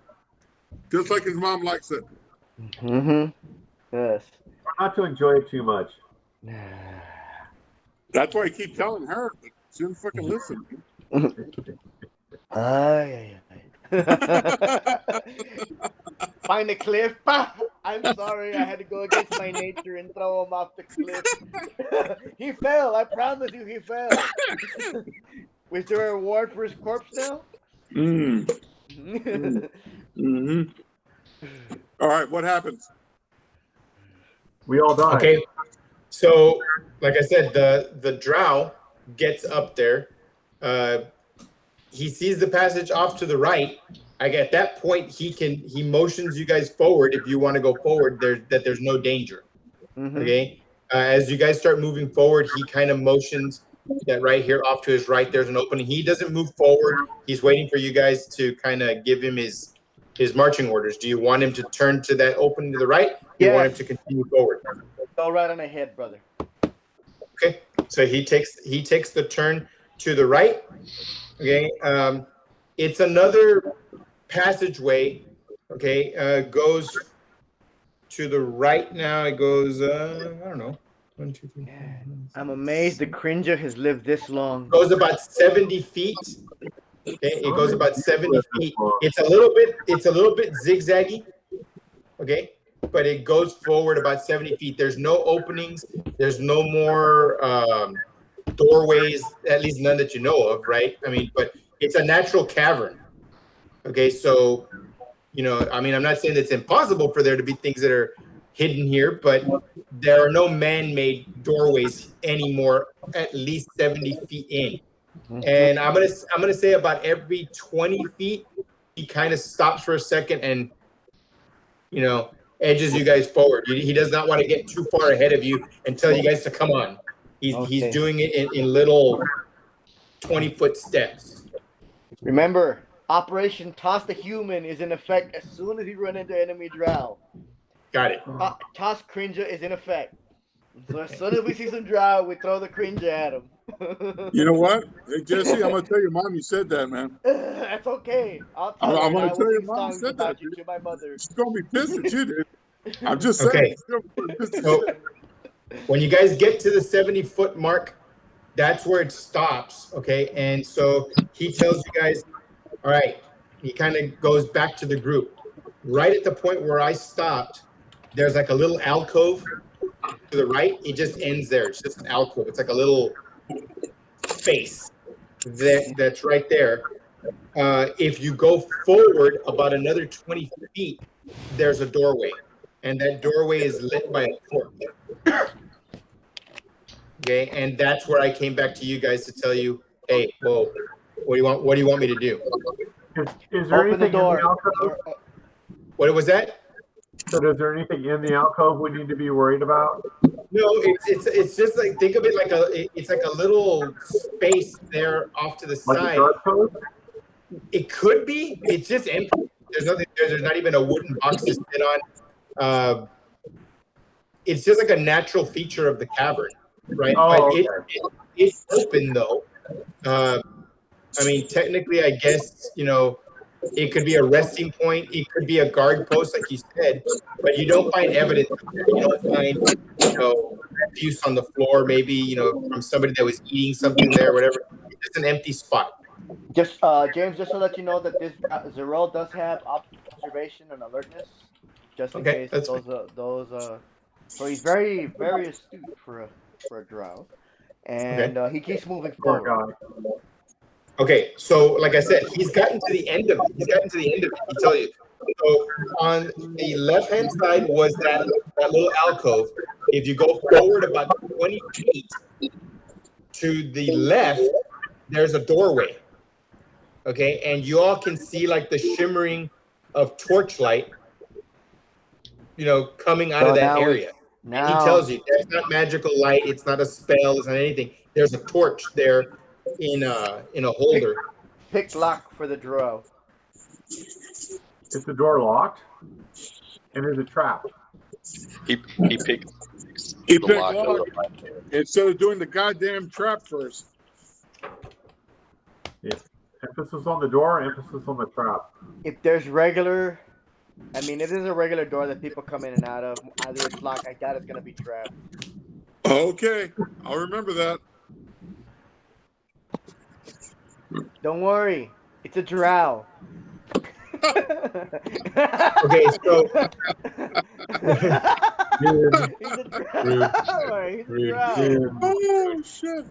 Speaker 9: just like his mom likes it.
Speaker 4: Mm-hmm. Yes.
Speaker 5: Not to enjoy it too much.
Speaker 9: That's why I keep telling her, but she doesn't fucking listen.
Speaker 4: Find a cliff. I'm sorry, I had to go against my nature and throw him off the cliff. He fell. I promise you, he fell. Was there a reward for his corpse now?
Speaker 9: Mm-hmm. All right, what happens?
Speaker 5: We all die.
Speaker 11: Okay, so like I said, the drow gets up there. He sees the passage off to the right. At that point, he motions you guys forward if you want to go forward. There's no danger.
Speaker 4: Mm-hmm.
Speaker 11: Okay, as you guys start moving forward, he kind of motions that right here off to his right. There's an opening. He doesn't move forward. He's waiting for you guys to kind of give him his marching orders. Do you want him to turn to that opening to the right? Do you want him to continue forward?
Speaker 4: Go right on ahead, brother.
Speaker 11: Okay, so he takes the turn to the right. Okay, it's another passageway. Okay, goes to the right now. It goes, I don't know, 1, 2, 3.
Speaker 4: I'm amazed the Cringer has lived this long.
Speaker 11: Goes about 70 feet. Okay, it goes about 70 feet. It's a little bit zigzaggy. Okay, but it goes forward about 70 feet. There's no openings. There's no more doorways, at least none that you know of, right? I mean, but it's a natural cavern. Okay, so, I'm not saying it's impossible for there to be things that are hidden here, but there are no man-made doorways anymore, at least 70 feet in. And I'm gonna say about every 20 feet, he kind of stops for a second and, edges you guys forward. He does not want to get too far ahead of you and tell you guys to come on. He's
Speaker 4: Okay.
Speaker 11: doing it in little 20-foot steps.
Speaker 4: Remember, Operation Toss the Human is in effect as soon as we run into enemy drow.
Speaker 11: Got it.
Speaker 4: Toss Cringer is in effect. So as soon as we see some drow, we throw the Cringer at them.
Speaker 9: You know what? Hey, Jesse, I'm going to tell your mom you said that, man.
Speaker 4: That's okay. I'll tell her.
Speaker 9: I'm going
Speaker 4: I
Speaker 9: to
Speaker 4: will
Speaker 9: tell your
Speaker 4: sing
Speaker 9: mom you
Speaker 4: songs
Speaker 9: said that,
Speaker 4: about you
Speaker 9: dude.
Speaker 4: to my mother.
Speaker 9: She's going to be pissed at you, dude. I'm just saying.
Speaker 11: Okay.
Speaker 9: She's gonna be pissed at
Speaker 11: So
Speaker 9: you.
Speaker 11: when you guys get to the 70-foot mark, that's where it stops. Okay. And so he tells you guys, all right, he kind of goes back to the group. Right at the point where I stopped, there's like a little alcove to the right. It just ends there. It's just an alcove. It's like a little space that's right there. If you go forward about another 20 feet, there's a doorway, and that doorway is lit by a torch. Okay, and that's where I came back to you guys to tell you, hey, whoa, what do you want? What do you want me to do?
Speaker 5: Is there
Speaker 4: Open the
Speaker 5: anything in
Speaker 4: door.
Speaker 5: the alcove?
Speaker 11: What was that?
Speaker 5: So is there anything in the alcove we need to be worried about?
Speaker 11: No, it's just like, think of it like it's like a little space there off to the
Speaker 5: Like
Speaker 11: side.
Speaker 5: a dark code?
Speaker 11: It could be. It's just empty. There's nothing there. There's not even a wooden box to sit on. It's just like a natural feature of the cavern, right?
Speaker 5: Oh,
Speaker 11: But
Speaker 5: okay.
Speaker 11: it's open though. I mean, technically, I guess, it could be a resting point. It could be a guard post, like you said, but you don't find evidence. You don't find, refuse on the floor, maybe, from somebody that was eating something there, whatever. It's just an empty spot.
Speaker 4: Just James, just to let you know that this Zerol does have observation and alertness, just in
Speaker 11: Okay,
Speaker 4: case
Speaker 11: that's
Speaker 4: those. So he's very very astute for a drow, and he keeps moving
Speaker 5: Poor
Speaker 4: forward.
Speaker 5: guy.
Speaker 11: Okay, so like I said, he's gotten to the end of it. He tell you. So on the left-hand side was that little alcove. If you go forward about 20 feet to the left, there's a doorway. Okay, and you all can see like the shimmering of torchlight, coming out of that area. And he tells you that's not magical light, it's not a spell, it's not anything. There's a torch there in a holder.
Speaker 4: Pick lock for the drow.
Speaker 5: Is the door locked? And is it trapped?
Speaker 6: He picked
Speaker 9: He
Speaker 6: the
Speaker 9: picked
Speaker 6: lock.
Speaker 9: lock instead of doing the goddamn trap first.
Speaker 5: Yeah. Emphasis on the door, emphasis on the trap.
Speaker 4: If there's regular, if there's a regular door that people come in and out of, either it's locked, I doubt it's gonna be trapped.
Speaker 9: Okay, I'll remember that.
Speaker 4: Don't worry, it's a drow.
Speaker 11: Okay, so
Speaker 4: He's a drow. He's a drow.
Speaker 9: Oh shit.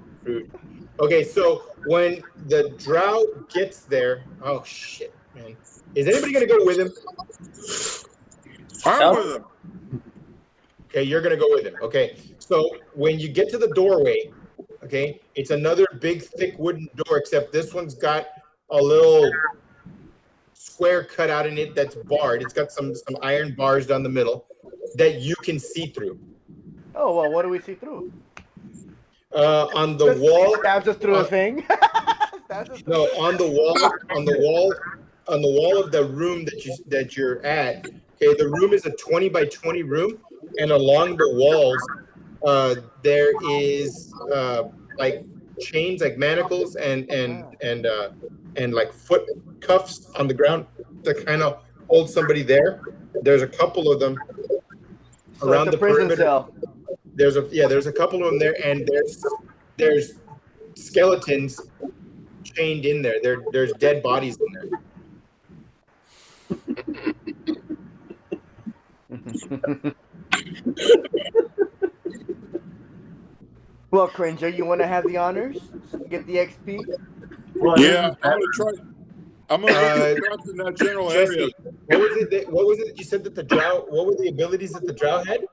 Speaker 11: Okay, so when the drow gets there, oh shit, man. Is anybody gonna go with him?
Speaker 9: I'm with him.
Speaker 11: Okay, you're gonna go with him. Okay, so when you get to the doorway, okay, it's another big thick wooden door, except this one's got a little square cut out in it that's barred. It's got some iron bars down the middle that you can see through.
Speaker 4: Oh well, what do we see through?
Speaker 11: On the wall.
Speaker 4: Stabs us through a thing.
Speaker 11: No, on the wall of the room that you're at. Okay, the room is a 20 by 20 room, and along the walls, there is like chains, like manacles, and like foot cuffs on the ground to kind of hold somebody there. There's a couple of them around the
Speaker 4: prison
Speaker 11: perimeter.
Speaker 4: cell.
Speaker 11: There's a couple of them there, and there's skeletons chained in there. There's dead bodies in there.
Speaker 4: Well, Cringer, you want to have the honors? Get the XP?
Speaker 5: Well,
Speaker 9: Yeah, I'm gonna try. I'm gonna look trapped in that general
Speaker 11: Jesse,
Speaker 9: area.
Speaker 11: what was it that you said that the drow? What were the abilities that the drow had?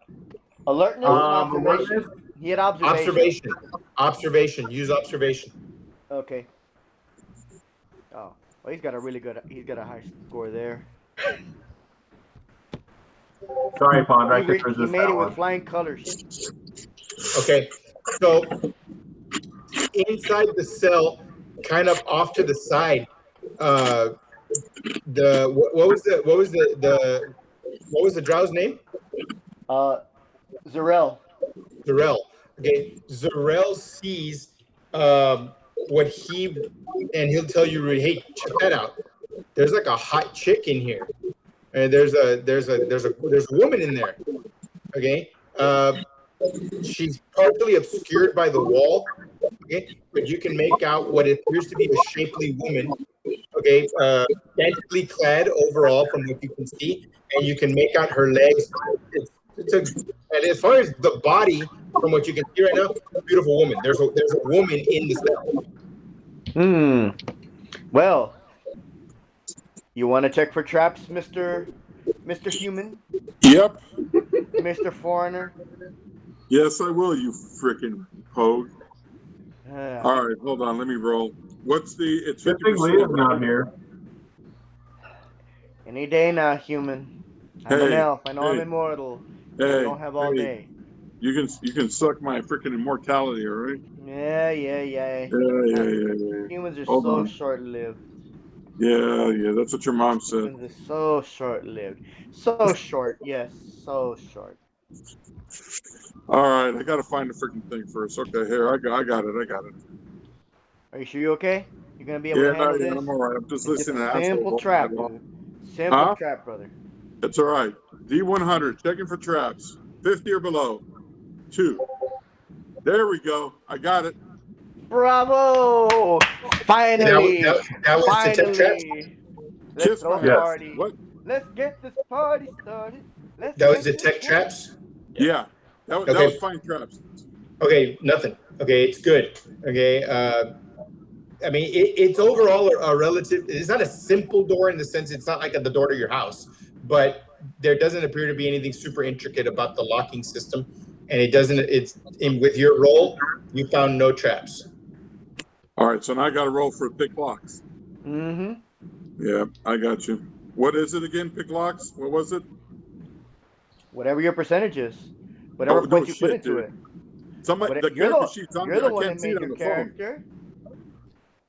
Speaker 4: Alertness and observation.
Speaker 5: alertness?
Speaker 4: He had observation.
Speaker 11: Observation. Use observation.
Speaker 4: Okay. Oh, well, he's got a high score there.
Speaker 5: Sorry, Pond, I
Speaker 4: He
Speaker 5: couldn't resist
Speaker 4: made
Speaker 5: that
Speaker 4: it
Speaker 5: one.
Speaker 4: with flying colors.
Speaker 11: Okay. So inside the cell, kind of off to the side, what was the drow's name?
Speaker 4: Zarel.
Speaker 11: Zarel. Okay, Zarel sees what he'll tell you, hey, check that out. There's like a hot chick in here, and there's a woman in there. Okay, she's partially obscured by the wall. Okay, but you can make out what appears to be a shapely woman. Okay, scantily clad overall from what you can see, and you can make out her legs. And as far as the body, from what you can see right now, beautiful woman. There's a woman in the cell.
Speaker 4: Well, you want to check for traps, Mr. Human?
Speaker 9: Yep.
Speaker 4: Mr. Foreigner?
Speaker 9: Yes, I will, you frickin' pogue. All right, hold on. Let me roll. What's the... It's 50%.
Speaker 5: Leah's not here.
Speaker 4: Any day now, human. I'm an elf. I know I'm immortal. I don't have all day.
Speaker 9: You can suck my freaking immortality, all right?
Speaker 4: Yeah. Humans are so short-lived.
Speaker 9: Yeah. That's what your mom said.
Speaker 4: Humans are so short-lived. So short, yes, so short.
Speaker 9: All right, I gotta find the freaking thing first. Okay, here I got it.
Speaker 4: Are you sure you're okay? You're gonna be able to handle this?
Speaker 9: I'm all right. I'm just listening to
Speaker 4: simple trap, dude. Simple trap, brother.
Speaker 9: That's all right. D100, checking for traps. 50 or below. 2. There we go. I got it.
Speaker 4: Bravo! Finally!
Speaker 11: That was the traps?
Speaker 4: Let's go party.
Speaker 9: What?
Speaker 4: Let's get this party started.
Speaker 11: That was detect traps?
Speaker 9: Yeah. That was fine traps.
Speaker 11: Okay, nothing. Okay, it's good. Okay. I mean, it's overall a relative. It's not a simple door in the sense it's not like the door to your house, but there doesn't appear to be anything super intricate about the locking system, and it doesn't. It's with your roll, you found no traps.
Speaker 9: All right, so now I got to roll for pick locks.
Speaker 4: Mm-hmm.
Speaker 9: Yeah, I got you. What is it again? Pick locks? What was it?
Speaker 4: Whatever your percentage is, whatever points you put into it.
Speaker 9: Somebody, the character sheet's on there. I can't see it on the
Speaker 4: character.
Speaker 9: phone.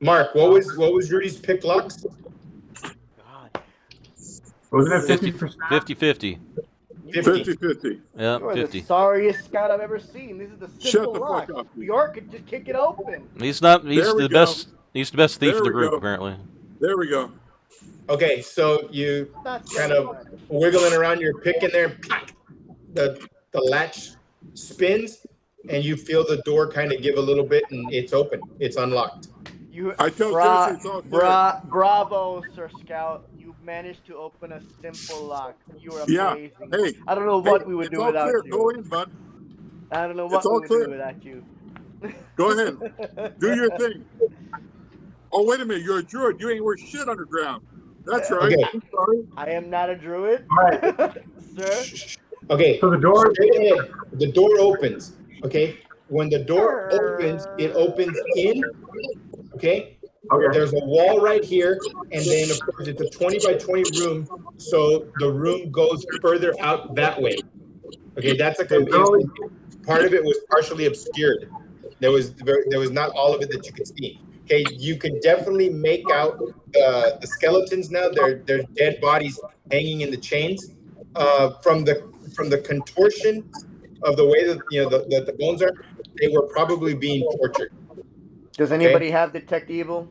Speaker 11: Mark, what was Rudy's pick locks?
Speaker 4: God.
Speaker 5: Was it
Speaker 3: 50-50?
Speaker 9: 50-50.
Speaker 3: Yeah,
Speaker 4: you are
Speaker 3: 50.
Speaker 4: the sorriest scout I've ever seen. This is the simple lock.
Speaker 9: Fuck up.
Speaker 4: Bjork could just kick it open.
Speaker 3: He's the best. He's the best thief in the group, apparently.
Speaker 9: There we go.
Speaker 11: Okay, so you kind of wiggling around your pick in there, the latch spins, and you feel the door kind of give a little bit, and it's open. It's unlocked.
Speaker 4: Bravo, Sir Scout. You managed to open a simple lock. You are amazing.
Speaker 9: Yeah. Hey,
Speaker 4: I don't know what we would do without you.
Speaker 9: Go in, bud.
Speaker 4: I don't know what we would do without you.
Speaker 9: Go ahead. Do your thing. Oh, wait a minute. You're a druid. You ain't worth shit underground. That's right.
Speaker 11: Okay.
Speaker 9: I'm sorry.
Speaker 4: I am not a druid.
Speaker 5: Right.
Speaker 4: Sir.
Speaker 11: Okay.
Speaker 5: So the door
Speaker 11: opens. Okay. When the door opens, it opens in. Okay. There's a wall right here, and then of course it's a 20 by 20 room, so the room goes further out that way. Okay, that's part of it was partially obscured. There was not all of it that you could see. Okay, you can definitely make out the skeletons now. They're dead bodies hanging in the chains. From the contortion of the way that the bones are, they were probably being tortured.
Speaker 4: Does anybody have detect evil?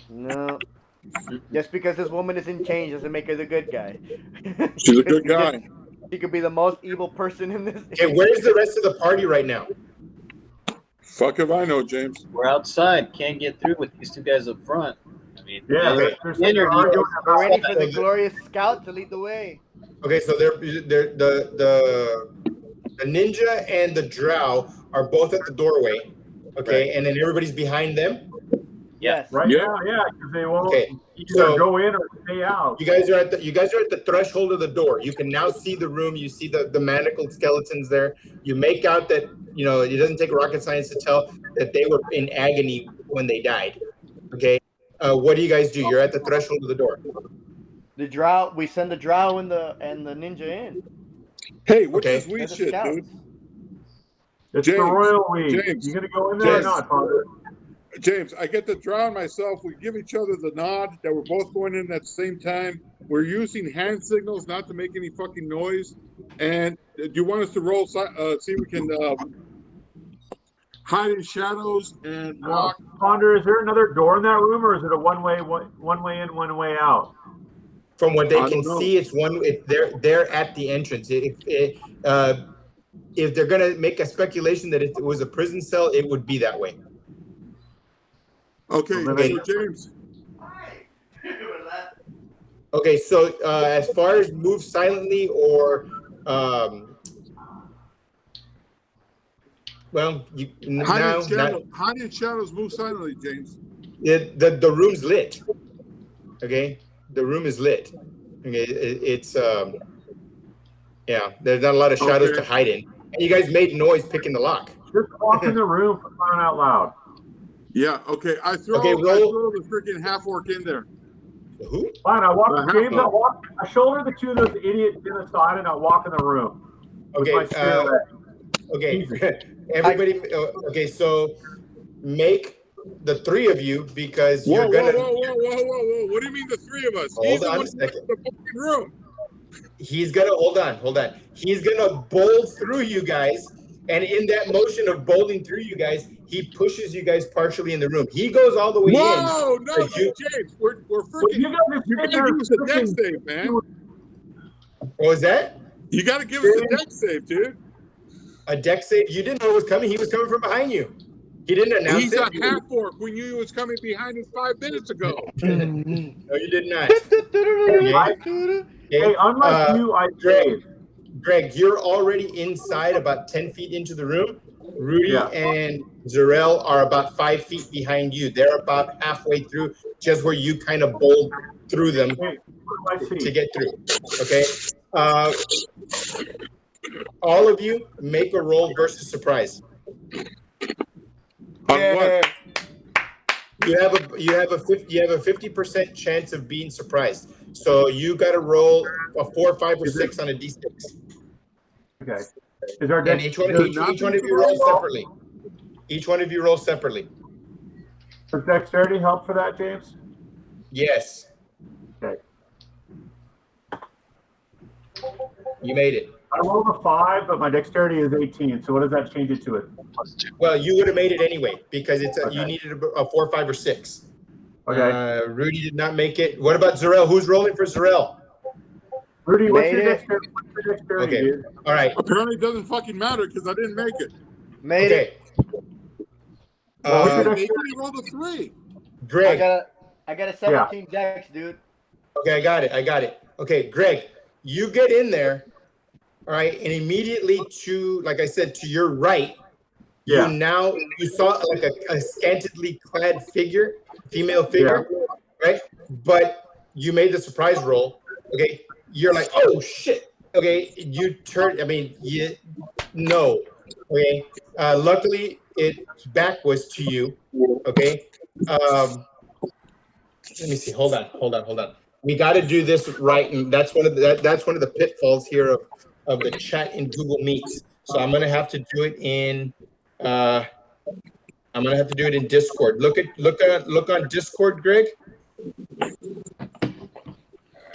Speaker 4: No. Just because this woman is in chains doesn't make her the good guy.
Speaker 9: She's a good guy.
Speaker 4: She could be the most evil person in this.
Speaker 11: Okay, where's the rest of the party right now?
Speaker 9: Fuck if I know, James.
Speaker 10: We're outside. Can't get through with these two guys up front. I mean,
Speaker 5: Yeah,
Speaker 11: Okay.
Speaker 4: We're waiting for the glorious scout to lead the way.
Speaker 11: Okay, so the ninja and the drow are both at the doorway. Okay, and then everybody's behind them.
Speaker 4: Yes.
Speaker 5: Right. Yeah, because they won't either go in or stay out.
Speaker 11: You guys are at the threshold of the door. You can now see the room. You see the manacled skeletons there. You make out that it doesn't take rocket science to tell that they were in agony when they died. Okay, what do you guys do? You're at the threshold of the door.
Speaker 4: The drow. We send the drow and the ninja in.
Speaker 9: Hey, which is weed shit, dude?
Speaker 5: It's
Speaker 9: James,
Speaker 5: the royal we.
Speaker 9: James,
Speaker 5: You gonna go in there or not, Father?
Speaker 9: James, I get to drown myself. We give each other the nod that we're both going in at the same time. We're using hand signals not to make any fucking noise. And do you want us to roll? See if we can hide in shadows and walk.
Speaker 5: Ponder, is there another door in that room, or is it a one way in, one way out?
Speaker 11: From what they can see, it's one. They're at the entrance. If they're gonna make a speculation that if it was a prison cell, it would be that way.
Speaker 9: Okay, so James.
Speaker 11: Okay, so as far as move silently or, well,
Speaker 9: hiding shadows move silently, James.
Speaker 11: The room's lit. Okay, the room is lit. Okay, it's yeah. There's not a lot of shadows to hide in. And you guys made noise picking the lock.
Speaker 5: Just walk in the room for crying out loud.
Speaker 9: Yeah. Okay. I throw the freaking half orc in there.
Speaker 11: Who?
Speaker 5: Fine. I shoulder the two of those idiots in the side, and I walk in the room.
Speaker 11: Okay. Okay. Everybody. Okay. So make the three of you because you're gonna.
Speaker 9: Whoa! What do you mean the three of us?
Speaker 11: Hold on a second. The fucking room. He's gonna hold on. He's gonna bowl through you guys, and in that motion of bowling through you guys, he pushes you guys partially in the room. He goes all the way in.
Speaker 9: Whoa! No, James, we're freaking. You gotta give us a deck save, man.
Speaker 11: What was that?
Speaker 9: You gotta give us a deck save, dude.
Speaker 11: A deck save? You didn't know it was coming. He was coming from behind you. He didn't announce
Speaker 9: He's
Speaker 11: it.
Speaker 9: He's a half orc. We knew he was coming behind us 5 minutes ago.
Speaker 11: No, you did not.
Speaker 5: Hey, unlike you, I
Speaker 11: Greg, you're already inside about 10 feet into the room. Rudy and Zarel are about 5 feet behind you. They're about halfway through, just where you kind of bowled through them to get through. Okay. All of you make a roll versus surprise.
Speaker 9: On what?
Speaker 11: You have a 50% chance of being surprised. So you got to roll a 4, 5, or 6 on a d6.
Speaker 5: Okay. Is there
Speaker 11: and each one of you roll separately. Each one of you roll separately.
Speaker 5: Does dexterity help for that, James?
Speaker 11: Yes.
Speaker 5: Okay.
Speaker 11: You made it.
Speaker 5: I rolled a 5, but my dexterity is 18. So what does that change it to?
Speaker 11: Well, you would have made it anyway because it's you needed a 4, 5, or 6.
Speaker 5: Okay.
Speaker 11: Rudy did not make it. What about Zarel? Who's rolling for Zarel?
Speaker 5: Rudy, what's your dexterity?
Speaker 11: Okay.
Speaker 5: Dude?
Speaker 11: All right.
Speaker 9: Apparently, it doesn't fucking matter because I didn't make it.
Speaker 4: Made it.
Speaker 9: Maybe rolled a 3.
Speaker 11: Greg.
Speaker 4: I got a 17 dex, dude.
Speaker 11: Okay, I got it. Okay, Greg, you get in there. All right, and immediately like I said, to your right, you saw like a scantily clad figure, female figure, right? But you made the surprise roll. Okay, you're like, oh shit. Okay, you turn. Okay. Luckily, its back was to you. Okay. Let me see. Hold on. We got to do this right, and that's one of the pitfalls here of the chat in Google Meets. So I'm gonna have to do it in Discord. Look on Discord, Greg.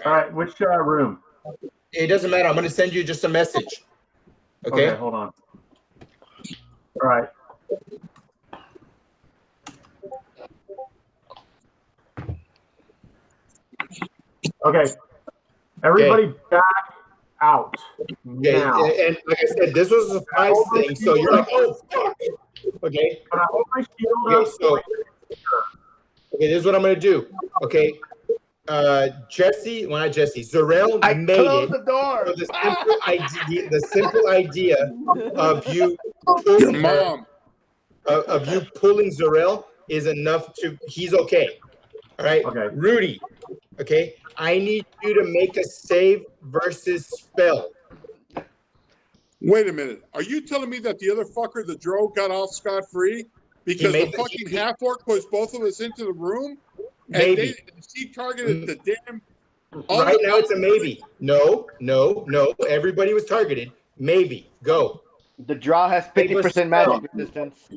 Speaker 5: All right, which room?
Speaker 11: It doesn't matter. I'm gonna send you just a message. Okay,
Speaker 5: hold on. All right. Okay. Everybody back out. Now.
Speaker 11: And like I said, this was a surprise thing. So you're like, oh fuck. Okay.
Speaker 5: But I hold my shield up.
Speaker 11: So this is what I'm gonna do. Okay. Zarel made it.
Speaker 4: The door.
Speaker 11: So the simple idea of you pulling of you pulling Zarel is enough to he's okay. All right.
Speaker 5: Okay.
Speaker 11: Rudy. Okay. I need you to make a save versus spell.
Speaker 9: Wait a minute. Are you telling me that the other fucker, the Dro, got off scot-free? Because the fucking half-orc pushed both of us into the room?
Speaker 11: Maybe.
Speaker 9: And she targeted the damn...
Speaker 11: Right now it's a maybe. No. Everybody was targeted. Maybe. Go.
Speaker 4: The draw has 50% magic resistance.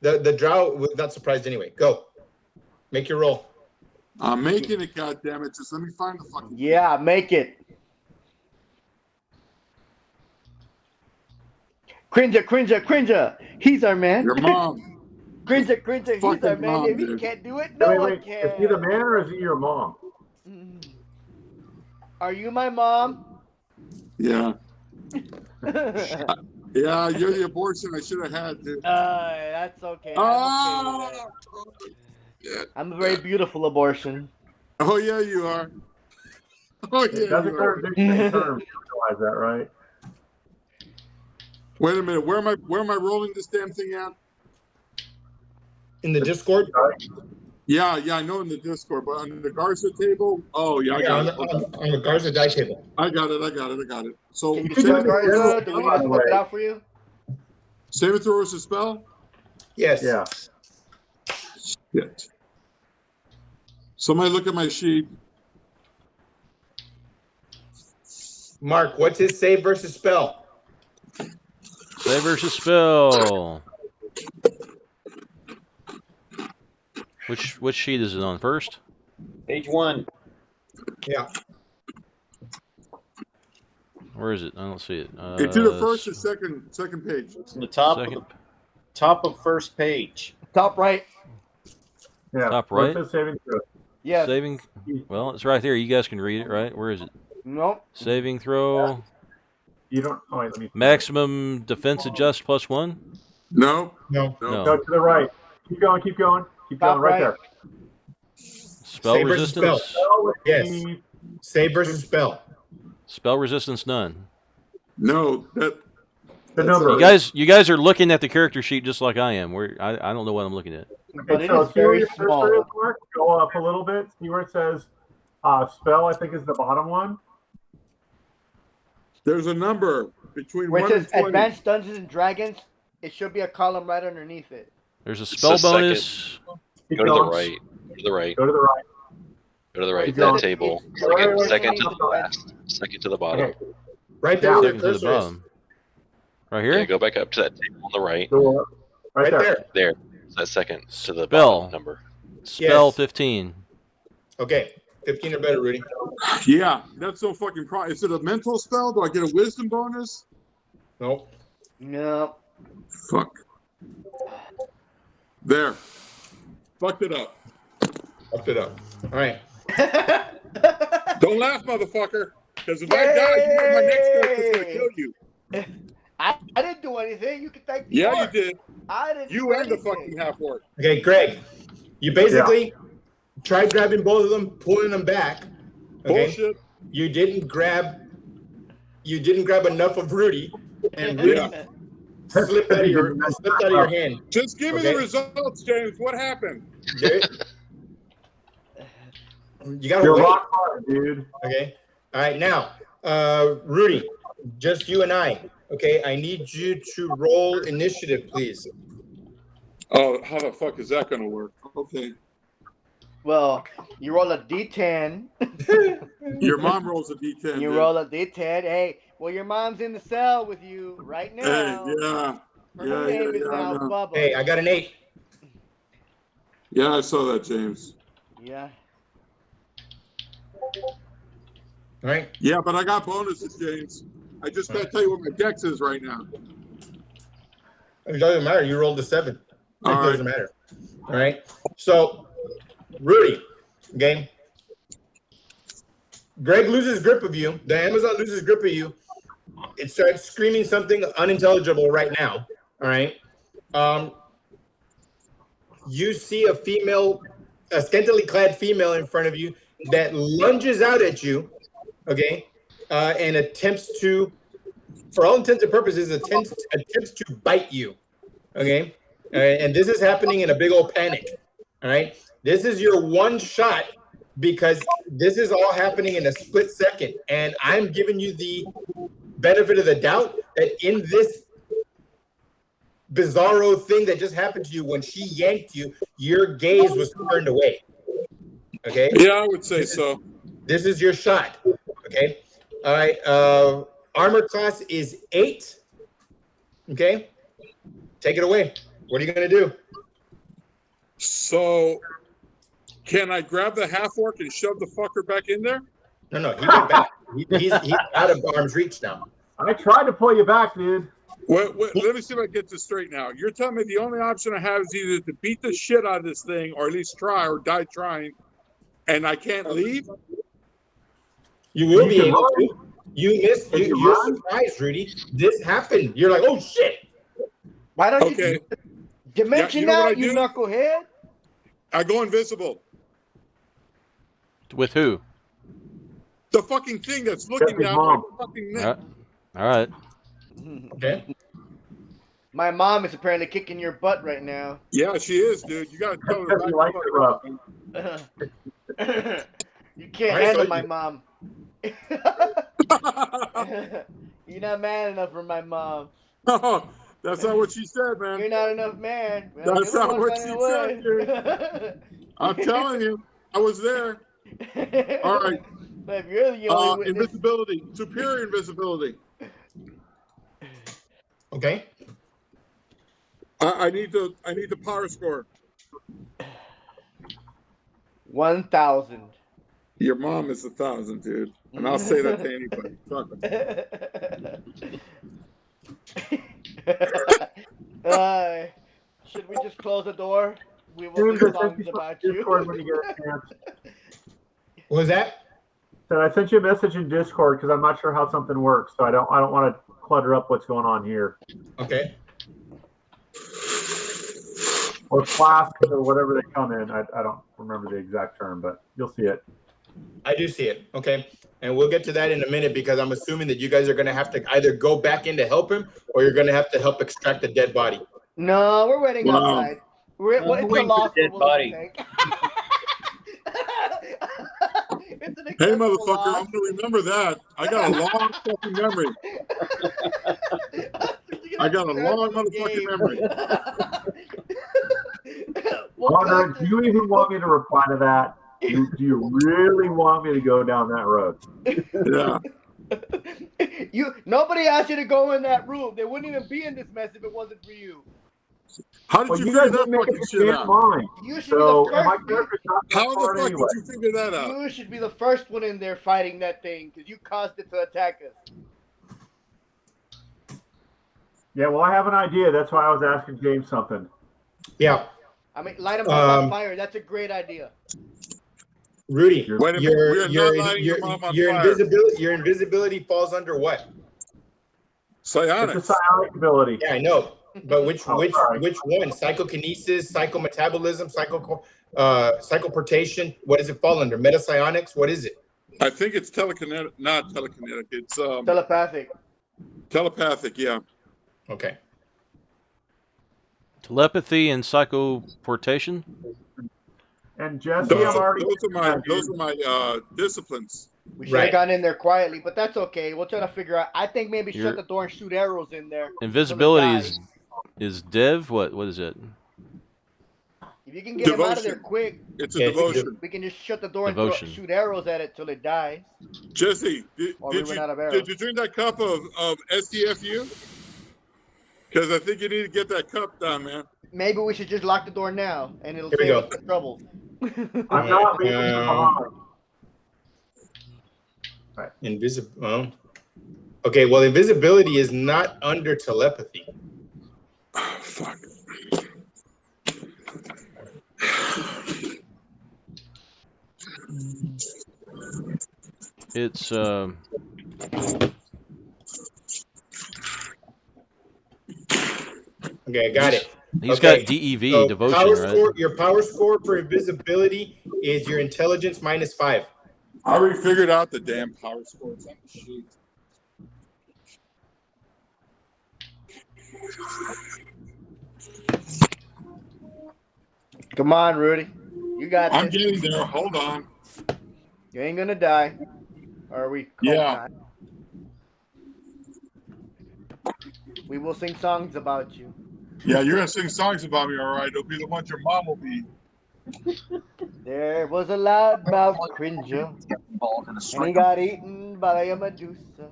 Speaker 11: The drow was not surprised anyway. Go. Make your roll.
Speaker 9: I'm making it, goddammit. Just let me find the fucking.
Speaker 4: Yeah, make it. Cringer. He's our man.
Speaker 9: Your mom.
Speaker 4: Cringer. He's
Speaker 9: Fucking
Speaker 4: our man.
Speaker 9: mom,
Speaker 4: If he
Speaker 9: dude.
Speaker 4: can't do it, no one can.
Speaker 5: Is he the man or is he your mom?
Speaker 4: Are you my mom?
Speaker 9: Yeah. Yeah, you're the abortion I should have had, dude.
Speaker 4: That's okay. I'm, okay with that. I'm a very beautiful abortion.
Speaker 9: Oh yeah, you are. Oh yeah,
Speaker 5: That's a
Speaker 9: you are.
Speaker 5: contradictory term. You realize that, right?
Speaker 9: Wait a minute. Where am I rolling this damn thing at?
Speaker 11: In the Discord?
Speaker 9: Yeah, I know in the Discord, but on the Garza table. Oh yeah, I got it.
Speaker 11: On the Garza die table.
Speaker 9: I got it. So
Speaker 4: Can you spell Garza? Do we need to spell it out for you?
Speaker 9: Save and throw us a spell?
Speaker 11: Yes.
Speaker 5: Yeah.
Speaker 9: Shit. Somebody look at my sheet.
Speaker 11: Mark, what's his save versus spell?
Speaker 3: Save versus spell. Which sheet is it on first?
Speaker 10: Page 1.
Speaker 11: Yeah.
Speaker 3: Where is it? I don't see it.
Speaker 9: It's either first or second page.
Speaker 10: It's in the top of first page.
Speaker 4: Top right.
Speaker 5: Yeah.
Speaker 3: Top right.
Speaker 5: What's the saving throw?
Speaker 4: Yes.
Speaker 3: Saving. Well, it's right there. You guys can read it, right? Where is it?
Speaker 4: Nope.
Speaker 3: Saving throw.
Speaker 5: You don't. Oh, wait, let me.
Speaker 3: Maximum defense adjust +1.
Speaker 9: No.
Speaker 11: No.
Speaker 5: Go to the right. Keep going. Keep going right there.
Speaker 3: Spell
Speaker 11: Save versus
Speaker 3: resistance.
Speaker 11: spell. Yes. Save versus spell.
Speaker 3: Spell resistance none.
Speaker 9: No, the
Speaker 5: number.
Speaker 3: You guys are looking at the character sheet just like I am. I don't know what I'm looking at.
Speaker 4: But it
Speaker 5: So
Speaker 4: is very
Speaker 5: see where your
Speaker 4: small.
Speaker 5: cursor is, Mark? Go up a little bit. See where it says spell, I think is the bottom one.
Speaker 9: There's a number between
Speaker 4: Where
Speaker 9: 1
Speaker 4: it
Speaker 9: and
Speaker 4: says
Speaker 9: 20.
Speaker 4: Advanced Dungeons and Dragons, it should be a column right underneath it.
Speaker 3: There's a spell
Speaker 13: It's the
Speaker 3: bonus.
Speaker 13: Go to the right. Go to the right.
Speaker 5: Go to the right.
Speaker 13: Go to the right.
Speaker 5: Keep
Speaker 13: That
Speaker 5: going.
Speaker 13: table.
Speaker 5: Right.
Speaker 13: Second to the last. Second to the bottom.
Speaker 5: Okay.
Speaker 11: Right there where
Speaker 3: Second
Speaker 11: your
Speaker 3: to the
Speaker 11: cursor is.
Speaker 3: bottom. Right here?
Speaker 13: Yeah, go back up to that table on the right.
Speaker 5: Go up. Right there.
Speaker 13: There. That second to the
Speaker 3: Spell.
Speaker 13: bottom number.
Speaker 3: Spell
Speaker 11: Yes.
Speaker 3: 15.
Speaker 11: Okay. 15 or better, Rudy.
Speaker 9: Yeah, that's no fucking problem. Is it a mental spell? Do I get a wisdom bonus?
Speaker 11: Nope.
Speaker 4: No.
Speaker 9: Fuck. There. Fucked it up.
Speaker 11: Fucked it up. All right.
Speaker 9: Don't laugh, motherfucker. Because if I die, you know my next character's going to kill you.
Speaker 4: I didn't do anything. You can thank the
Speaker 9: Yeah,
Speaker 4: orc.
Speaker 9: you did.
Speaker 4: I didn't
Speaker 9: You
Speaker 4: do
Speaker 9: and the
Speaker 4: anything.
Speaker 9: fucking half-orc.
Speaker 11: Okay, Greg. You basically tried grabbing both of them, pulling them back. Okay?
Speaker 9: Bullshit.
Speaker 11: You didn't grab enough of Rudy, and Rudy slipped out of your hand.
Speaker 9: Just give me the results, James. What happened?
Speaker 11: You gotta
Speaker 5: You're
Speaker 11: wait.
Speaker 5: rock hard, dude.
Speaker 11: Okay. All right. Now, Rudy, just you and I. Okay. I need you to roll initiative, please.
Speaker 9: Oh, how the fuck is that going to work? Okay.
Speaker 4: Well, you roll a D10.
Speaker 9: Your mom rolls a D10.
Speaker 4: You
Speaker 9: dude.
Speaker 4: roll a D10. Hey, well, your mom's in the cell with you right
Speaker 9: Hey,
Speaker 4: now.
Speaker 9: yeah.
Speaker 4: Her name is now
Speaker 9: yeah.
Speaker 4: Bubba.
Speaker 11: Hey, I got an 8.
Speaker 9: Yeah, I saw that, James.
Speaker 4: Yeah.
Speaker 11: All right.
Speaker 9: Yeah, but I got bonuses, James. I just got to tell you what my dex is right now.
Speaker 11: It doesn't matter. You rolled a 7. It
Speaker 9: All right.
Speaker 11: doesn't matter. All right. So, Rudy, okay. Greg loses grip of you. The Amazon loses grip of you. It starts screaming something unintelligible right now. All right. You see a scantily clad female in front of you that lunges out at you, okay, and attempts to, for all intents and purposes, attempts to bite you, okay? And this is happening in a big old panic, all right? This is your one shot because this is all happening in a split second. And I'm giving you the benefit of the doubt that in this bizarro thing that just happened to you, when she yanked you, your gaze was turned away. Okay?
Speaker 9: Yeah, I would say so.
Speaker 11: This is your shot. Okay? All right. armor class is 8. Okay, take it away. What are you gonna do?
Speaker 9: So, can I grab the half orc and shove the fucker back in there?
Speaker 11: No, he went back. He's out of arm's reach now.
Speaker 5: I tried to pull you back, dude.
Speaker 9: Wait, let me see if I get this straight now. You're telling me the only option I have is either to beat the shit out of this thing, or at least try, or die trying, and I can't leave?
Speaker 11: You will be able to. You missed. You're surprised, Rudy. This happened. You're like, oh shit.
Speaker 4: Why don't
Speaker 9: Okay.
Speaker 4: you mention that, you knucklehead?
Speaker 9: I go invisible.
Speaker 3: With who?
Speaker 9: The fucking thing that's looking
Speaker 5: his
Speaker 9: down
Speaker 5: mom.
Speaker 9: my fucking neck.
Speaker 3: All right.
Speaker 11: Okay.
Speaker 4: My mom is apparently kicking your butt right now.
Speaker 9: Yeah, she is, dude. You gotta tell her.
Speaker 5: Because he likes it rough.
Speaker 4: You can't
Speaker 11: Right,
Speaker 4: handle
Speaker 11: so
Speaker 4: my mom. You're not man enough for my mom.
Speaker 9: Oh, that's not what she said, man.
Speaker 4: You're not enough man. Well,
Speaker 9: That's
Speaker 4: you're the
Speaker 9: not
Speaker 4: one
Speaker 9: what
Speaker 4: running
Speaker 9: she said,
Speaker 4: away.
Speaker 9: I'm telling you, I was there. All right.
Speaker 4: But if you're the only witness.
Speaker 9: Invisibility, superior invisibility.
Speaker 11: Okay.
Speaker 9: I need the power score.
Speaker 4: 1,000.
Speaker 9: Your mom is 1,000, dude, and I'll say that to anybody. Fuck
Speaker 4: it. Should we just close the door? We will sing songs about you.
Speaker 5: When you get a chance.
Speaker 11: What was that?
Speaker 5: So I sent you a message in Discord because I'm not sure how something works, so I don't want to clutter up what's going on here.
Speaker 11: Okay.
Speaker 5: Or classes or whatever they come in. I don't remember the exact term, but you'll see it.
Speaker 11: I do see it. Okay. And we'll get to that in a minute because I'm assuming that you guys are going to have to either go back in to help him or you're going to have to help extract the dead body.
Speaker 4: No, we're waiting outside. It's a lost
Speaker 10: dead body.
Speaker 9: Hey, motherfucker, I'm gonna remember that. I got a long fucking memory. I got a long motherfucking memory.
Speaker 5: Hunter, do you even want me to reply to that? Do you really want me to go down that road?
Speaker 9: Yeah.
Speaker 4: Nobody asked you to go in that room. They wouldn't even be in this mess if it wasn't for you.
Speaker 9: How did you figure that fucking shit out?
Speaker 4: You should be the first.
Speaker 9: How the fuck did you figure that out?
Speaker 4: You should be the first one in there fighting that thing because you caused it to attack us.
Speaker 5: Yeah, well, I have an idea. That's why I was asking James something.
Speaker 11: Yeah.
Speaker 4: I mean, light them on fire. That's a great idea.
Speaker 11: Rudy,
Speaker 9: your
Speaker 11: invisibility falls under what?
Speaker 9: Psionics.
Speaker 5: It's a psionic ability.
Speaker 11: Yeah, I know. But which one? Psychokinesis, psychometabolism, psychoportation. What does it fall under? Metapsionics? What is it?
Speaker 9: I think it's telekinetic, not telekinetic. It's
Speaker 4: telepathic.
Speaker 9: Telepathic, yeah.
Speaker 11: Okay.
Speaker 3: Telepathy and psychoportation.
Speaker 5: And Jesse,
Speaker 9: those are my disciplines.
Speaker 4: We should have gone in there quietly, but that's okay. We'll try to figure out. I think maybe shut the door and shoot arrows in there.
Speaker 3: Invisibility is Dev. What is it?
Speaker 4: If you can get him out of there quick,
Speaker 9: it's a devotion.
Speaker 4: We can just shut the door and shoot arrows at it till it dies.
Speaker 9: Jesse, did you drink that cup of STFU? Because I think you need to get that cup done, man.
Speaker 4: Maybe we should just lock the door now, and it'll save us the trouble.
Speaker 5: I'm not leaving
Speaker 11: Invisible. Well, okay. Well, invisibility is not under telepathy.
Speaker 9: Oh, fuck.
Speaker 3: It's
Speaker 11: Okay, I got it.
Speaker 3: He's got DEV,
Speaker 11: so
Speaker 3: devotion, right?
Speaker 11: Your power score for invisibility is your intelligence -5.
Speaker 9: I already figured out the damn power score. It's on the sheet.
Speaker 4: Come on, Rudy. You got this.
Speaker 9: I'm getting there. Hold on.
Speaker 4: You ain't gonna die. Or are we?
Speaker 9: Yeah.
Speaker 4: We will sing songs about you.
Speaker 9: Yeah, you're gonna sing songs about me, all right? It'll be the ones your mom will be.
Speaker 4: There was a loudmouth cringer, and he got eaten by a Medusa.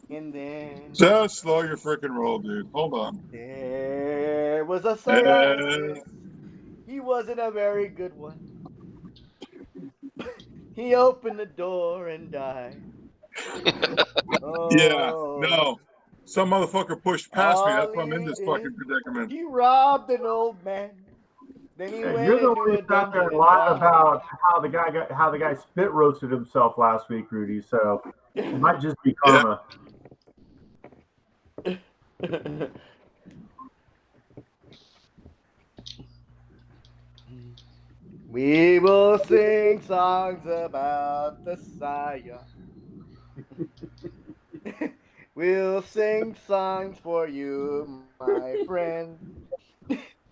Speaker 4: And then
Speaker 9: Just slow your freaking roll, dude. Hold on.
Speaker 4: there was a scientist. He wasn't a very good one. He opened the door and died.
Speaker 9: Yeah,
Speaker 4: Oh.
Speaker 9: no. Some motherfucker pushed past me. That's
Speaker 4: All
Speaker 9: why I'm in
Speaker 4: he
Speaker 9: this
Speaker 4: did,
Speaker 9: fucking predicament.
Speaker 4: he robbed an old man. Then he
Speaker 5: Yeah,
Speaker 4: went
Speaker 5: you're the one
Speaker 4: into
Speaker 5: who
Speaker 4: a
Speaker 5: sat there
Speaker 4: dungeon
Speaker 5: and
Speaker 4: and
Speaker 5: lied
Speaker 4: died.
Speaker 5: about how the guy spit roasted himself last week, Rudy. So it might just be karma.
Speaker 4: We will sing songs about the Sire. We'll sing songs for you, my friend.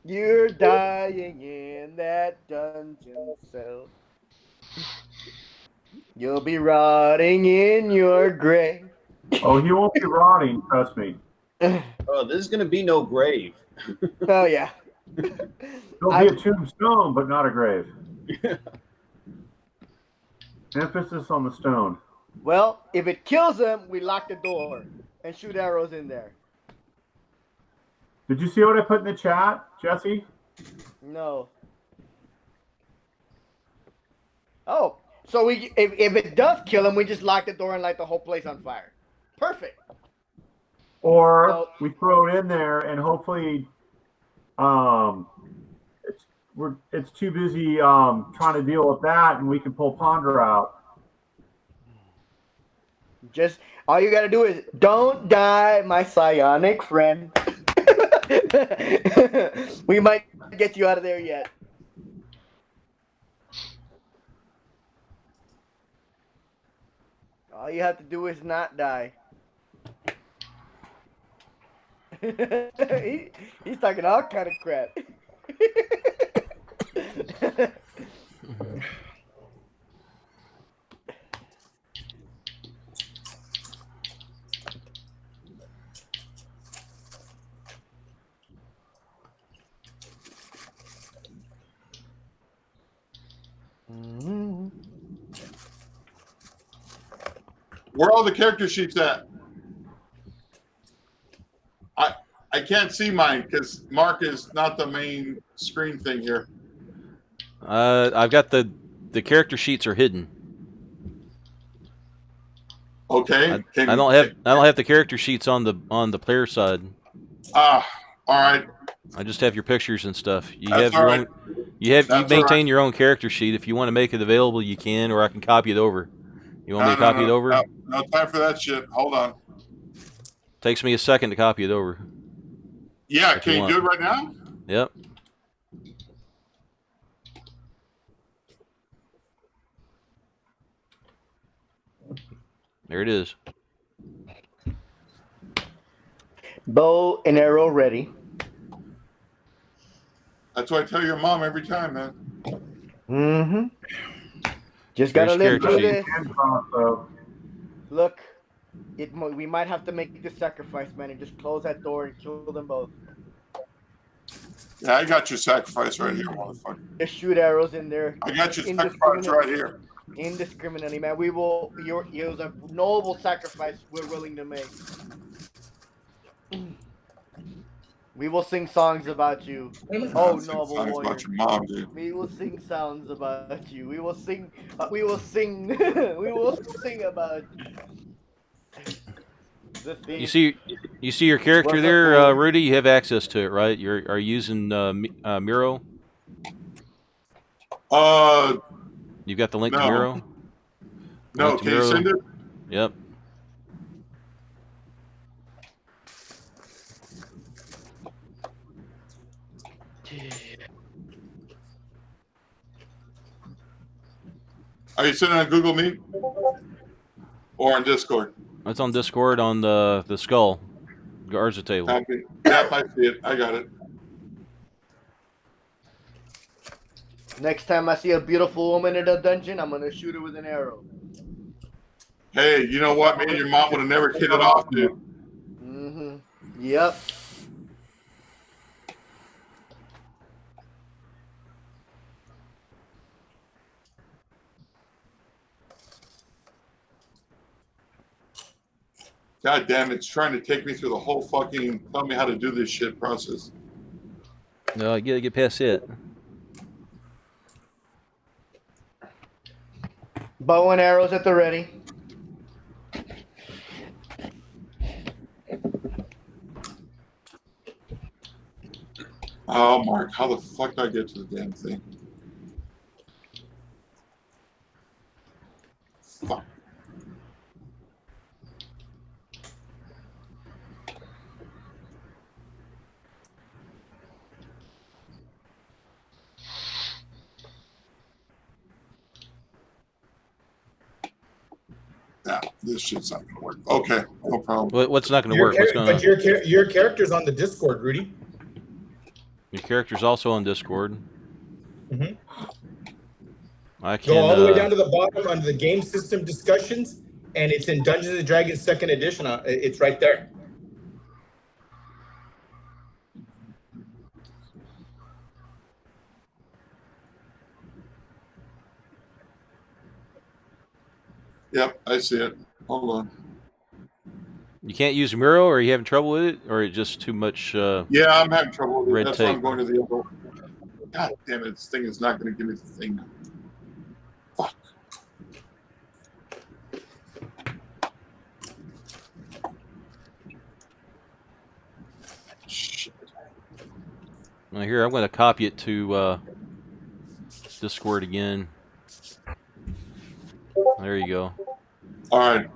Speaker 4: You're dying in that dungeon cell. You'll be rotting in your grave.
Speaker 5: Oh, he won't be rotting, trust me.
Speaker 10: Oh, there's gonna be no grave.
Speaker 4: Oh yeah.
Speaker 5: There'll be a tombstone, but not a grave. Emphasis on the stone.
Speaker 4: Well, if it kills him, we lock the door and shoot arrows in there.
Speaker 5: Did you see what I put in the chat, Jesse?
Speaker 4: No. Oh, so if it does kill him, we just lock the door and light the whole place on fire. Perfect.
Speaker 5: Or
Speaker 4: So,
Speaker 5: we throw it in there and hopefully it's too busy trying to deal with that and we can pull Ponder out.
Speaker 4: just all you gotta do is don't die, my psionic friend. We might get you out of there yet. All you have to do is not die. He's talking all kind of crap.
Speaker 9: Where are all the character sheets at? I can't see mine because Mark is not the main screen thing here.
Speaker 3: I've got the character sheets are hidden.
Speaker 9: Okay.
Speaker 3: I don't have the character sheets on the player side.
Speaker 9: All right.
Speaker 3: I just have your pictures and stuff. You
Speaker 9: That's
Speaker 3: have your
Speaker 9: all
Speaker 3: own.
Speaker 9: right.
Speaker 3: You
Speaker 9: That's
Speaker 3: maintain
Speaker 9: all right.
Speaker 3: your own character sheet. If you want to make it available, you can, or I can copy it over. You want me to copy it over?
Speaker 9: No time for that shit. Hold on.
Speaker 3: Takes me a second to copy it over.
Speaker 9: Yeah, can you do it right now?
Speaker 3: Yep. There it is.
Speaker 4: Bow and arrow ready.
Speaker 9: That's what I tell your mom every time, man.
Speaker 4: Mm-hmm. Just gotta live through this. Look, we might have to make the sacrifice, man, and just close that door and kill them both.
Speaker 9: Yeah, I got your sacrifice right here, motherfucker.
Speaker 4: Just shoot arrows in there.
Speaker 9: I got your sacrifice right here.
Speaker 4: Indiscriminately, man. It was a noble sacrifice we're willing to make. We will sing songs about you. Oh, noble warrior.
Speaker 9: About your mom, dude.
Speaker 4: We will sing songs about you. We will sing. We will sing. We will sing about you.
Speaker 3: You see your character there, Rudy. You have access to it, right? Are you using Miro? You got the link to Miro?
Speaker 9: No, can you send it?
Speaker 3: Yep.
Speaker 9: Are you sending on Google Meet or on Discord?
Speaker 3: It's on Discord on the skull, Garza table.
Speaker 9: Okay. Yep, I see it. I got it.
Speaker 4: Next time I see a beautiful woman in a dungeon, I'm gonna shoot her with an arrow.
Speaker 9: Hey, you know what? Me and your mom would have never hit it off, dude.
Speaker 4: Mm-hmm. Yep.
Speaker 9: God damn, it's trying to take me through the whole fucking tell me how to do this shit process.
Speaker 3: No, you gotta get past it.
Speaker 4: Bow and arrows at the ready.
Speaker 9: Oh, Mark, how the fuck do I get to the damn thing? Fuck. Yeah, this shit's not gonna work. Okay, no problem.
Speaker 3: What's not gonna work?
Speaker 11: But your character's on the Discord, Rudy.
Speaker 3: Your character's also on Discord.
Speaker 11: Mm-hmm.
Speaker 3: I can
Speaker 11: go all the way down to the bottom under the game system discussions, and it's in Dungeons and Dragons 2nd edition. It's right there.
Speaker 9: Yep, I see it. Hold on.
Speaker 3: You can't use Miro, or are you having trouble with it, or it's just too much?
Speaker 9: Yeah, I'm having trouble with it.
Speaker 3: Red
Speaker 9: That's
Speaker 3: tape.
Speaker 9: why I'm going to the other. God damn it! This thing is not going to give me the thing. Fuck. Shit.
Speaker 3: Now here, I'm going to copy it to Discord again. There you go.
Speaker 9: All right.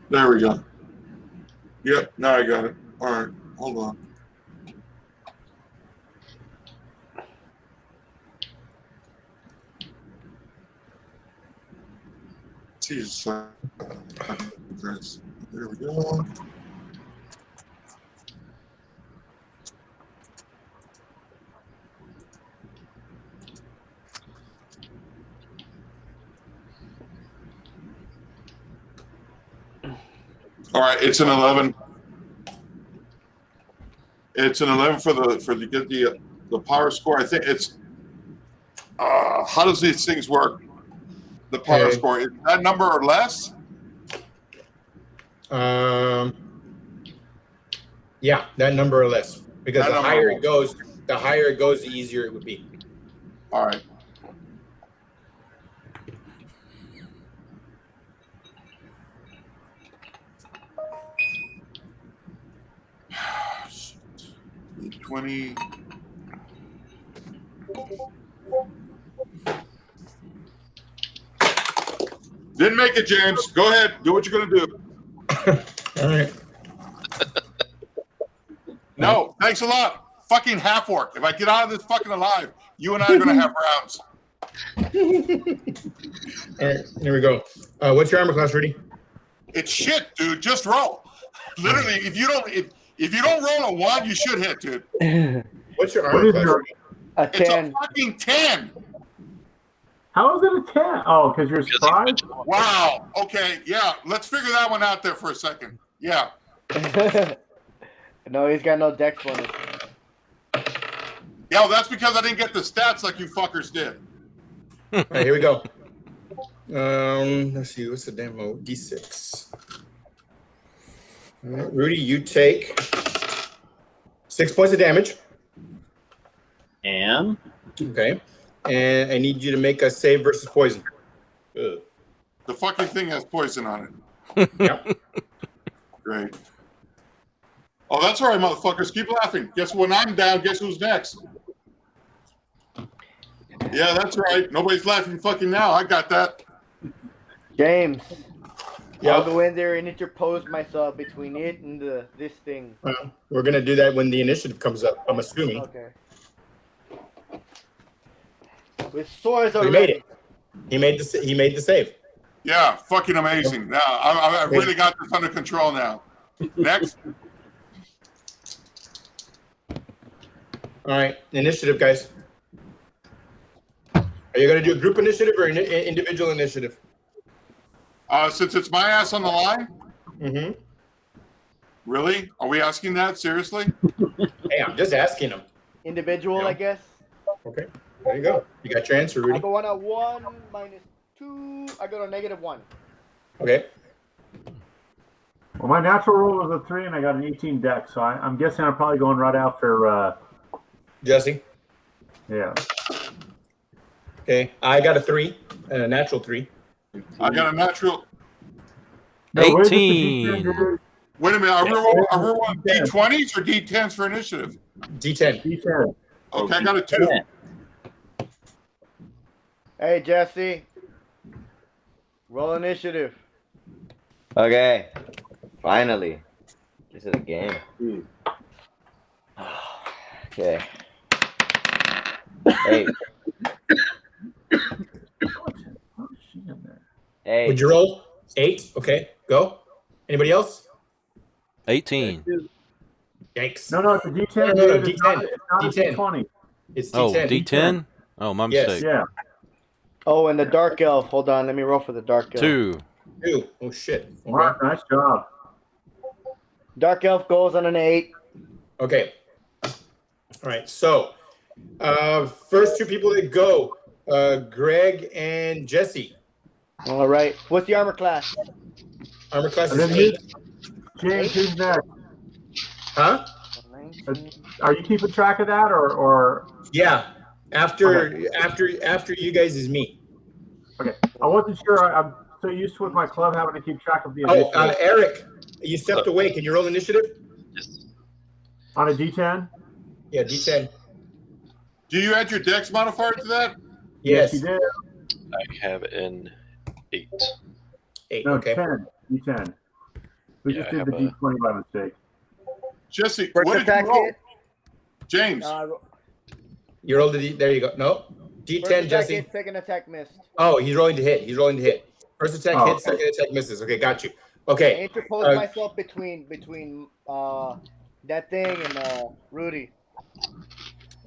Speaker 9: There we go. Yep, now I got it. All right, hold on. Jesus Christ. There we go. All right, it's an 11. It's an 11 for the get the power score. I think it's how does these things work? The power score, is that number or less?
Speaker 11: Yeah, that number or less. Because the higher it goes, the easier it would be.
Speaker 9: All right. $20. Didn't make it, James. Go ahead. Do what you're going to do.
Speaker 11: All right.
Speaker 9: No, thanks a lot. Fucking half orc. If I get out of this fucking alive, you and I are going to have rounds.
Speaker 11: All right, here we go. What's your armor class, Rudy?
Speaker 9: It's shit, dude. Just roll. Literally, if you don't roll a 1, you should hit, dude.
Speaker 11: What's your armor class, Rudy?
Speaker 4: A 10.
Speaker 9: It's a fucking 10.
Speaker 5: How is it a 10? Oh, because you're surprised?
Speaker 9: Wow. Okay. Yeah. Let's figure that one out there for a second. Yeah.
Speaker 4: No, he's got no dex bonus.
Speaker 9: Yeah, well, that's because I didn't get the stats like you fuckers did.
Speaker 11: All right, here we go. Let's see. What's the demo? D6. All right, Rudy, you take 6 points of damage.
Speaker 10: And?
Speaker 11: Okay. And I need you to make a save versus poison.
Speaker 9: The fucking thing has poison on it.
Speaker 11: Yep.
Speaker 9: Great. Oh, that's all right, motherfuckers. Keep laughing. Guess when I'm down, guess who's next? Yeah, that's right. Nobody's laughing fucking now. I got that.
Speaker 4: James.
Speaker 11: Yeah.
Speaker 4: I'll go in there and interpose myself between it and this thing.
Speaker 11: We're going to do that when the initiative comes up, I'm assuming.
Speaker 4: Okay. With swords
Speaker 11: He
Speaker 4: already.
Speaker 11: made it. He made the save.
Speaker 9: Yeah, fucking amazing. Now I really got this under control now. Next.
Speaker 11: All right, initiative, guys. Are you going to do a group initiative or an individual initiative?
Speaker 9: Since it's my ass on the line, Really? Are we asking that seriously?
Speaker 11: Hey, I'm just asking him.
Speaker 4: Individual, I guess.
Speaker 11: Okay, there you go. You got your answer,
Speaker 4: I
Speaker 11: Rudy.
Speaker 4: go on a 1 minus 2. I go to -1.
Speaker 11: Okay.
Speaker 5: Well, my natural roll was a 3, and I got an 18 deck, so I'm guessing I'm probably going right after
Speaker 11: Jesse.
Speaker 5: Yeah.
Speaker 11: Okay, I got a 3 and a natural 3.
Speaker 9: I got a natural.
Speaker 5: No, where's the
Speaker 3: 18.
Speaker 5: D10, dude?
Speaker 9: Wait a minute. Are we rolling D20s or D10s for initiative?
Speaker 11: D10.
Speaker 5: D10.
Speaker 9: Okay, I got a 2.
Speaker 4: Hey, Jesse. Roll initiative.
Speaker 12: Okay. Finally. This is a game. Okay. 8. Hey.
Speaker 11: Would you roll? 8. Okay, go. Anybody else?
Speaker 3: 18.
Speaker 11: Yikes.
Speaker 5: No, it's a D10.
Speaker 11: No,
Speaker 5: dude. It's
Speaker 11: D10.
Speaker 5: not a
Speaker 11: D10.
Speaker 5: D20.
Speaker 11: It's
Speaker 3: Oh,
Speaker 11: D10.
Speaker 3: D10? Oh, my mistake.
Speaker 5: Yeah.
Speaker 4: Oh, and the dark elf. Hold on, let me roll for the dark elf.
Speaker 3: 2.
Speaker 11: 2. Oh shit. Okay.
Speaker 5: Mark, nice job.
Speaker 4: Dark elf goes on an 8.
Speaker 11: Okay. All right. So, first 2 people that go, Greg and Jesse.
Speaker 4: All right. What's the armor class?
Speaker 11: Armor class
Speaker 5: And
Speaker 11: is
Speaker 5: then
Speaker 11: 8.
Speaker 5: James, who's next?
Speaker 11: Huh?
Speaker 5: Are you keeping track of that, or?
Speaker 11: Yeah. After
Speaker 5: Okay.
Speaker 11: after you guys is me.
Speaker 5: Okay. I wasn't sure. I'm so used to with my club having to keep track of the
Speaker 11: Oh,
Speaker 5: initiative.
Speaker 11: Eric, you stepped away. Can you roll initiative?
Speaker 5: On a D10?
Speaker 11: Yeah, D10.
Speaker 9: Do you add your dex modifier to that?
Speaker 11: Yes.
Speaker 5: you did.
Speaker 13: I have an 8.
Speaker 11: 8.
Speaker 5: No,
Speaker 11: Okay.
Speaker 5: 10. D10. We
Speaker 13: Yeah,
Speaker 5: just
Speaker 13: I
Speaker 5: did
Speaker 13: have
Speaker 5: the
Speaker 13: a-
Speaker 5: D20 by mistake.
Speaker 9: Jesse,
Speaker 4: First
Speaker 9: what did
Speaker 4: attack
Speaker 9: you roll?
Speaker 4: hit.
Speaker 9: James.
Speaker 11: You rolled the D. There you go. No.
Speaker 4: First
Speaker 11: D10,
Speaker 4: attack
Speaker 11: Jesse.
Speaker 4: hit, second attack missed.
Speaker 11: Oh, he's rolling to hit. He's rolling to hit. First attack
Speaker 5: Oh,
Speaker 11: hits,
Speaker 5: okay.
Speaker 11: second attack misses. Okay, got you.
Speaker 4: I
Speaker 11: Okay.
Speaker 4: interposed myself between that thing and Rudy.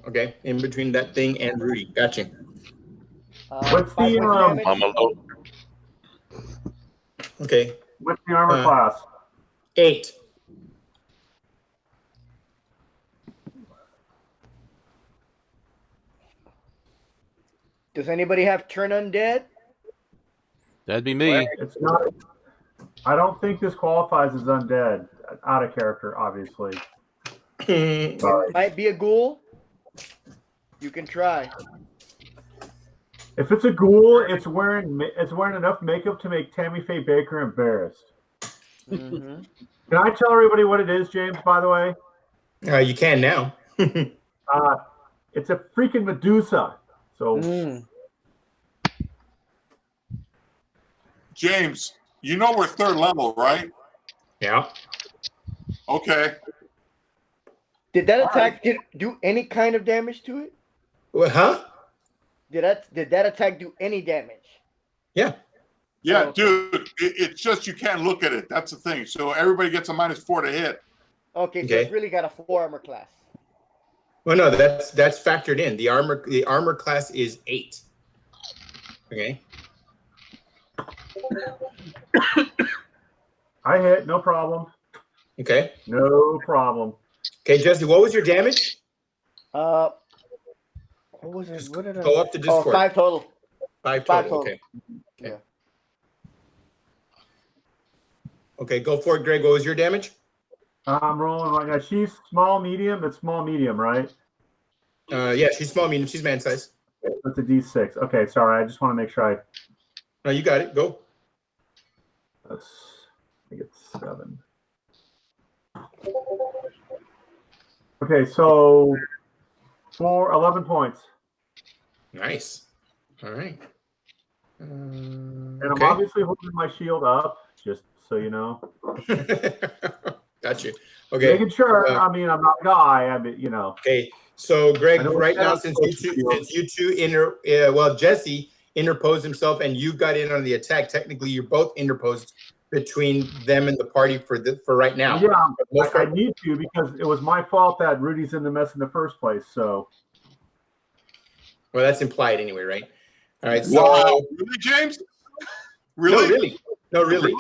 Speaker 11: Okay, in between that thing and Rudy. Got you.
Speaker 5: What's
Speaker 4: 5
Speaker 5: the
Speaker 4: points of damage.
Speaker 13: I'm alone.
Speaker 11: Okay.
Speaker 5: What's the armor class?
Speaker 11: 8.
Speaker 4: Does anybody have turn undead?
Speaker 3: That'd be me.
Speaker 5: It's not. I don't think this qualifies as undead. Out of character, obviously. Sorry.
Speaker 4: Might be a ghoul. You can try.
Speaker 5: If it's a ghoul, it's wearing enough makeup to make Tammy Faye Baker embarrassed.
Speaker 4: Mm-hmm.
Speaker 5: Can I tell everybody what it is, James? By the way,
Speaker 11: You can now.
Speaker 5: it's a freaking Medusa. So
Speaker 9: James, you know we're 3rd level, right?
Speaker 11: Yeah.
Speaker 9: Okay.
Speaker 4: Did that attack do any kind of damage to it?
Speaker 11: What? Huh?
Speaker 4: Did that attack do any damage?
Speaker 11: Yeah.
Speaker 9: Yeah,
Speaker 4: Oh, okay.
Speaker 9: dude, it's just you can't look at it. That's the thing. So everybody gets a -4 to hit.
Speaker 4: Okay, so
Speaker 11: Okay.
Speaker 4: it's really got a 4 armor class.
Speaker 11: Well, no, that's factored in. The armor class is 8. Okay.
Speaker 5: I hit, no problem.
Speaker 11: Okay.
Speaker 5: No problem.
Speaker 11: Okay, Jesse, what was your damage?
Speaker 4: What was it? What did I?
Speaker 11: Go up to Discord.
Speaker 4: 5 total.
Speaker 11: 5
Speaker 4: 5
Speaker 11: total.
Speaker 4: total.
Speaker 11: Okay.
Speaker 4: Yeah.
Speaker 11: Okay, go for it, Greg. What was your damage?
Speaker 5: I'm rolling right now. She's small, medium. It's small, medium, right?
Speaker 11: Yeah, she's small, medium. She's man size.
Speaker 5: That's a D6. Okay, sorry. I just want to make sure I.
Speaker 11: No, you got it. Go.
Speaker 5: I think it's 7. Okay, so 11 points.
Speaker 11: Nice. All right.
Speaker 5: And I'm obviously holding my shield up, just so you know.
Speaker 11: Got you. Okay.
Speaker 5: Making sure. I mean, I'm not a guy. I mean, you know.
Speaker 11: Okay. So, Greg, right now,
Speaker 5: Jesse
Speaker 11: interposed himself and you got in on the attack. Technically, you're both interposed between them and the party for right now.
Speaker 5: Yeah, I need to because it was my fault that Rudy's in the mess in the first place. So.
Speaker 11: Well, that's implied anyway, right? All right. So,
Speaker 9: wow. Really, James? Really?
Speaker 11: No, really.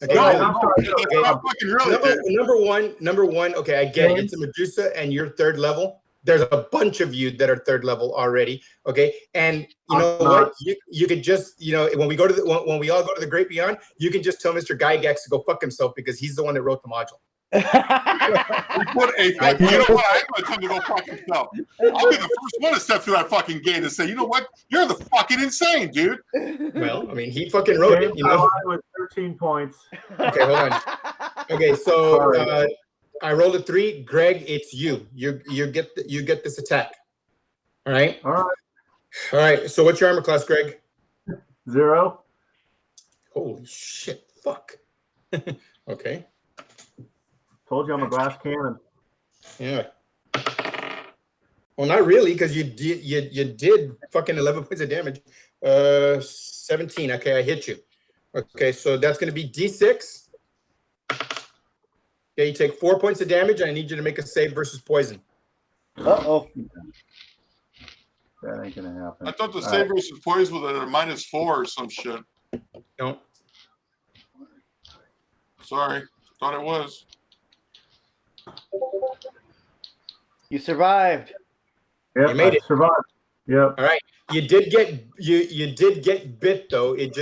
Speaker 11: Okay,
Speaker 9: No,
Speaker 5: I'm sorry.
Speaker 9: that's not fucking really, dude.
Speaker 11: number one. Okay, I get it. It's a Medusa, and you're third level. There's a bunch of you that are third level already. Okay, and you know what? You could just, when we go to when we all go to the Great Beyond, you can just tell Mr. Gygax to go fuck himself because he's the one that wrote the module.
Speaker 9: You know what? I'm going to tell him to go fuck himself. I'll be the first one to step through that fucking gate and say, you know what? You're the fucking insane, dude.
Speaker 11: Well, I mean, he fucking wrote it.
Speaker 5: With 13 points.
Speaker 11: Okay, hold on. Okay, so I rolled a 3. Greg, it's you. You get this attack. All right.
Speaker 5: All
Speaker 11: right. So what's your armor class, Greg?
Speaker 5: 0.
Speaker 11: Holy shit! Fuck. Okay.
Speaker 5: Told you I'm a glass cannon.
Speaker 11: Yeah. Well, not really, because you did fucking 11 points of damage. 17. Okay, I hit you. Okay, so that's going to be D6. Okay, you take 4 points of damage, and I need you to make a save versus poison.
Speaker 4: Uh-oh.
Speaker 5: That ain't going to happen.
Speaker 9: I thought the save versus poison was at a -4 or some shit.
Speaker 11: No.
Speaker 9: Sorry. Thought it was.
Speaker 4: You survived.
Speaker 5: Yep,
Speaker 11: You made it.
Speaker 5: Survived. Yep.
Speaker 11: All right. You did get bit though. It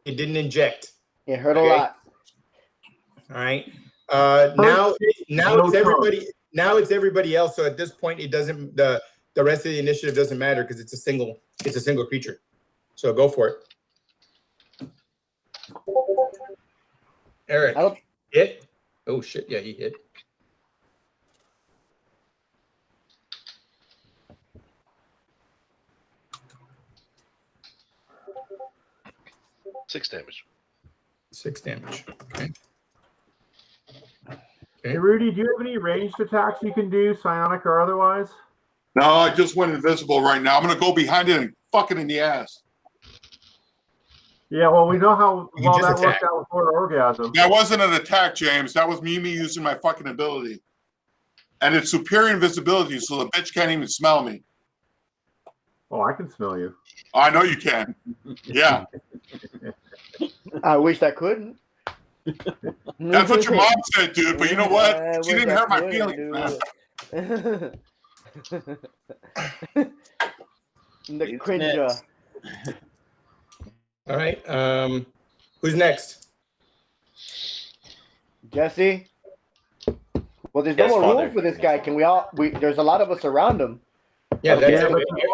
Speaker 11: didn't inject.
Speaker 4: It hurt a lot.
Speaker 11: All right. Now it's everybody. Now it's everybody else. So at this point, it doesn't. The rest of the initiative doesn't matter because it's a single creature. So go for it. Eric. Hit. Oh shit! Yeah, he hit.
Speaker 13: Six damage.
Speaker 11: 6 damage. Okay.
Speaker 5: Hey, Rudy, do you have any ranged attacks you can do, psionic or otherwise?
Speaker 9: No, I just went invisible right now. I'm going to go behind it and fuck it in the ass.
Speaker 5: Yeah, well, we know how well that worked out with orgasm.
Speaker 9: That wasn't an attack, James. That was me using my fucking ability. And it's superior invisibility, so the bitch can't even smell me.
Speaker 5: Oh, I can smell you.
Speaker 9: I know you can. Yeah.
Speaker 4: I wish I couldn't.
Speaker 9: That's what your mom said, dude. But you know what? She didn't hurt my feelings, man.
Speaker 4: The cringer.
Speaker 11: All right. Who's next?
Speaker 4: Jesse. Well, there's no more room for this guy. Can we all? There's a lot of us around him.
Speaker 11: Yeah,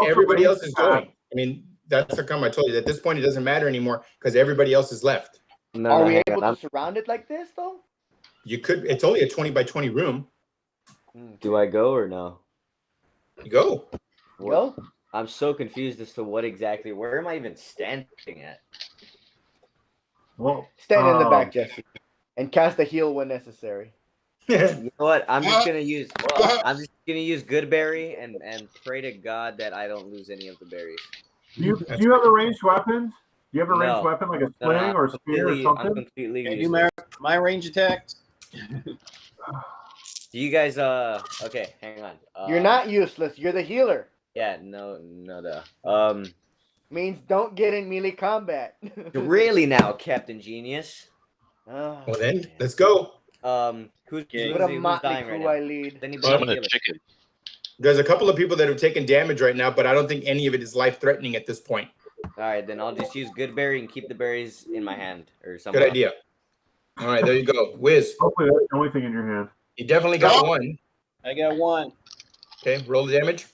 Speaker 11: everybody else is going. I mean, that's the comment I told you. At this point, it doesn't matter anymore because everybody else is left.
Speaker 4: Are we able to surround it like this, though?
Speaker 11: You could. It's only a 20 by 20 room.
Speaker 12: Do I go or no?
Speaker 11: You go.
Speaker 4: Go.
Speaker 12: I'm so confused as to where am I even standing at?
Speaker 5: Well,
Speaker 4: stand in the back, Jesse, and cast a heal when necessary.
Speaker 12: You know what? I'm just gonna use Goodberry and pray to God that I don't lose any of the berries.
Speaker 5: Do you have a ranged weapon? Do you have a ranged weapon like a sling or a spear or something?
Speaker 10: I'm completely useless. My range attacks.
Speaker 12: Do you guys okay, hang on.
Speaker 4: You're not useless, you're the healer.
Speaker 12: Yeah, no.
Speaker 4: Means don't get in melee combat.
Speaker 12: Really now, Captain Genius.
Speaker 11: Well then, let's go.
Speaker 12: Who's
Speaker 4: what a motley
Speaker 12: dying
Speaker 4: crew
Speaker 12: right
Speaker 4: I lead.
Speaker 13: Chicken.
Speaker 11: There's a couple of people that have taken damage right now, but I don't think any of it is life-threatening at this point.
Speaker 12: All right, then I'll just use Goodberry and keep the berries in my hand or something.
Speaker 11: Good idea. All right, there you go. Wiz.
Speaker 5: Hopefully that's the only thing in your hand.
Speaker 11: You definitely got one.
Speaker 10: I got one.
Speaker 11: Okay, roll the damage.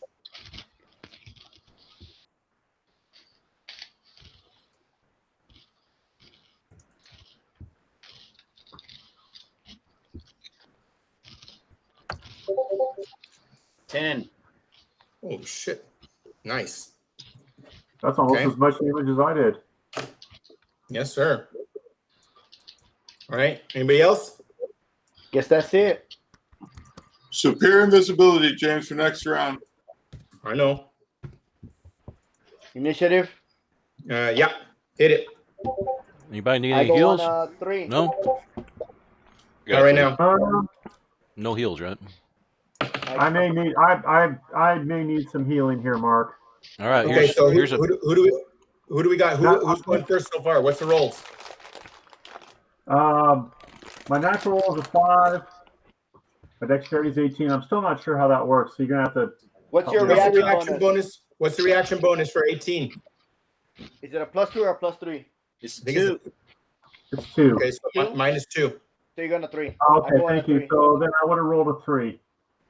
Speaker 10: $10.
Speaker 11: Oh shit! Nice.
Speaker 5: That's almost as much damage as I did.
Speaker 11: Yes, sir. All right. Anybody else?
Speaker 4: Guess that's it.
Speaker 9: Superior invisibility, James, for next round.
Speaker 11: I know.
Speaker 4: Initiative.
Speaker 11: Yeah. Hit it.
Speaker 3: Anybody need any heals?
Speaker 4: 3.
Speaker 3: No.
Speaker 11: Not right now.
Speaker 3: No heals, right?
Speaker 5: I may need some healing here, Mark.
Speaker 3: All right.
Speaker 11: Okay, so who do we got? Who's going first so far? What's the rolls?
Speaker 5: My natural roll is a 5. My dexterity is 18. I'm still not sure how that works. So you're gonna have to.
Speaker 4: What's your
Speaker 11: What's the
Speaker 4: reaction
Speaker 11: reaction bonus? What's the reaction bonus for 18?
Speaker 4: Is it a +2 or a +3?
Speaker 11: It's
Speaker 12: I think it's
Speaker 11: 2.
Speaker 5: It's 2.
Speaker 11: Okay, so mine is 2.
Speaker 4: So you're going to 3.
Speaker 5: Okay, thank you. So then I would have rolled a 3.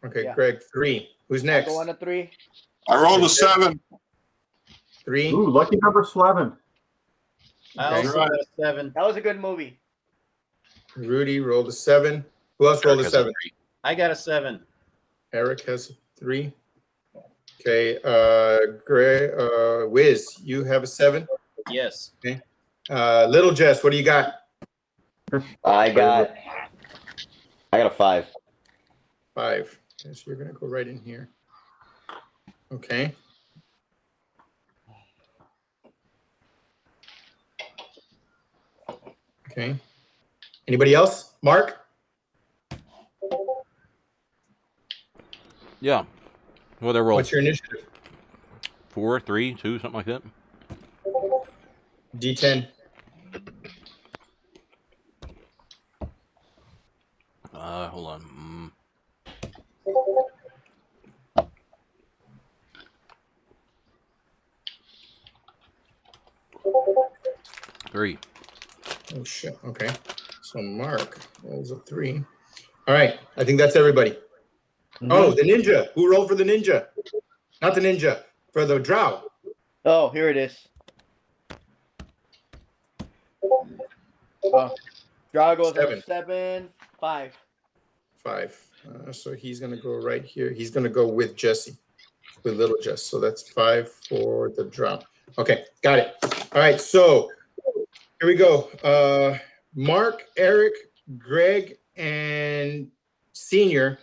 Speaker 11: Okay,
Speaker 4: Yeah.
Speaker 11: Greg, 3. Who's
Speaker 4: I
Speaker 11: next?
Speaker 4: go on a 3.
Speaker 9: I rolled a 7.
Speaker 11: 3.
Speaker 5: Ooh, lucky number 11.
Speaker 10: I
Speaker 11: Okay.
Speaker 10: also got a 7.
Speaker 4: That was a good movie.
Speaker 11: Rudy rolled a 7. Who else rolled a 7?
Speaker 10: I got a 7.
Speaker 11: Eric has 3. Okay, Greg, Wiz, you have a 7.
Speaker 10: Yes.
Speaker 11: Okay. Little Jess, what do you got?
Speaker 12: I got a 5.
Speaker 11: 5. Okay, so you're gonna go right in here. Okay. Okay. Anybody else? Mark?
Speaker 3: Yeah. What did I roll?
Speaker 11: What's your initiative?
Speaker 3: 4, 3, 2, something like that.
Speaker 11: D10.
Speaker 3: Hold on. 3.
Speaker 11: Oh shit. Okay. So Mark rolls a 3. All right. I think that's everybody.
Speaker 4: Mm-hmm.
Speaker 11: Oh, the ninja. Who rolled for the ninja? Not the ninja. For the drow.
Speaker 4: Oh, here it is. Drago's
Speaker 11: 7.
Speaker 4: 7, 5.
Speaker 11: 5. So he's gonna go right here. He's gonna go with Jesse, with little Jess. So that's 5 for the drow. Okay, got it. All right. So here we go. Mark, Eric, Greg, and Senior.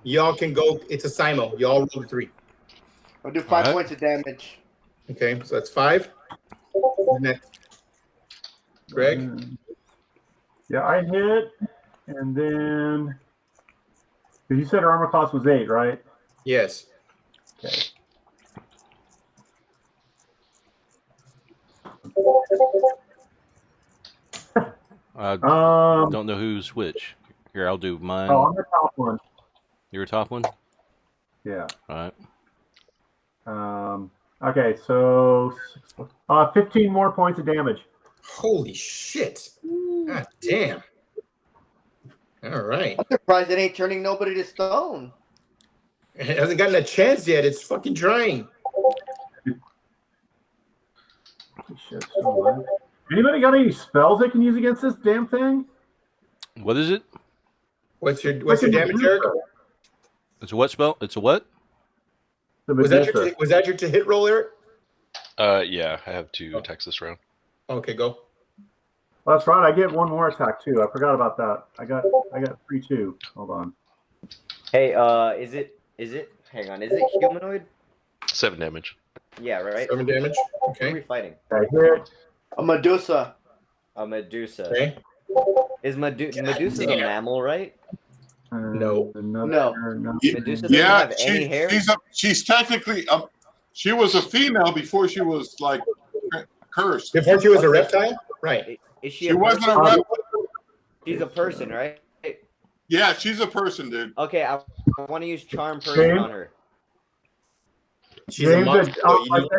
Speaker 11: Y'all can go. It's a Simo. Y'all roll 3.
Speaker 4: I'll do 5 points of damage.
Speaker 11: Okay, so that's 5. Next. Greg?
Speaker 5: Yeah, I hit, and then because you said armor class was 8, right?
Speaker 11: Yes.
Speaker 5: Okay.
Speaker 3: Don't know who's which. Here, I'll do mine.
Speaker 5: Oh, I'm the top one.
Speaker 3: You're a top one?
Speaker 5: Yeah.
Speaker 3: All
Speaker 5: right. Okay, so 15 more points of damage.
Speaker 11: Holy shit. God damn. All right.
Speaker 4: I'm surprised it ain't turning nobody to stone.
Speaker 11: It hasn't gotten a chance yet. It's fucking drying.
Speaker 5: Shit, anybody got any spells they can use against this damn thing?
Speaker 3: What is it?
Speaker 11: What's your damage, Eric?
Speaker 3: It's a what spell? It's a what?
Speaker 11: Was that your to hit roll, Eric?
Speaker 6: Yeah, I have 2 attacks this round.
Speaker 11: Okay, go.
Speaker 5: Well, that's right. I get one more attack too. I forgot about that. I got 3 too. Hold on.
Speaker 12: Hey, is it? Hang on. Is it humanoid?
Speaker 6: 7 damage.
Speaker 12: Yeah, right.
Speaker 11: 7 damage.
Speaker 12: Who
Speaker 11: Okay.
Speaker 12: are we fighting?
Speaker 5: I hit
Speaker 4: a Medusa.
Speaker 12: A Medusa.
Speaker 11: Okay.
Speaker 12: Is Medusa's a mammal, right?
Speaker 11: No.
Speaker 12: Medusa doesn't have any hair.
Speaker 9: She's technically she was a female before she was like cursed.
Speaker 11: Before she was a reptile, right?
Speaker 12: Is she?
Speaker 9: She wasn't a reptile.
Speaker 12: She's a person, right?
Speaker 9: Yeah, she's a person, dude.
Speaker 12: Okay, I want to use charm person on her.
Speaker 11: She's a monster. You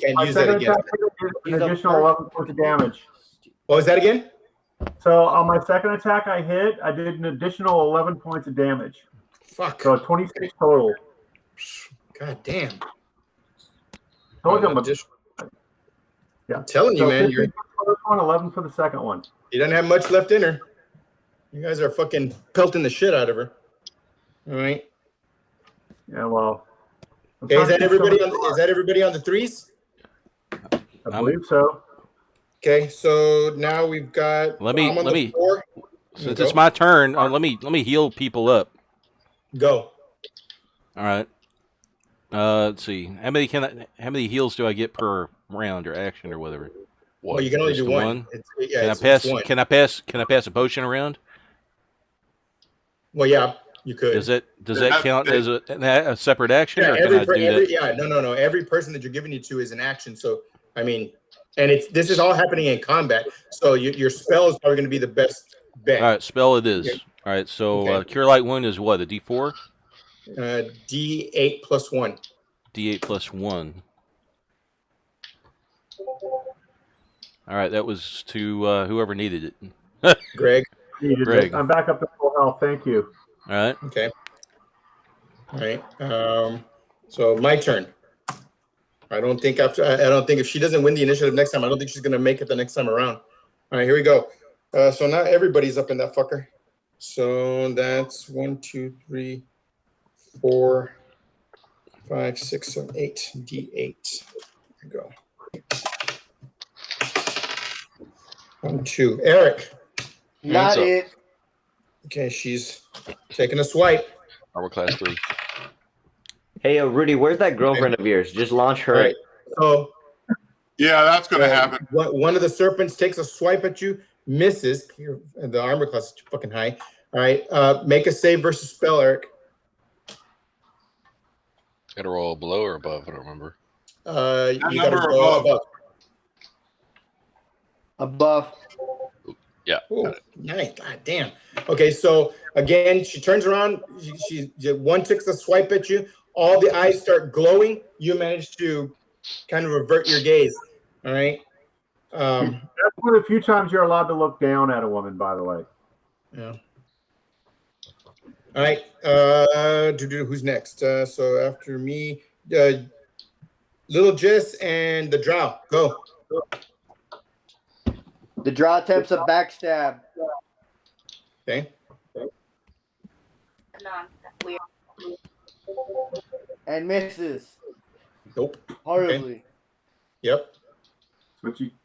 Speaker 11: can't use that against her.
Speaker 5: An additional 11 points of damage.
Speaker 11: What was that again?
Speaker 5: So on my second attack I hit, I did an additional 11 points of damage.
Speaker 11: Fuck.
Speaker 5: So 26 total.
Speaker 11: God damn.
Speaker 5: Yeah.
Speaker 11: I'm telling you, man.
Speaker 5: You're 11 for the second one.
Speaker 11: She doesn't have much left in her. You guys are fucking pelting the shit out of her. All right.
Speaker 5: Yeah, well.
Speaker 11: Okay, is that everybody on the 3s?
Speaker 5: I believe so.
Speaker 11: Okay, so now we've got.
Speaker 3: Let me.
Speaker 11: Four.
Speaker 3: Since it's my turn, let me heal people up.
Speaker 11: Go.
Speaker 3: All right. Let's see. How many heals do I get per round or action or whatever?
Speaker 11: Well, you can only do one.
Speaker 3: Can I pass a potion around?
Speaker 11: Well, yeah, you could.
Speaker 3: Does that count as a separate action?
Speaker 11: Yeah,
Speaker 3: or can I do that?
Speaker 11: Yeah, no. Every person that you're giving it to is an action. So, I mean, And this is all happening in combat. So your spell is probably going to be the best bet.
Speaker 3: All right, spell it is.
Speaker 11: Yeah.
Speaker 3: All right, so
Speaker 11: Okay.
Speaker 3: Cure Light Wound is what, a D4?
Speaker 11: D8 plus 1.
Speaker 3: D8 plus 1. All right, that was to whoever needed it.
Speaker 11: Greg.
Speaker 3: Greg.
Speaker 5: I'm back up to full health. Thank you.
Speaker 3: All right.
Speaker 11: Okay. All right. So my turn. I don't think if she doesn't win the initiative next time, I don't think she's gonna make it the next time around. All right, here we go. So now everybody's up in that fucker. So that's 1, 2, 3, 4, 5, 6, 7, 8. D8. There we go. 1, 2. Eric.
Speaker 4: Not it.
Speaker 11: Okay, she's taking a swipe.
Speaker 13: Armor class 3.
Speaker 12: Hey, Rudy, where's that girlfriend of yours? Just launch her.
Speaker 11: Right. So
Speaker 9: yeah, that's gonna happen.
Speaker 11: One of the serpents takes a swipe at you, misses. The armor class is fucking high. All right, make a save versus spell, Eric.
Speaker 13: Got to roll below or above? I don't remember.
Speaker 11: You got to go above.
Speaker 4: Above.
Speaker 13: Yeah.
Speaker 11: Oh, nice. God damn. Okay, so again, she turns around. She one takes a swipe at you. All the eyes start glowing. You manage to kind of revert your gaze. All right.
Speaker 5: That's one of the few times you're allowed to look down at a woman, by the way.
Speaker 11: Yeah. All right. Who's next? So after me, Little Jess and the Drow. Go.
Speaker 4: The Drow attempts a backstab.
Speaker 11: Okay.
Speaker 8: Weird.
Speaker 4: And misses.
Speaker 11: Nope.
Speaker 4: Horribly.
Speaker 11: Okay. Yep.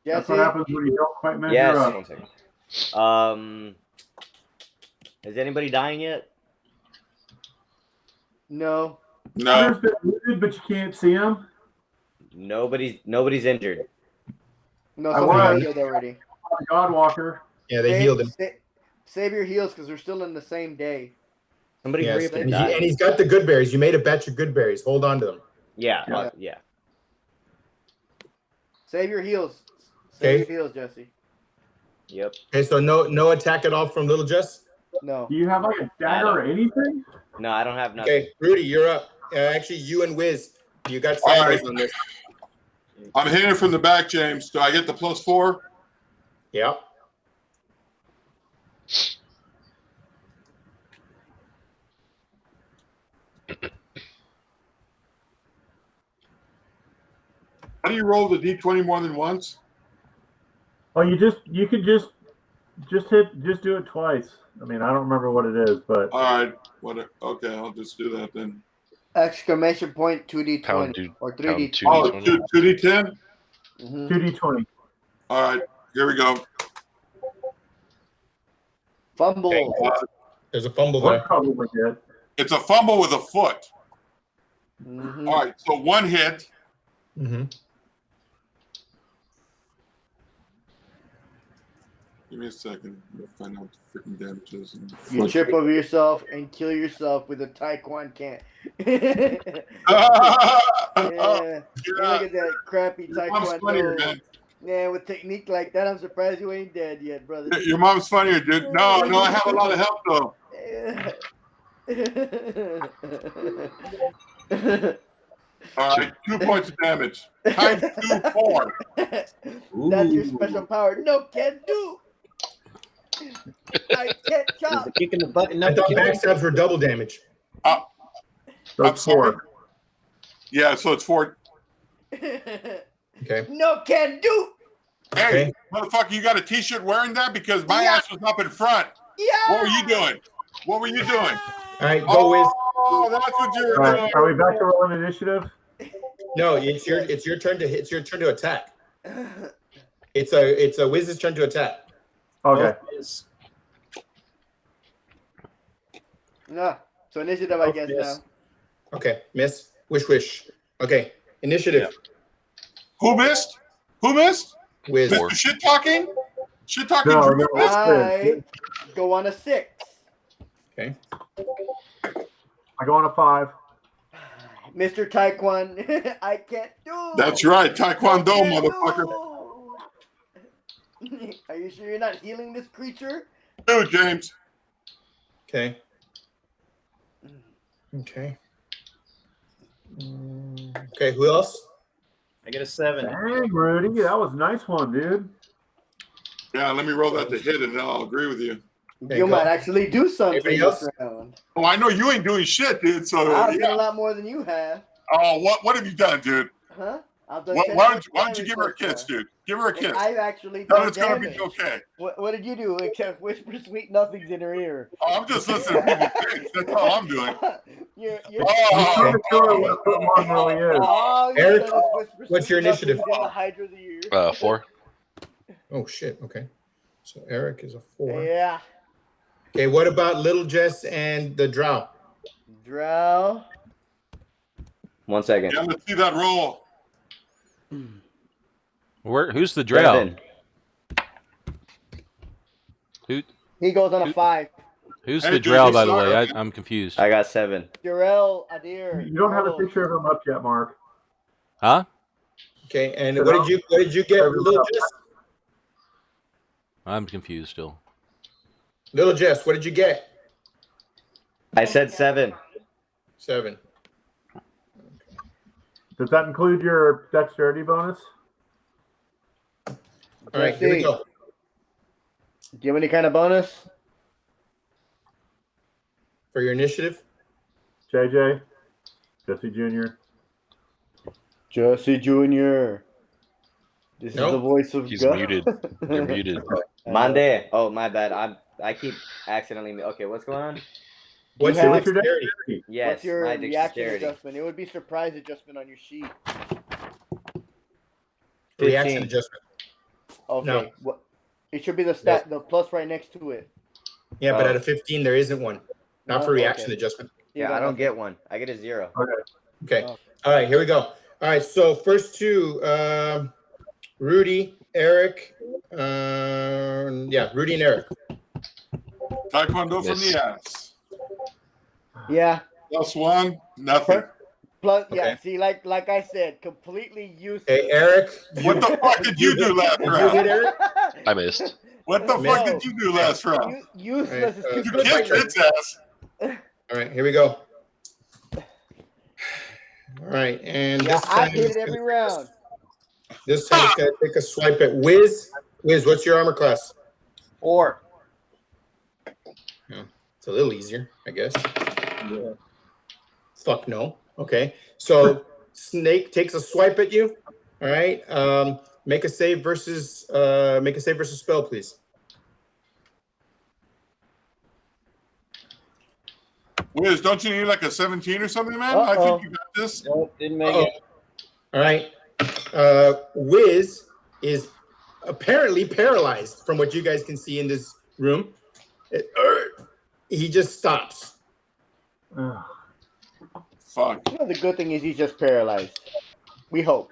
Speaker 5: That's what happens when you don't quite measure
Speaker 12: Yes.
Speaker 5: up.
Speaker 12: 1 second. Is anybody dying yet?
Speaker 4: No.
Speaker 5: Hunter's been wounded, but you can't see him.
Speaker 12: Nobody's injured.
Speaker 4: No, somebody got healed already.
Speaker 5: Godwalker.
Speaker 11: Yeah, they healed him.
Speaker 4: Save your heals because we're still in the same day.
Speaker 12: Somebody hurry up and
Speaker 11: and
Speaker 12: die.
Speaker 11: he's got the good berries. You made a batch of good berries. Hold on to them.
Speaker 12: Yeah.
Speaker 4: Save your heals. Save
Speaker 11: Okay.
Speaker 4: your heals, Jesse.
Speaker 12: Yep.
Speaker 11: Okay, so no attack at all from Little Jess?
Speaker 4: No.
Speaker 5: Do you have like a dagger or anything?
Speaker 12: No, I don't have nothing.
Speaker 11: Okay, Rudy, you're up. Actually, you and Wiz, you got
Speaker 9: All
Speaker 11: samurais
Speaker 9: right.
Speaker 11: on this.
Speaker 9: I'm hitting from the back, James. Do I get the +4?
Speaker 11: Yeah.
Speaker 9: How do you roll the D20 more than once?
Speaker 5: Oh, you could just do it twice. I mean, I don't remember what it is, but
Speaker 9: All right. Okay, I'll just do that then.
Speaker 4: Exclamation point 2D20
Speaker 13: Pound two-
Speaker 4: or
Speaker 13: pound
Speaker 4: 3D20.
Speaker 13: 2D20.
Speaker 9: Oh, 2D10?
Speaker 5: 2D20.
Speaker 9: All right, here we go.
Speaker 4: Fumble.
Speaker 11: Okay. There's a fumble
Speaker 5: One
Speaker 11: there.
Speaker 5: probably did.
Speaker 9: It's a fumble with a foot.
Speaker 4: Mhm.
Speaker 9: All right, so one hit.
Speaker 11: Mm-hmm.
Speaker 9: Give me a second. I'm gonna find out what the freaking damage is.
Speaker 4: You trip over yourself and kill yourself with a taekwondo can. Yeah. Look at that crappy
Speaker 9: Your mom's funnier,
Speaker 4: taekwondo.
Speaker 9: man.
Speaker 4: Yeah, with technique like that, I'm surprised you ain't dead yet, brother.
Speaker 9: Your mom's funnier, dude. No, I have a lot of help though. All right, 2 points of damage. Times 2, 4.
Speaker 4: That's your special power. No can do. I can't chop.
Speaker 10: Kicking the button
Speaker 11: I
Speaker 10: up.
Speaker 11: thought backstabs were double damage.
Speaker 5: So
Speaker 9: I'm
Speaker 5: it's
Speaker 9: sorry.
Speaker 5: 4.
Speaker 9: Yeah, so it's 4.
Speaker 11: Okay.
Speaker 4: No can do.
Speaker 9: Hey,
Speaker 11: Okay.
Speaker 9: motherfucker, you got a T-shirt wearing that? Because my
Speaker 4: Yeah.
Speaker 9: ass was up in front.
Speaker 4: Yeah.
Speaker 9: What were you doing? What were you doing?
Speaker 11: All right, go Wiz.
Speaker 9: Oh, that's what you were
Speaker 5: All
Speaker 9: doing.
Speaker 5: right, are we back to rolling initiative?
Speaker 11: No, it's your turn to attack. It's a Wiz's turn to attack.
Speaker 5: Okay.
Speaker 4: No. So initiative, I guess,
Speaker 11: yes.
Speaker 4: now.
Speaker 11: Okay, miss. Wish. Okay, initiative.
Speaker 9: Who missed? Who missed?
Speaker 11: Wiz.
Speaker 9: Mr. Shit talking? Shit talking
Speaker 5: No,
Speaker 9: Drew
Speaker 5: no.
Speaker 9: missed?
Speaker 4: I go on a 6.
Speaker 11: Okay.
Speaker 5: I go on a 5.
Speaker 4: Mr. Taekwondo, I can't do.
Speaker 9: That's right, Taekwondo,
Speaker 4: I can't
Speaker 9: motherfucker.
Speaker 4: do. Are you sure you're not healing this creature?
Speaker 9: Do it, James.
Speaker 11: Okay. Okay. Okay, who else?
Speaker 10: I get a 7.
Speaker 5: Dang, Rudy, that was a nice one, dude.
Speaker 9: Yeah, let me roll that to hit, and then I'll agree with you.
Speaker 11: Okay,
Speaker 4: You
Speaker 11: go.
Speaker 4: might actually do something
Speaker 11: Anybody
Speaker 4: this
Speaker 11: else?
Speaker 4: round.
Speaker 9: Oh, I know you ain't doing shit, dude. So
Speaker 4: I've done
Speaker 9: yeah.
Speaker 4: a lot more than you have.
Speaker 9: Oh, what have you done, dude?
Speaker 4: Huh? I've done
Speaker 9: Why
Speaker 4: 10
Speaker 9: don't
Speaker 4: points
Speaker 9: you
Speaker 4: damage
Speaker 9: give her a
Speaker 4: so
Speaker 9: kiss,
Speaker 4: far.
Speaker 9: dude? Give her a kiss.
Speaker 4: I've actually
Speaker 9: Then
Speaker 4: done
Speaker 9: it's gonna
Speaker 4: damage.
Speaker 9: be okay.
Speaker 4: What did you do except whisper sweet nothings in her ear?
Speaker 9: Oh, I'm just listening to people think. That's all I'm doing.
Speaker 4: You're
Speaker 5: I'm trying to show her what foot mom really is.
Speaker 4: all you
Speaker 11: Eric,
Speaker 4: said is whisper
Speaker 11: what's
Speaker 4: sweet
Speaker 11: your initiative?
Speaker 4: nothings in the Hydra's ear.
Speaker 13: 4.
Speaker 11: Oh shit. Okay. So Eric is a 4.
Speaker 4: Yeah.
Speaker 11: Okay, what about Little Jess and the Drow?
Speaker 4: Drow.
Speaker 12: 1 second.
Speaker 9: Yeah, let's see that roll.
Speaker 3: Who's the drow?
Speaker 12: 7.
Speaker 4: He goes on a 5.
Speaker 3: Who's
Speaker 9: Hey,
Speaker 3: the
Speaker 9: dude,
Speaker 3: drow,
Speaker 9: you
Speaker 3: by the
Speaker 9: suck,
Speaker 3: way?
Speaker 9: man.
Speaker 3: I'm confused.
Speaker 12: I got 7.
Speaker 4: Jarell, Adir.
Speaker 5: You don't have a
Speaker 4: Carlos.
Speaker 5: picture of him up yet, Mark.
Speaker 3: Huh?
Speaker 11: Okay, and what did you get, Little Jess?
Speaker 3: I'm confused still.
Speaker 11: Little Jess, what did you get?
Speaker 12: I said 7.
Speaker 11: 7.
Speaker 5: Does that include your dexterity bonus?
Speaker 11: All right, here we go.
Speaker 4: Do you have any kind of bonus?
Speaker 11: For your initiative?
Speaker 5: JJ? Jesse Jr.?
Speaker 4: Jesse Jr. This
Speaker 11: Nope.
Speaker 4: is the voice of
Speaker 13: He's
Speaker 4: God.
Speaker 13: muted. You're muted.
Speaker 12: Mande. Oh, my bad. I keep accidentally. Okay, what's going on?
Speaker 11: What's your dexterity?
Speaker 12: Yes,
Speaker 4: What's your
Speaker 12: my
Speaker 4: reaction
Speaker 12: dexterity.
Speaker 4: adjustment? It would be surprise adjustment on your sheet.
Speaker 11: Reaction
Speaker 12: 15.
Speaker 11: adjustment.
Speaker 4: Okay.
Speaker 11: No.
Speaker 4: What? It should be the stat, the plus right next to it.
Speaker 11: Yeah, but at a 15, there isn't one. Not for reaction
Speaker 4: Okay.
Speaker 11: adjustment.
Speaker 12: Yeah, I don't get one. I get a 0.
Speaker 11: Okay. All right, here we go. All right, so first two, Rudy, Eric. Rudy and Eric.
Speaker 9: Taekwondo from the ass.
Speaker 4: Yeah.
Speaker 9: +1, nothing.
Speaker 4: Plus, yeah. See, like I said, completely useless.
Speaker 11: Hey, Eric.
Speaker 9: What the fuck did you do last
Speaker 11: You
Speaker 9: round?
Speaker 11: hit Eric?
Speaker 13: I missed.
Speaker 9: What the fuck did you do last round?
Speaker 4: Useless is too
Speaker 9: You
Speaker 4: good.
Speaker 9: kicked its ass.
Speaker 11: All right, here we go. All right, and
Speaker 4: Yeah,
Speaker 11: this
Speaker 4: I
Speaker 11: time,
Speaker 4: hit it every round.
Speaker 11: this time it's gonna take a swipe at Wiz. Wiz, what's your armor class?
Speaker 10: 4.
Speaker 11: Yeah, it's a little easier, I guess. Yeah. Fuck no. Okay, so Snake takes a swipe at you. All right, make a save versus spell, please.
Speaker 9: Wiz, don't you need like a 17 or something, man? I think you got this.
Speaker 10: Nope, didn't make it.
Speaker 11: All right. Wiz is apparently paralyzed from what you guys can see in this room. He just stops.
Speaker 9: Fuck.
Speaker 4: You know, the good thing is he's just paralyzed. We hope.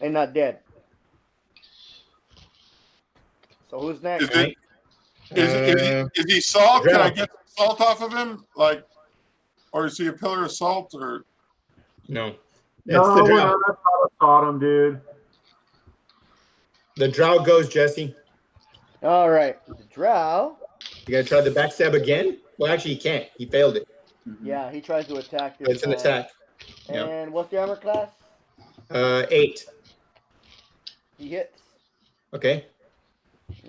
Speaker 4: And not dead. So who's next?
Speaker 9: Is he salt? Can I get some salt off of him? Like, or is he a pillar of salt? Or
Speaker 11: no?
Speaker 5: No, that's not a Sodom, dude.
Speaker 11: The drow goes, Jesse.
Speaker 4: All right. The drow.
Speaker 11: You gotta try the backstab again? Well, actually, he can't. He failed it.
Speaker 4: Yeah, he tries to attack this
Speaker 11: It's an
Speaker 4: time.
Speaker 11: attack.
Speaker 4: And what's the armor class?
Speaker 11: 8.
Speaker 4: He hits.
Speaker 11: Okay.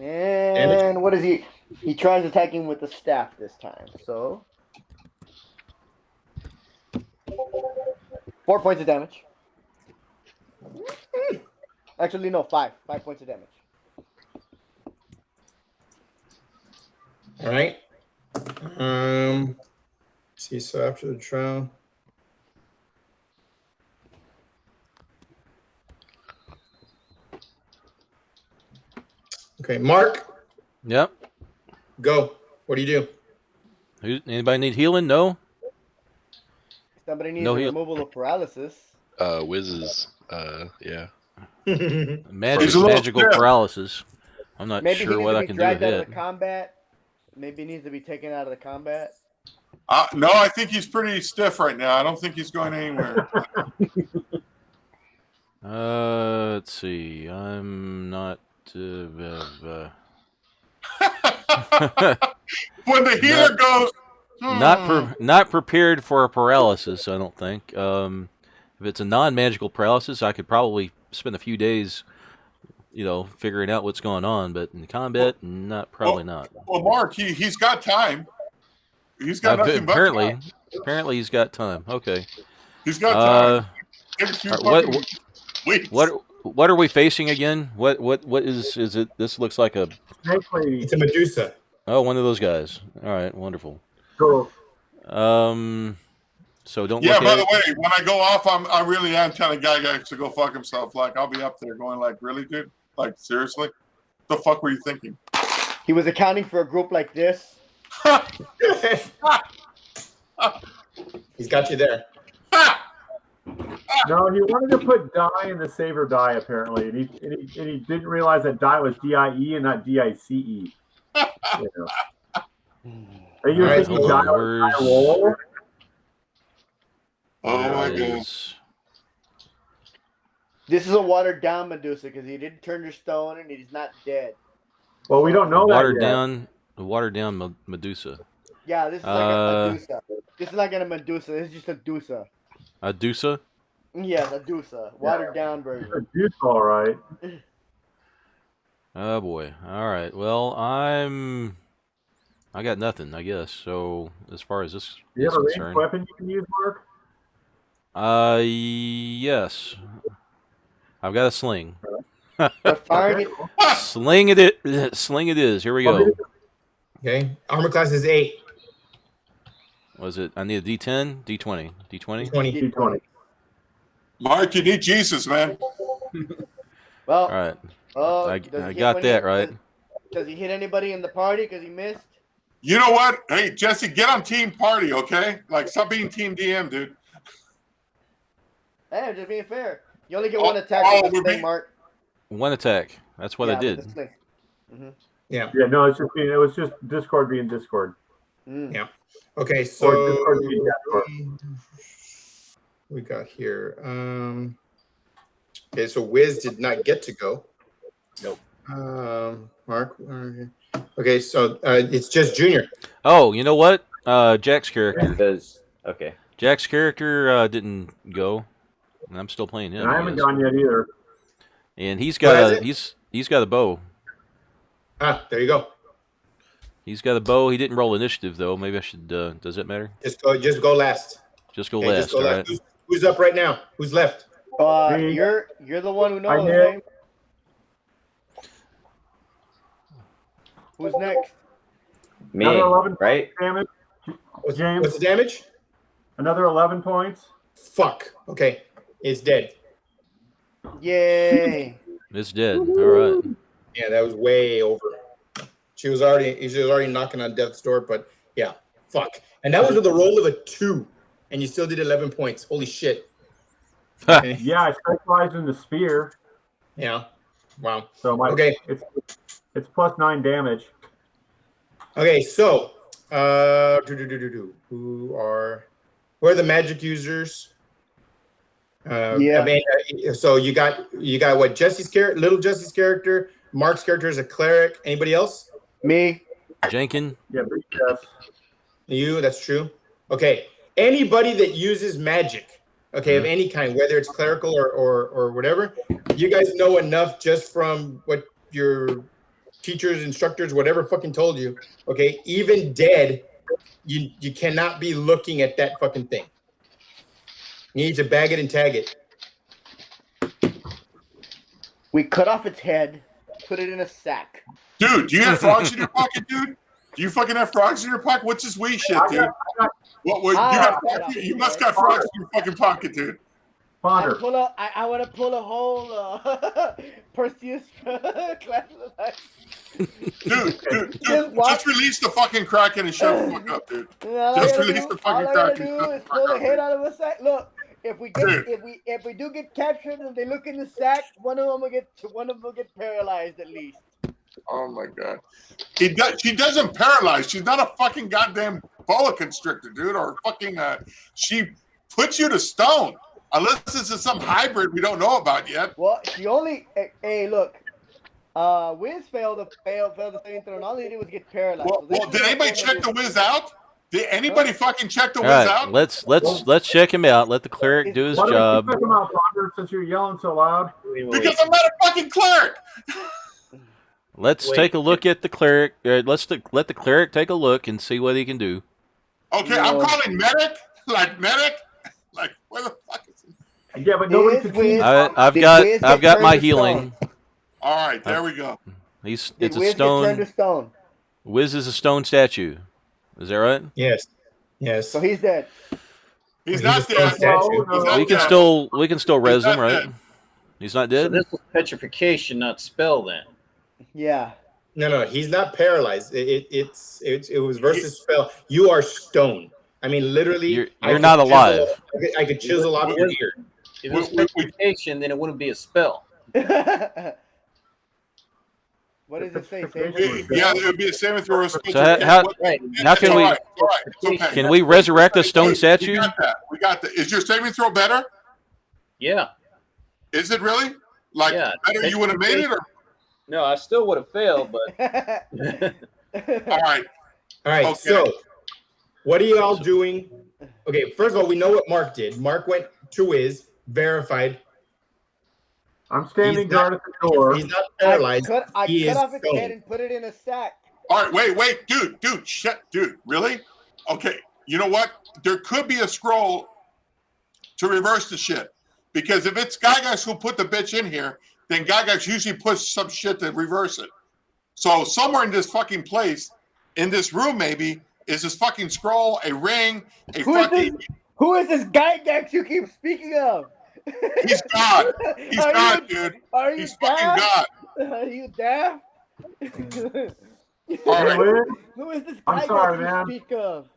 Speaker 4: And what is he? He tries attacking with the staff this time. So 4 points of damage. Actually, no, 5. 5 points of damage.
Speaker 11: All right. See, so after the trial. Okay, Mark.
Speaker 3: Yep.
Speaker 11: Go. What do you do?
Speaker 3: Anybody need healing? No.
Speaker 4: Somebody needs
Speaker 3: No
Speaker 4: a
Speaker 3: heal.
Speaker 4: removal of paralysis.
Speaker 13: Wiz's, yeah.
Speaker 3: Magical paralysis. I'm not
Speaker 4: Maybe he
Speaker 3: sure
Speaker 4: needs
Speaker 3: what
Speaker 4: to
Speaker 3: I
Speaker 4: be
Speaker 3: can do
Speaker 4: dragged
Speaker 3: with
Speaker 4: out of
Speaker 3: it.
Speaker 4: the combat. Maybe he needs to be taken out of the combat.
Speaker 9: no, I think he's pretty stiff right now. I don't think he's going anywhere.
Speaker 3: Let's see. I'm not
Speaker 9: When the healer goes,
Speaker 3: not prepared for a paralysis. I don't think. If it's a non-magical paralysis, I could probably spend a few days, figuring out what's going on. But in combat, probably not.
Speaker 9: Well, Mark, he's got time. He's got nothing but time.
Speaker 3: Apparently, he's got time. Okay.
Speaker 9: He's got time.
Speaker 3: What are we facing again? What is it? This looks like a.
Speaker 11: It's a Medusa.
Speaker 3: Oh, one of those guys. All right, wonderful.
Speaker 5: Cool.
Speaker 3: So don't.
Speaker 9: Yeah. By the way, when I go off, I really am telling guy to go fuck himself. Like I'll be up there going like, really, dude? Like seriously? What the fuck were you thinking?
Speaker 4: He was accounting for a group like this.
Speaker 11: He's got you there.
Speaker 5: No, he wanted to put die in the save or die apparently, and he didn't realize that die was DIE and not DICE. You know. Are you thinking die was die roll?
Speaker 9: Oh my goodness.
Speaker 4: This is a watered down Medusa because he didn't turn to stone and he's not dead.
Speaker 5: Well, we don't know
Speaker 3: watered
Speaker 5: that yet.
Speaker 3: Watered down Medusa.
Speaker 4: Yeah, this is like a Medusa. This is not gonna Medusa. This is just a Dusa.
Speaker 3: A Dusa?
Speaker 4: Yes, a Dusa. Watered down version.
Speaker 5: A Dusa, all right.
Speaker 3: Oh boy. All right. Well, I got nothing, I guess. So as far as this
Speaker 5: Do you
Speaker 3: is
Speaker 5: have a
Speaker 3: concerned,
Speaker 5: ranged weapon you can use, Mark?
Speaker 3: Yes. I've got a sling. Sling it is. Here we go.
Speaker 11: Okay. Armor class is 8.
Speaker 3: Was it? I need a D10, D20, D20,
Speaker 11: D20.
Speaker 9: Mark, you need Jesus, man.
Speaker 4: Well,
Speaker 3: all right. I
Speaker 4: does he
Speaker 3: got
Speaker 4: hit
Speaker 3: that right.
Speaker 4: Does he hit anybody in the party because he missed?
Speaker 9: You know what? Hey, Jesse, get on team party, okay? Like, stop being team DM, dude.
Speaker 4: Hey, I'm just being fair. You only get one attack with the thing, Mark.
Speaker 3: One attack. That's what I did.
Speaker 4: Mm-hmm.
Speaker 11: Yeah.
Speaker 5: Yeah. No, it was just Discord being Discord.
Speaker 11: Yeah. Okay. So we got here. Okay. So Wiz did not get to go.
Speaker 3: Nope.
Speaker 11: Mark. Okay. So it's just Junior.
Speaker 3: Oh, you know what? Jack's character.
Speaker 12: Okay.
Speaker 3: Jack's character didn't go. And I'm still playing him.
Speaker 5: And I haven't gone yet either.
Speaker 3: And he's got he's got a bow.
Speaker 11: Ah, there you go.
Speaker 3: He's got a bow. He didn't roll initiative though. Maybe I should. Does that matter?
Speaker 11: Just go last.
Speaker 3: Just go last. All right.
Speaker 11: Who's up right now? Who's left?
Speaker 4: You're the one who knows, right? Who's next?
Speaker 12: Me.
Speaker 5: Another 11
Speaker 12: right?
Speaker 5: Damage.
Speaker 11: James. What's the damage?
Speaker 5: Another 11 points.
Speaker 11: Fuck. Okay. It's dead.
Speaker 4: Yay.
Speaker 3: It's dead. All right.
Speaker 11: Yeah, that was way over. She was already knocking on death's door, but yeah, fuck. And that was with a roll of a 2, and you still did 11 points. Holy shit. Okay.
Speaker 5: Yeah, I specialize in the spear.
Speaker 11: Yeah. Wow.
Speaker 5: So it's plus 9 damage.
Speaker 11: Okay, so who are the magic users? So you got what? Jesse's character, little Jesse's character. Mark's character is a cleric. Anybody else?
Speaker 4: Me.
Speaker 3: Jenkins.
Speaker 5: Yeah, yes.
Speaker 11: You. That's true. Okay. Anybody that uses magic, of any kind, whether it's clerical or whatever, you guys know enough just from what your teachers, instructors, whatever fucking told you. Okay, even dead, you cannot be looking at that fucking thing. You need to bag it and tag it.
Speaker 4: We cut off its head, put it in a sack.
Speaker 9: Dude, do you have frogs in your pocket, dude? Do you fucking have frogs in your pocket? What's this weed shit, dude? You must got frogs in your fucking pocket, dude.
Speaker 4: I want to pull a whole Perseus class of life.
Speaker 9: Dude, just release the fucking Kraken and shut the fuck up, dude. Just release the fucking Kraken.
Speaker 4: All I gotta do is pull the head out of a sack. Look, if we do get captured and they look in the sack, one of them will get paralyzed at least.
Speaker 9: Oh my god, she doesn't paralyze. She's not a fucking goddamn boa constrictor, dude, or fucking. She puts you to stone. Unless this is some hybrid we don't know about yet.
Speaker 4: Well, she only. Hey, look. Wiz failed the saving throw, and all he did was get paralyzed.
Speaker 9: Well, did anybody check the Wiz out? Did anybody fucking check the Wiz
Speaker 3: All right,
Speaker 9: out?
Speaker 3: let's check him out. Let the cleric do his
Speaker 5: Why don't
Speaker 3: job.
Speaker 5: you check him out, Roger, since you're yelling so loud?
Speaker 9: Because I'm not a fucking cleric.
Speaker 3: Let's take a look at the cleric. Let the cleric take a look and see what he can do.
Speaker 9: Okay, I'm calling medic. Like medic. Like where the fuck is he?
Speaker 5: Yeah, but nobody can see.
Speaker 3: I've got my healing.
Speaker 9: All right, there we go.
Speaker 3: It's
Speaker 4: Did
Speaker 3: a
Speaker 4: Wiz
Speaker 3: stone.
Speaker 4: get turned to stone?
Speaker 3: Wiz is a stone statue. Is that right?
Speaker 11: Yes. Yes.
Speaker 4: So he's dead.
Speaker 9: He's not dead.
Speaker 3: We can still res him, right? He's not dead.
Speaker 10: So this is petrification, not spell, then.
Speaker 4: Yeah.
Speaker 11: No, he's not paralyzed. It was versus spell. You are stone. I mean, literally,
Speaker 3: you're not alive.
Speaker 11: I could chisel off your ear.
Speaker 10: If it was petrification, then it wouldn't be a spell.
Speaker 4: What does it say?
Speaker 9: Yeah, it would be a saving throw. So
Speaker 3: how can we can we resurrect a stone statue?
Speaker 9: We got that. Is your saving throw better?
Speaker 10: Yeah.
Speaker 9: Is it really? Like better? You would have made it, or
Speaker 10: no? I still would have failed, but
Speaker 9: all right.
Speaker 11: Okay. So, what are you all doing? Okay, first of all, we know what Mark did. Mark went to Wiz, verified.
Speaker 5: I'm standing guard at the door.
Speaker 11: He's not paralyzed.
Speaker 4: I cut off his head and put it in a sack.
Speaker 9: All right, wait, dude, really? Okay, you know what? There could be a scroll to reverse the shit. Because if it's Gygax who put the bitch in here, then Gygax usually puts some shit to reverse it. So somewhere in this fucking place, in this room maybe, is this fucking scroll, a ring,
Speaker 4: Who is this Gygax you keep speaking of?
Speaker 9: He's God. He's God, dude. He's fucking God.
Speaker 4: Are you deaf?
Speaker 9: All right.
Speaker 4: Who is this
Speaker 5: I'm
Speaker 4: Gygax
Speaker 5: sorry,
Speaker 4: you
Speaker 5: man.
Speaker 4: speak of?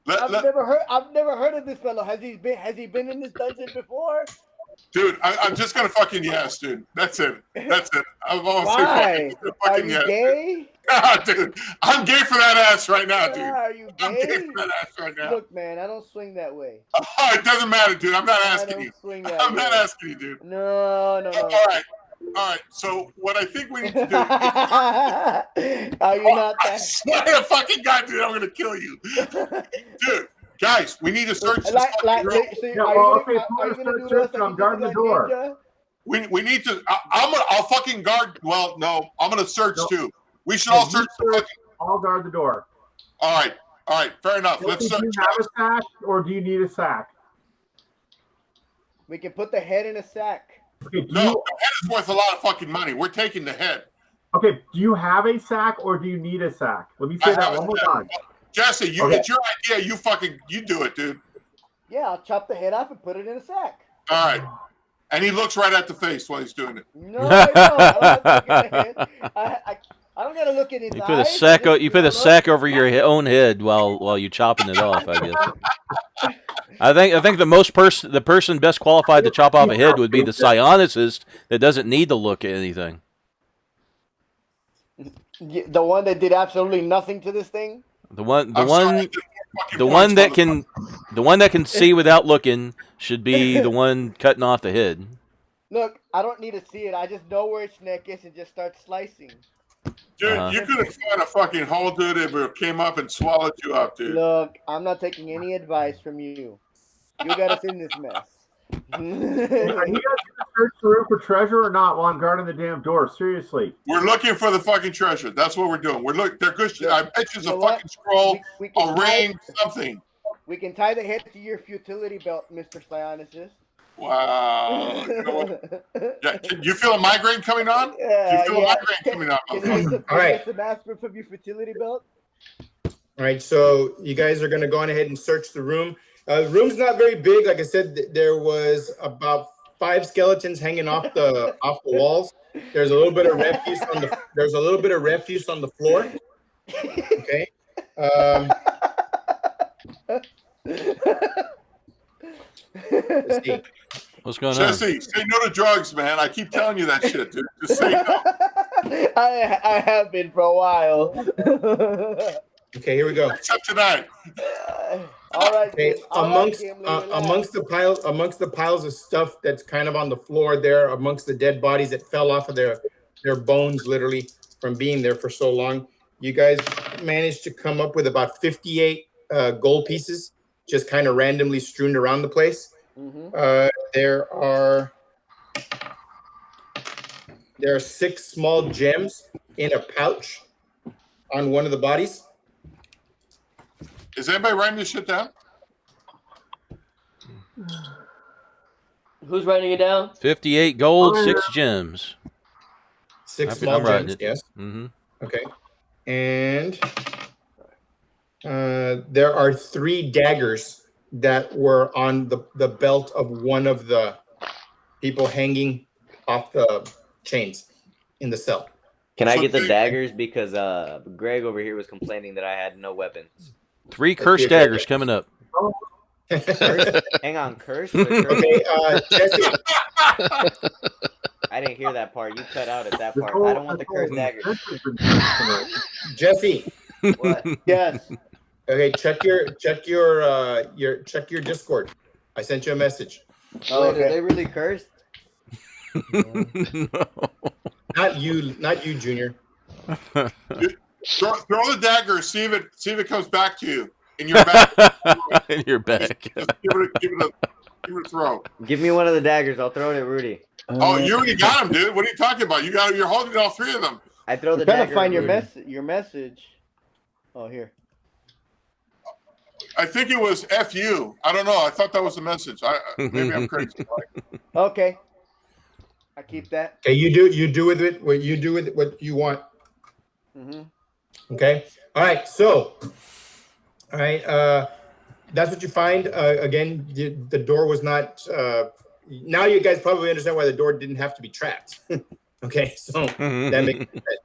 Speaker 4: I've never heard of this fellow. Has he been in this dungeon before?
Speaker 9: Dude, I'm just gonna fucking yes, dude. That's it. I'm gonna
Speaker 4: Why?
Speaker 9: say fucking
Speaker 4: Are you
Speaker 9: yes.
Speaker 4: gay?
Speaker 9: Dude, I'm gay for that ass right now, dude.
Speaker 4: Are you gay?
Speaker 9: I'm gay for that ass right now.
Speaker 4: Look, man, I don't swing that way.
Speaker 9: Oh, it doesn't matter, dude. I'm not asking you. I'm not asking you, dude.
Speaker 4: No.
Speaker 9: All right. So what I think we need to do
Speaker 4: Are you not
Speaker 9: I swear to fucking God, dude, I'm gonna kill you. Dude, guys, we need to search this fucking room.
Speaker 5: I'm guarding the door.
Speaker 9: We need to I'll fucking guard. Well, no, I'm gonna search too. We should all search the fucking.
Speaker 5: I'll guard the door.
Speaker 9: All right, fair enough. Let's search.
Speaker 5: Do you have a sack or do you need a sack?
Speaker 4: We can put the head in a sack.
Speaker 5: Okay,
Speaker 9: the head is worth a lot of fucking money. We're taking the head.
Speaker 5: Okay, do you have a sack or do you need a sack? Let me say that one more time.
Speaker 9: Jesse, it's your idea. You do it, dude.
Speaker 4: Yeah, I'll chop the head off and put it in a sack.
Speaker 9: All right. And he looks right at the face while he's doing it.
Speaker 4: No, I don't. I don't gotta look at his eyes.
Speaker 3: You put a sack over your own head while you chopping it off. I guess. I think the person best qualified to chop off a head would be the psionicist that doesn't need to look at anything.
Speaker 4: The one that did absolutely nothing to this thing.
Speaker 3: The one that can see without looking should be the one cutting off the head.
Speaker 4: Look, I don't need to see it. I just know where its neck is and just start slicing.
Speaker 9: Dude, you could have found a fucking hole, dude, if it came up and swallowed you up, dude.
Speaker 4: Look, I'm not taking any advice from you. You got us in this mess.
Speaker 5: Are you guys going to search the room for treasure or not while I'm guarding the damn door? Seriously.
Speaker 9: We're looking for the fucking treasure. That's what we're doing. They're good shit. I bet you a fucking scroll, a ring, something.
Speaker 4: We can tie the head to your futility belt, Mr. Psionicist.
Speaker 9: Wow. You know what? Yeah, you feel a migraine coming on?
Speaker 4: Yeah,
Speaker 9: you feel a migraine coming on?
Speaker 11: All right.
Speaker 4: Some aspirin from your futility belt?
Speaker 11: All right, so you guys are going to go on ahead and search the room. The room's not very big. Like I said, there was about 5 skeletons hanging off the walls. There's a little bit of refuse on the floor. Okay.
Speaker 3: Let's see. What's going on?
Speaker 9: Jesse, say no to drugs, man. I keep telling you that shit, dude. Just say no.
Speaker 4: I have been for a while.
Speaker 11: Okay, here we go.
Speaker 9: Except tonight.
Speaker 4: All right,
Speaker 11: Okay,
Speaker 4: Jim. All right, Jim.
Speaker 11: amongst the piles of stuff that's kind of on the floor there, amongst the dead bodies that fell off of their bones, literally from being there for so long, you guys managed to come up with about 58 gold pieces, just kind of randomly strewn around the place. There are 6 small gems in a pouch on one of the bodies.
Speaker 9: Is anybody writing this shit down?
Speaker 2: Who's writing it down?
Speaker 3: 58 gold, 6 gems.
Speaker 11: 6 small gems, yes.
Speaker 3: Mm-hmm.
Speaker 11: Okay. And there are 3 daggers that were on the belt of one of the people hanging off the chains in the cell.
Speaker 12: Can I get the daggers? Because Greg over here was complaining that I had no weapons.
Speaker 3: 3 cursed daggers coming up.
Speaker 12: Curse? Hang on, curse?
Speaker 11: Okay, Jesse.
Speaker 12: I didn't hear that part. You cut out at that part. I don't want the cursed daggers.
Speaker 11: Jesse.
Speaker 12: What?
Speaker 4: Yes.
Speaker 11: Okay, check your Discord. I sent you a message.
Speaker 12: Oh, okay. Are they really cursed?
Speaker 3: No.
Speaker 11: Not you, Junior.
Speaker 9: Throw the dagger. See if it comes back to you in your back.
Speaker 3: In your back.
Speaker 9: Just give it a throw.
Speaker 12: Give me one of the daggers. I'll throw it at Rudy.
Speaker 9: Oh, you already got him, dude. What are you talking about? You're holding all 3 of them.
Speaker 12: I throw the
Speaker 4: dagger.
Speaker 12: dagger.
Speaker 4: Trying to find your message. Oh, here.
Speaker 9: I think it was "F-U." I don't know. I thought that was a message. Maybe I'm crazy.
Speaker 4: Okay. I keep that.
Speaker 11: Okay, you do with it what you do with it what you want. Okay. All right. So, all right. That's what you find. Again, the door was not. Now you guys probably understand why the door didn't have to be trapped. Okay, so that makes sense.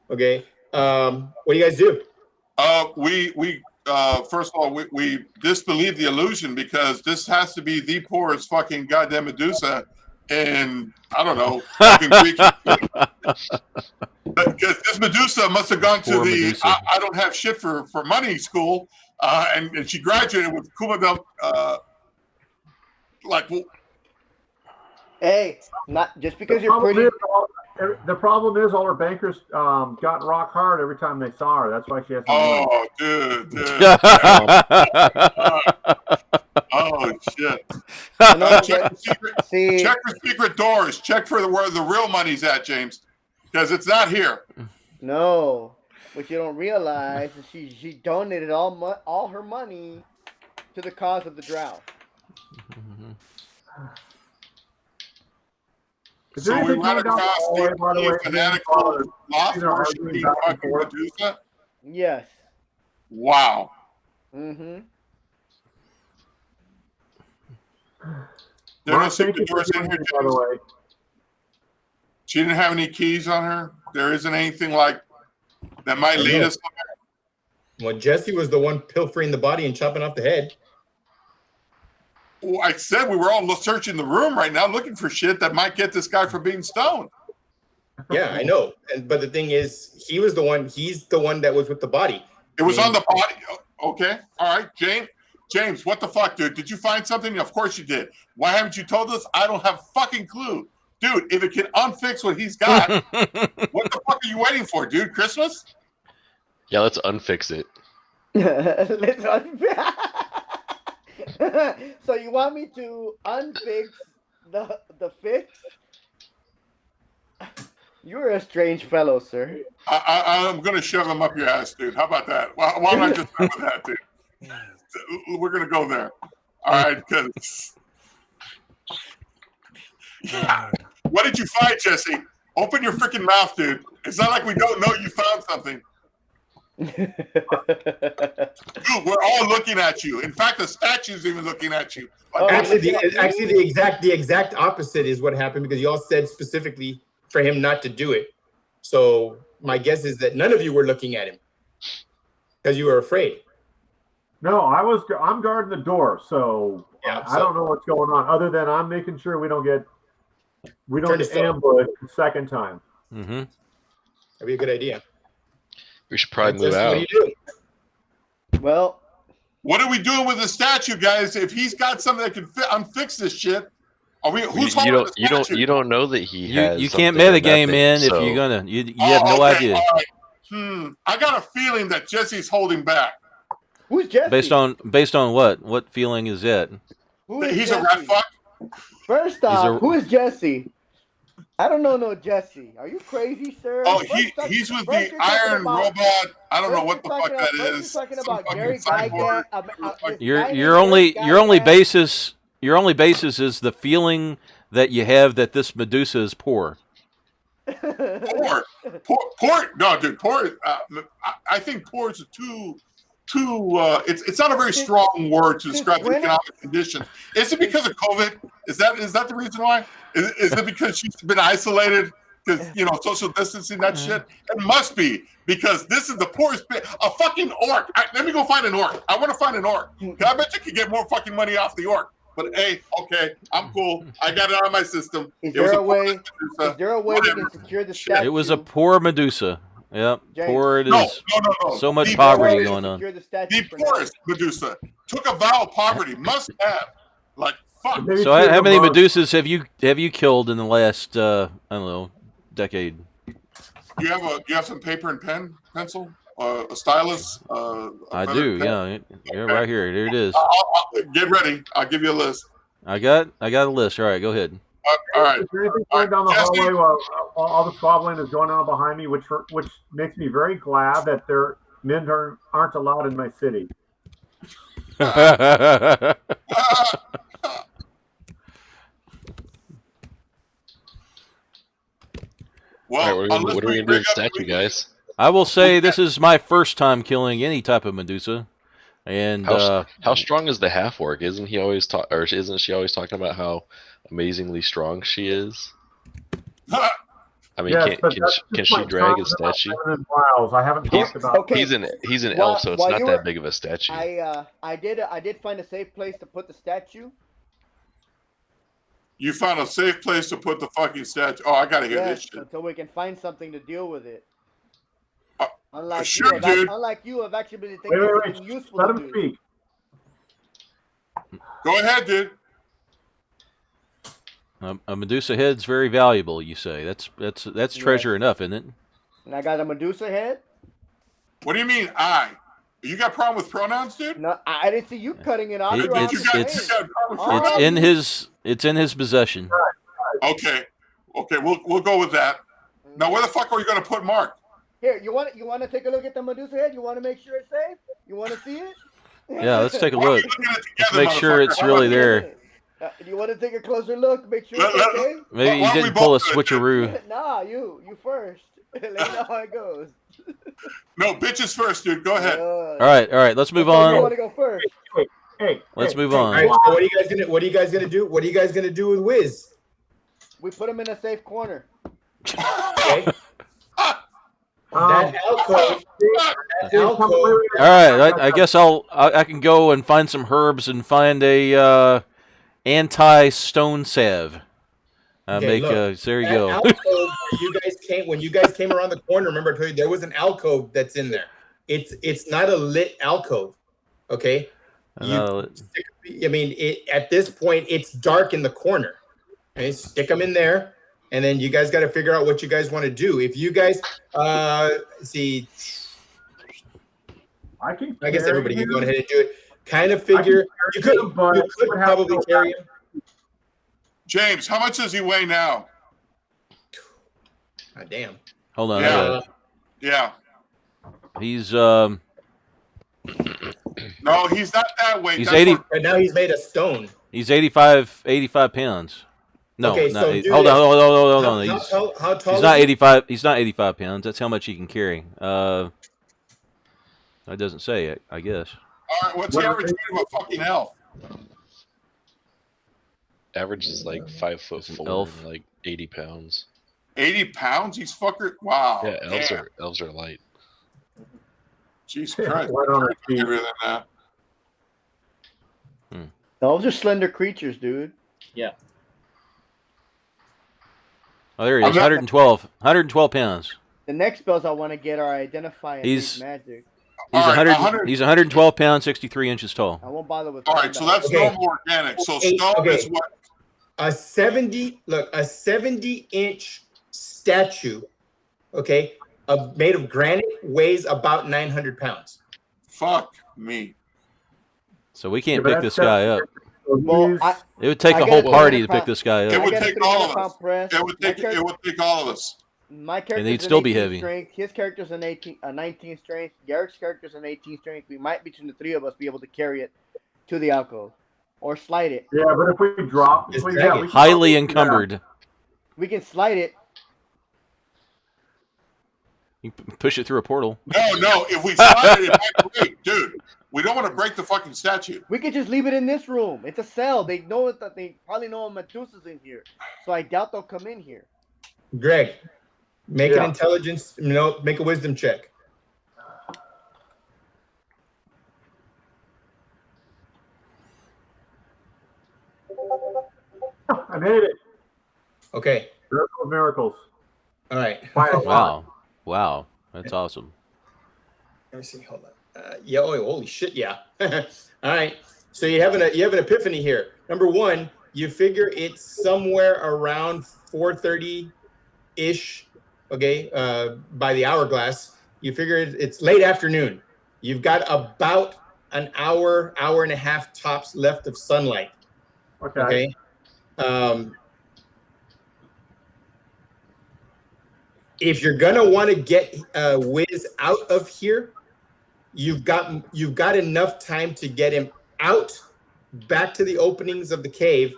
Speaker 11: Okay. What do you guys do?
Speaker 9: We first of all, we disbelieve the illusion because this has to be the poorest fucking goddamn Medusa in, I don't know, fucking Greek. Because this Medusa must have gone to the I don't have shit for money school, and she graduated with cum laude.
Speaker 4: Hey, not just because you're pretty.
Speaker 5: The problem is all her bankers got rock hard every time they saw her. That's why she has.
Speaker 9: Oh, dude. Oh shit! Check for secret doors. Check for where the real money's at, James, because it's not here.
Speaker 4: No, what you don't realize is she donated all her money to the cause of the drow.
Speaker 9: So we run across the fanatical lost worshipping fucking Medusa?
Speaker 4: Yes.
Speaker 9: Wow.
Speaker 4: Mm-hmm.
Speaker 9: There are no secret doors in here, James. She didn't have any keys on her? There isn't anything like that might lead us somewhere?
Speaker 11: Well, Jesse was the one pilfering the body and chopping off the head.
Speaker 9: Well, I said we were all searching the room right now looking for shit that might get this guy from being stoned.
Speaker 11: Yeah, I know. But the thing is, he's the one that was with the body.
Speaker 9: It was on the body. Okay. All right. James, what the fuck, dude? Did you find something? Of course you did. Why haven't you told us? I don't have a fucking clue. Dude, if it can unfix what he's got, what the fuck are you waiting for, dude? Christmas?
Speaker 13: Yeah, let's unfix it.
Speaker 4: Let's unfix. So you want me to unfix the fix? You're a strange fellow, sir.
Speaker 9: I'm going to shove him up your ass, dude. How about that? Why don't I just start with that, dude? We're going to go there. All right, because... What did you find, Jesse? Open your freaking mouth, dude. It's not like we don't know you found something. Dude, we're all looking at you. In fact, the statue's even looking at you.
Speaker 11: Actually, the exact opposite is what happened because you all said specifically for him not to do it. So my guess is that none of you were looking at him because you were afraid.
Speaker 5: No, I'm guarding the door, so I don't know what's going on. Other than I'm making sure we don't get ambushed the second time.
Speaker 11: Mm-hmm. That'd be a good idea.
Speaker 13: We should probably move out.
Speaker 11: What do you do?
Speaker 4: Well,
Speaker 9: What are we doing with the statue, guys? If he's got something that can unfix this shit, are we? Who's
Speaker 13: You
Speaker 9: holding the
Speaker 13: don't
Speaker 9: statue?
Speaker 13: you don't know that he has.
Speaker 3: You can't
Speaker 13: something in that
Speaker 3: metagame
Speaker 13: thing,
Speaker 3: in if
Speaker 13: so-
Speaker 3: you're gonna. You have no
Speaker 9: okay,
Speaker 3: idea.
Speaker 9: all right. I got a feeling that Jesse's holding back.
Speaker 4: Who's Jesse?
Speaker 3: Based on what? What feeling is that?
Speaker 4: Who is
Speaker 9: He's
Speaker 4: Jesse?
Speaker 9: a rat fuck.
Speaker 4: First off, who is Jesse? I don't know no Jesse. Are you crazy, sir?
Speaker 9: Oh, he's with the Iron Robot. I don't know what the fuck that is.
Speaker 4: You're talking about Gary Gygax.
Speaker 3: Your only basis is the feeling that you have that this Medusa is poor.
Speaker 9: Poor. No, dude, poor. I think poor is too. It's not a very strong word to describe the economic condition. Is it because of COVID? Is that the reason why? Is it because she's been isolated? Because social distancing, that shit. It must be because this is the poorest bit. A fucking orc. Let me go find an orc. I want to find an orc. I bet you can get more fucking money off the orc. But hey, okay, I'm cool. I got it out of my system.
Speaker 4: Is there a way we can secure the statue?
Speaker 3: It was a poor Medusa. Yep,
Speaker 4: James.
Speaker 3: poor it is.
Speaker 9: No.
Speaker 3: So much
Speaker 9: The
Speaker 3: poverty going on.
Speaker 9: The poorest Medusa took a vow of poverty. Must have. Like, fuck.
Speaker 3: So how many Medusas have you killed in the last I don't know, decade?
Speaker 9: You have some paper and pencil, a stylus.
Speaker 3: I do.
Speaker 9: pen?
Speaker 3: Yeah, right here. There it is.
Speaker 9: Get ready. I'll give you a list.
Speaker 3: I got a list. All right, go ahead.
Speaker 9: All right.
Speaker 5: Is there anything going down the hallway while all the squabbling is going on behind me, which makes me very glad that men aren't allowed in my city.
Speaker 9: Well,
Speaker 13: what are we gonna do with the statue, guys?
Speaker 3: I will say this is my first time killing any type of Medusa, and
Speaker 13: how strong is the half orc? Isn't he always or isn't she always talking about how amazingly strong she is? I mean,
Speaker 5: Yes,
Speaker 13: can she drag a statue?
Speaker 5: I haven't talked about.
Speaker 4: Okay.
Speaker 13: He's an elf, so it's not that big of a statue.
Speaker 4: I did find a safe place to put the statue.
Speaker 9: You found a safe place to put the fucking statue. Oh, I gotta hear this shit.
Speaker 4: Until we can find something to deal with it. Unlike
Speaker 9: sure, dude.
Speaker 4: Unlike you, have actually been thinking of something useful.
Speaker 5: Let
Speaker 4: to
Speaker 5: him
Speaker 4: do.
Speaker 5: speak.
Speaker 9: Go ahead, dude.
Speaker 3: a Medusa head's very valuable. You say that's treasure enough, isn't it?
Speaker 4: And I got a Medusa head.
Speaker 9: What do you mean, I? You got a problem with pronouns, dude?
Speaker 4: No, I didn't see you cutting it off.
Speaker 3: It's in his possession.
Speaker 9: Okay, we'll go with that. Now, where the fuck are we gonna put Mark?
Speaker 4: Here, you want to take a look at the Medusa head? You want to make sure it's safe? You want to see it?
Speaker 3: Yeah, let's take a look. Let's make sure it's really there.
Speaker 4: You want to take a closer look? Make sure it's okay?
Speaker 3: Maybe you didn't pull a switcheroo.
Speaker 4: Nah, you first. Let me know how it goes.
Speaker 9: No, bitches first, dude. Go ahead.
Speaker 3: All right. Let's move on.
Speaker 4: You want to go first?
Speaker 3: Let's move on.
Speaker 11: All right, so what are you guys gonna do? What are you guys gonna do with Wiz?
Speaker 4: We put him in a safe corner.
Speaker 11: Okay. That alcove.
Speaker 3: All right, I guess I can go and find some herbs and find a anti-stone salve.
Speaker 11: Okay,
Speaker 3: there you go.
Speaker 11: Alcove, when you guys came around the corner, remember I told you there was an alcove that's in there. It's not a lit alcove. Okay. At this point, it's dark in the corner. Okay, stick them in there, and then you guys got to figure out what you guys want to do. If you guys see, I guess everybody can go ahead and do it. Kind of figure you could probably carry him.
Speaker 9: James, how much does he weigh now?
Speaker 11: God damn.
Speaker 3: Hold on.
Speaker 9: Yeah.
Speaker 3: He's
Speaker 9: No, he's not that weight.
Speaker 3: He's 80.
Speaker 11: Right now he's made of stone.
Speaker 3: He's 85 pounds. No,
Speaker 11: okay,
Speaker 3: not
Speaker 11: so
Speaker 3: 80. Hold on.
Speaker 11: How tall?
Speaker 3: He's not 85. He's not 85 pounds. That's how much he can carry. That doesn't say it, I guess.
Speaker 9: All right, what's the average weight of a fucking elf?
Speaker 13: Average is like 5'4", and like 80 pounds.
Speaker 9: 80 pounds? He's fucker. Wow.
Speaker 13: Yeah, elves are light.
Speaker 9: Jesus Christ.
Speaker 5: Heavier
Speaker 9: than that.
Speaker 4: Elves are slender creatures, dude.
Speaker 11: Yeah.
Speaker 3: Oh, there he is. 112 pounds.
Speaker 4: The next spells I want to get are identify and
Speaker 3: He's
Speaker 4: magic.
Speaker 3: He's
Speaker 9: all right,
Speaker 3: 100. He's 112 pounds, 63 inches tall.
Speaker 4: I won't bother with.
Speaker 9: All right, so that's normal organic. So stone is what?
Speaker 11: A 70-inch statue, okay, made of granite weighs about 900 pounds.
Speaker 9: Fuck me.
Speaker 3: So we can't pick this guy up.
Speaker 4: Well,
Speaker 3: it would take a whole party to pick this guy up.
Speaker 9: It would take all of us. It would take all of us.
Speaker 4: My character's
Speaker 3: And he'd still be heavy.
Speaker 4: Strength. His character's an 19 strength. Garrick's character's an 18 strength. We might, between the three of us, be able to carry it to the alcove or slide it.
Speaker 5: Yeah, but if we drop,
Speaker 3: highly encumbered.
Speaker 4: We can slide it.
Speaker 3: You can push it through a portal.
Speaker 9: No. If we slide it might break, dude. We don't want to break the fucking statue.
Speaker 4: We could just leave it in this room. It's a cell. They know that they probably know Medusa's in here, so I doubt they'll come in here.
Speaker 11: Greg, make an intelligence. Make a wisdom check.
Speaker 5: I made it.
Speaker 11: Okay.
Speaker 5: Miracle of miracles.
Speaker 11: All right.
Speaker 3: Wow. That's awesome.
Speaker 11: Let me see. Hold on. Holy shit. Yeah. All right. So you have an epiphany here. Number one, you figure it's somewhere around 4:30-ish. Okay. By the hourglass, you figure it's late afternoon. You've got about an hour and a half tops left of sunlight. Okay. If you're gonna want to get Wiz out of here, you've got enough time to get him out, back to the openings of the cave,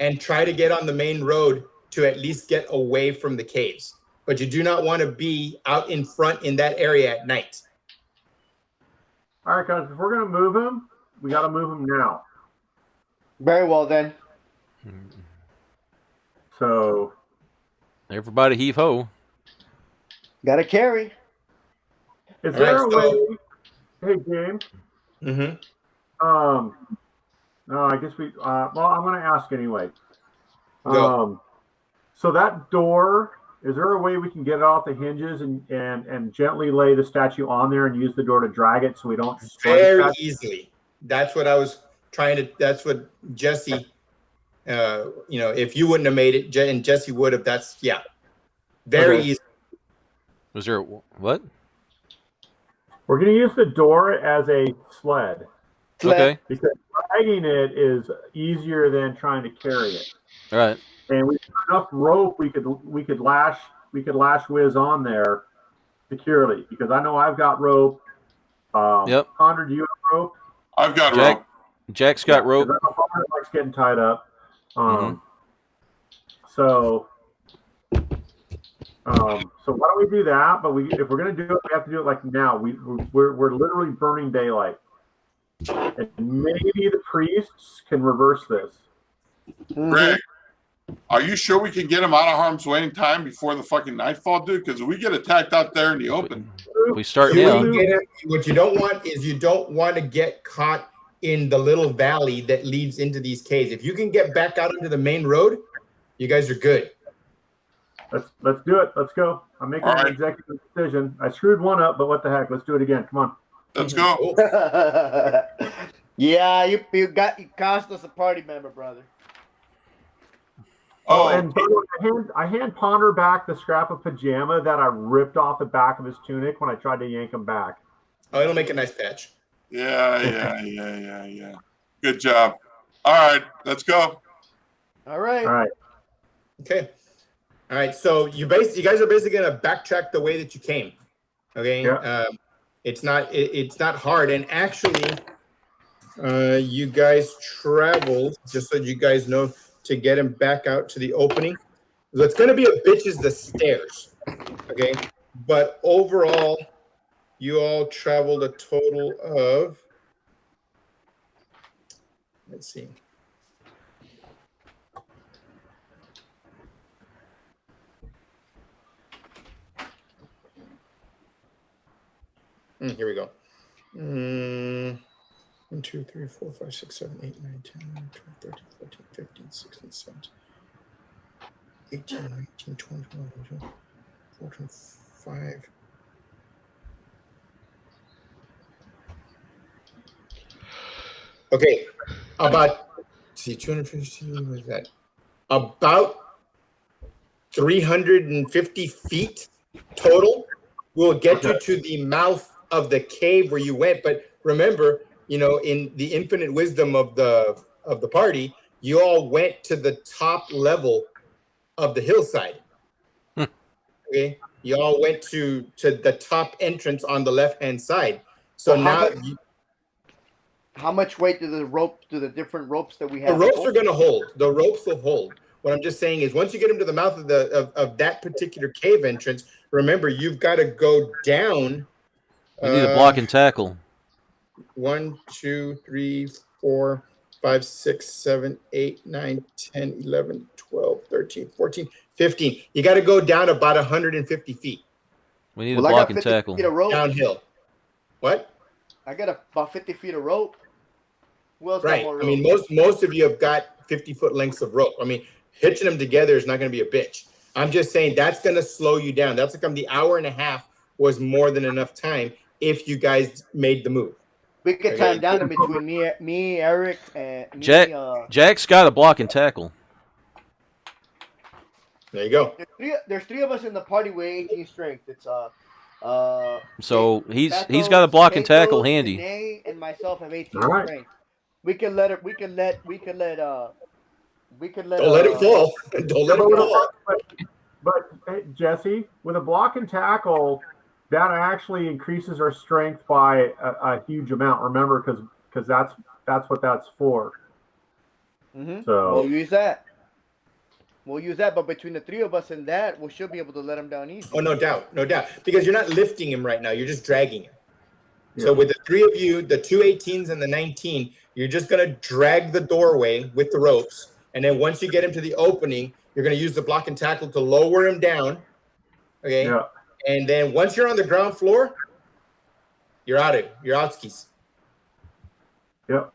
Speaker 11: and try to get on the main road to at least get away from the caves. But you do not want to be out in front in that area at night.
Speaker 5: All right, guys. If we're gonna move him, we got to move him now.
Speaker 4: Very well then.
Speaker 5: So,
Speaker 3: everybody heave ho.
Speaker 4: Gotta carry.
Speaker 5: Is there a way? Hey, James.
Speaker 11: Mm-hmm.
Speaker 5: No, I guess we. Well, I'm going to ask anyway.
Speaker 11: Go.
Speaker 5: So that door. Is there a way we can get it off the hinges and gently lay the statue on there and use the door to drag it so we don't?
Speaker 11: Very easily. That's what I was trying to. That's what Jesse. If you wouldn't have made it, and Jesse would have. That's very easy.
Speaker 3: Was there what?
Speaker 5: We're going to use the door as a sled.
Speaker 3: Okay.
Speaker 5: Because dragging it is easier than trying to carry it.
Speaker 3: All right.
Speaker 5: And we have enough rope. We could lash Wiz on there securely because I know I've got rope.
Speaker 3: Yep.
Speaker 5: Connor, do you have rope?
Speaker 9: I've got rope.
Speaker 3: Jack's got rope.
Speaker 5: I know Connor likes getting tied up. So why don't we do that? But if we're going to do it, we have to do it like now. We're literally burning daylight, and maybe the priests can reverse this.
Speaker 9: Greg, are you sure we can get him out of harm's way in time before the fucking nightfall, dude? Because we get attacked out there in the open.
Speaker 3: We start now.
Speaker 11: What you don't want is you don't want to get caught in the little valley that leads into these caves. If you can get back out into the main road, you guys are good.
Speaker 5: Let's do it. Let's go. I'm making an executive decision. I screwed one up, but what the heck? Let's do it again. Come on.
Speaker 9: Let's go.
Speaker 4: Yeah, you cost us a party member, brother.
Speaker 5: Oh, and I hand Ponder back the scrap of pajama that I ripped off the back of his tunic when I tried to yank him back.
Speaker 11: Oh, it'll make a nice patch.
Speaker 9: Yeah. Good job. All right, let's go.
Speaker 4: All right.
Speaker 11: Okay. All right. So you guys are basically gonna backtrack the way that you came. Okay.
Speaker 5: Yeah.
Speaker 11: It's not hard, and actually, you guys traveled, just so you guys know, to get him back out to the opening. So it's going to be a bitch as the stairs, okay? But overall, you all traveled a total of, let's see. Here we go. 1, 2, 3, 4, 5, 6, 7, 8, 9, 10, 11, 12, 13, 14, 15, 16, 17, 18, 19, 20, 21, 22, 24, 25. Okay, about 250. What is that? About 350 feet total will get you to the mouth of the cave where you went. But remember, in the infinite wisdom of the party, you all went to the top level of the hillside. Okay, you all went to the top entrance on the left hand side. So now,
Speaker 4: how much weight do the different ropes that we have?
Speaker 11: The ropes are going to hold. The ropes will hold. What I'm just saying is, once you get them to the mouth of that particular cave entrance, remember you've got to go down.
Speaker 3: We need a block and tackle.
Speaker 11: 1, 2, 3, 4, 5, 6, 7, 8, 9, 10, 11, 12, 13, 14, 15. You got to go down about 150 feet.
Speaker 3: We need a block and tackle.
Speaker 11: Downhill. What?
Speaker 4: I got about 50 feet of rope.
Speaker 11: Right. I mean, most of you have got 50-foot lengths of rope. I mean, hitching them together is not going to be a bitch. I'm just saying that's going to slow you down. That's like the hour and a half was more than enough time if you guys made the move.
Speaker 4: We could time down in between me, Eric, and
Speaker 3: Jack's got a block and tackle.
Speaker 11: There you go.
Speaker 4: There's three of us in the party with 18 strength. It's
Speaker 3: so he's got a block and tackle handy.
Speaker 4: Danae and myself have 18 strength. We can let it. We can let.
Speaker 11: Don't let it fall. Don't let it fall.
Speaker 5: But hey, Jesse, with a block and tackle, that actually increases our strength by a huge amount. Remember, because that's what that's for.
Speaker 4: Mm-hmm.
Speaker 5: So
Speaker 4: we'll use that. But between the three of us and that, we should be able to let him down easy.
Speaker 11: Oh, no doubt. Because you're not lifting him right now. You're just dragging him. Yeah. So with the three of you, the 2 18s and the 19, you're just going to drag the doorway with the ropes. And then once you get him to the opening, you're going to use the block and tackle to lower him down. Okay.
Speaker 5: Yeah.
Speaker 11: And then once you're on the ground floor, you're out of it. You're out skis.
Speaker 5: Yep.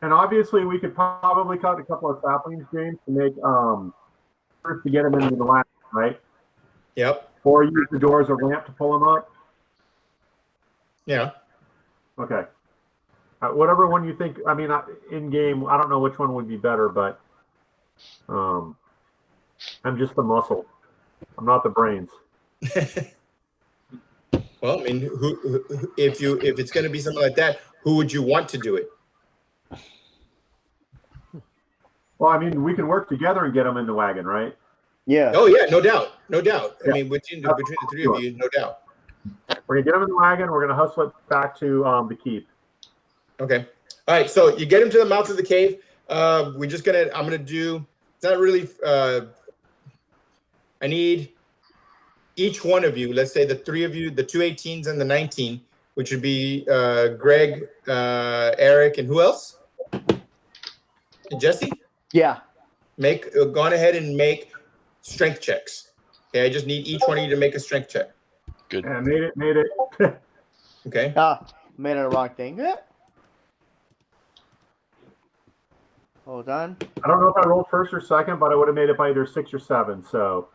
Speaker 5: And obviously, we could probably cut a couple of saplings, James, to make first to get them into the line, right?
Speaker 11: Yep.
Speaker 5: Or use the door as a ramp to pull them up.
Speaker 11: Yeah.
Speaker 5: Okay. Whatever one you think. I mean, in game, I don't know which one would be better, but I'm just the muscle. I'm not the brains.
Speaker 11: Well, I mean, who if it's going to be something like that, who would you want to do it?
Speaker 5: Well, I mean, we can work together and get them in the wagon, right?
Speaker 11: Yeah. Oh yeah, no doubt. Yeah. I mean, between the three of you, no doubt.
Speaker 5: We're gonna get them in the wagon. We're gonna hustle it back to the keep.
Speaker 11: Okay. All right. So you get him to the mouth of the cave. I'm gonna do. It's not really. I need each one of you. Let's say the three of you, the 2 18s and the 19, which would be Greg, Eric, and who else? And Jesse.
Speaker 4: Yeah.
Speaker 11: Go on ahead and make strength checks. Okay. I just need each one of you to make a strength check.
Speaker 13: Good.
Speaker 5: Yeah, made it.
Speaker 11: Okay.
Speaker 4: Made it the wrong thing. Yeah. Hold on.
Speaker 5: I don't know if I rolled first or second, but I would have made it by either 6 or 7. So.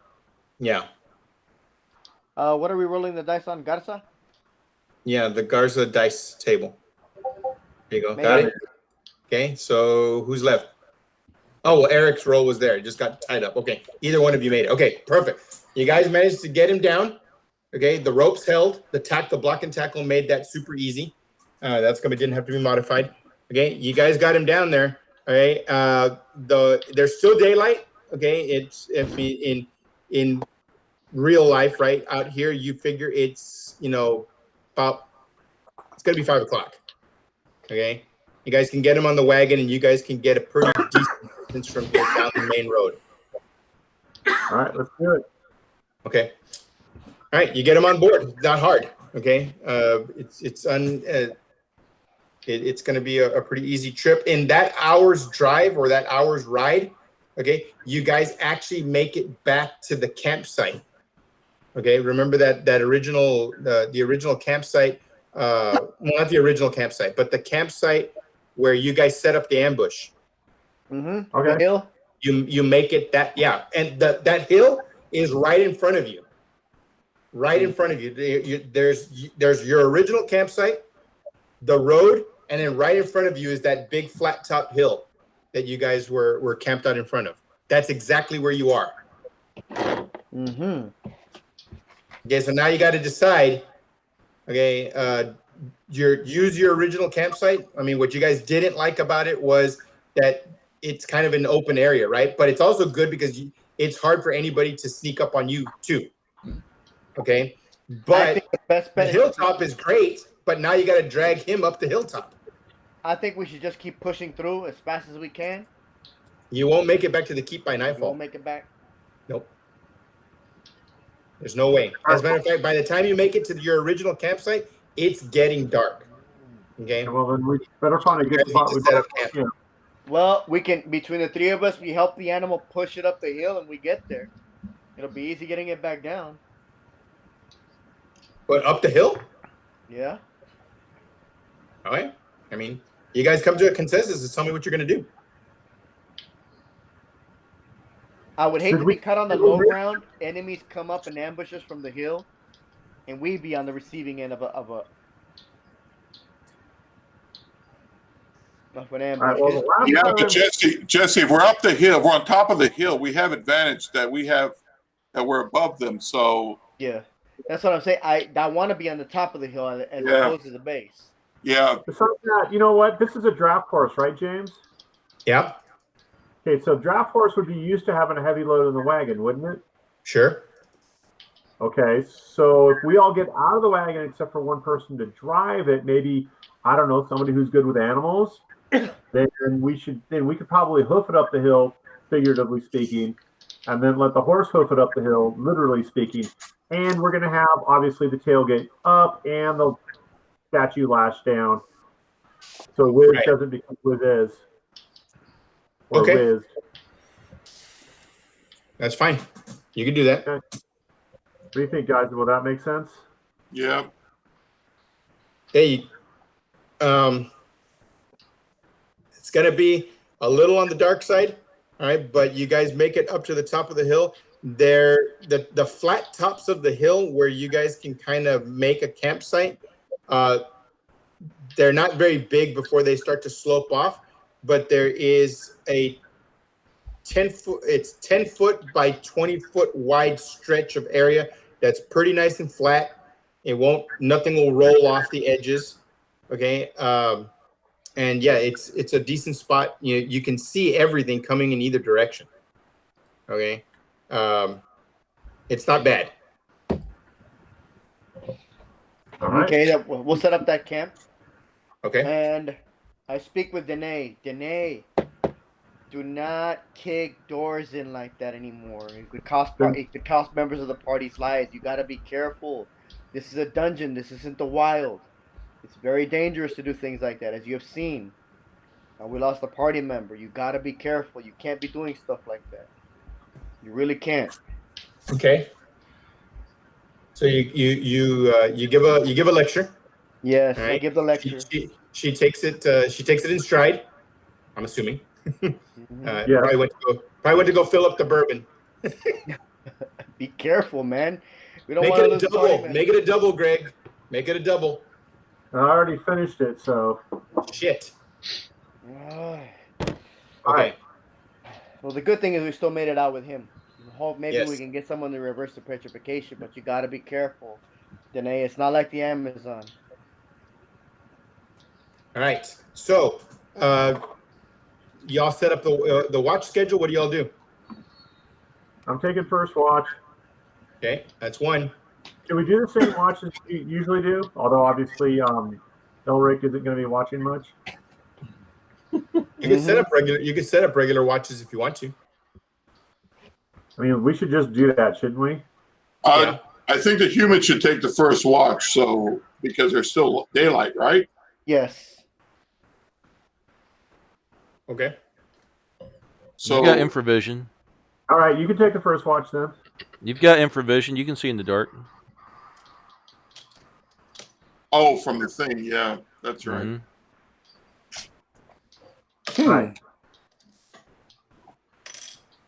Speaker 11: Yeah.
Speaker 4: What are we rolling the dice on, Garza?
Speaker 11: Yeah, the Garza dice table. There you go. Got it. Okay. So who's left? Oh, well, Eric's roll was there. It just got tied up. Okay. Either one of you made it. Okay. Perfect. You guys managed to get him down. Okay, the ropes held. The block and tackle made that super easy. Didn't have to be modified. Okay, you guys got him down there. Okay, there's still daylight. Okay, it's in real life, right out here, you figure it's it's gonna be 5 o'clock. Okay, you guys can get him on the wagon, and you guys can get a pretty decent distance from here down the main road.
Speaker 5: All right, let's do it.
Speaker 11: Okay. All right, you get them on board. It's not hard. Okay, it's going to be a pretty easy trip. In that hour's drive or that hour's ride, okay, you guys actually make it back to the campsite. Okay, remember that original the original campsite. Well, not the original campsite, but the campsite where you guys set up the ambush.
Speaker 4: Mm-hmm.
Speaker 11: Okay. The hill. You make it that and that hill is right in front of you. Right in front of you, there's your original campsite. The road and then right in front of you is that big flat top hill that you guys were camped out in front of. That's exactly where you are.
Speaker 4: Mm-hmm.
Speaker 11: Okay, so now you got to decide. Okay, use your original campsite. I mean, what you guys didn't like about it was that it's kind of an open area, right? But it's also good because it's hard for anybody to sneak up on you too. Okay,
Speaker 4: I
Speaker 11: but
Speaker 4: think the best
Speaker 11: the
Speaker 4: bet is
Speaker 11: hilltop is great, but now you got to drag him up the hilltop.
Speaker 4: I think we should just keep pushing through as fast as we can.
Speaker 11: You won't make it back to the keep by
Speaker 4: We
Speaker 11: nightfall.
Speaker 4: won't make it back.
Speaker 11: Nope. There's no way. As a matter of fact, by the time you make it to your original campsite, it's getting dark. Okay.
Speaker 5: Well, then we better find a good spot. We
Speaker 11: set up camp.
Speaker 4: Yeah. Well, we can, between the three of us, we help the animal push it up the hill and we get there. It'll be easy getting it back down.
Speaker 11: But up the hill?
Speaker 4: Yeah.
Speaker 11: All right. I mean, you guys come to a consensus and tell me what you're going to do.
Speaker 4: I would hate to be cut on the low ground. Enemies come up and ambush us from the hill, and we be on the receiving end of an ambush.
Speaker 9: Yeah, but Jesse, if we're up the hill, if we're on top of the hill, we have advantage that we're above them. So
Speaker 4: yeah, that's what I'm saying. I want to be on the top of the hill as opposed to the base.
Speaker 9: Yeah.
Speaker 5: Besides that, you know what? This is a draft horse, right, James?
Speaker 11: Yeah.
Speaker 5: Okay, so draft horse would be used to having a heavy load in the wagon, wouldn't it?
Speaker 11: Sure.
Speaker 5: Okay, so if we all get out of the wagon except for one person to drive it, maybe, I don't know, somebody who's good with animals, then we could probably hoof it up the hill, figuratively speaking, and then let the horse hoof it up the hill, literally speaking. And we're going to have, obviously, the tailgate up and the statue lashed down. So Wiz doesn't become Wiz.
Speaker 11: Okay.
Speaker 5: Wiz.
Speaker 11: That's fine. You can do that.
Speaker 5: Okay. What do you think, guys? Will that make sense?
Speaker 9: Yeah.
Speaker 11: Hey, it's going to be a little on the dark side, all right, but you guys make it up to the top of the hill. The flat tops of the hill where you guys can kind of make a campsite, they're not very big before they start to slope off, but there is a 10 foot by 20 foot wide stretch of area that's pretty nice and flat. Nothing will roll off the edges. Okay. And yeah, it's a decent spot. You can see everything coming in either direction. Okay. It's not bad.
Speaker 4: Okay, we'll set up that camp.
Speaker 11: Okay.
Speaker 4: And I speak with Danae. Danae, do not kick doors in like that anymore. It could cost members of the party's lives. You gotta be careful. This is a dungeon. This isn't the wild. It's very dangerous to do things like that, as you have seen. We lost a party member. You gotta be careful. You can't be doing stuff like that. You really can't.
Speaker 11: Okay. So you give a lecture.
Speaker 4: Yes,
Speaker 11: right?
Speaker 4: I give the lecture.
Speaker 11: She takes it in stride. I'm assuming. Probably went to go fill up the bourbon.
Speaker 4: Be careful, man. We don't
Speaker 11: Make
Speaker 4: want
Speaker 11: it
Speaker 4: to
Speaker 11: a
Speaker 4: lose
Speaker 11: double.
Speaker 4: party,
Speaker 11: Make it a double, Greg. Make it a double.
Speaker 5: I already finished it, so.
Speaker 11: Shit.
Speaker 4: Okay. Well, the good thing is we still made it out with him. Maybe
Speaker 11: Yes.
Speaker 4: we can get someone to reverse the petrification, but you got to be careful, Danae. It's not like the Amazon.
Speaker 11: All right. So, y'all set up the watch schedule. What do y'all do?
Speaker 5: I'm taking first watch.
Speaker 11: Okay, that's one.
Speaker 5: Can we do the same watch as we usually do? Although obviously, Elric isn't going to be watching much.
Speaker 11: You can set up regular. You can set up regular watches if you want to.
Speaker 5: I mean, we should just do that, shouldn't we?
Speaker 9: I think the humans should take the first watch, so because there's still daylight, right?
Speaker 4: Yes.
Speaker 11: Okay.
Speaker 9: So
Speaker 3: you've got infravision.
Speaker 5: All right, you can take the first watch then.
Speaker 3: You've got infravision. You can see in the dark.
Speaker 9: Oh, from the thing, yeah, that's right.
Speaker 3: Mm-hmm.
Speaker 5: Right.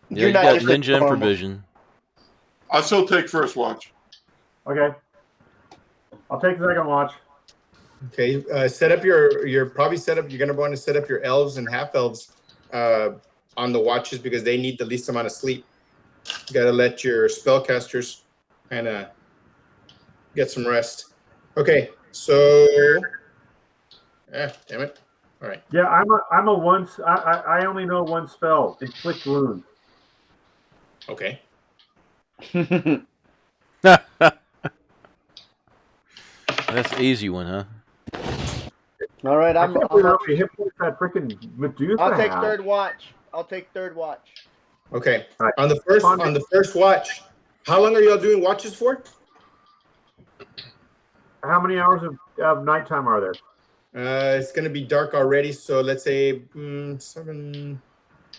Speaker 3: Yeah, you got ninja infravision.
Speaker 9: I'll still take first watch.
Speaker 5: Okay. I'll take the second watch.
Speaker 11: Okay, set up you're probably set up. You're gonna want to set up your elves and half elves on the watches because they need the least amount of sleep. You got to let your spellcasters kind of get some rest. Okay, so damn it. All right.
Speaker 5: Yeah, I'm a once. I only know one spell: inflict wound.
Speaker 11: Okay.
Speaker 3: That's the easy one, huh?
Speaker 4: All right,
Speaker 5: I can't believe how many hit points that freaking Medusa
Speaker 4: I'll take
Speaker 5: had.
Speaker 4: third watch. I'll take third watch.
Speaker 11: Okay.
Speaker 5: Right.
Speaker 11: On the first watch, how long are y'all doing watches for?
Speaker 5: How many hours of nighttime are there?
Speaker 11: It's going to be dark already, so let's say 7,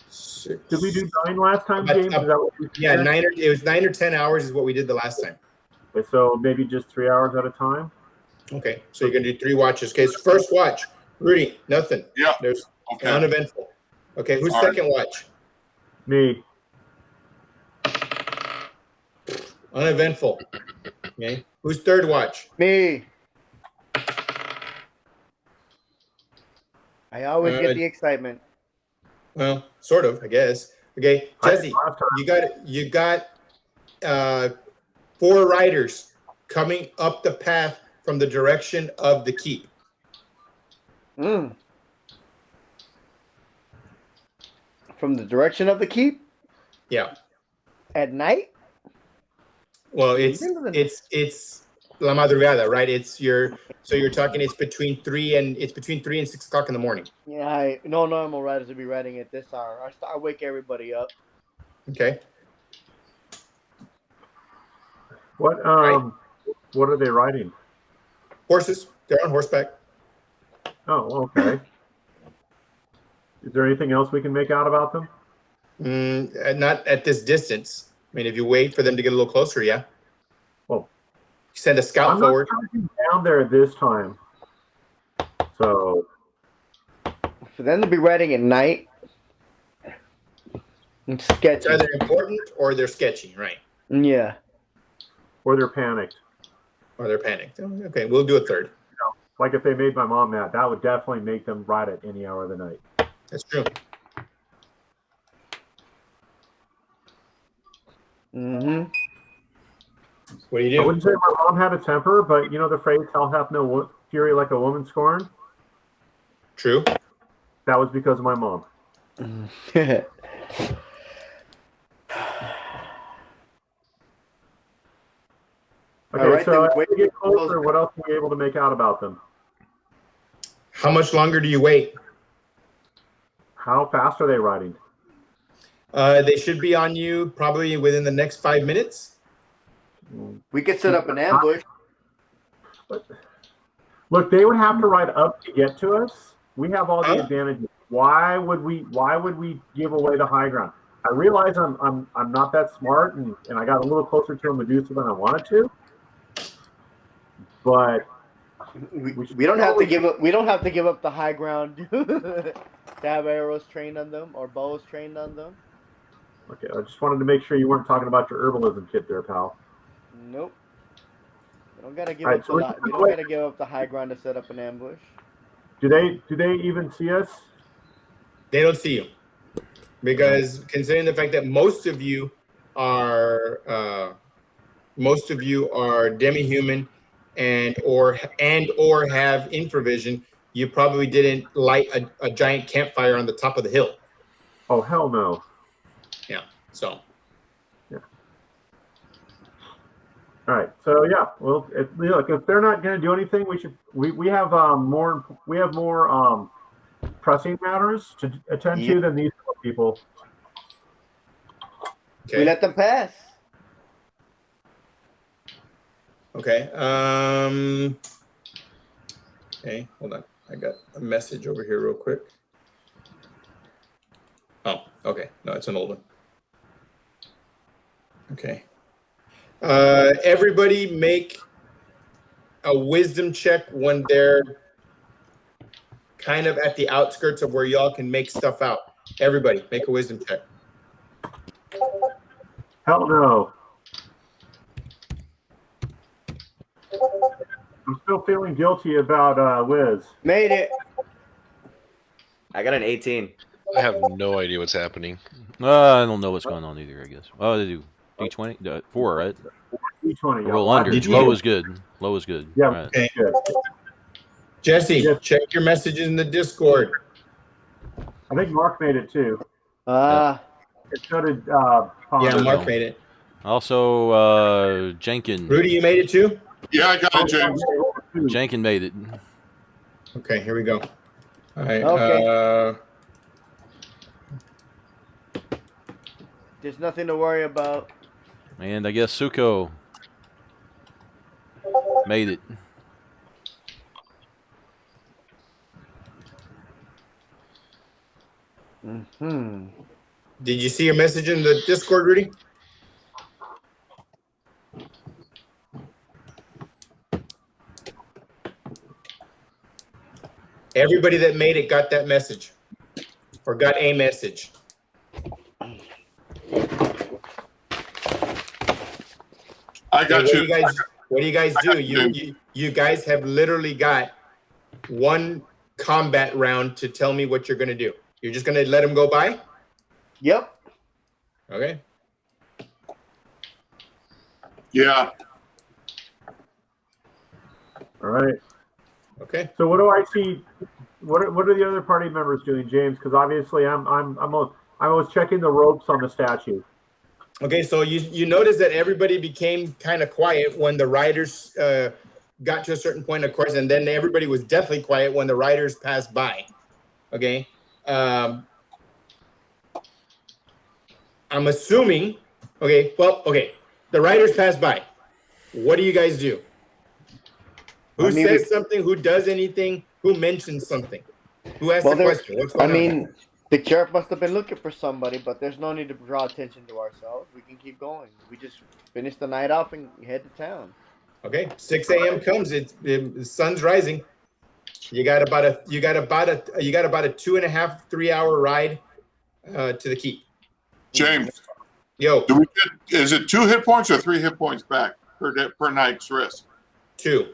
Speaker 11: 6.
Speaker 5: Did we do 9 last time, James? Is that what you
Speaker 11: Yeah,
Speaker 5: said?
Speaker 11: it was 9 or 10 hours is what we did the last time.
Speaker 5: Okay, so maybe just 3 hours at a time.
Speaker 11: Okay, so you're going to do 3 watches. Okay, so first watch, Rudy, nothing.
Speaker 9: Yeah.
Speaker 11: There's
Speaker 9: Okay.
Speaker 11: uneventful. Okay, who's
Speaker 9: All right.
Speaker 11: second watch?
Speaker 5: Me.
Speaker 11: Uneventful. Okay, who's third watch?
Speaker 4: Me. I always get the excitement.
Speaker 11: Well, sort of, I guess. Okay, Jesse, you got 4 riders coming up the path from the direction of the keep.
Speaker 4: From the direction of the keep?
Speaker 11: Yeah.
Speaker 4: At night?
Speaker 11: Well, it's la madrugada, right? So you're talking it's between 3 and 6 o'clock in the morning.
Speaker 4: Yeah, no normal riders would be riding at this hour. I wake everybody up.
Speaker 11: Okay.
Speaker 5: What what are they riding?
Speaker 11: Horses. They're on horseback.
Speaker 5: Oh, okay. Is there anything else we can make out about them?
Speaker 11: Not at this distance. I mean, if you wait for them to get a little closer, yeah.
Speaker 5: Well,
Speaker 11: send a scout
Speaker 5: I'm
Speaker 11: forward.
Speaker 5: not charging down there this time. So
Speaker 4: for them to be riding at night, it's sketchy.
Speaker 11: It's either important or they're sketchy, right?
Speaker 4: Yeah.
Speaker 5: Or they're panicked.
Speaker 11: Okay, we'll do a third.
Speaker 5: Like if they made my mom mad, that would definitely make them ride at any hour of the night.
Speaker 11: That's true.
Speaker 4: Mm-hmm.
Speaker 11: What do you do?
Speaker 5: I wouldn't say my mom had a temper, but you know the phrase "hell hath no fury like a woman scorned."
Speaker 11: True.
Speaker 5: That was because of my mom. Okay,
Speaker 4: right,
Speaker 5: so
Speaker 4: then
Speaker 5: as we get closer, what else are we able to make out about them?
Speaker 11: How much longer do you wait?
Speaker 5: How fast are they riding?
Speaker 11: They should be on you probably within the next 5 minutes.
Speaker 4: We could set up an ambush.
Speaker 5: Look, they would have to ride up to get to us. We have all the advantages. Why would we give away the high ground? I realize I'm not that smart and I got a little closer to a Medusa than I wanted to. But
Speaker 4: we don't have to give up the high ground to have arrows trained on them or bows trained on them.
Speaker 5: Okay, I just wanted to make sure you weren't talking about your herbalism kit there, pal.
Speaker 4: Nope. We don't gotta give up we don't gotta give up the high ground to set up an ambush.
Speaker 5: Do they even see us?
Speaker 11: They don't see you. Because considering the fact that most of you are demi-human and or have infravision, you probably didn't light a giant campfire on the top of the hill.
Speaker 5: Oh, hell no.
Speaker 11: Yeah. So.
Speaker 5: Yeah. All right. So yeah. Well, if they're not going to do anything, we have more pressing matters to attend to than these people.
Speaker 11: Okay.
Speaker 4: We let them pass.
Speaker 11: Okay. Okay. Hold on. I got a message over here real quick. Oh, okay. No, it's an old one. Okay. Everybody make a wisdom check when they're kind of at the outskirts of where y'all can make stuff out. Everybody make a wisdom check.
Speaker 5: Hell no. I'm still feeling guilty about Wiz.
Speaker 4: Made it.
Speaker 12: I got an 18.
Speaker 13: I have no idea what's happening.
Speaker 3: I don't know what's going on either, I guess. Oh, they do D20? 4, right?
Speaker 5: D20.
Speaker 3: Roll under.
Speaker 11: D20.
Speaker 3: Low is good. Low is good.
Speaker 5: Yeah.
Speaker 3: Right.
Speaker 11: Okay. Jesse,
Speaker 5: Yes.
Speaker 11: check your messages in the Discord.
Speaker 5: I think Mark made it too. It so did
Speaker 11: Yeah,
Speaker 3: There we
Speaker 11: Mark
Speaker 3: go.
Speaker 11: made it.
Speaker 3: Also, Jenkin.
Speaker 11: Rudy, you made it too?
Speaker 9: Yeah, I got it, James.
Speaker 3: Jenkin made it.
Speaker 11: Okay, here we go. All right.
Speaker 4: Okay. There's nothing to worry about.
Speaker 3: And I guess Suko made it.
Speaker 4: Mm-hmm.
Speaker 11: Did you see your message in the Discord, Rudy? Everybody that made it got that message or got a message.
Speaker 9: I got
Speaker 11: What
Speaker 9: you.
Speaker 11: do you guys do? You guys have literally got one combat round to tell me what you're going to do. You're just going to let him go by?
Speaker 4: Yep.
Speaker 11: Okay.
Speaker 9: Yeah.
Speaker 5: All right.
Speaker 11: Okay.
Speaker 5: So what do I see? What are the other party members doing, James? Because obviously I was checking the ropes on the statue.
Speaker 11: Okay, so you notice that everybody became kind of quiet when the riders got to a certain point, of course, and then everybody was definitely quiet when the riders passed by. Okay. I'm assuming, okay, the riders passed by. What do you guys do? Who says something? Who does anything? Who mentions something? Who asks the question? What's going on?
Speaker 4: The sheriff must have been looking for somebody, but there's no need to draw attention to ourselves. We can keep going. We just finish the night off and head to town.
Speaker 11: Okay, 6 a.m. comes. The sun's rising. You got about a 2.5, 3 hour ride to the keep.
Speaker 9: James.
Speaker 11: Yo.
Speaker 9: Is it 2 hit points or 3 hit points back per night's rest?
Speaker 11: 2.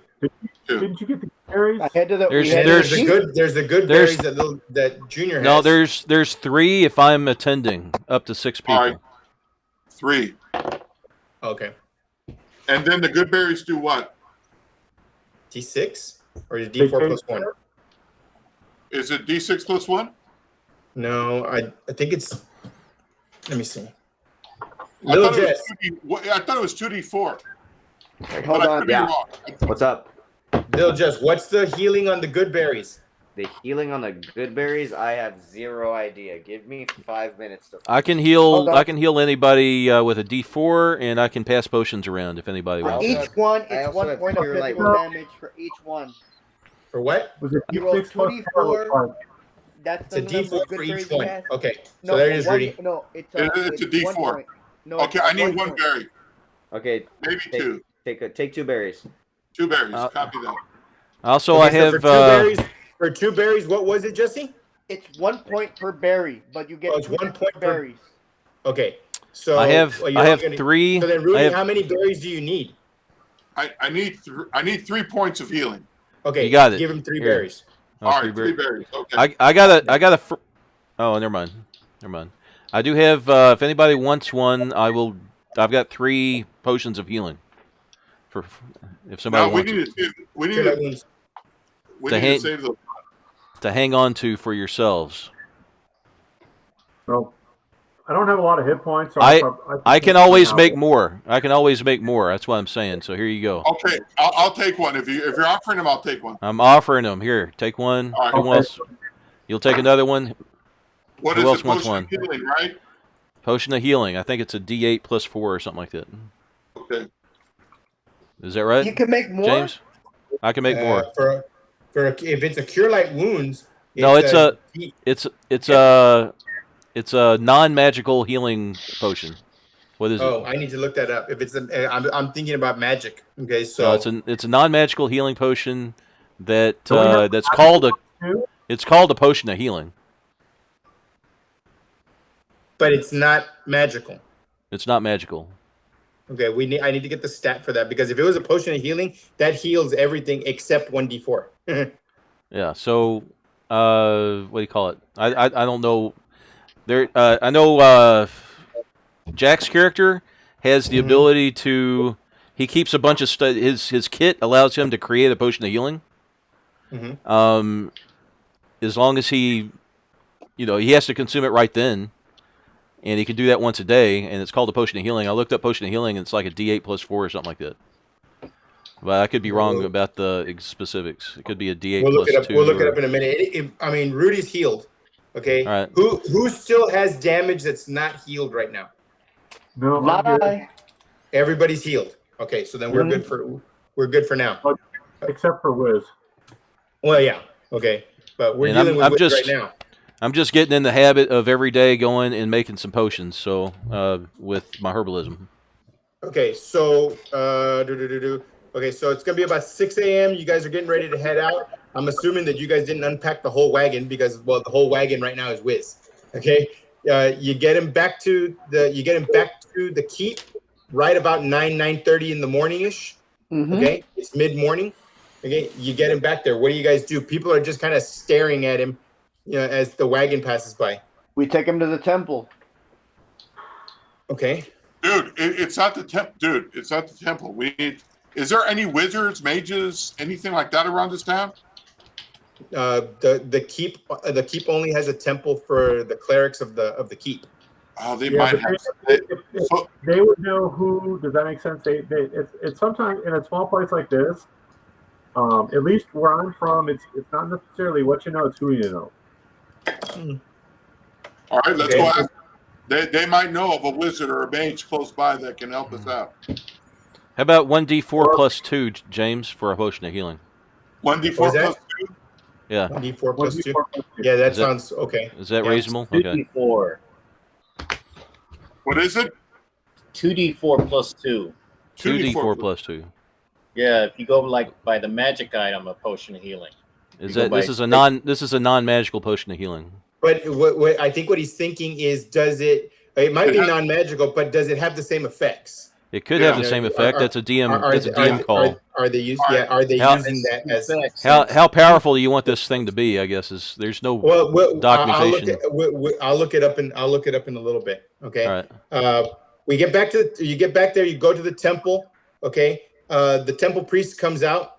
Speaker 5: Didn't you get the berries?
Speaker 3: There's
Speaker 11: the good berries that Junior has.
Speaker 3: No, there's 3 if I'm attending, up to 6 people.
Speaker 9: All right. 3.
Speaker 11: Okay.
Speaker 9: And then the good berries do what?
Speaker 11: D6 or is it D4 plus 1?
Speaker 9: Is it D6 plus 1?
Speaker 11: No, I think it's. Let me see.
Speaker 9: I thought it was 2D4.
Speaker 12: Wait, hold on. Yeah. What's up?
Speaker 11: Lil Jess, what's the healing on the good berries?
Speaker 12: The healing on the good berries, I have 0 idea. Give me 5 minutes to.
Speaker 3: I can heal. I can heal anybody with a D4, and I can pass potions around if anybody wants.
Speaker 4: Each one, it's 1 point of physical damage for each one.
Speaker 11: For what?
Speaker 5: Was it
Speaker 4: You roll
Speaker 5: D6 plus
Speaker 4: 2d4. That's
Speaker 11: It's
Speaker 4: the
Speaker 11: a
Speaker 4: number
Speaker 11: D4
Speaker 4: of good
Speaker 11: for
Speaker 4: berries
Speaker 11: each
Speaker 4: he
Speaker 11: one.
Speaker 4: has.
Speaker 11: Okay, so
Speaker 4: No,
Speaker 11: there it is, Rudy.
Speaker 4: No, it's
Speaker 9: It's a
Speaker 4: D4.
Speaker 9: 1 point.
Speaker 4: No,
Speaker 9: Okay, I need 1
Speaker 4: point.
Speaker 9: berry.
Speaker 12: Okay.
Speaker 9: Maybe 2.
Speaker 12: Take 2 berries.
Speaker 9: 2 berries. Copy that.
Speaker 3: Also,
Speaker 11: Okay,
Speaker 3: I have.
Speaker 11: for 2 berries, what was it, Jesse?
Speaker 4: It's 1 point per berry, but you get
Speaker 11: Oh, it's 1 point
Speaker 4: berries.
Speaker 11: Okay, so
Speaker 3: I have 3.
Speaker 11: So then, Rudy, how many berries do you need?
Speaker 9: I need 3 points of healing.
Speaker 11: Okay,
Speaker 3: You got it.
Speaker 11: Give him 3
Speaker 3: Here.
Speaker 11: berries.
Speaker 3: Oh,
Speaker 9: All right, 3 berries. Okay.
Speaker 3: I got a. Oh, never mind. I do have. If anybody wants one, I've got 3 potions of healing. For if somebody wants
Speaker 9: we need to save those.
Speaker 3: To hang on to for yourselves.
Speaker 5: Well, I don't have a lot of hit points. So
Speaker 3: I can always make more. That's what I'm saying. So here you go.
Speaker 9: Okay, I'll take one. If you're offering them, I'll take one.
Speaker 3: I'm offering them. Here, take one.
Speaker 9: All right.
Speaker 3: Who else? You'll take another one.
Speaker 9: What
Speaker 3: Who
Speaker 9: is
Speaker 3: else
Speaker 9: it?
Speaker 3: wants
Speaker 9: Potion
Speaker 3: one?
Speaker 9: of healing, right?
Speaker 3: Potion of healing. I think it's a D8 plus 4 or something like that.
Speaker 9: Okay.
Speaker 3: Is that right?
Speaker 4: You can make more.
Speaker 3: James, I can make more.
Speaker 11: If it's a cure light wounds.
Speaker 3: No, it's a non-magical healing potion. What is it?
Speaker 11: Oh, I need to look that up. If it's I'm thinking about magic. Okay, so
Speaker 3: no, it's a non-magical healing potion that's called a potion of healing.
Speaker 11: But it's not magical.
Speaker 3: It's not magical.
Speaker 11: Okay, I need to get the stat for that because if it was a potion of healing, that heals everything except 1d4.
Speaker 3: Yeah. So, what do you call it? I don't know. There. I know. Jack's character has the ability to. He keeps a bunch of stuff. His kit allows him to create a potion of healing. As long as he has to consume it right then, and he can do that once a day, and it's called a potion of healing. I looked up potion of healing, and it's like a D8 plus 4 or something like that. But I could be wrong about the specifics. It could be a D8
Speaker 11: We'll look
Speaker 3: plus
Speaker 11: it up.
Speaker 3: 2.
Speaker 11: We'll look it up in a minute. I mean, Rudy's healed. Okay.
Speaker 3: All right.
Speaker 11: Who still has damage that's not healed right now?
Speaker 5: No,
Speaker 4: Not
Speaker 5: I'm good.
Speaker 4: I.
Speaker 11: Everybody's healed. Okay, so then we're good for now.
Speaker 5: Except for Wiz.
Speaker 11: Well, yeah. Okay, but we're dealing with Wiz right now.
Speaker 3: I'm just getting in the habit of every day going and making some potions. So with my herbalism.
Speaker 11: Okay, so okay, so it's gonna be about 6 a.m. You guys are getting ready to head out. I'm assuming that you guys didn't unpack the whole wagon because the whole wagon right now is Wiz. Okay, you get him back to the keep right about 9:30 in the morning ish. Okay, it's mid morning. Okay, you get him back there. What do you guys do? People are just kind of staring at him, as the wagon passes by.
Speaker 4: We take him to the temple.
Speaker 11: Okay.
Speaker 9: Dude, it's not the temple. Dude, it's not the temple. Is there any wizards, mages, anything like that around this town?
Speaker 11: The keep only has a temple for the clerics of the keep.
Speaker 9: Oh, they might have.
Speaker 5: They would know who. Does that make sense? It's sometimes in a small place like this. At least where I'm from, it's not necessarily what you know; it's who you know.
Speaker 9: All right, let's go ask. They might know of a wizard or a mage close by that can help us out.
Speaker 3: How about 1d4 plus 2, James, for a potion of healing?
Speaker 9: 1d4 plus 2?
Speaker 3: Yeah.
Speaker 11: 1d4 plus 2? Yeah, that sounds okay.
Speaker 3: Is that reasonable? Okay.
Speaker 10: 2d4.
Speaker 9: What is it?
Speaker 10: 2d4 plus 2.
Speaker 3: 2d4 plus 2.
Speaker 10: Yeah, if you go by the magic item, a potion of healing.
Speaker 3: This is a non-magical potion of healing.
Speaker 11: But what I think what he's thinking is, it might be non-magical, but does it have the same effects?
Speaker 3: It could have the same effect. That's a DM call.
Speaker 11: Are they using that as
Speaker 3: how powerful do you want this thing to be? I guess there's no documentation.
Speaker 11: I'll look it up in a little bit. Okay.
Speaker 3: All right.
Speaker 11: You get back there. You go to the temple. Okay. The temple priest comes out.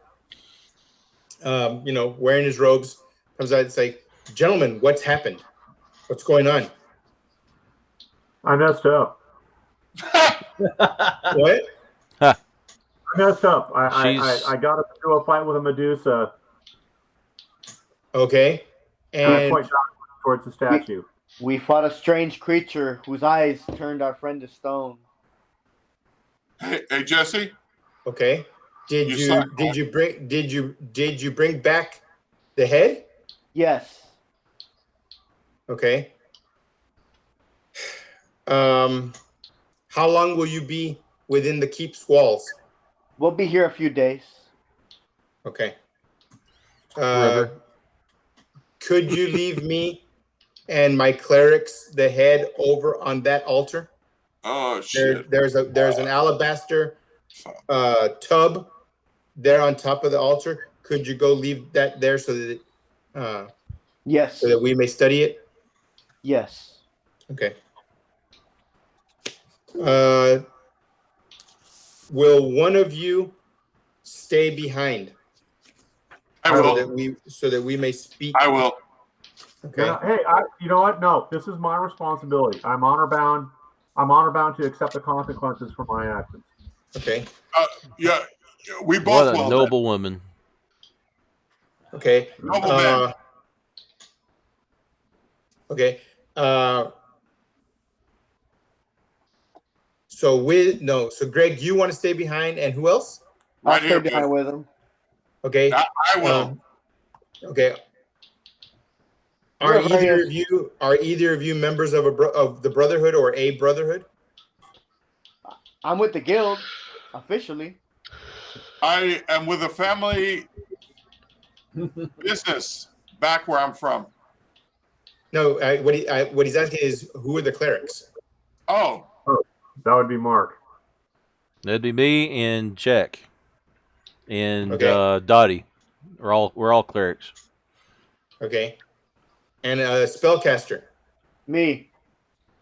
Speaker 11: Wearing his robes, comes out and say, "Gentlemen, what's happened? What's going on?"
Speaker 5: I messed up.
Speaker 11: What?
Speaker 5: I messed up. I got into a fight with a Medusa.
Speaker 11: Okay.
Speaker 5: And I point towards the statue.
Speaker 4: We fought a strange creature whose eyes turned our friend to stone.
Speaker 9: Hey Jesse.
Speaker 11: Okay. Did you bring back the head?
Speaker 4: Yes.
Speaker 11: Okay. How long will you be within the keep's walls?
Speaker 4: We'll be here a few days.
Speaker 11: Okay. Could you leave me and my clerics the head over on that altar?
Speaker 9: Oh shit.
Speaker 11: There's an alabaster tub there on top of the altar. Could you go leave that there so that
Speaker 4: yes,
Speaker 11: so that we may study it?
Speaker 4: Yes.
Speaker 11: Okay. Will one of you stay behind?
Speaker 9: I will.
Speaker 11: So that we may speak.
Speaker 9: I will.
Speaker 11: Okay.
Speaker 5: Hey, you know what? No, this is my responsibility. I'm honor bound. I'm honor bound to accept the consequences for my actions.
Speaker 11: Okay.
Speaker 9: Yeah, we both.
Speaker 3: What a noble woman.
Speaker 11: Okay.
Speaker 9: Noble man.
Speaker 11: Okay. So Greg, you want to stay behind, and who else?
Speaker 4: I'll stay behind with him.
Speaker 11: Okay.
Speaker 9: I will.
Speaker 11: Okay. Are either of you members of the Brotherhood or a Brotherhood?
Speaker 4: I'm with the guild, officially.
Speaker 9: I am with a family business back where I'm from.
Speaker 11: No, what he's asking is, who are the clerics?
Speaker 9: Oh,
Speaker 5: that would be Mark.
Speaker 3: That'd be me and Jack and
Speaker 11: Okay.
Speaker 3: Dottie. We're all clerics.
Speaker 11: Okay. And a spellcaster.
Speaker 4: Me.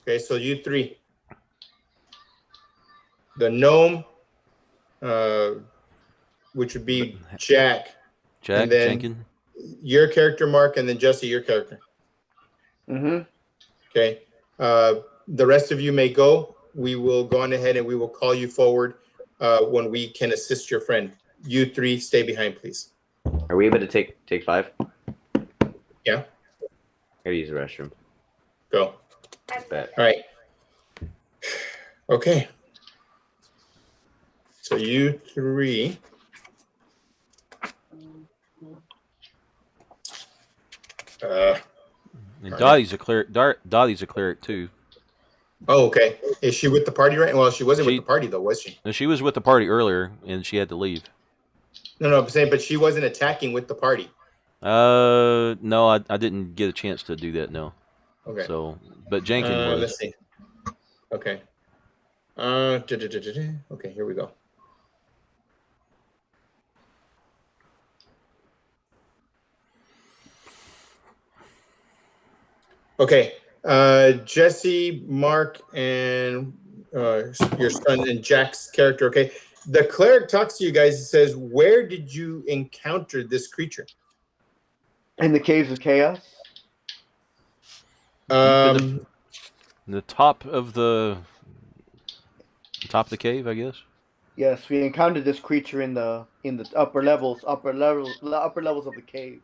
Speaker 11: Okay, so you three. The gnome, which would be Jack.
Speaker 3: Jack,
Speaker 11: and then
Speaker 3: Jenkins.
Speaker 11: Your character, Mark, and then Jesse, your character.
Speaker 4: Mm-hmm.
Speaker 11: Okay. The rest of you may go. We will go on ahead and we will call you forward when we can assist your friend. You three stay behind, please.
Speaker 12: Are we able to take 5?
Speaker 11: Yeah.
Speaker 12: I gotta use the restroom.
Speaker 11: Go.
Speaker 12: Bet.
Speaker 11: All right. Okay. So you three.
Speaker 3: And Dottie's a cleric. Dottie's a cleric too.
Speaker 11: Oh, okay. Is she with the party right? Well, she wasn't with the party though, was she?
Speaker 3: No, she was with the party earlier, and she had to leave.
Speaker 11: No, I'm saying, but she wasn't attacking with the party.
Speaker 3: No, I didn't get a chance to do that. No.
Speaker 11: Okay.
Speaker 3: So, but Jenkins was.
Speaker 11: Let's see. Okay. Okay, here we go. Okay. Jesse, Mark, and your son and Jack's character. Okay. The cleric talks to you guys and says, "Where did you encounter this creature?"
Speaker 4: In the caves of chaos.
Speaker 3: In the top of the cave, I guess.
Speaker 4: Yes, we encountered this creature in the upper levels of the caves.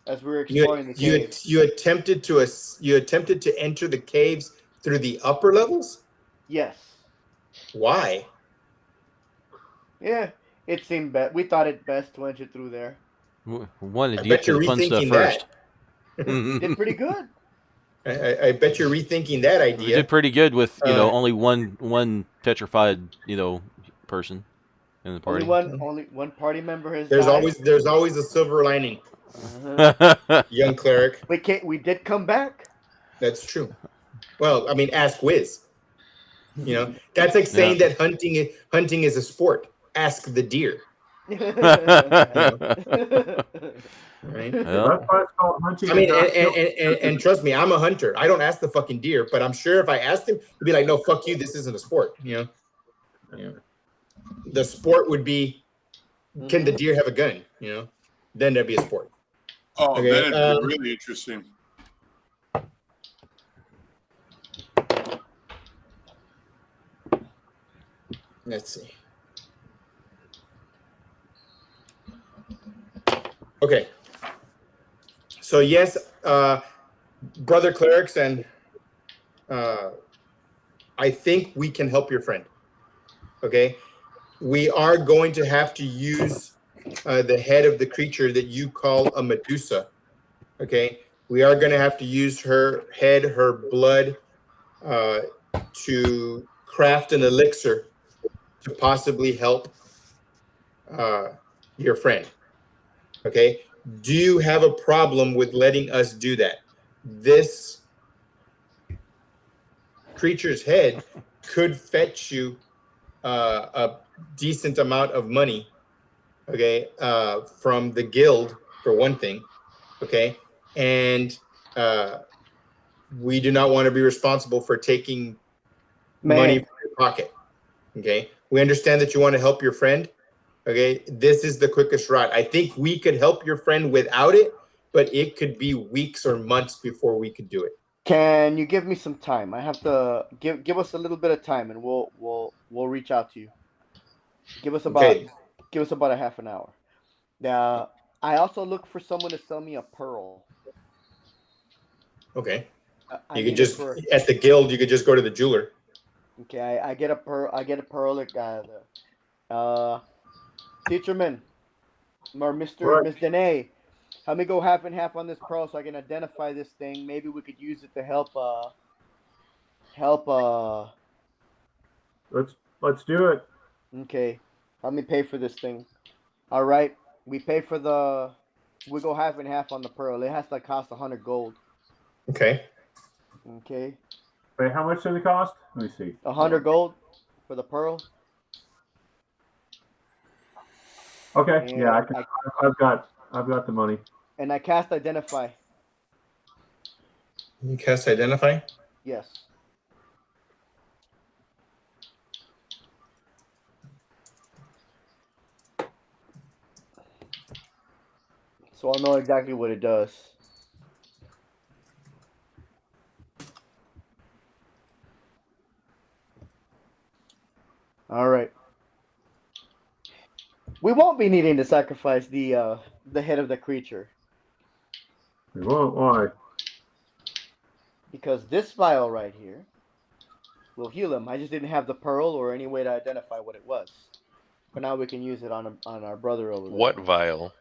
Speaker 4: As we were exploring the caves.
Speaker 11: You attempted to enter the caves through the upper levels?
Speaker 4: Yes.
Speaker 11: Why?
Speaker 4: Yeah, it seemed best. We thought it best to enter through there.
Speaker 3: Wanted to get to the fun stuff first.
Speaker 4: We did pretty good.
Speaker 11: I bet you're rethinking that idea.
Speaker 3: We did pretty good with only one petrified person in the party.
Speaker 4: Only one party member has
Speaker 11: There's
Speaker 4: died.
Speaker 11: There's always a silver lining. Young cleric.
Speaker 4: We did come back.
Speaker 11: That's true. Well, I mean, ask Wiz. That's like saying that hunting is a sport. Ask the deer. Right?
Speaker 5: That's why it's called hunting.
Speaker 11: I mean, and trust me, I'm a hunter. I don't ask the fucking deer, but I'm sure if I asked him, he'd be like, "No, fuck you. This isn't a sport." The sport would be, can the deer have a gun? Then there'd be a sport.
Speaker 9: Oh,
Speaker 11: Okay,
Speaker 9: that'd be really interesting.
Speaker 11: Let's see. Okay. So yes, brother clerics, and I think we can help your friend. Okay. We are going to have to use the head of the creature that you call a Medusa. Okay. We are going to have to use her head, her blood, to craft an elixir to possibly help your friend. Okay. Do you have a problem with letting us do that? This creature's head could fetch you a decent amount of money, okay, from the guild, for one thing, okay? And we do not want to be responsible for taking money from your pocket, okay? We understand that you want to help your friend, okay? This is the quickest route. I think we could help your friend without it, but it could be weeks or months before we could do it.
Speaker 4: Can you give me some time? I have to give us a little bit of time, and we'll reach out to you. Give us about a half an hour. Now, I also look for someone to sell me a pearl.
Speaker 11: Okay. You could just at the guild. You could just go to the jeweler.
Speaker 4: Okay, I get a pearl. I get a pearl at Teacherman or Miss Danae. Help me go half and half on this pearl so I can identify this thing. Maybe we could use it to help.
Speaker 5: Let's do it.
Speaker 4: Okay, let me pay for this thing. All right, we pay for the. We go half and half on the pearl. It has to cost 100 gold.
Speaker 11: Okay.
Speaker 4: Okay.
Speaker 5: Wait, how much does it cost? Let me see.
Speaker 4: 100 gold for the pearl.
Speaker 5: Okay.
Speaker 4: And
Speaker 5: Yeah, I've got the money.
Speaker 4: And I cast Identify.
Speaker 11: You cast Identify?
Speaker 4: Yes. So I'll know exactly what it does. All right. We won't be needing to sacrifice the head of the creature.
Speaker 5: We won't. Why?
Speaker 4: Because this vial right here will heal him. I just didn't have the pearl or any way to identify what it was. But now we can use it on our brother over there.
Speaker 13: What vial?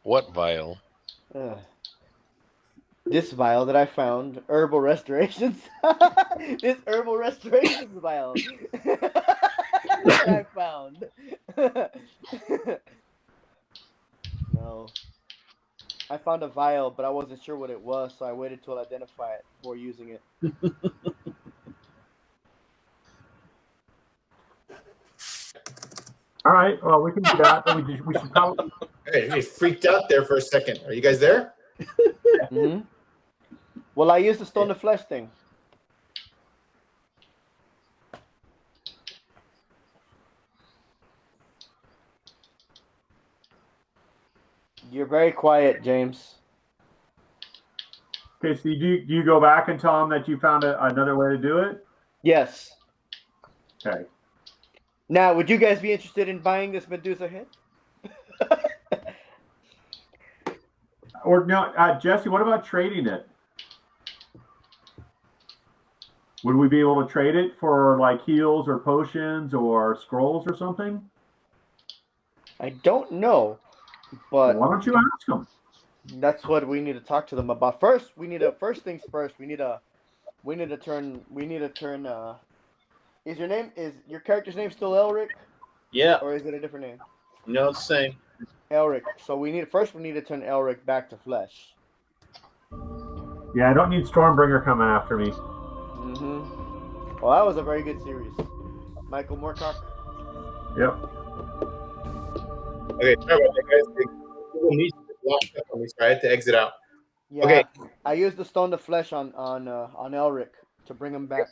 Speaker 13: What vial?
Speaker 4: This vial that I found, herbal restorations. This herbal restorations vial that I found. No. I found a vial, but I wasn't sure what it was, so I waited till I identify it before using it.
Speaker 5: All right. Well, we can do that. We should probably.
Speaker 11: Hey, you freaked out there for a second. Are you guys there?
Speaker 4: Mm-hmm. Well, I used the stone to flesh thing. You're very quiet, James.
Speaker 5: Okay, so do you go back and tell him that you found another way to do it?
Speaker 4: Yes.
Speaker 5: Okay.
Speaker 4: Now, would you guys be interested in buying this Medusa head?
Speaker 5: Or no, Jesse, what about trading it? Would we be able to trade it for like heals or potions or scrolls or something?
Speaker 4: I don't know, but
Speaker 5: why don't you ask them?
Speaker 4: That's what we need to talk to them about. First, first things first. We need to turn. Is your character's name still Elric?
Speaker 10: Yeah.
Speaker 4: Or is it a different name?
Speaker 10: No, it's the same.
Speaker 4: Elric. So we need to turn Elric back to flesh.
Speaker 5: Yeah, I don't need Stormbringer coming after me.
Speaker 4: Mm-hmm. Well, that was a very good series. Michael Moorcock.
Speaker 5: Yep.
Speaker 11: Okay, sorry about that, guys. Google Meet locked up on me, so I had to exit out.
Speaker 4: Yeah,
Speaker 11: okay.
Speaker 4: I used the stone to flesh on Elric to bring him back.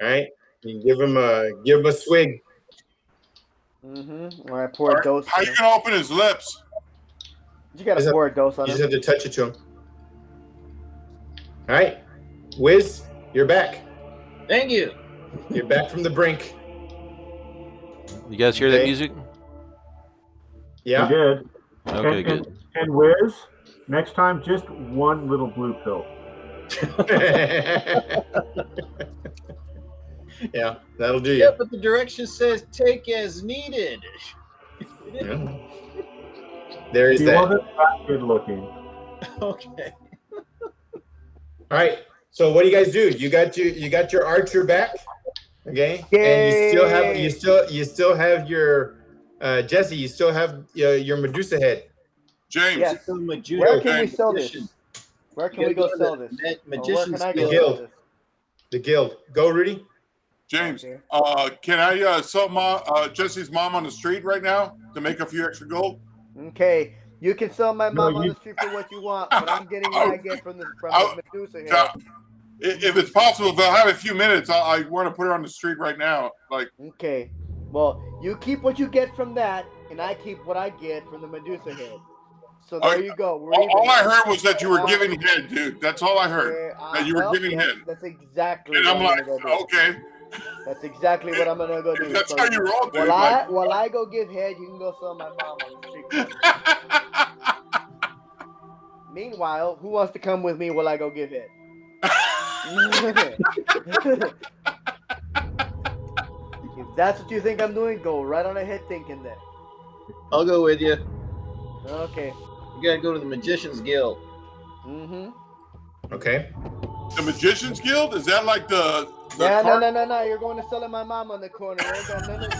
Speaker 11: All right, you give him a swig.
Speaker 4: Mm-hmm. Or I pour a dose.
Speaker 9: How you gonna open his lips?
Speaker 4: You gotta pour a dose on him.
Speaker 11: You just have to touch it to him. All right, Wiz, you're back.
Speaker 10: Thank you.
Speaker 11: You're back from the brink.
Speaker 3: You guys hear that music?
Speaker 11: Yeah.
Speaker 5: We did.
Speaker 3: Okay, good.
Speaker 5: And Wiz, next time, just one little blue pill.
Speaker 11: Yeah, that'll do you.
Speaker 10: Yeah, but the direction says take as needed.
Speaker 11: Yeah. There is
Speaker 5: he
Speaker 11: that.
Speaker 5: Wasn't that good looking.
Speaker 10: Okay.
Speaker 11: All right. So what do you guys do? You got your archer back, okay?
Speaker 4: Yay!
Speaker 11: And you still have your Jesse. You still have your Medusa head.
Speaker 9: James.
Speaker 4: Yes. Where can we sell this? Where can we go sell this?
Speaker 10: Magician's
Speaker 11: Guild. The guild. Go, Rudy.
Speaker 9: James, can I sell Jesse's mom on the street right now to make a few extra gold?
Speaker 4: Okay, you can sell my mom on the street for what you want, but I'm getting what I get from the Medusa head.
Speaker 9: If it's possible, if I have a few minutes, I want to put her on the street right now. Like.
Speaker 4: Okay, well, you keep what you get from that, and I keep what I get from the Medusa head. So there you go.
Speaker 9: All I heard was that you were giving head, dude. That's all I heard. That you were giving head.
Speaker 4: That's exactly.
Speaker 9: And I'm like, okay.
Speaker 4: That's exactly what I'm gonna go do.
Speaker 9: That's how you roll, dude.
Speaker 4: While I go give head, you can go sell my mom on the street. Meanwhile, who wants to come with me while I go give head? If that's what you think I'm doing, go right on ahead thinking that.
Speaker 10: I'll go with you.
Speaker 4: Okay.
Speaker 10: You gotta go to the Magician's Guild.
Speaker 4: Mm-hmm.
Speaker 11: Okay.
Speaker 9: The Magician's Guild? Is that like the
Speaker 4: no. You're going to sell my mom on the corner. You ain't got none of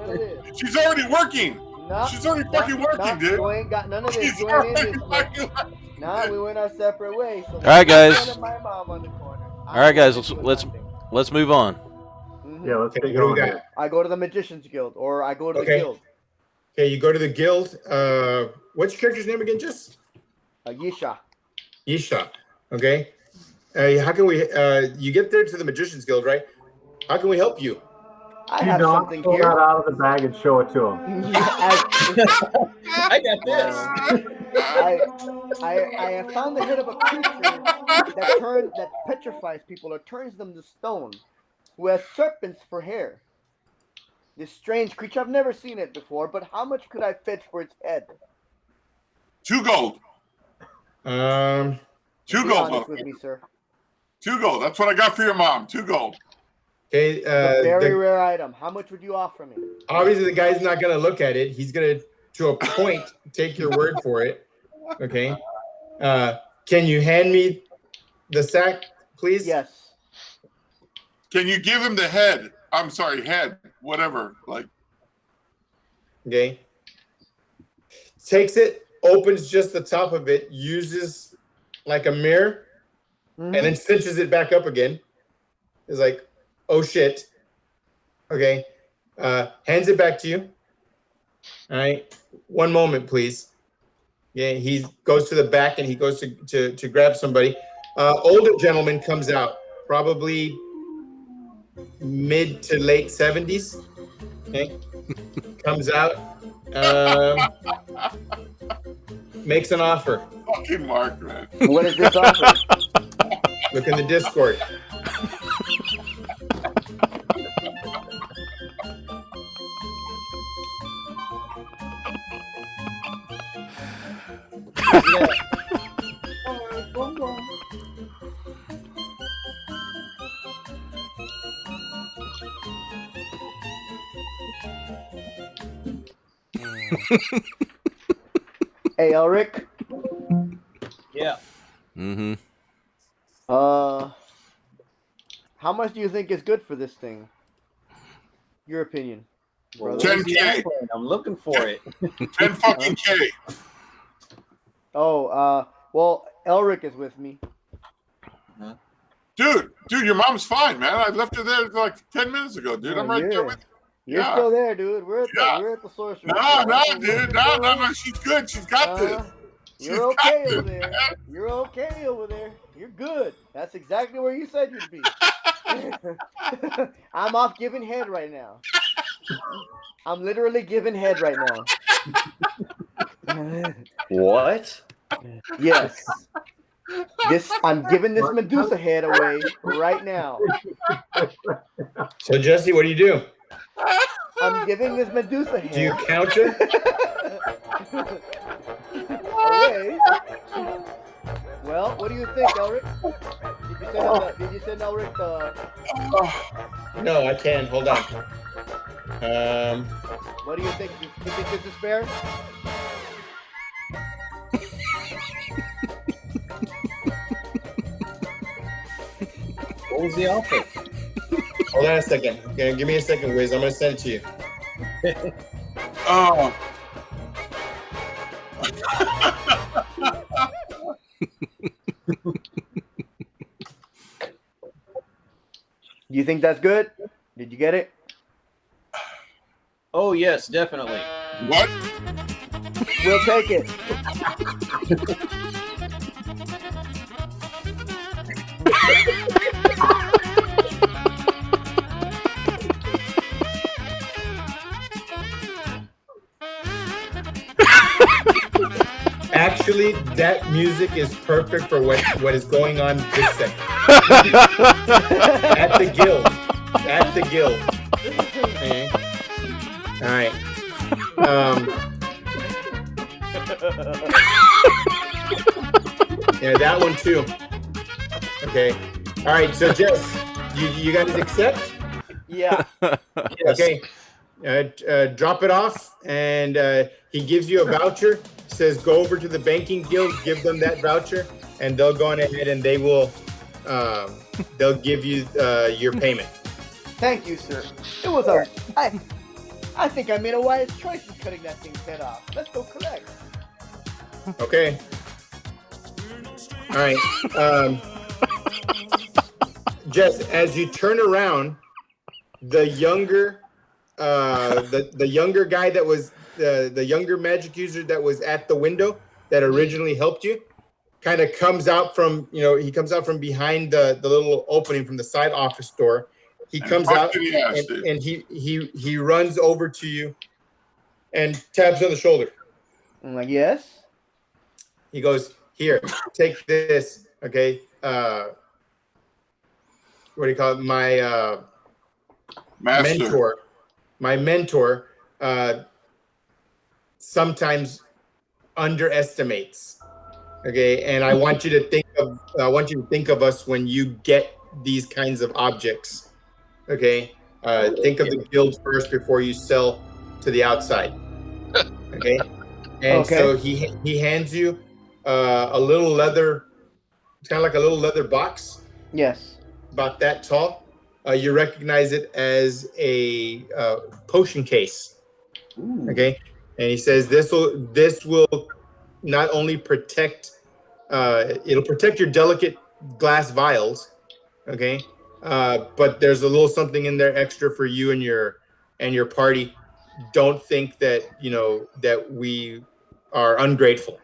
Speaker 4: this.
Speaker 9: She's already working.
Speaker 4: No,
Speaker 9: she's already fucking working, dude.
Speaker 4: You ain't got none of this.
Speaker 9: She's already fucking
Speaker 4: we went our separate ways. So
Speaker 3: all right, guys.
Speaker 4: My mom on the corner.
Speaker 3: All right, guys. Let's move on.
Speaker 4: Mm-hmm.
Speaker 5: Yeah, let's
Speaker 11: Okay,
Speaker 5: get
Speaker 11: what do we
Speaker 5: going.
Speaker 11: got?
Speaker 4: I go to the Magician's Guild, or I go to the
Speaker 11: Okay.
Speaker 4: guild.
Speaker 11: Okay, you go to the guild. What's your character's name again, Jess?
Speaker 4: Yisha.
Speaker 11: Yisha. Okay. How can we? You get there to the Magician's Guild, right? How can we help you?
Speaker 4: I
Speaker 5: Do
Speaker 4: have
Speaker 5: not
Speaker 4: something
Speaker 5: pull
Speaker 4: here.
Speaker 5: that out of the bag and show it to him.
Speaker 10: I got this.
Speaker 4: I have found the head of a creature that petrifies people or turns them to stone, who has serpents for hair. This strange creature, I've never seen it before, but how much could I fetch for its head?
Speaker 9: 2 gold.
Speaker 11: 2
Speaker 4: Be
Speaker 11: gold.
Speaker 4: honest with me, sir.
Speaker 9: 2 gold. That's what I got for your mom. 2 gold.
Speaker 11: Okay.
Speaker 4: It's a very rare item. How much would you offer me?
Speaker 11: Obviously, the guy's not going to look at it. He's going to a point, take your word for it. Okay. Can you hand me the sack, please?
Speaker 4: Yes.
Speaker 9: Can you give him the head? I'm sorry, head. Whatever. Like.
Speaker 11: Okay. Takes it, opens just the top of it, uses like a mirror, and then cinches it back up again. It's like, oh shit. Okay. Hands it back to you. All right. One moment, please. Yeah, he goes to the back and he goes to grab somebody. Older gentleman comes out, probably mid to late 70s. Okay. Comes out. Makes an offer.
Speaker 9: Fucking Mark, man.
Speaker 4: What is this offer?
Speaker 11: Look in the Discord.
Speaker 4: Hey, Elric.
Speaker 10: Yeah.
Speaker 3: Mm-hmm.
Speaker 4: How much do you think is good for this thing? Your opinion.
Speaker 10: Well,
Speaker 4: brother.
Speaker 9: 10K.
Speaker 10: I'm looking for it.
Speaker 9: 10 fucking K.
Speaker 4: Oh, well, Elric is with me.
Speaker 9: Dude, your mom's fine, man. I left her there like 10 minutes ago, dude. I'm right there with you.
Speaker 4: You're
Speaker 9: Yeah.
Speaker 4: still there, dude. We're at the sorcery.
Speaker 9: No, dude. No. She's good. She's got this.
Speaker 4: You're okay over there. You're okay over there. You're good. That's exactly where you said you'd be. I'm off giving head right now. I'm literally giving head right now.
Speaker 12: What?
Speaker 4: Yes. I'm giving this Medusa head away right now.
Speaker 11: So, Jesse, what do you do?
Speaker 4: I'm giving this Medusa head.
Speaker 11: Do you counter?
Speaker 4: away. Well, what do you think, Elric? Did you send Elric the...
Speaker 11: No, I can't. Hold on.
Speaker 4: What do you think? Do you think this is fair?
Speaker 10: What was the offer?
Speaker 11: Hold on a second. Okay, give me a second, Wiz. I'm going to send it to you.
Speaker 9: Oh.
Speaker 4: Do you think that's good? Did you get it?
Speaker 10: Oh, yes, definitely.
Speaker 9: What?
Speaker 4: We'll take it.
Speaker 11: Actually, that music is perfect for what is going on this second. At the guild. At the guild. Okay. All right. Yeah, that one too. Okay. All right. So, Jess, you guys accept?
Speaker 4: Yeah.
Speaker 11: Okay. Drop it off, and he gives you a voucher. Says go over to the banking guild, give them that voucher, and they'll go on ahead and they will they'll give you your payment.
Speaker 4: Thank you, sir. It was I think I made a wise choice in cutting that thing's head off. Let's go collect.
Speaker 11: Okay. All right. Jess, as you turn around, the younger the younger guy that was the younger magic user that was at the window that originally helped you kind of comes out from, he comes out from behind the little opening from the side office door. He comes out and he runs over to you and taps on the shoulder.
Speaker 4: I'm like, yes.
Speaker 11: He goes, here, take this. Okay. What do you call it? My mentor. My mentor sometimes underestimates. Okay, and I want you to think of us when you get these kinds of objects. Okay, think of the guild first before you sell to the outside. Okay, and so he hands you a little leather. It's kind of like a little leather box.
Speaker 4: Yes.
Speaker 11: About that tall. You recognize it as a potion case. Ooh. Okay, and he says this will not only protect, it'll protect your delicate glass vials. Okay, but there's a little something in there extra for you and your party. Don't think that that we are ungrateful.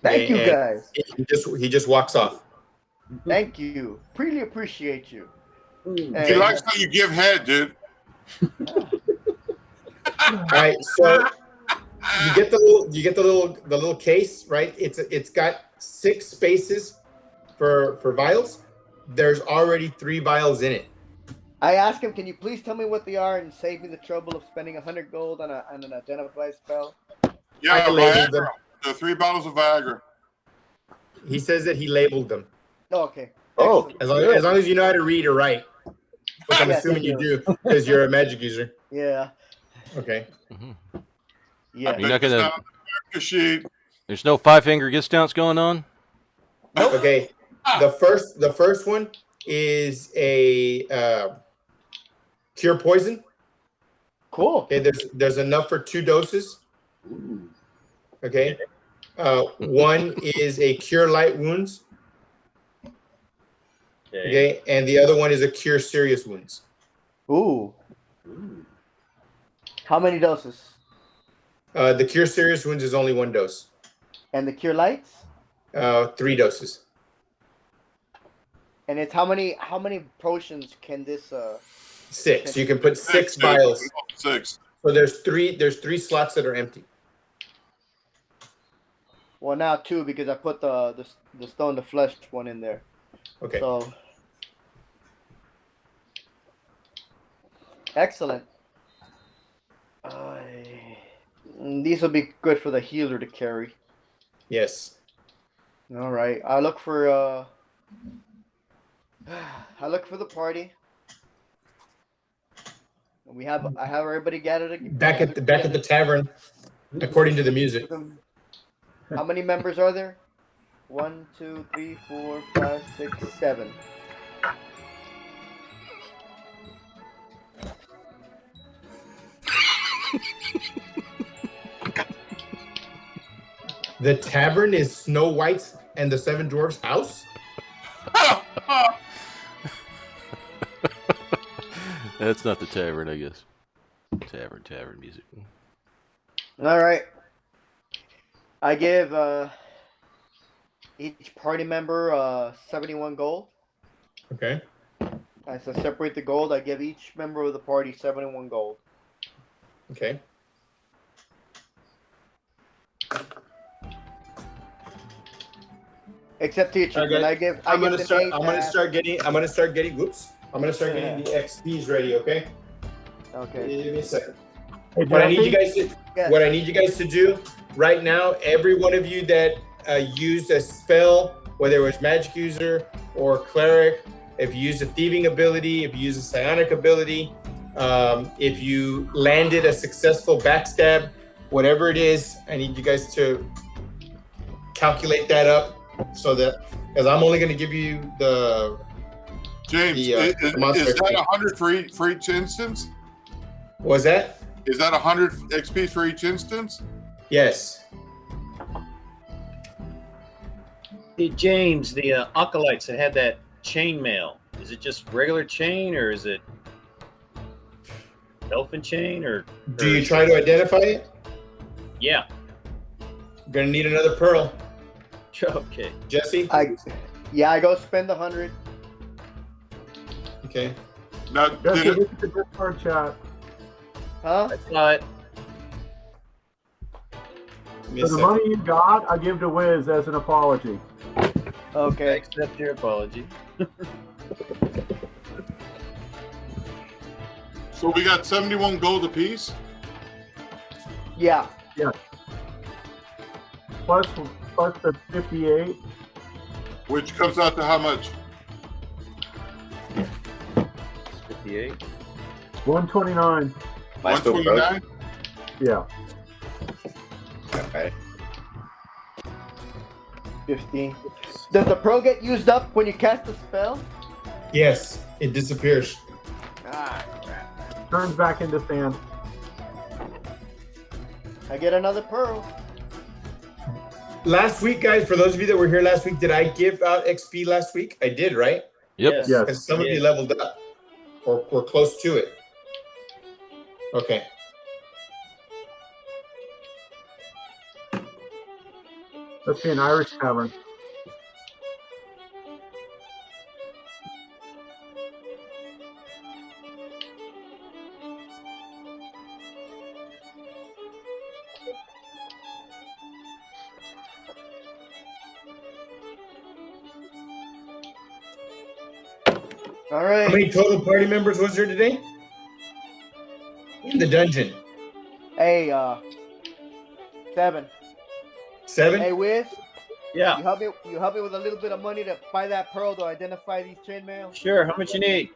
Speaker 4: Thank you, guys.
Speaker 11: He just walks off.
Speaker 4: Thank you. Really appreciate you.
Speaker 9: He likes how you give head, dude.
Speaker 11: All right, so you get the little case, right? It's got 6 spaces for vials. There's already 3 vials in it.
Speaker 4: I asked him, can you please tell me what they are and save me the trouble of spending 100 gold on an identify spell?
Speaker 9: Yeah, Viagra. The 3 bottles of Viagra.
Speaker 11: He says that he labeled them.
Speaker 4: Oh, okay.
Speaker 11: Oh, as long as you know how to read or write, which I'm assuming you do because you're a magic user.
Speaker 4: Yeah.
Speaker 11: Okay.
Speaker 3: Mm-hmm.
Speaker 4: Yeah.
Speaker 3: You're not gonna. There's no 5-finger discounts going on.
Speaker 11: Okay. The first one is a cure poison.
Speaker 4: Cool.
Speaker 11: Okay. There's enough for 2 doses. Okay. One is a cure light wounds. Okay, and the other one is a cure serious wounds.
Speaker 4: Ooh. How many doses?
Speaker 11: The cure serious wounds is only 1 dose.
Speaker 4: And the cure lights?
Speaker 11: 3 doses.
Speaker 4: And it's how many potions can this
Speaker 11: 6. You can put 6 vials.
Speaker 9: 6.
Speaker 11: So there's 3 slots that are empty.
Speaker 4: Well, now 2 because I put the stone the flesh one in there.
Speaker 11: Okay.
Speaker 4: So excellent. These will be good for the healer to carry.
Speaker 11: Yes.
Speaker 4: All right. I look for the party. I have everybody gathered
Speaker 11: back at the tavern, according to the music.
Speaker 4: How many members are there? 1, 2, 3, 4, 5, 6, 7.
Speaker 11: The tavern is Snow White's and the 7 Dwarfs' house?
Speaker 3: That's not the tavern, I guess. Tavern music.
Speaker 4: All right. I give each party member 71 gold.
Speaker 11: Okay.
Speaker 4: So separate the gold. I give each member of the party 71 gold.
Speaker 11: Okay.
Speaker 4: Except teacher.
Speaker 11: Okay. I'm gonna start getting the XPs ready. Okay.
Speaker 4: Okay.
Speaker 11: Give me a second.
Speaker 5: Hey,
Speaker 11: What I need you guys to do right now, every one of you that used a spell, whether it was magic user or cleric, if you used a thieving ability, if you used a psionic ability, if you landed a successful backstab, whatever it is, I need you guys to calculate that up so that, because I'm only going to give you the
Speaker 9: James, is that 100 for each instance?
Speaker 11: Was that?
Speaker 9: Is that 100 XP for each instance?
Speaker 11: Yes.
Speaker 10: Hey, James, the acolytes that had that chainmail, is it just regular chain or is it Elfin chain or?
Speaker 11: Do you try to identify it?
Speaker 10: Yeah.
Speaker 11: I'm gonna need another pearl.
Speaker 10: Okay.
Speaker 11: Jesse?
Speaker 4: I go spend 100.
Speaker 11: Okay.
Speaker 9: Now,
Speaker 5: Jesse, look at the Discord chat.
Speaker 4: Huh?
Speaker 10: I saw it.
Speaker 5: For the money you got, I give to Wiz as an apology.
Speaker 4: Okay.
Speaker 10: I accept your apology.
Speaker 9: So we got 71 gold apiece?
Speaker 4: Yeah.
Speaker 5: Yeah. Plus the 58.
Speaker 9: Which comes out to how much?
Speaker 10: 58.
Speaker 5: 129.
Speaker 9: 129?
Speaker 5: Yeah.
Speaker 12: Okay.
Speaker 4: 15. Does the pearl get used up when you cast the spell?
Speaker 11: Yes, it disappears.
Speaker 4: Ah, crap.
Speaker 5: Turns back into sand.
Speaker 4: I get another pearl.
Speaker 11: Last week, guys, for those of you that were here last week, did I give out XP last week? I did, right?
Speaker 3: Yep.
Speaker 10: Yes.
Speaker 5: Yes.
Speaker 11: Because some of you leveled up or were close to it. Okay.
Speaker 5: Must be an Irish tavern.
Speaker 4: All right.
Speaker 11: How many total party members was there today? In the dungeon.
Speaker 4: Hey, 7.
Speaker 11: 7?
Speaker 4: Hey, Wiz.
Speaker 10: Yeah.
Speaker 4: You help me with a little bit of money to buy that pearl to identify these chainmail?
Speaker 10: Sure. How much you need?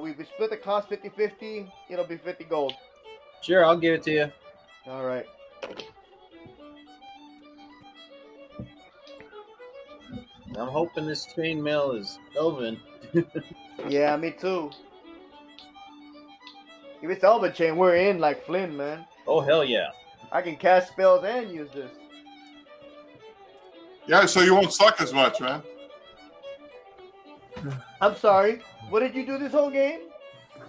Speaker 4: We split the cost 50-50. It'll be 50 gold.
Speaker 10: Sure, I'll give it to you.
Speaker 4: All right.
Speaker 10: I'm hoping this chainmail is Elvin.
Speaker 4: Yeah, me too. If it's Elven chain, we're in like Flynn, man.
Speaker 10: Oh, hell yeah.
Speaker 4: I can cast spells and use this.
Speaker 9: Yeah, so you won't suck as much, man.
Speaker 4: I'm sorry. What did you do this whole game?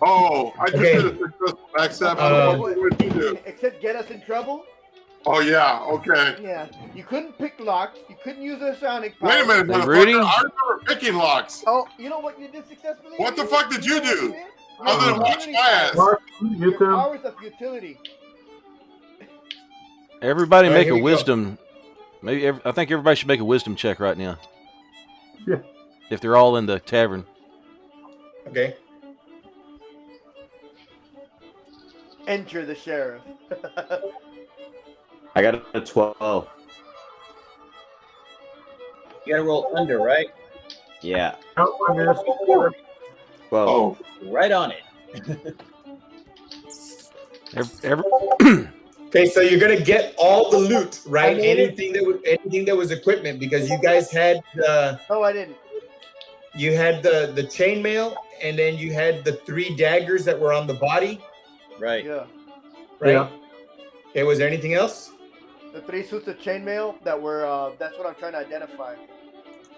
Speaker 9: Oh, I just did a successful backstab. What did you do?
Speaker 4: Except get us in trouble?
Speaker 9: Oh, yeah, okay.
Speaker 4: Yeah. You couldn't pick locks. You couldn't use a sonic power.
Speaker 9: Wait a minute,
Speaker 3: Hey,
Speaker 9: motherfucker.
Speaker 3: Rudy?
Speaker 9: I remember picking locks.
Speaker 4: Oh, you know what you did successfully?
Speaker 9: What the fuck did you do?
Speaker 4: Your
Speaker 9: Other than watch
Speaker 4: utility
Speaker 9: my ass.
Speaker 5: Mark,
Speaker 4: Your
Speaker 5: you too.
Speaker 4: powers of utility.
Speaker 3: Everybody
Speaker 11: All right,
Speaker 3: make
Speaker 11: here
Speaker 3: a
Speaker 11: we go.
Speaker 3: wisdom. I think everybody should make a wisdom check right now.
Speaker 5: Yeah.
Speaker 3: If they're all in the tavern.
Speaker 11: Okay.
Speaker 4: Enter the sheriff.
Speaker 12: I got a 12.
Speaker 10: You gotta roll under, right?
Speaker 12: Yeah.
Speaker 5: Count my minutes.
Speaker 12: 12.
Speaker 9: Oh,
Speaker 10: Right on it.
Speaker 11: Okay, so you're gonna get all the loot, right?
Speaker 4: I made it.
Speaker 11: Anything that was equipment, because you guys had
Speaker 4: No, I didn't.
Speaker 11: the chainmail, and then you had the 3 daggers that were on the body,
Speaker 10: Right.
Speaker 4: Yeah.
Speaker 11: right?
Speaker 5: Yeah.
Speaker 11: Okay, was there anything else?
Speaker 4: The 3 suits of chainmail that were, that's what I'm trying to identify.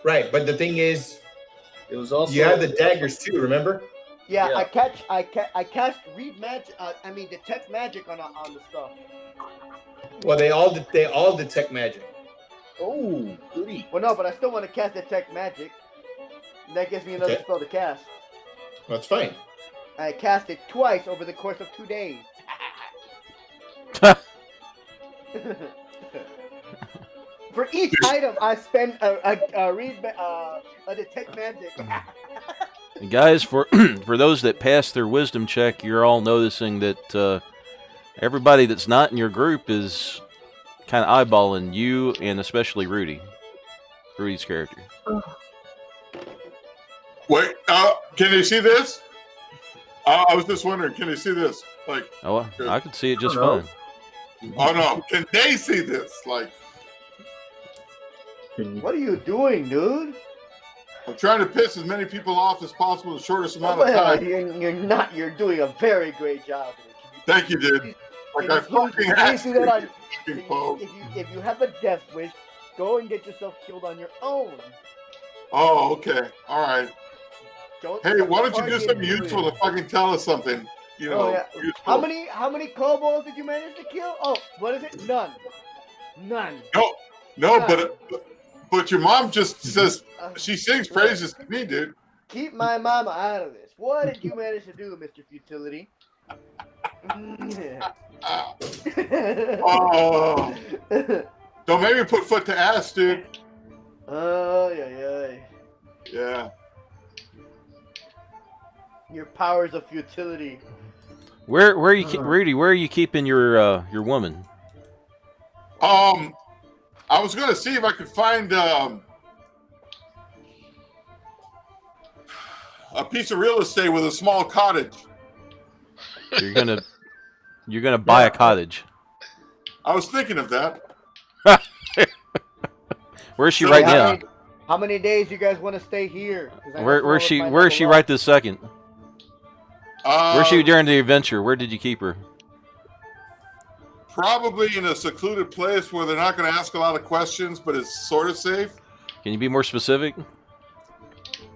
Speaker 11: Right, but the thing is,
Speaker 10: It was also.
Speaker 11: you had the daggers too, remember?
Speaker 4: Yeah,
Speaker 10: Yeah.
Speaker 4: I cast read magic, detect magic on the stuff.
Speaker 11: Well, they all detect magic.
Speaker 10: Oh, goody.
Speaker 4: Well, no, but I still want to cast detect magic. That gives me another
Speaker 11: Okay.
Speaker 4: spell to cast.
Speaker 11: That's fine.
Speaker 4: I cast it twice over the course of 2 days. For each item, I spend a detect magic.
Speaker 3: And guys, for for those that pass their wisdom check, you're all noticing that everybody that's not in your group is kind of eyeballing you, and especially Rudy's character.
Speaker 9: wait. Can they see this? I was just wondering, can they see this? Like,
Speaker 3: Oh, I could see it just
Speaker 5: know.
Speaker 3: fine.
Speaker 9: oh no, can they see this? Like,
Speaker 4: What are you doing, dude?
Speaker 9: I'm trying to piss as many people off as possible in the shortest amount of time.
Speaker 4: You're not. You're doing a very great job.
Speaker 9: Thank you, dude. Like I fucking
Speaker 4: Please do that on.
Speaker 9: fucking pose.
Speaker 4: If you have a death wish, go and get yourself killed on your own.
Speaker 9: Oh, okay. All right.
Speaker 4: Don't
Speaker 9: Hey, why don't you do
Speaker 4: target
Speaker 9: something
Speaker 4: me.
Speaker 9: useful to fucking tell us something? you know,
Speaker 4: How many kobolds did you manage to kill? Oh, what is it? None.
Speaker 9: No,
Speaker 4: None.
Speaker 9: but your mom just says she sings praises to me, dude.
Speaker 4: Keep my mama out of this. What did you manage to do, Mr. Futility?
Speaker 9: Oh, don't make me put foot to ass, dude.
Speaker 4: Oh, yeah.
Speaker 9: Yeah.
Speaker 4: Your powers of futility.
Speaker 3: Where are you, Rudy? Where are you keeping your woman?
Speaker 9: I was gonna see if I could find a piece of real estate with a small cottage.
Speaker 3: You're gonna buy a cottage.
Speaker 9: I was thinking of that.
Speaker 3: Where's she right now?
Speaker 4: How many days you guys want to stay here?
Speaker 3: Where's she right this second? Where's she during the adventure? Where did you keep her?
Speaker 9: Probably in a secluded place where they're not going to ask a lot of questions, but it's sort of safe.
Speaker 3: Can you be more specific?
Speaker 9: In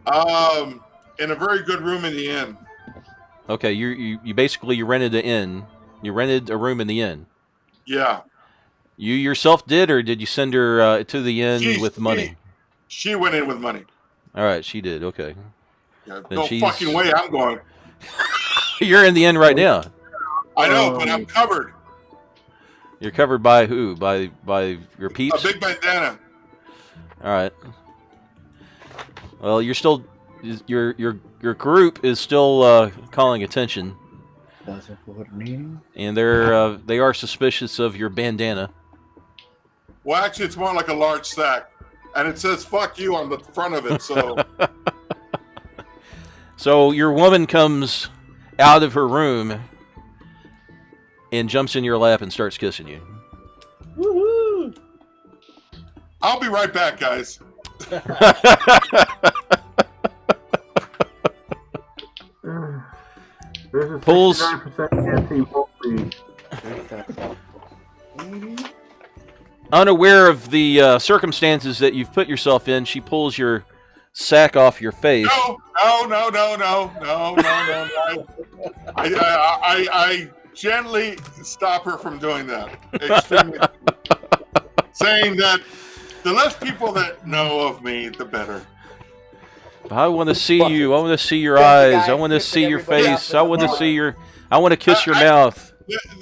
Speaker 9: a very good room in the inn.
Speaker 3: Okay, you basically rented an inn. You rented a room in the inn.
Speaker 9: Yeah.
Speaker 3: You yourself did, or did you send her to the inn with money?
Speaker 9: She went in with money.
Speaker 3: All right, she did. Okay.
Speaker 9: Yeah, no fucking way I'm going.
Speaker 3: You're in the inn right now.
Speaker 9: I know, but I'm covered.
Speaker 3: You're covered by who? By your peeps?
Speaker 9: A big bandana.
Speaker 3: All right. Well, you're still your group is still calling attention. And they are suspicious of your bandana.
Speaker 9: Well, actually, it's more like a large sack, and it says "fuck you" on the front of it. So.
Speaker 3: So your woman comes out of her room and jumps in your lap and starts kissing you.
Speaker 9: Woohoo! I'll be right back, guys.
Speaker 3: Pulls. Unaware of the circumstances that you've put yourself in, she pulls your sack off your face.
Speaker 9: No. I gently stop her from doing that. Extremely. Saying that the less people that know of me, the better.
Speaker 3: I want to see you. I want to see your eyes. I want to see your face. I want to see your. I want to kiss your mouth.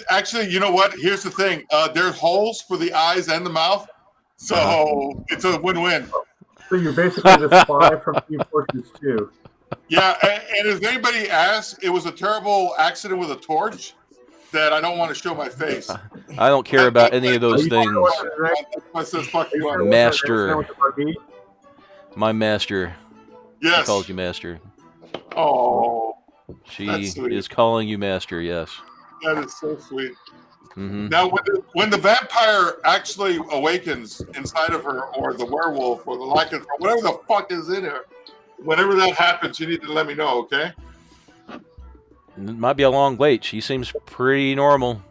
Speaker 9: Actually, you know what? Here's the thing. There's holes for the eyes and the mouth, so it's a win-win.
Speaker 5: So you're basically the spy from Team Fortress 2.
Speaker 9: Yeah, and if anybody asks, it was a terrible accident with a torch that I don't want to show my face.
Speaker 3: I don't care about any of those things. Master. My master.
Speaker 9: Yes.
Speaker 3: She calls you master.
Speaker 9: Oh.
Speaker 3: She is calling you master, yes.
Speaker 9: That is so sweet.
Speaker 3: Mm-hmm.
Speaker 9: Now, when the vampire actually awakens inside of her, or the werewolf, or the lycanthrope, whatever the fuck is in her, whenever that happens, you need to let me know, okay?
Speaker 3: It might be a long wait. She seems pretty normal.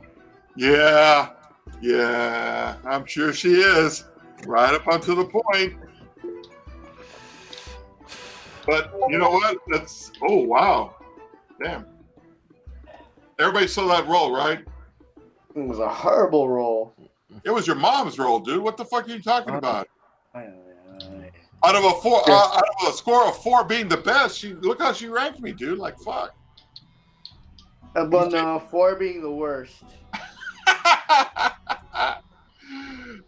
Speaker 9: Yeah, I'm sure she is. Right up until the point. But you know what? Oh, wow. Damn. Everybody saw that roll, right?
Speaker 4: It was a horrible roll.
Speaker 9: It was your mom's roll, dude. What the fuck are you talking about? Out of a score of 4 being the best, look how she ranked me, dude. Like, fuck.
Speaker 4: But no, 4 being the worst.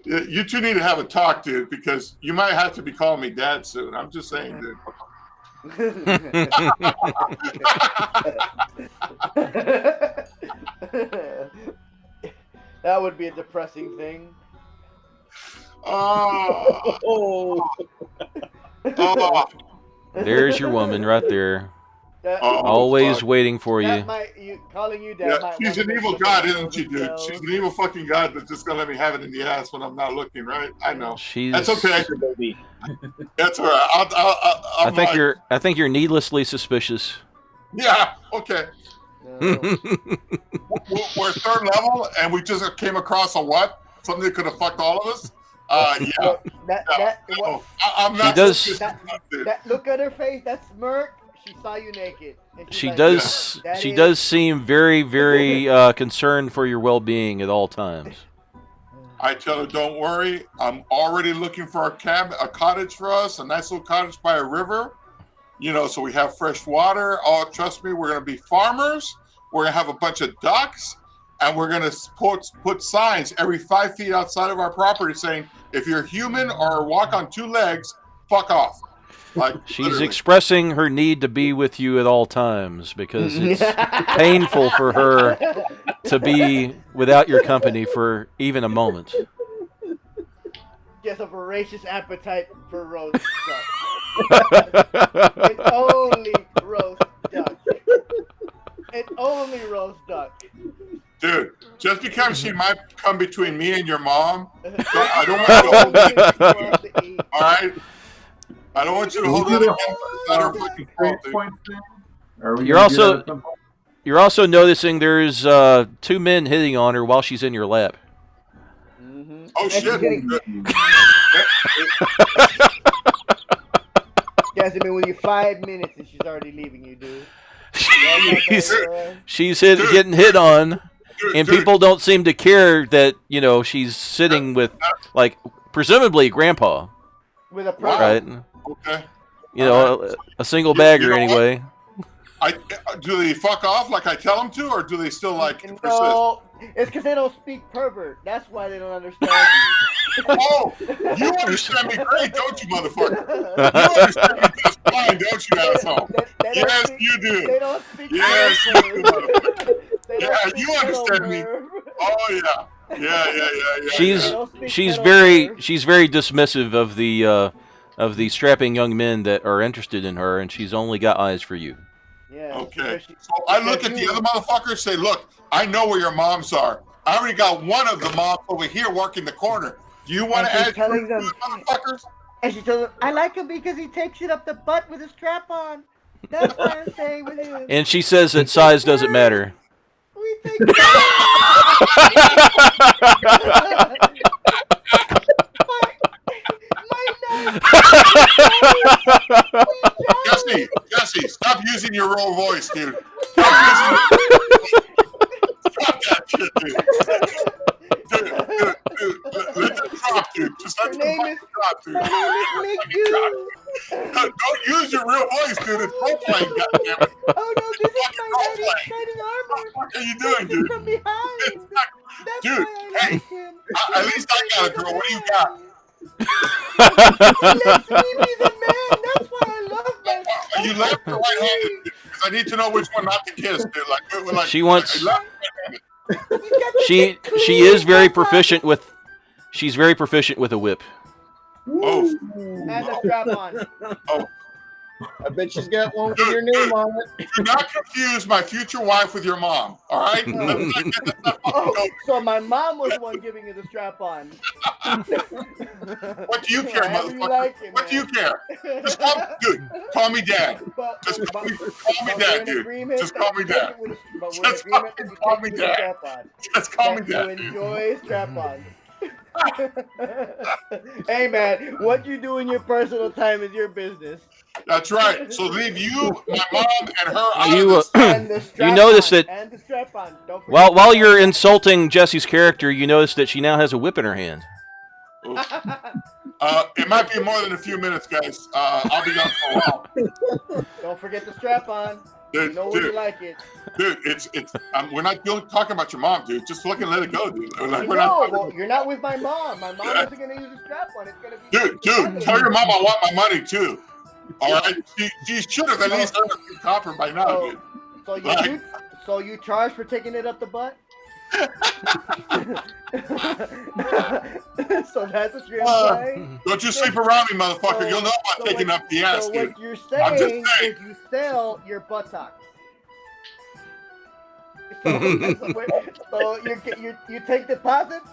Speaker 9: You two need to have a talk, dude, because you might have to be calling me dad soon. I'm just saying, dude.
Speaker 4: That would be a depressing thing.
Speaker 9: Oh.
Speaker 3: There's your woman right there. Always waiting for you.
Speaker 4: Calling you dad.
Speaker 9: Yeah, she's an evil god, isn't she, dude? She's an evil fucking god that's just gonna let me have it in the ass when I'm not looking, right? I know. That's okay. That's all right.
Speaker 3: I think you're needlessly suspicious.
Speaker 9: Yeah. Okay. We're 3rd level, and we just came across a what? Something that could have fucked all of us. Yeah. I'm not.
Speaker 3: She does.
Speaker 4: That look at her face. That smirk. She saw you naked.
Speaker 3: She
Speaker 4: like,
Speaker 3: does.
Speaker 4: "That
Speaker 3: She
Speaker 4: is-"
Speaker 3: does seem very, very concerned for your well-being at all times.
Speaker 9: I tell her, don't worry. I'm already looking for a cottage for us, a nice little cottage by a river. You know, so we have fresh water. Oh, trust me, we're going to be farmers. We're going to have a bunch of ducks, and we're going to put signs every 5 feet outside of our property saying, if you're human or walk on 2 legs, fuck off. Like,
Speaker 3: she's
Speaker 9: literally.
Speaker 3: expressing her need to be with you at all times because it's painful for her to be without your company for even a moment.
Speaker 4: She has a voracious appetite for roast duck. And only roast duck. And only roast duck.
Speaker 9: Dude, just because she might come between me and your mom, I don't want you to hold it. All right? I don't want you to hold it against
Speaker 3: You're also noticing there's 2 men hitting on her while she's in your lap.
Speaker 4: Mm-hmm.
Speaker 9: Oh shit!
Speaker 4: She hasn't been with you 5 minutes and she's already leaving you, dude.
Speaker 3: She's getting hit on, and people don't seem to care that she's sitting with like presumably Grandpa.
Speaker 4: With a
Speaker 3: right?
Speaker 9: Okay.
Speaker 3: A single bagger anyway.
Speaker 9: Do they fuck off like I tell them to, or do they still persist?
Speaker 4: No, it's because they don't speak pervert. That's why they don't understand you.
Speaker 9: Oh, you understand me great, don't you, motherfucker? You understand me just fine, don't you, asshole? Yes, you do.
Speaker 4: They don't speak
Speaker 9: yes,
Speaker 4: pervert.
Speaker 9: you do. Yeah, you understand me. Oh yeah. Yeah.
Speaker 3: She's very dismissive of the strapping young men that are interested in her, and she's only got eyes for you.
Speaker 4: Yeah.
Speaker 9: Okay. So I look at the other motherfuckers and say, look, I know where your moms are. I already got one of the moms over here working the corner. Do you want to add
Speaker 4: telling them,
Speaker 9: motherfuckers?
Speaker 4: And she tells them, I like him because he takes it up the butt with a strap on. That's why I'm staying with him.
Speaker 3: And she says that size doesn't matter.
Speaker 4: We take
Speaker 9: Jesse, stop using your real voice, dude. Stop that shit, dude. Dude, let them drop, dude. Just let them fucking drop, dude. Don't use your real voice, dude. It's role-playing, goddammit.
Speaker 4: Oh no, this is my shining armor.
Speaker 9: What are you doing, dude?
Speaker 4: From behind.
Speaker 9: Dude, hey, at least I got a girl. What do you got?
Speaker 4: Let's be the man. That's why I love that.
Speaker 9: Are you left or right-handed? Because I need to know which one not to kiss, dude. Like
Speaker 3: she wants.
Speaker 9: left or right-handed?
Speaker 3: She is very proficient with. She's very proficient with a whip.
Speaker 9: Oh.
Speaker 4: And a strap on.
Speaker 9: Oh.
Speaker 11: I bet she's got one with your name on it.
Speaker 9: Do not confuse my future wife with your mom, all right?
Speaker 4: So my mom was the one giving you the strap on.
Speaker 9: What do you care, motherfucker? What do you care? Just call me dad. Just call me dad, dude. Just call me dad. Just call me dad. Just call me dad.
Speaker 4: Enjoy strap on. Hey man, what you do in your personal time is your business.
Speaker 9: That's right. So leave you, my mom, and her out of this.
Speaker 3: You notice that
Speaker 4: and the strap on. Don't forget
Speaker 3: while you're insulting Jesse's character, you notice that she now has a whip in her hand.
Speaker 9: It might be more than a few minutes, guys. I'll be gone for a while.
Speaker 4: Don't forget the strap on.
Speaker 9: Dude,
Speaker 4: you know when you like it.
Speaker 9: Dude, we're not talking about your mom, dude. Just fucking let it go, dude.
Speaker 4: Well, you're not with my mom. My mom isn't gonna use a strap on. It's gonna be.
Speaker 9: Dude, tell your mom I want my money too. All right, she should have at least earned a few copper by now, dude.
Speaker 4: So you charge for taking it up the butt? So that's what you're implying?
Speaker 9: Don't you sleep around me, motherfucker. You'll know about taking up the ass, dude.
Speaker 4: What you're saying is you sell your buttocks. So you take deposits?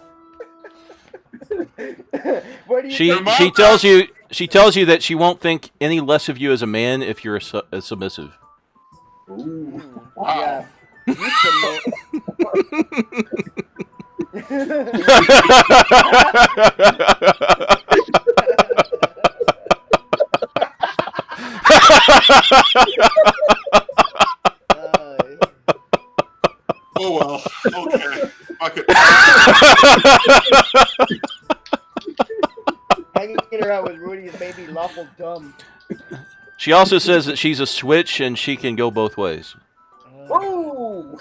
Speaker 4: Where do you
Speaker 3: she tells you that she won't think any less of you as a man if you're a submissive.
Speaker 9: Ooh.
Speaker 4: Wow. Yeah. Hanging her out with Rudy is maybe lawful dumb.
Speaker 3: She also says that she's a switch and she can go both ways.
Speaker 2: Woo!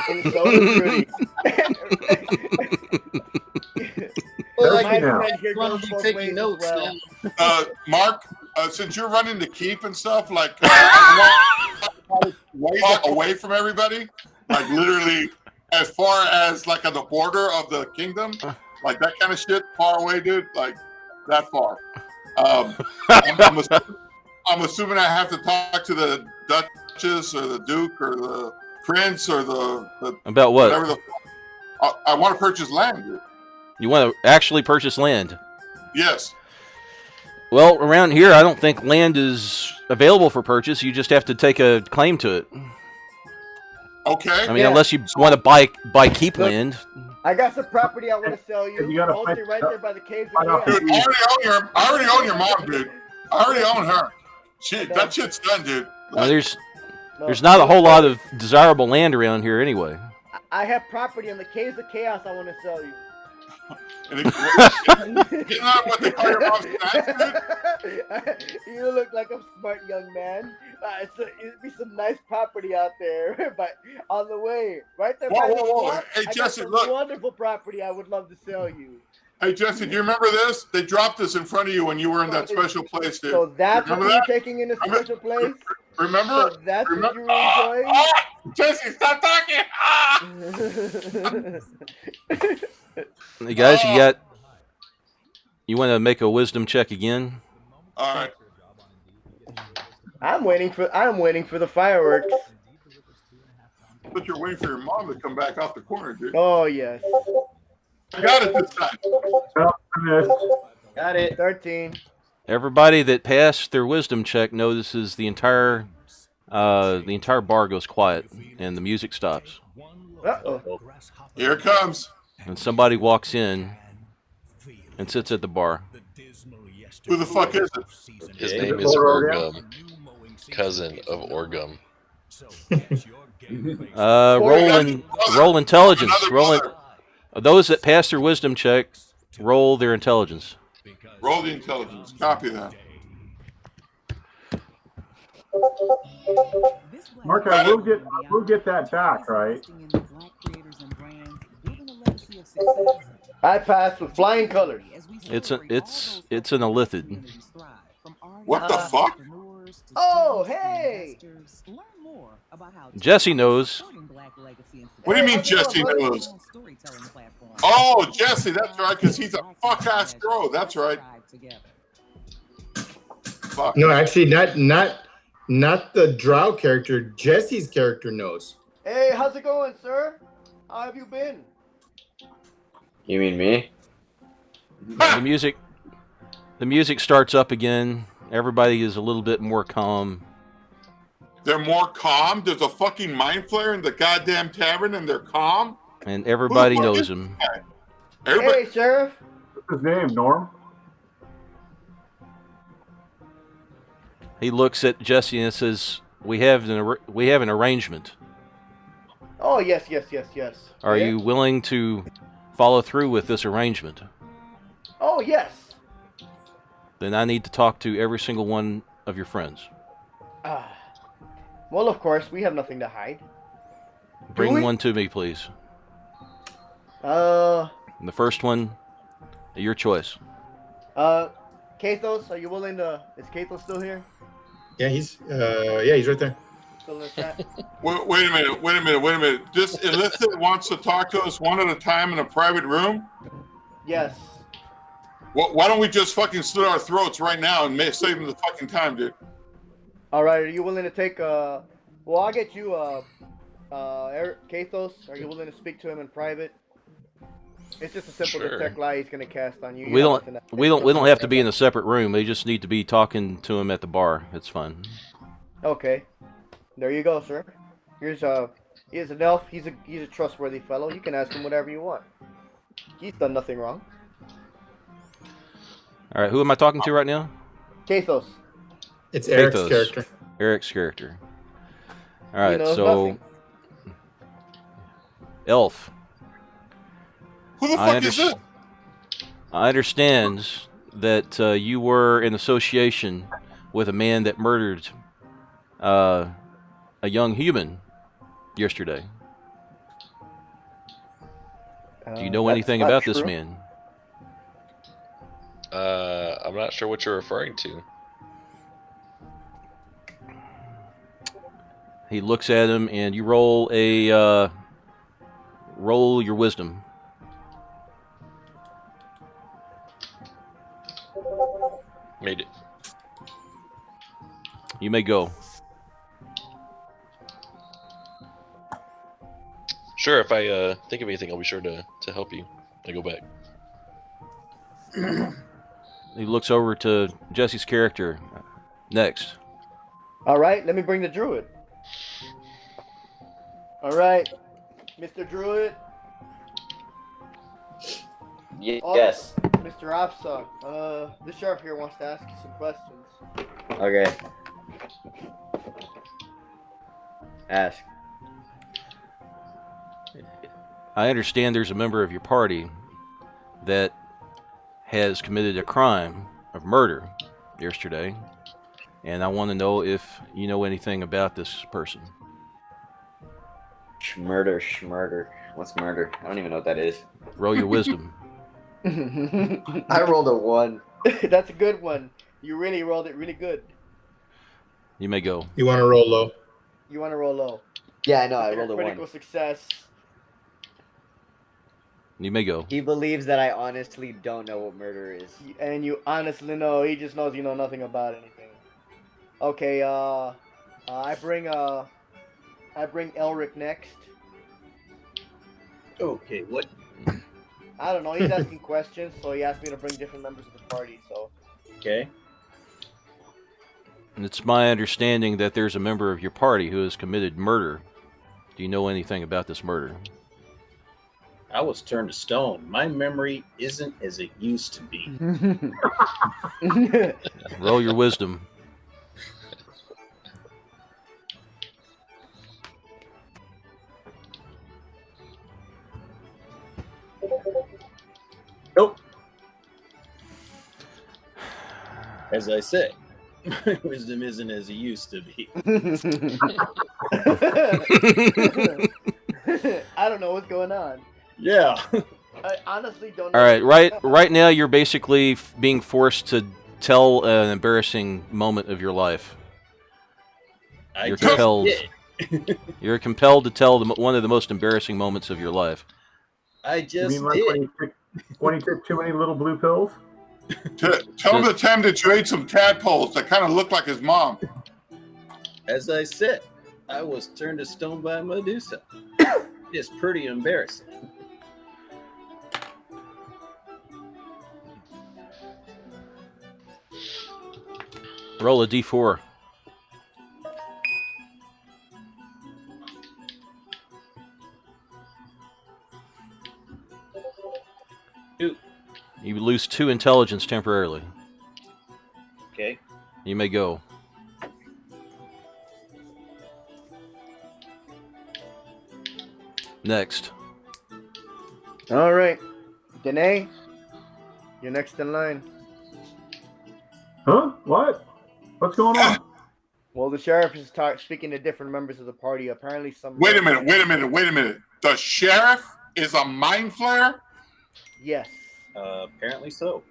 Speaker 4: And so does Rudy.
Speaker 11: Well,
Speaker 4: My
Speaker 5: now.
Speaker 4: friend here
Speaker 10: Why
Speaker 4: goes
Speaker 10: don't you
Speaker 4: both
Speaker 10: take
Speaker 4: ways
Speaker 10: your
Speaker 4: as
Speaker 10: notes
Speaker 4: well.
Speaker 10: now?
Speaker 9: Mark, since you're running the keep and stuff, like away from everybody, like literally as far as like on the border of the kingdom, like that kind of shit, far away, dude, like that far. I'm assuming I have to talk to the Duchess or the Duke or the Prince or the
Speaker 3: About what?
Speaker 9: whatever the. I want to purchase land, dude.
Speaker 3: You want to actually purchase land?
Speaker 9: Yes.
Speaker 3: Well, around here, I don't think land is available for purchase. You just have to take a claim to it.
Speaker 9: Okay.
Speaker 3: I mean, unless you want to buy keep
Speaker 4: Look,
Speaker 3: land.
Speaker 4: I got some property I want to sell you.
Speaker 5: You gotta
Speaker 4: Mostly right there by the caves of
Speaker 9: Dude,
Speaker 4: chaos.
Speaker 9: I already own your mom, dude. I already own her. That shit's done, dude.
Speaker 3: Well, there's not a whole lot of desirable land around here anyway.
Speaker 4: I have property in the caves of chaos I want to sell you.
Speaker 9: You know what they call your mom's snacks, dude?
Speaker 4: You look like a smart young man. It'd be some nice property out there, but on the way, right there by the wall,
Speaker 9: Hey,
Speaker 4: I got
Speaker 9: Jesse,
Speaker 4: some
Speaker 9: look.
Speaker 4: wonderful property I would love to sell you.
Speaker 9: Hey, Jesse, do you remember this? They dropped this in front of you when you were in that special place, dude.
Speaker 4: So that's what
Speaker 9: Remember
Speaker 4: you're
Speaker 9: that?
Speaker 4: taking in a special place?
Speaker 9: Remember?
Speaker 4: So that's what you were
Speaker 9: Ah!
Speaker 4: enjoying?
Speaker 9: Ah! Jesse, stop talking! Ah!
Speaker 3: Hey guys, you want to make a wisdom check again?
Speaker 9: All right.
Speaker 4: I'm waiting for the fireworks.
Speaker 9: But you're waiting for your mom to come back off the corner, dude.
Speaker 4: Oh yes.
Speaker 9: I got it this time.
Speaker 10: Got it.
Speaker 4: 13.
Speaker 3: Everybody that passed their wisdom check notices the entire bar goes quiet and the music stops.
Speaker 4: Uh-oh.
Speaker 9: Here it comes.
Speaker 3: And somebody walks in and sits at the bar.
Speaker 9: Who the fuck is it?
Speaker 13: His name is Orgum, cousin of Orgum.
Speaker 3: Roll intelligence. Those that pass their wisdom check, roll their intelligence.
Speaker 9: Roll the intelligence. Copy that.
Speaker 5: Mark, I will get that back, right?
Speaker 4: I passed with flying colors.
Speaker 3: It's an illithid.
Speaker 9: What the fuck?
Speaker 4: Oh, hey!
Speaker 3: Jesse knows.
Speaker 9: What do you mean Jesse knows? Oh, Jesse, that's right, because he's a fuck-ass bro. That's right. Fuck.
Speaker 11: No, actually, not the Drow character. Jesse's character knows.
Speaker 4: Hey, how's it going, sir? How have you been?
Speaker 12: You mean me?
Speaker 3: The music starts up again. Everybody is a little bit more calm.
Speaker 9: They're more calm? There's a fucking mind flare in the goddamn tavern and they're calm?
Speaker 3: And everybody knows him.
Speaker 4: Hey, Sheriff.
Speaker 5: What's his name, Norm?
Speaker 3: He looks at Jesse and says, "We have an arrangement.
Speaker 4: Oh, yes.
Speaker 3: Are you willing to follow through with this arrangement?"
Speaker 4: Oh, yes.
Speaker 3: Then I need to talk to every single one of your friends.
Speaker 4: Well, of course, we have nothing to hide.
Speaker 3: Bring one to me, please.
Speaker 4: Uh.
Speaker 3: The first one, your choice.
Speaker 4: Kathos, are you willing to? Is Kathos still here?
Speaker 11: Yeah, he's right there.
Speaker 4: Still in the chat?
Speaker 9: Wait a minute. This illicit wants to talk to us one at a time in a private room?
Speaker 4: Yes.
Speaker 9: Why don't we just fucking slit our throats right now and save him the fucking time, dude?
Speaker 4: All right, are you willing to take well, I'll get you Kathos, are you willing to speak to him in private? It's just a simple detect lie he's gonna cast on you.
Speaker 3: We don't have to be in a separate room. We just need to be talking to him at the bar. It's fun.
Speaker 4: Okay. There you go, sir. Here's an elf. He's a trustworthy fellow. You can ask him whatever you want. He's done nothing wrong.
Speaker 3: All right, who am I talking to right now?
Speaker 4: Kathos.
Speaker 11: It's Eric's character.
Speaker 3: Eric's character. All right,
Speaker 4: knows
Speaker 3: so
Speaker 4: nothing.
Speaker 3: Elf.
Speaker 9: Who the fuck is this?
Speaker 3: I understand that you were in association with a man that murdered a young human yesterday. Do you know anything about this man?
Speaker 13: I'm not sure what you're referring to.
Speaker 3: He looks at him, and you roll your wisdom.
Speaker 13: Made it.
Speaker 3: You may go.
Speaker 13: Sure, if I think of anything, I'll be sure to help you. I go back.
Speaker 3: He looks over to Jesse's character. Next.
Speaker 4: All right, let me bring the druid. All right, Mr. Druid.
Speaker 12: Yes.
Speaker 4: Mr. Afsa, the sheriff here wants to ask you some questions.
Speaker 12: Okay. Ask.
Speaker 3: I understand there's a member of your party that has committed a crime of murder yesterday, and I want to know if you know anything about this person.
Speaker 12: Schmurder. What's murder? I don't even know what that is.
Speaker 3: Roll your wisdom.
Speaker 12: I rolled a 1.
Speaker 4: That's a good one. You really rolled it really good.
Speaker 3: You may go.
Speaker 11: You want to roll low?
Speaker 4: You want to roll low.
Speaker 12: Yeah, I know. I rolled a 1.
Speaker 4: Critical success.
Speaker 3: You may go.
Speaker 12: He believes that I honestly don't know what murder is.
Speaker 4: And you honestly know. He just knows you know nothing about anything. Okay, I bring Elric next.
Speaker 10: Okay, what?
Speaker 4: I don't know. He's asking questions, so he asked me to bring different members of the party. So.
Speaker 10: Okay.
Speaker 3: And it's my understanding that there's a member of your party who has committed murder. Do you know anything about this murder?
Speaker 10: I was turned to stone. My memory isn't as it used to be.
Speaker 3: Roll your wisdom.
Speaker 10: Nope. As I said, my wisdom isn't as it used to be.
Speaker 4: I don't know what's going on.
Speaker 10: Yeah.
Speaker 4: I honestly don't know.
Speaker 3: All right, right now you're basically being forced to tell an embarrassing moment of your life. You're compelled. You're compelled to tell one of the most embarrassing moments of your life.
Speaker 10: I just
Speaker 5: you mean like when you took too many little blue pills?
Speaker 9: Tell him the time that you ate some tadpoles that kind of looked like his mom.
Speaker 10: As I said, I was turned to stone by Medusa. It's pretty embarrassing.
Speaker 3: Roll a d4. You lose 2 intelligence temporarily.
Speaker 10: Okay.
Speaker 3: You may go. Next.
Speaker 4: All right, Danae, you're next in line.
Speaker 5: Huh? What? What's going on?
Speaker 4: Well, the sheriff is speaking to different members of the party. Apparently, some.
Speaker 9: Wait a minute. The sheriff is a mind flayer?
Speaker 4: Yes.
Speaker 10: Apparently so.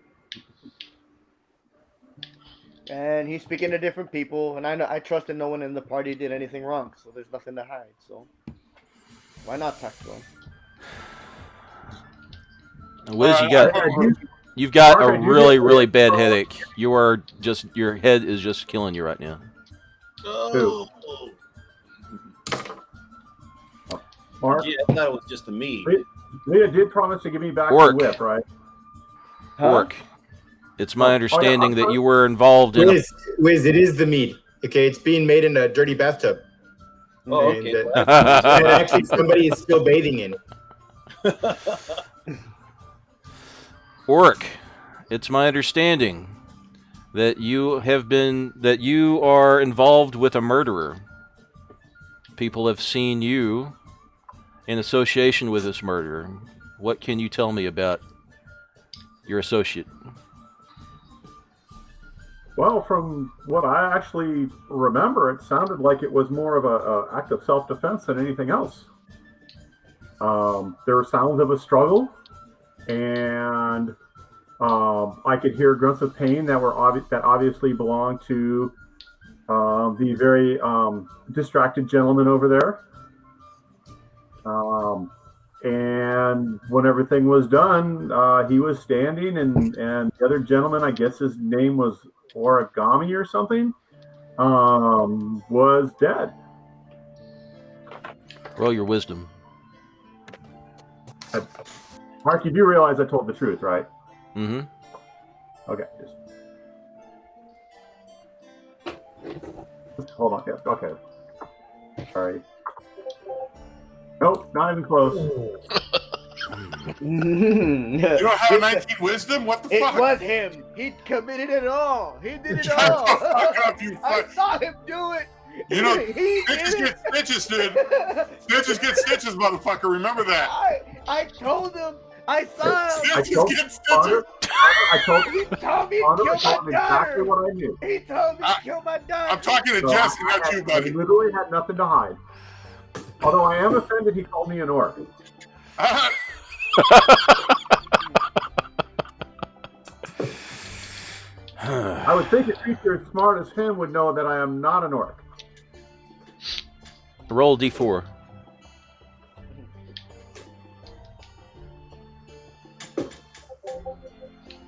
Speaker 4: And he's speaking to different people, and I trust that no one in the party did anything wrong, so there's nothing to hide. So why not talk to him?
Speaker 3: Wiz, you've got a really bad headache. Your head is just killing you right now.
Speaker 10: Oh.
Speaker 5: Mark?
Speaker 10: Yeah, I thought it was just a me.
Speaker 5: Leah did promise to give me back
Speaker 3: Orc.
Speaker 5: the whip, right?
Speaker 3: Orc. It's my understanding that you were involved in.
Speaker 11: Wiz, it is the meat. Okay, it's being made in a dirty bathtub.
Speaker 10: Oh, okay.
Speaker 11: And actually, somebody is still bathing in.
Speaker 3: Orc. It's my understanding that you are involved with a murderer. People have seen you in association with this murderer. What can you tell me about your associate?
Speaker 5: Well, from what I actually remember, it sounded like it was more of a act of self-defense than anything else. There were sounds of a struggle, and I could hear grunts of pain that were that obviously belonged to the very distracted gentleman over there. And when everything was done, he was standing, and the other gentleman, I guess his name was Origami or something, was dead.
Speaker 3: Roll your wisdom.
Speaker 5: Mark, you do realize I told the truth, right?
Speaker 3: Mm-hmm.
Speaker 5: Okay. Just hold on. Yeah, okay. Sorry. Nope, not even close.
Speaker 9: You don't have 19 wisdom? What the fuck?
Speaker 4: It was him. He committed it all. He did it
Speaker 9: Shut
Speaker 4: all.
Speaker 9: the fuck up, you
Speaker 4: I
Speaker 9: fuck.
Speaker 4: saw him do it.
Speaker 9: You know,
Speaker 4: He
Speaker 9: snitches
Speaker 4: did
Speaker 9: get stitches, dude. Snitches get stitches, motherfucker. Remember that.
Speaker 4: I told him. I saw him.
Speaker 9: Snitches get stitches.
Speaker 5: I told
Speaker 4: He told me
Speaker 5: Honor,
Speaker 4: to
Speaker 5: I
Speaker 4: kill
Speaker 5: told
Speaker 4: my
Speaker 5: him exactly
Speaker 4: daughter.
Speaker 5: what I knew.
Speaker 4: He told me to kill my daughter.
Speaker 9: I'm talking to
Speaker 5: So
Speaker 9: Jesse, not you, buddy.
Speaker 5: I literally had nothing to hide. Although I am offended he called me an orc. I would think a creature as smart as him would know that I am not an orc.
Speaker 3: Roll d4.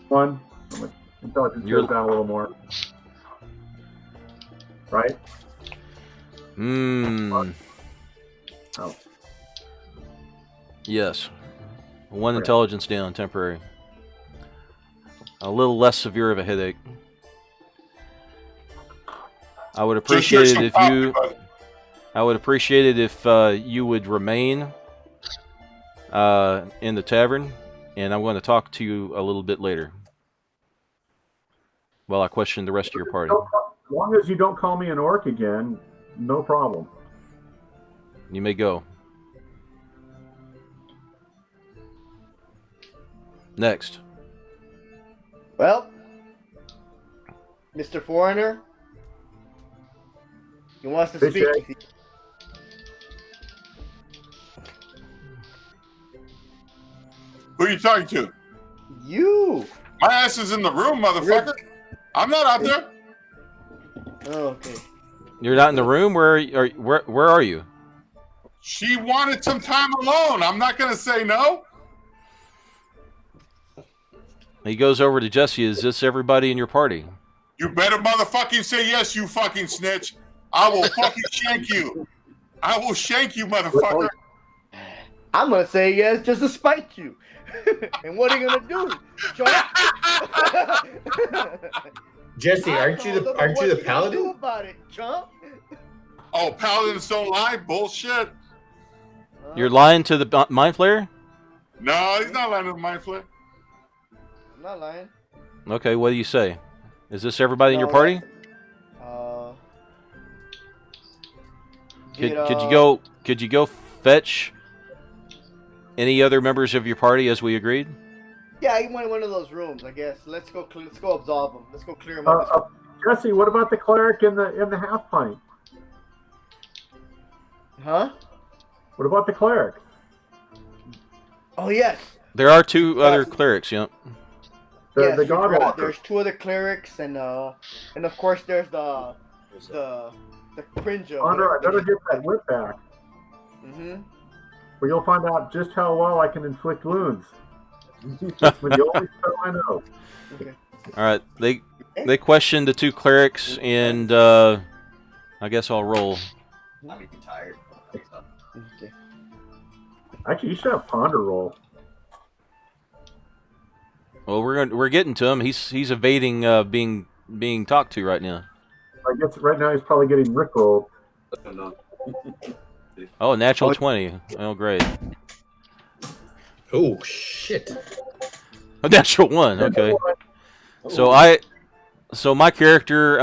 Speaker 5: One. Intelligence goes down a little more. Right? Oh.
Speaker 3: Yes. One intelligence down, temporary. A little less severe of a headache. I would appreciate it if you. I would appreciate it if you would remain in the tavern, and I'm going to talk to you a little bit later. While I question the rest of your party.
Speaker 5: As long as you don't call me an orc again, no problem.
Speaker 3: You may go. Next.
Speaker 4: Well, Mr. Foreigner, he wants to speak with you.
Speaker 9: Who are you talking to?
Speaker 4: You.
Speaker 9: My ass is in the room, motherfucker. I'm not out there.
Speaker 4: Oh, okay.
Speaker 3: You're not in the room? Where are you?
Speaker 9: She wanted some time alone. I'm not going to say no.
Speaker 3: He goes over to Jesse. Is this everybody in your party?
Speaker 9: You better motherfucking say yes, you fucking snitch. I will fucking shank you. I will shank you, motherfucker.
Speaker 4: I'm going to say yes just to spite you. And what are you going to do?
Speaker 11: Jesse, aren't you the paladin?
Speaker 4: Do about it, chump?
Speaker 9: Oh, paladins don't lie? Bullshit.
Speaker 3: You're lying to the mind flayer?
Speaker 9: No, he's not lying to the mind flayer.
Speaker 4: I'm not lying.
Speaker 3: Okay, what do you say? Is this everybody in your party? Could you go fetch any other members of your party as we agreed?
Speaker 4: Yeah, he went in one of those rooms, I guess. Let's go absolve him. Let's go clear him up.
Speaker 5: Jesse, what about the cleric in the half pint?
Speaker 4: Huh?
Speaker 5: What about the cleric?
Speaker 4: Oh yes.
Speaker 3: There are two other clerics, yeah.
Speaker 5: The god walker.
Speaker 4: There's two other clerics, and of course there's the cringe.
Speaker 5: Andre, I better get that whip back. Where you'll find out just how well I can inflict wounds. That's the only spell I know.
Speaker 4: Okay.
Speaker 3: All right, they questioned the two clerics, and I guess I'll roll.
Speaker 12: I'm tired.
Speaker 4: Okay.
Speaker 5: Actually, you should have ponder roll.
Speaker 3: Well, we're getting to him. He's evading being talked to right now.
Speaker 5: I guess right now he's probably getting rickrolled.
Speaker 3: Oh, natural 20. Oh, great.
Speaker 11: Oh shit.
Speaker 3: A natural 1. Okay. So my character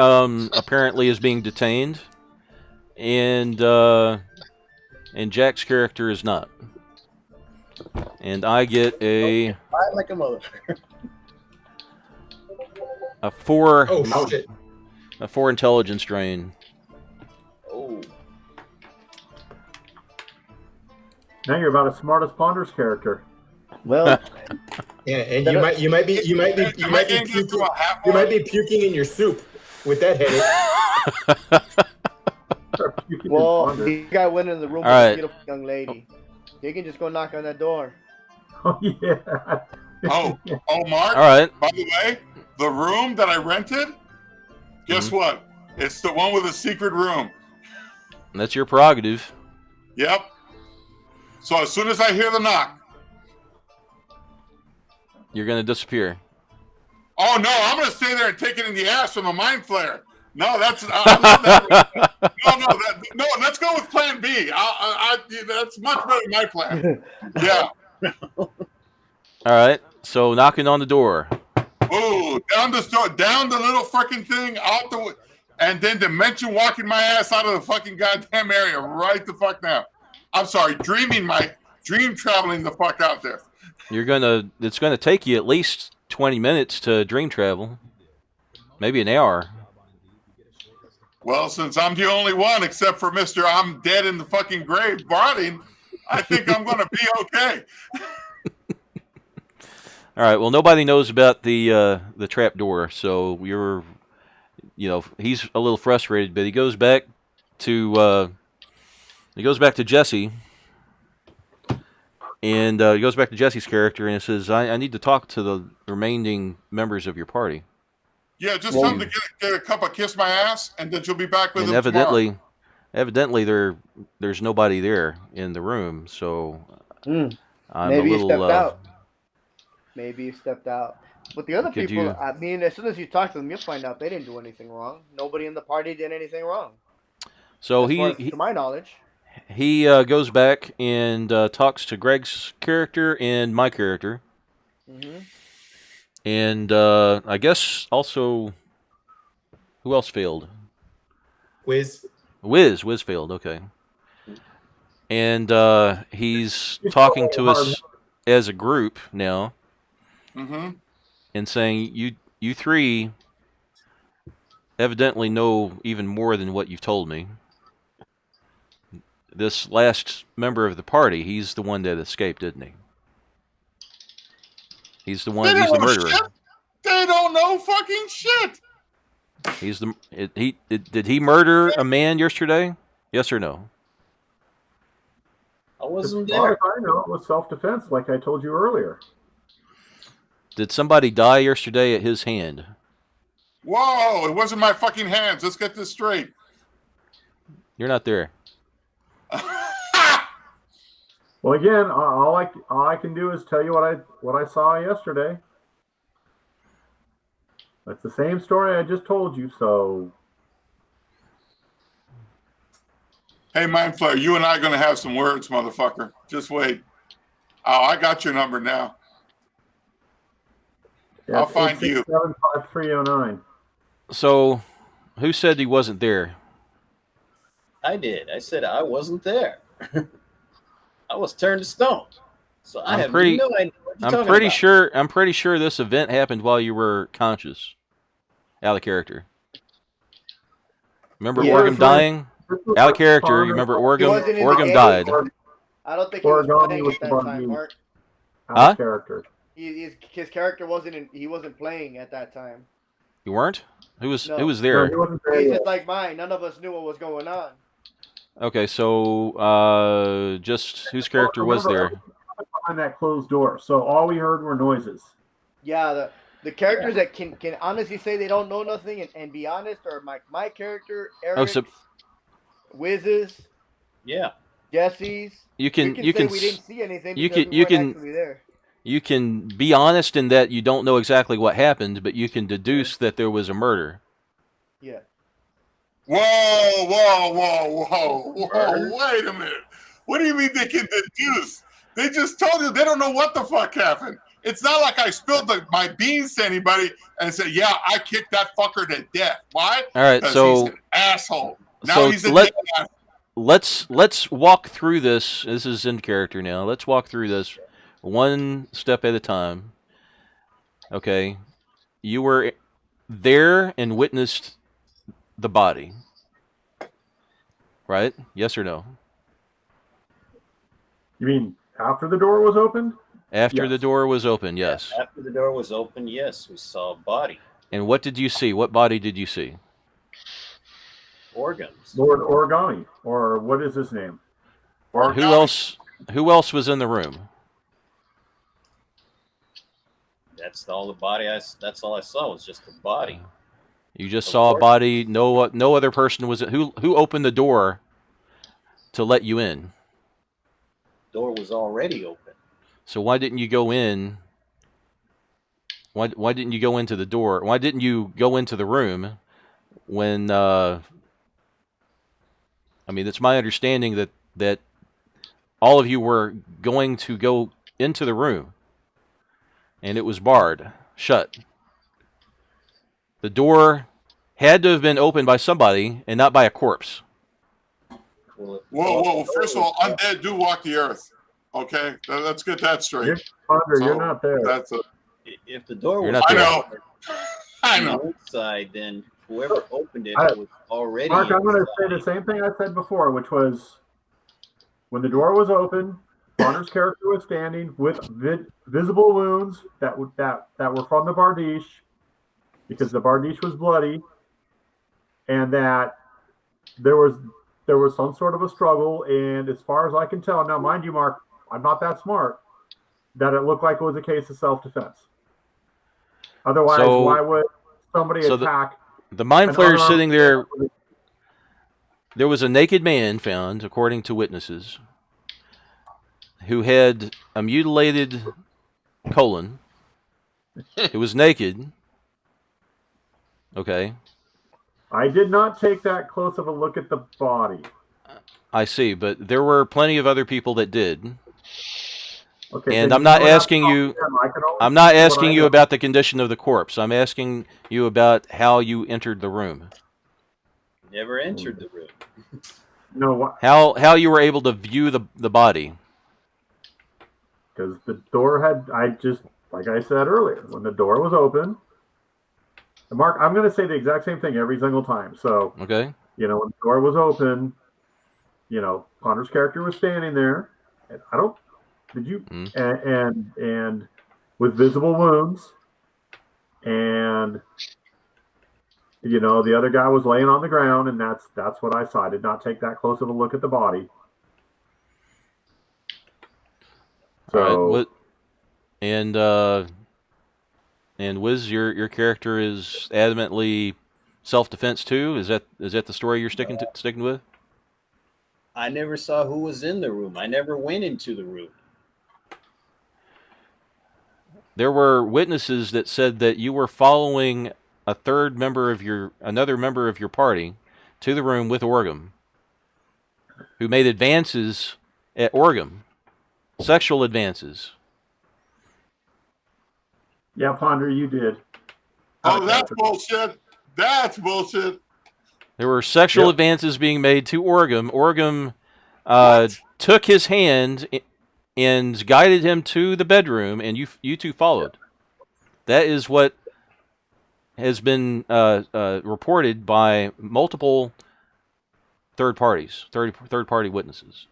Speaker 3: apparently is being detained, and Jack's character is not. And I get a
Speaker 11: like a motherfucker.
Speaker 3: a 4
Speaker 11: Oh shit.
Speaker 3: a 4 intelligence drain.
Speaker 10: Oh.
Speaker 5: Now you're about as smart as Ponder's character.
Speaker 4: Well,
Speaker 11: Yeah, and you might be puking in your soup with that headache.
Speaker 4: well, the guy went in the room with a beautiful young lady. They can just go knock on that door.
Speaker 5: Oh yeah.
Speaker 9: Oh, Mark.
Speaker 3: All right.
Speaker 9: By the way, the room that I rented, guess what? It's the one with a secret room.
Speaker 3: That's your prerogative.
Speaker 9: Yep. So as soon as I hear the knock,
Speaker 3: you're gonna disappear.
Speaker 9: Oh no, I'm gonna stay there and take it in the ass from a mind flare. No, that's I love that. No, let's go with Plan B. That's much better than my plan. Yeah.
Speaker 3: All right. So knocking on the door.
Speaker 9: Ooh, down the little freaking thing out the, and then dimension walking my ass out of the fucking goddamn area right the fuck now. I'm sorry, dream traveling the fuck out there.
Speaker 3: It's gonna take you at least 20 minutes to dream travel. Maybe an hour.
Speaker 9: Well, since I'm the only one except for Mr. I'm dead in the fucking grave, Barding, I think I'm gonna be okay.
Speaker 3: All right. Well, nobody knows about the trap door, so he's a little frustrated, but he goes back to Jesse, and he goes back to Jesse's character and he says, "I need to talk to the remaining members of your party."
Speaker 9: Yeah, just tell him to get a cup of kiss my ass, and then she'll be back with
Speaker 3: and
Speaker 9: him tomorrow.
Speaker 3: Evidently, there's nobody there in the room, so I'm
Speaker 4: maybe
Speaker 3: a little.
Speaker 4: He stepped out. Maybe he stepped out. But the other people,
Speaker 3: you,
Speaker 4: I mean, as soon as you talk to them, you'll find out they didn't do anything wrong. Nobody in the party did anything wrong.
Speaker 3: So
Speaker 4: to my knowledge,
Speaker 3: he goes back and talks to Greg's character and my character.
Speaker 4: Mm-hmm.
Speaker 3: And I guess also, who else failed? Wiz failed. Okay. And he's talking to us as a group now, and saying you three evidently know even more than what you've told me. This last member of the party, he's the one that escaped, didn't he? He's the murderer.
Speaker 9: Shit. They don't know fucking shit.
Speaker 3: Did he murder a man yesterday? Yes or no?
Speaker 10: I wasn't
Speaker 5: as far
Speaker 10: there.
Speaker 5: As I know, it was self-defense, like I told you earlier.
Speaker 3: Did somebody die yesterday at his hand?
Speaker 9: Whoa! It wasn't my fucking hands. Let's get this straight.
Speaker 3: You're not there.
Speaker 5: Well, again, all I can do is tell you what I saw yesterday. That's the same story I just told you. So,
Speaker 9: hey, Mind Flayer, you and I are gonna have some words, motherfucker. Just wait. Oh, I got your number now.
Speaker 5: yeah,
Speaker 9: I'll find you.
Speaker 5: 867-5309.
Speaker 3: So, who said he wasn't there?
Speaker 10: I did. I said I wasn't there. I was turned to stone. So I have no idea what you're talking about.
Speaker 3: I'm pretty sure this event happened while you were conscious. Out of character. Remember Orgum dying? Out of character, you remember Orgum died.
Speaker 4: I don't think he was playing at that time, Mark.
Speaker 3: Huh?
Speaker 5: Character.
Speaker 4: His character he wasn't playing at that time.
Speaker 3: You weren't? Who was there?
Speaker 5: No, he wasn't there
Speaker 4: He's
Speaker 5: yet.
Speaker 4: just like mine. None of us knew what was going on.
Speaker 3: Okay, so just whose character was there?
Speaker 5: Behind that closed door, so all we heard were noises.
Speaker 4: Yeah, the characters that can honestly say they don't know nothing and be honest are my character, Eric's, Wiz's, Jesse's.
Speaker 3: You can
Speaker 4: say we didn't see anything because we weren't actually there.
Speaker 3: You can be honest in that you don't know exactly what happened, but you can deduce that there was a murder.
Speaker 4: Yeah.
Speaker 9: Whoa! Wait a minute. What do you mean they can deduce? They just told you they don't know what the fuck happened. It's not like I spilled my beans to anybody and said, "Yeah, I kicked that fucker to death." Why?
Speaker 3: All right,
Speaker 9: so he's an asshole. Now he's a dead asshole.
Speaker 3: Let's walk through this. This is in character now. Let's walk through this one step at a time. Okay, you were there and witnessed the body, right? Yes or no?
Speaker 5: You mean after the door was opened?
Speaker 3: After the door was open, yes.
Speaker 10: Yeah, after the door was open, yes, we saw a body.
Speaker 3: And what did you see? What body did you see?
Speaker 10: Organs.
Speaker 5: Lord Origami, or what is his name?
Speaker 3: Who else? Who else was in the room?
Speaker 10: That's all the body. That's all I saw was just the body.
Speaker 3: You just saw a body. No other person was. Who opened the door to let you in?
Speaker 10: Door was already open.
Speaker 3: So why didn't you go in? Why didn't you go into the door? Why didn't you go into the room when? I mean, it's my understanding that all of you were going to go into the room, and it was barred shut. The door had to have been opened by somebody and not by a corpse.
Speaker 9: Whoa! First of all, undead do walk the earth. Okay, let's get that straight.
Speaker 5: You're not there.
Speaker 10: If the door was
Speaker 9: I know.
Speaker 10: Inside, then whoever opened it was already.
Speaker 5: Mark, I'm going to say the same thing I said before, which was when the door was open, Connor's character was standing with visible wounds that were from the Bardiche, because the Bardiche was bloody, and that there was some sort of a struggle. And as far as I can tell, now mind you, Mark, I'm not that smart, that it looked like it was a case of self-defense. Otherwise, why would somebody attack?
Speaker 3: The mind flayer sitting there. There was a naked man found, according to witnesses, who had a mutilated colon. It was naked. Okay.
Speaker 5: I did not take that close of a look at the body.
Speaker 3: I see, but there were plenty of other people that did.
Speaker 5: Okay,
Speaker 3: and I'm not asking you. I'm not asking you about the condition of the corpse. I'm asking you about how you entered the room.
Speaker 10: Never entered the room.
Speaker 5: No. What?
Speaker 3: How you were able to view the body?
Speaker 5: Because the door had. Like I said earlier, when the door was open. And Mark, I'm going to say the exact same thing every single time. So,
Speaker 3: okay.
Speaker 5: When the door was open, Connor's character was standing there. And did you? And with visible wounds. And, the other guy was laying on the ground, and that's what I saw. I did not take that close of a look at the body. So,
Speaker 3: all right. And Wiz, your character is adamantly self-defense too. Is that the story you're sticking with?
Speaker 10: I never saw who was in the room. I never went into the room.
Speaker 3: There were witnesses that said that you were following another member of your party to the room with Orgum, who made advances at Orgum, sexual advances.
Speaker 5: Yeah, Ponder, you did.
Speaker 9: Oh, that's bullshit. That's bullshit.
Speaker 3: There were sexual advances being made to Orgum. Orgum took his hand and guided him to the bedroom, and you two followed. That is what has been reported by multiple third party witnesses.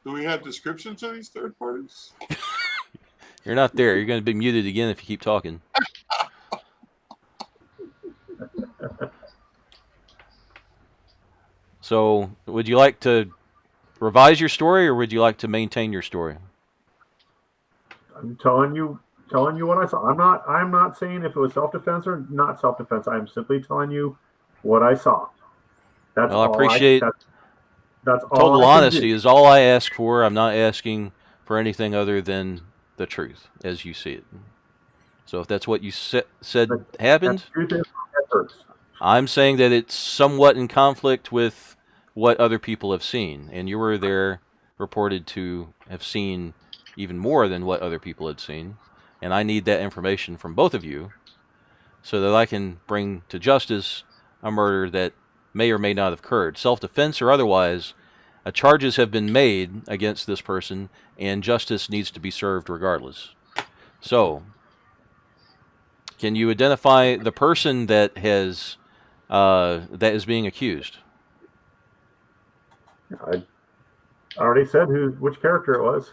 Speaker 9: Do we have descriptions of these third parties?
Speaker 3: You're not there. You're going to be muted again if you keep talking. So, would you like to revise your story, or would you like to maintain your story?
Speaker 5: I'm telling you what I saw. I'm not saying if it was self-defense or not self-defense. I'm simply telling you what I saw. That's
Speaker 3: well, I appreciate
Speaker 5: that's all.
Speaker 3: Total honesty is all I ask for. I'm not asking for anything other than the truth as you see it. So if that's what you said happened, I'm saying that it's somewhat in conflict with what other people have seen, and you were there reported to have seen even more than what other people had seen, and I need that information from both of you so that I can bring to justice a murder that may or may not have occurred. Self-defense or otherwise, charges have been made against this person, and justice needs to be served regardless. So, can you identify the person that has that is being accused?
Speaker 5: I already said which character it was.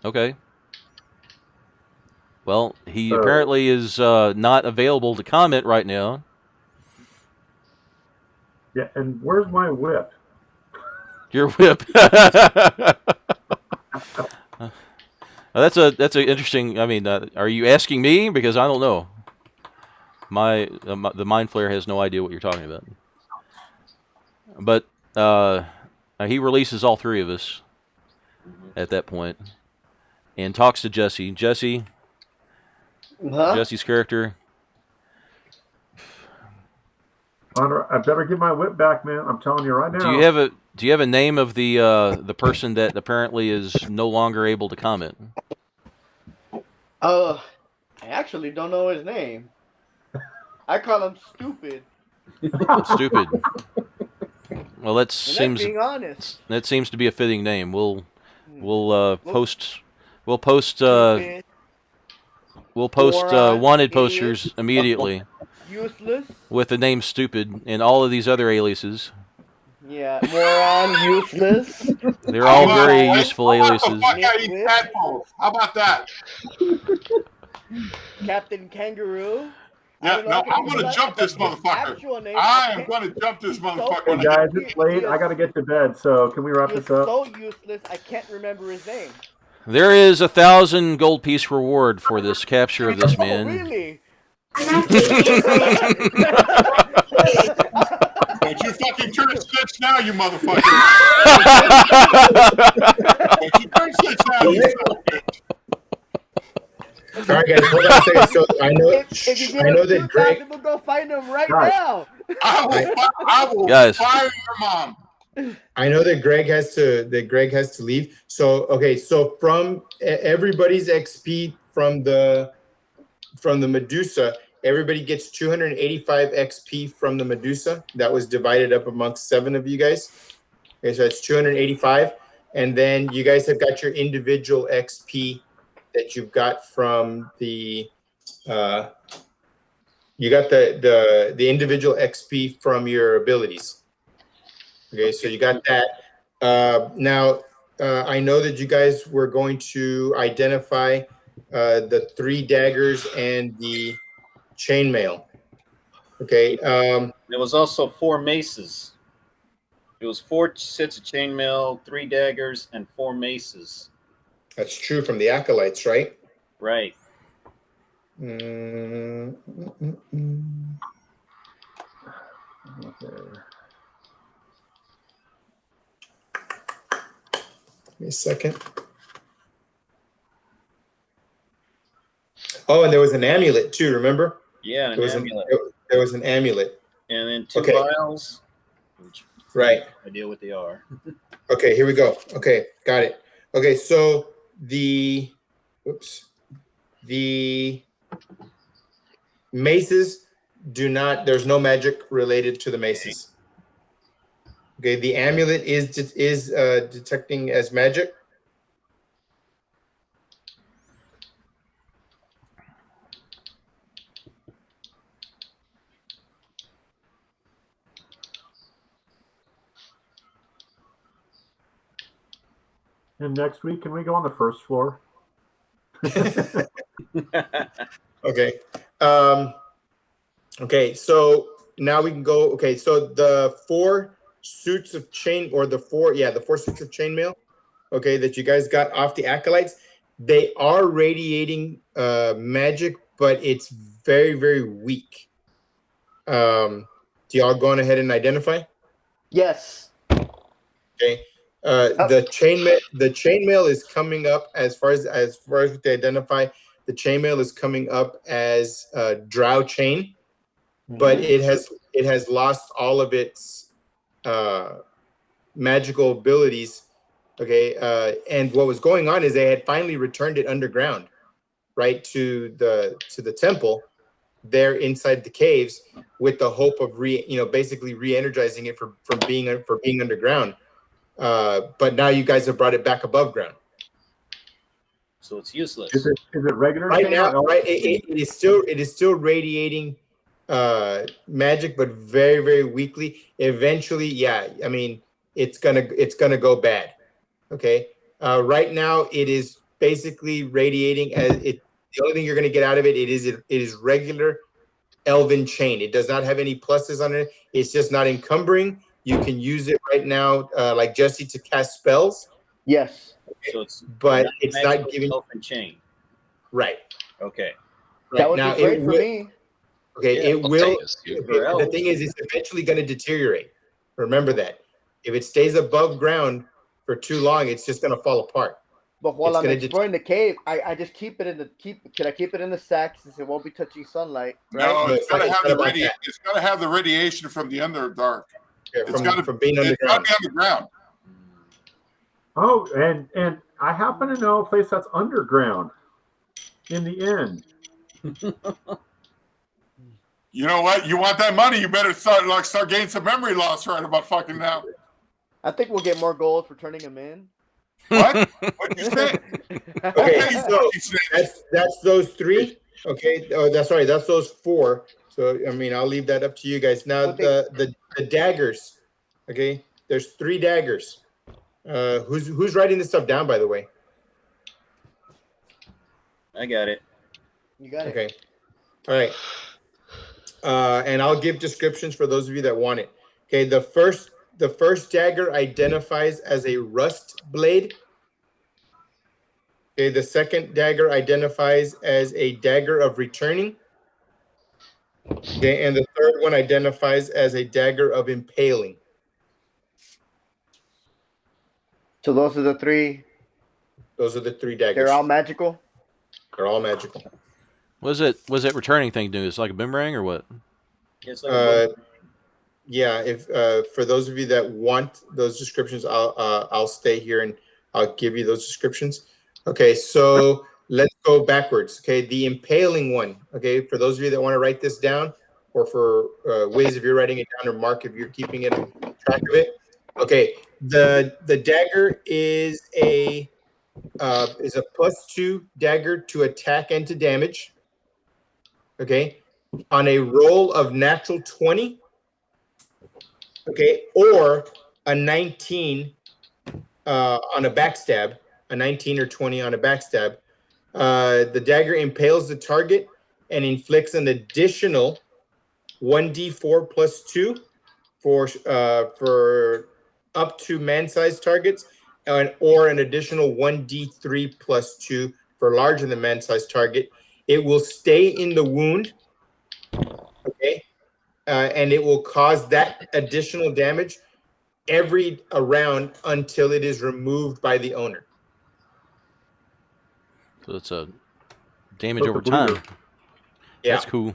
Speaker 3: Okay. Well, he apparently is not available to comment right now.
Speaker 5: Yeah, and where's my whip?
Speaker 3: Your whip. That's an interesting. I mean, are you asking me? Because I don't know. The Mind Flayer has no idea what you're talking about. But he releases all three of us at that point, and talks to Jesse. Jesse's character.
Speaker 5: I better get my whip back, man. I'm telling you right now.
Speaker 3: Do you have a name of the person that apparently is no longer able to comment?
Speaker 4: I actually don't know his name. I call him Stupid.
Speaker 3: Stupid. Well,
Speaker 4: being honest.
Speaker 3: That seems to be a fitting name. We'll post wanted posters immediately.
Speaker 4: Useless.
Speaker 3: With the name Stupid and all of these other aliases.
Speaker 4: Yeah, moron, useless.
Speaker 3: They're all very useful aliases.
Speaker 9: How about that?
Speaker 4: Captain Kangaroo.
Speaker 9: Yeah, no, I'm going to jump this motherfucker. I am going to jump this motherfucker.
Speaker 5: Hey guys, it's late. I got to get to bed. So can we wrap this up?
Speaker 4: So useless, I can't remember his name.
Speaker 3: There is 1,000 gold piece reward for this capture of this man.
Speaker 4: Really?
Speaker 9: Don't you fucking turn snitch now, you motherfucker. Don't you turn snitch now, you bitch.
Speaker 11: All right, guys, hold on a second. So I know that Greg.
Speaker 4: We'll go find him right now.
Speaker 9: I will fire your mom.
Speaker 11: I know that Greg has to leave. So okay, so from everybody's XP from the Medusa, everybody gets 285 XP from the Medusa. That was divided up amongst 7 of you guys. Okay, so that's 285, and then you guys have got your individual XP that you've got from the you got the individual XP from your abilities. Okay, so you got that. Now, I know that you guys were going to identify the 3 daggers and the chainmail. Okay.
Speaker 10: There was also 4 maces. It was 4 sets of chainmail, 3 daggers, and 4 maces.
Speaker 11: That's true from the acolytes, right?
Speaker 10: Right.
Speaker 5: Okay.
Speaker 11: Give me a second. Oh, and there was an amulet too, remember?
Speaker 10: Yeah,
Speaker 11: there was an amulet.
Speaker 10: And then 2 vials.
Speaker 11: Right.
Speaker 10: I idea what they are.
Speaker 11: Okay, here we go. Okay, got it. Okay, so the maces there's no magic related to the maces. Okay, the amulet is detecting as magic.
Speaker 5: And next week, can we go on the first floor?
Speaker 11: Okay. Okay, so now we can go. Okay, so the 4 suits of chain, or the 4 suits of chainmail, okay, that you guys got off the acolytes, they are radiating magic, but it's very, very weak. Do y'all go ahead and identify?
Speaker 4: Yes.
Speaker 11: Okay. The chainmail is coming up as far as they identify. The chainmail is coming up as drow chain, but it has lost all of its magical abilities. Okay, and what was going on is they had finally returned it underground, right to the temple, there inside the caves, with the hope of basically re-energizing it for being underground. but now you guys have brought it back above ground.
Speaker 10: So it's useless.
Speaker 5: Is it regular
Speaker 11: Right
Speaker 5: chain
Speaker 11: now?
Speaker 5: or
Speaker 11: Right, it is still radiating magic, but very, very weakly. Eventually, yeah. I mean, it's gonna go bad. Okay. Right now, it is basically radiating as it. The only thing you're gonna get out of it, it is regular elven chain. It does not have any pluses on it. It's just not encumbering. You can use it right now, like Jesse, to cast spells.
Speaker 4: Yes.
Speaker 10: So it's
Speaker 11: but it's not giving
Speaker 10: elven chain.
Speaker 11: Right.
Speaker 10: Okay.
Speaker 11: Right.
Speaker 4: That would
Speaker 11: now,
Speaker 4: be great for me.
Speaker 11: Okay,
Speaker 10: Yeah,
Speaker 11: it will.
Speaker 10: for
Speaker 11: The thing is, it's eventually going to deteriorate. Remember that. If it stays above ground for too long, it's just going to fall apart.
Speaker 4: But while
Speaker 11: It's
Speaker 4: I'm
Speaker 11: gonna
Speaker 4: exploring the cave, I just keep it in the Can I keep it in the sack since it won't be touching sunlight? Right?
Speaker 9: No, it's
Speaker 11: No,
Speaker 9: got to
Speaker 11: it's
Speaker 9: have
Speaker 11: not
Speaker 9: the
Speaker 11: about that.
Speaker 9: It's got to have the radiation from the Underdark.
Speaker 11: Yeah,
Speaker 9: It's got to
Speaker 11: from being
Speaker 9: It's got to
Speaker 11: underground.
Speaker 9: be underground.
Speaker 5: Oh, and I happen to know a place that's underground in the end.
Speaker 9: You know what? You want that money? You better start getting some memory loss right about fucking now.
Speaker 4: I think we'll get more gold for turning him in.
Speaker 9: What? What'd you say?
Speaker 11: Okay, so that's those three. Okay, oh, that's right. That's those four. So I mean, I'll leave that up to you guys. Now the daggers. Okay, there's 3 daggers. Who's writing this stuff down, by the way?
Speaker 10: I got it.
Speaker 4: You got it.
Speaker 11: Okay. All right. And I'll give descriptions for those of you that want it. Okay, the first dagger identifies as a rust blade. Okay, the second dagger identifies as a dagger of returning. Okay, and the third one identifies as a dagger of impaling.
Speaker 4: So those are the 3.
Speaker 11: Those are the 3 daggers.
Speaker 4: They're all magical.
Speaker 11: They're all magical.
Speaker 3: Was it returning thing do? It's like a boomerang or what?
Speaker 10: It's like
Speaker 11: yeah. If for those of you that want those descriptions, I'll stay here and I'll give you those descriptions. Okay, so let's go backwards. Okay, the impaling one. Okay, for those of you that want to write this down, or for Wiz, if you're writing it down, or Mark, if you're keeping it track of it. Okay, the dagger is a +2 dagger to attack and to damage. Okay, on a roll of natural 20. Okay, or a 19 on a backstab, a 19 or 20 on a backstab. The dagger impales the target and inflicts an additional 1d4 plus 2 for up to man-sized targets, or an additional 1d3 plus 2 for larger than man-sized target. It will stay in the wound. Okay. And it will cause that additional damage every round until it is removed by the owner.
Speaker 3: So it's a damage over time.
Speaker 11: Yeah.
Speaker 3: That's cool.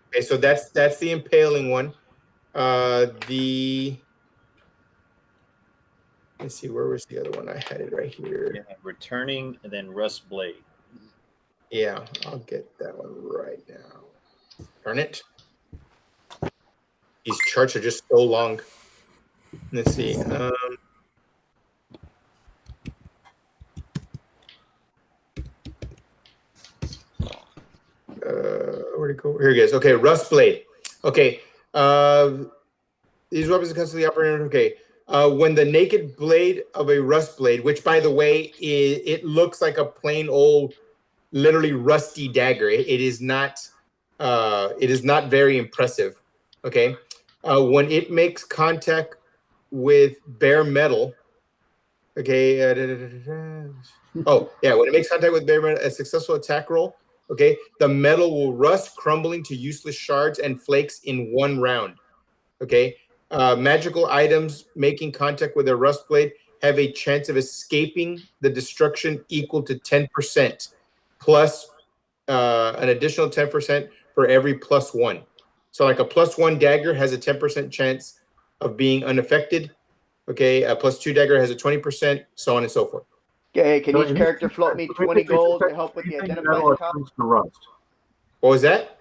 Speaker 11: Okay, so that's the impaling one. Let's see, where was the other one? I had it right here.
Speaker 10: Yeah, returning and then rust blade.
Speaker 11: Yeah, I'll get that one right now. Darn it. These charts are just so long. Let's see. Where'd it go? Here it is. Okay, rust blade. Okay. These weapons are constantly operating. Okay. When the naked blade of a rust blade, which by the way, it looks like a plain old, literally rusty dagger. It is not very impressive. Okay. When it makes contact with bare metal, okay. Oh yeah, when it makes contact with bare metal, a successful attack roll. Okay, the metal will rust, crumbling to useless shards and flakes in 1 round. Okay, magical items making contact with a rust blade have a chance of escaping the destruction equal to 10%, plus an additional 10% for every +1. So like a +1 dagger has a 10% chance of being unaffected. Okay, a +2 dagger has a 20%, so on and so forth.
Speaker 4: Okay, can each character float me 20 gold to help with the identified cost?
Speaker 5: Turns to rust.
Speaker 11: What was that?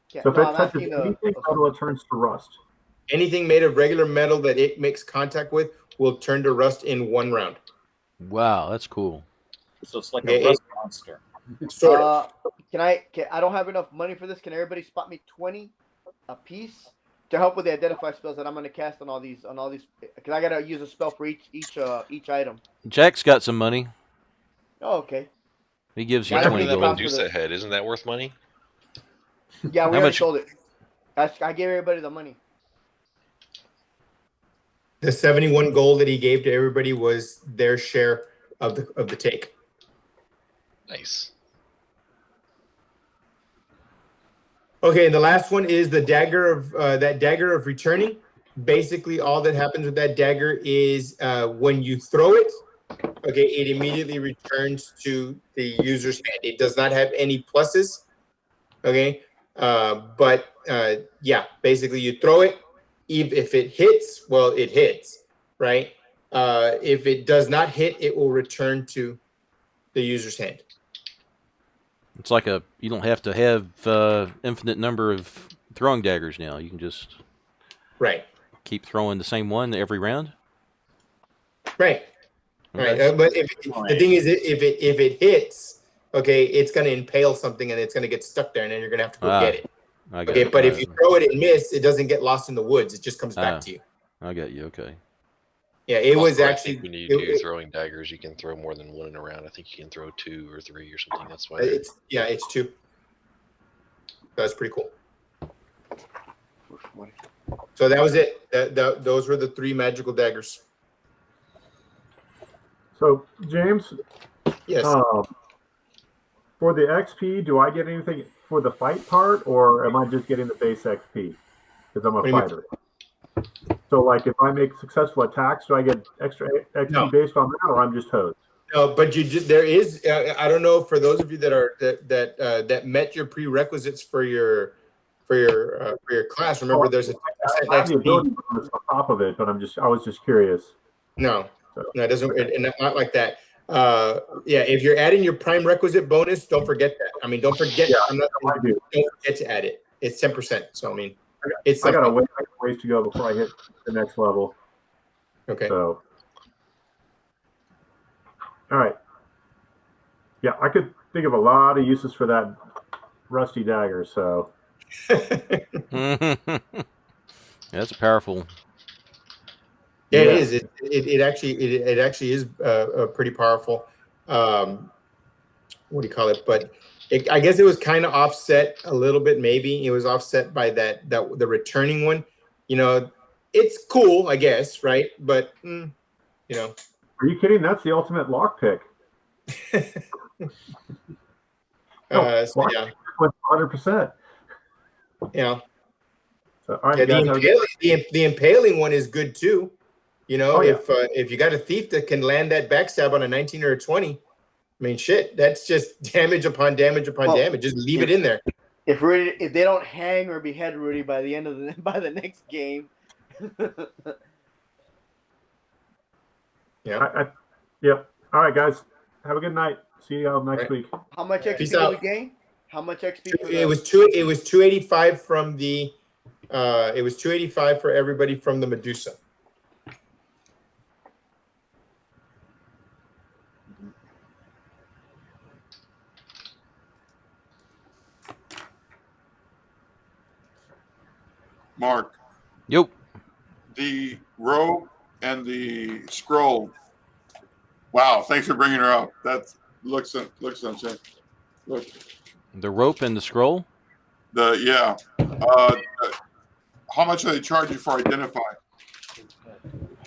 Speaker 4: Yeah,
Speaker 5: So if
Speaker 4: no,
Speaker 5: it
Speaker 4: I'm
Speaker 5: touches
Speaker 4: asking
Speaker 5: anything metal, it turns to rust.
Speaker 11: Anything made of regular metal that it makes contact with will turn to rust in 1 round.
Speaker 3: Wow, that's cool.
Speaker 10: So it's like a rust monster.
Speaker 11: Sort of.
Speaker 4: I don't have enough money for this. Can everybody spot me 20 a piece to help with the identify spells that I'm going to cast on all these? Because I got to use a spell for each item.
Speaker 3: Jack's got some money.
Speaker 4: Oh, okay.
Speaker 3: He gives you
Speaker 13: Whatever
Speaker 3: 20
Speaker 13: that
Speaker 3: gold.
Speaker 13: Medusa head, isn't that worth money?
Speaker 4: Yeah, we
Speaker 3: How
Speaker 4: already
Speaker 3: much?
Speaker 4: sold it. I gave everybody the money.
Speaker 11: The 71 gold that he gave to everybody was their share of the take.
Speaker 13: Nice.
Speaker 11: Okay, and the last one is the dagger of that dagger of returning. Basically, all that happens with that dagger is when you throw it, okay, it immediately returns to the user's hand. It does not have any pluses, okay, but yeah, basically you throw it. If it hits, well, it hits, right? If it does not hit, it will return to the user's hand.
Speaker 3: It's like you don't have to have infinite number of throwing daggers now. You can just keep throwing the same one every round.
Speaker 11: Right.
Speaker 3: Okay.
Speaker 11: Right. But the thing is, if it hits, okay, it's going to impale something and it's going to get stuck there, and then you're going to have to go get it. Okay, but if you throw it and miss, it doesn't get lost in the woods. It just comes back to you.
Speaker 3: I got you. Okay.
Speaker 11: Yeah, it was
Speaker 13: Also,
Speaker 11: actually.
Speaker 13: I think when you do throwing daggers, you can throw more than one in a round. I think you can throw 2 or 3 or something. That's why.
Speaker 11: It's 2. That's pretty cool. So that was it. Those were the 3 magical daggers.
Speaker 5: So James,
Speaker 11: yes.
Speaker 5: For the XP, do I get anything for the fight part, or am I just getting the base XP because I'm a fighter? So, like, if I make successful attacks, do I get extra XP based on that, or I'm just hosed?
Speaker 11: No, but there is. I don't know, for those of you that met your prerequisites for your class. Remember, there's a 10%
Speaker 5: I have the
Speaker 11: XP
Speaker 5: ability on top of it, but I was just curious.
Speaker 11: No, it doesn't. And not like that. Yeah, if you're adding your prime requisite bonus, don't forget that. I mean, don't forget. Don't forget to add it. It's 10%. So I mean,
Speaker 5: I got a ways to go before I hit the next level.
Speaker 11: Okay.
Speaker 5: So, all right. Yeah, I could think of a lot of uses for that rusty dagger. So,
Speaker 3: that's powerful.
Speaker 11: Yeah, it is. It actually is pretty powerful. What do you call it? But I guess it was kind of offset a little bit. Maybe it was offset by that the returning one. You know, it's cool, I guess, right? But you know,
Speaker 5: are you kidding? That's the ultimate lockpick.
Speaker 11: So yeah,
Speaker 5: 100%.
Speaker 11: Yeah.
Speaker 5: So, all right,
Speaker 11: the impaling one is good too. You know, if you got a thief that can land that backstab on a 19 or a 20, I mean, shit, that's just damage upon damage upon damage. Just leave it in there.
Speaker 4: If they don't hang or behead Rudy by the end of by the next game.
Speaker 11: Yeah.
Speaker 5: Yep. All right, guys. Have a good night. See you next week.
Speaker 4: How much XP did we gain? How much XP?
Speaker 11: It was 285 from the. It was 285 for everybody from the Medusa.
Speaker 9: Mark.
Speaker 3: Yep.
Speaker 9: The robe and the scroll. Wow, thanks for bringing her up. That looks insane. Look.
Speaker 3: The rope and the scroll?
Speaker 9: How much are they charging for identify?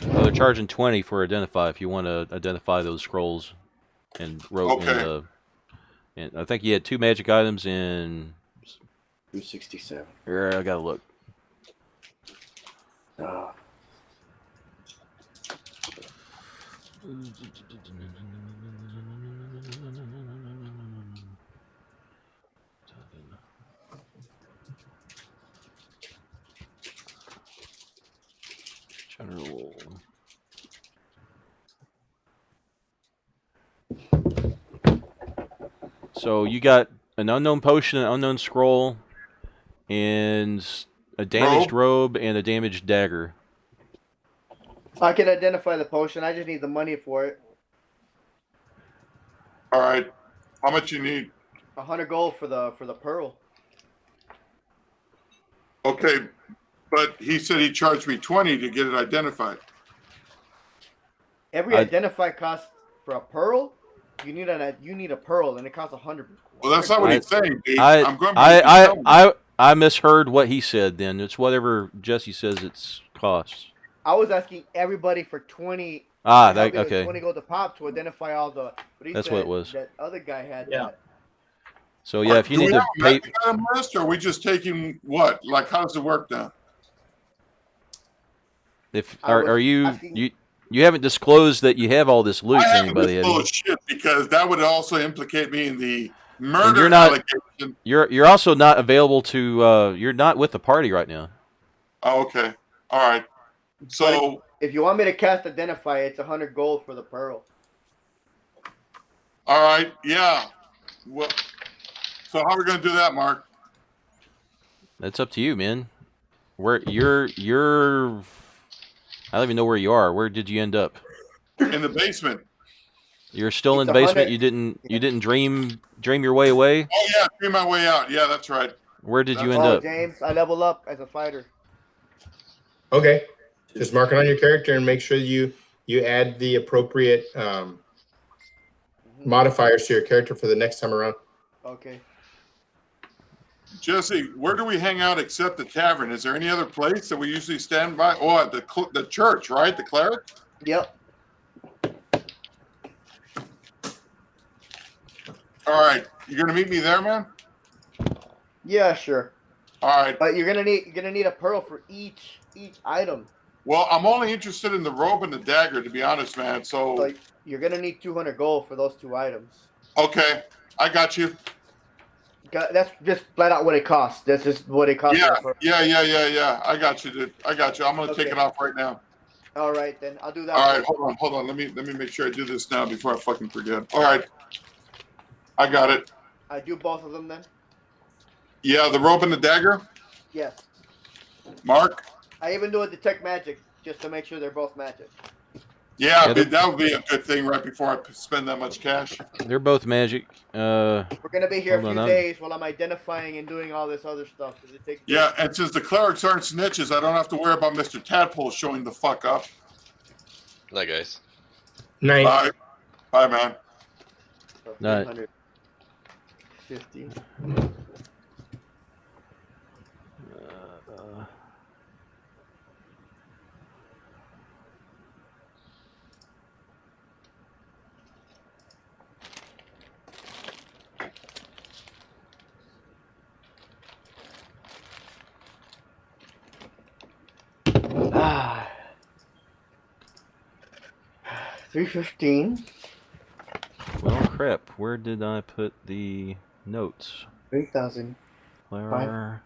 Speaker 3: Well, they're charging 20 for identify if you want to identify those scrolls and rope.
Speaker 9: Okay.
Speaker 3: And I think you had 2 magic items in
Speaker 4: 267.
Speaker 3: Here, I gotta look. General. So you got an unknown potion, an unknown scroll, and a damaged robe and a damaged dagger.
Speaker 4: I can identify the potion. I just need the money for it.
Speaker 9: All right. How much you need?
Speaker 4: 100 gold for the pearl.
Speaker 9: Okay, but he said he charged me 20 to get it identified.
Speaker 4: Every identify cost for a pearl. You need a pearl, and it costs 100.
Speaker 9: Well, that's not what he's saying, dude. I'm going by what he's telling me.
Speaker 3: I misheard what he said. Then it's whatever Jesse says it's costs.
Speaker 4: I was asking everybody for 20.
Speaker 3: Okay.
Speaker 4: 20 gold to pop to identify all the. But
Speaker 3: That's what it was.
Speaker 4: That other guy had.
Speaker 10: Yeah.
Speaker 4: That.
Speaker 3: So yeah, if you need to pay,
Speaker 9: list, or are we just taking what? Like, how does it work now?
Speaker 3: If are you haven't disclosed that you have all this loot to anybody?
Speaker 9: I haven't shit because that would also implicate me in the murder
Speaker 3: you're not,
Speaker 9: allegation.
Speaker 3: You're also not available to. You're not with the party right now.
Speaker 9: Oh, okay. All right. So
Speaker 4: if you want me to cast identify, it's 100 gold for the pearl.
Speaker 9: All right. Yeah. Well. So how are we going to do that, Mark?
Speaker 3: That's up to you, man. Where you're I don't even know where you are. Where did you end up?
Speaker 9: In the basement.
Speaker 3: You're still in the basement. You didn't dream your way away.
Speaker 9: Oh yeah, dream my way out. Yeah, that's right.
Speaker 3: Where did you end up?
Speaker 4: James, I level up as a fighter.
Speaker 11: Okay, just mark it on your character and make sure you add the appropriate modifiers to your character for the next time around.
Speaker 4: Okay.
Speaker 9: Jesse, where do we hang out except the tavern? Is there any other place that we usually stand by? Oh, at the church, right? The cleric?
Speaker 4: Yep.
Speaker 9: All right. You gonna meet me there, man?
Speaker 4: Yeah, sure.
Speaker 9: All right.
Speaker 4: But you're gonna need a pearl for each item.
Speaker 9: Well, I'm only interested in the robe and the dagger, to be honest, man. So
Speaker 4: you're gonna need 200 gold for those 2 items.
Speaker 9: Okay, I got you.
Speaker 4: That's just flat out what it costs. That's just what it costs.
Speaker 9: Yeah. I got you, dude. I got you. I'm gonna take it off right now.
Speaker 4: All right, then I'll do that.
Speaker 9: All right, hold on. Let me make sure I do this now before I fucking forget. All right, I got it.
Speaker 4: I do both of them then.
Speaker 9: Yeah, the robe and the dagger.
Speaker 4: Yes.
Speaker 9: Mark.
Speaker 4: I even do a detect magic just to make sure they're both magic.
Speaker 9: Yeah, that would be a good thing right before I spend that much cash.
Speaker 3: They're both magic.
Speaker 4: We're gonna be here a few days while I'm identifying and doing all this other stuff.
Speaker 9: Yeah, and since the clerics aren't snitches, I don't have to worry about Mr. Tadpole showing the fuck up.
Speaker 13: Night, guys.
Speaker 11: Night.
Speaker 9: Bye, man.
Speaker 3: Night.
Speaker 4: 50. Ah. 315.
Speaker 3: Well, crap. Where did I put the notes?
Speaker 4: 3,000.
Speaker 3: Where?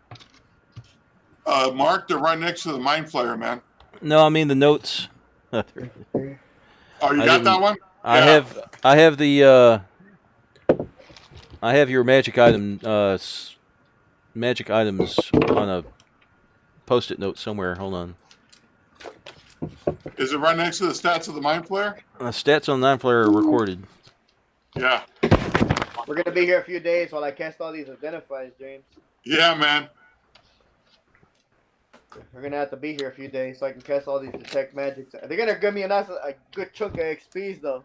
Speaker 9: Mark, they're right next to the mind flayer, man.
Speaker 3: No, I mean the notes.
Speaker 9: Oh, you got that one?
Speaker 3: I have the I have your magic item magic items on a post-it note somewhere. Hold on.
Speaker 9: Is it right next to the stats of the mind flayer?
Speaker 3: Stats on the mind flayer are recorded.
Speaker 9: Yeah.
Speaker 4: We're gonna be here a few days while I cast all these identifiers, James.
Speaker 9: Yeah, man.
Speaker 4: We're gonna have to be here a few days so I can cast all these detect magics. They're gonna give me a good chunk of XPs though.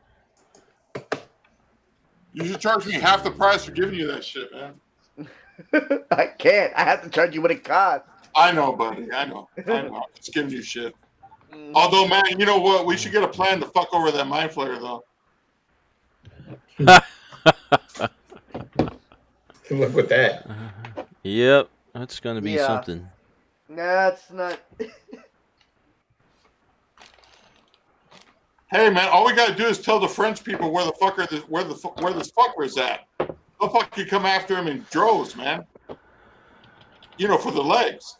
Speaker 9: You should charge me half the price for giving you that shit, man.
Speaker 4: I can't. I have to charge you what it costs.
Speaker 9: I know, buddy. I know. I'm just giving you shit. Although, man, you know what? We should get a plan to fuck over that mind flayer, though.
Speaker 11: Good luck with that.
Speaker 3: Yep, that's gonna be something.
Speaker 4: That's not.
Speaker 9: Hey, man, all we gotta do is tell the French people where this fucker's at. They'll fucking come after him in droves, man. You know, for the legs.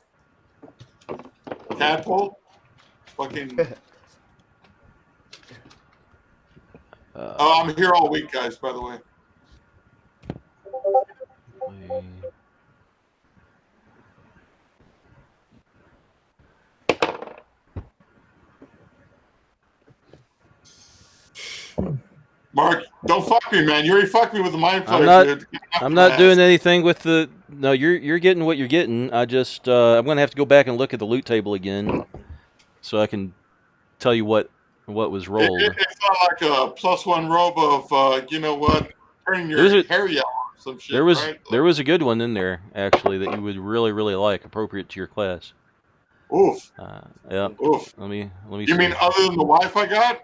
Speaker 9: Tadpole. Fucking. I'm here all week, guys. By the way. Mark, don't fuck me, man. You already fucked me with the mind
Speaker 3: I'm
Speaker 9: flayer,
Speaker 3: not.
Speaker 9: dude.
Speaker 3: I'm not doing anything with the. No, you're getting what you're getting. I just I'm gonna have to go back and look at the loot table again, so I can tell you what was rolled.
Speaker 9: It's not like a +1 robe of you know what, turning your hair yellow or some shit.
Speaker 3: There was a good one in there actually that you would really like, appropriate to your class.
Speaker 9: Oof.
Speaker 3: Yeah.
Speaker 9: Oof.
Speaker 3: Let me.
Speaker 9: You
Speaker 3: see.
Speaker 9: mean other than the wife I got?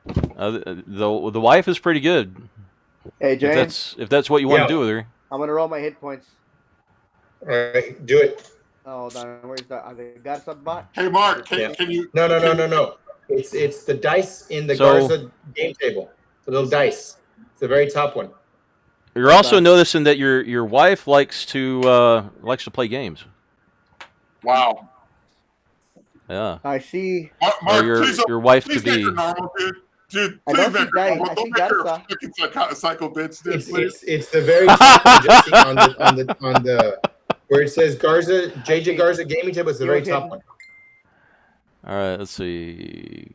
Speaker 3: The wife is pretty good.
Speaker 4: Hey James.
Speaker 3: If that's what you want to do with her.
Speaker 4: I'm gonna roll my hit points.
Speaker 11: All right, do it.
Speaker 4: Oh, hold on. Where's the? I got some bot.
Speaker 9: Hey Mark, can you?
Speaker 11: No. It's the dice in the Garza game table. The little dice. It's the very top one.
Speaker 3: You're also noticing that your wife likes to play games.
Speaker 9: Wow.
Speaker 3: Yeah.
Speaker 4: I see.
Speaker 9: Mark,
Speaker 3: your wife
Speaker 9: please
Speaker 3: to be.
Speaker 9: Make her normal, dude. Dude,
Speaker 4: I
Speaker 9: please
Speaker 4: know
Speaker 9: make
Speaker 4: she
Speaker 9: her normal.
Speaker 4: I
Speaker 9: Don't
Speaker 4: see
Speaker 9: make her a
Speaker 4: Garza.
Speaker 9: fucking psycho bitch, dude.
Speaker 11: It's the very top one, Jesse, on the where it says Garza JJ Garza gaming table. It's the very top one.
Speaker 3: All right, let's see.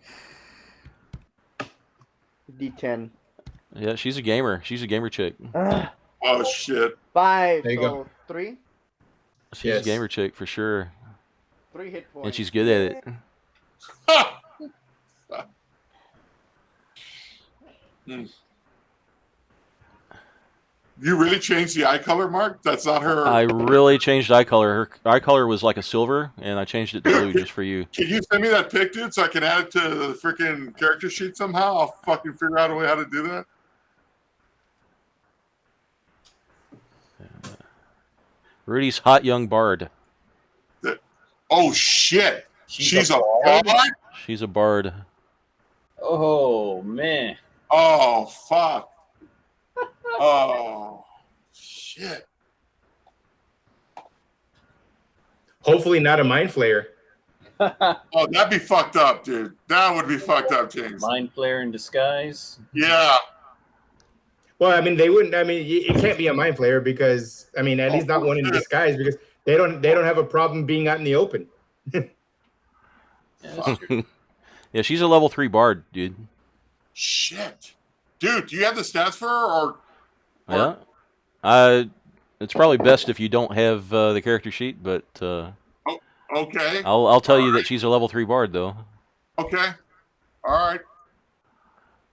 Speaker 4: D10.
Speaker 3: Yeah, she's a gamer. She's a gamer chick.
Speaker 9: Oh shit.
Speaker 4: 5.
Speaker 11: There you go.
Speaker 4: 3.
Speaker 3: She's a gamer chick for sure.
Speaker 4: 3 hit points.
Speaker 3: And she's good at it.
Speaker 9: You really changed the eye color, Mark? That's not her.
Speaker 3: I really changed eye color. Her eye color was like a silver, and I changed it to blue just for you.
Speaker 9: Can you send me that pic, dude, so I can add it to the freaking character sheet somehow? I'll fucking figure out a way how to do that.
Speaker 3: Rudy's hot young bard.
Speaker 9: Oh shit! She's a bard?
Speaker 3: She's a bard.
Speaker 10: Oh man.
Speaker 9: Oh fuck. Oh shit.
Speaker 11: Hopefully not a mind flayer.
Speaker 9: Oh, that'd be fucked up, dude. That would be fucked up, James.
Speaker 10: Mind flayer in disguise.
Speaker 9: Yeah.
Speaker 11: Well, I mean, they wouldn't. I mean, it can't be a mind flayer because at least not one in disguise because they don't have a problem being out in the open.
Speaker 3: Yeah, she's a level 3 bard, dude.
Speaker 9: Shit, dude. Do you have the stats for her, or?
Speaker 3: Yeah. It's probably best if you don't have the character sheet, but.
Speaker 9: Okay.
Speaker 3: I'll tell you that she's a level 3 bard, though.
Speaker 9: Okay. All right.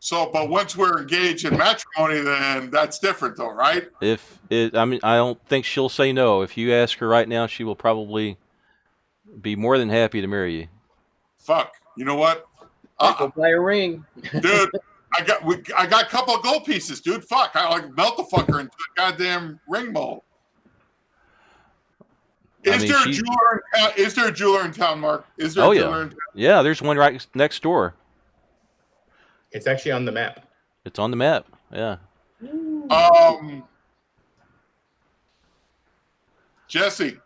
Speaker 9: So, but once we're engaged in matrimony, then that's different, though, right?
Speaker 3: I don't think she'll say no. If you ask her right now, she will probably be more than happy to marry you.
Speaker 9: Fuck. You know what?
Speaker 10: Go buy a ring,
Speaker 9: dude. I got a couple of gold pieces, dude. Fuck. I like melt the fucker into a goddamn ring mold. Is there a jeweler in town, Mark? Is there a jeweler in town?
Speaker 3: Yeah, there's one right next door.
Speaker 11: It's actually on the map.
Speaker 3: It's on the map, yeah.
Speaker 9: Jesse.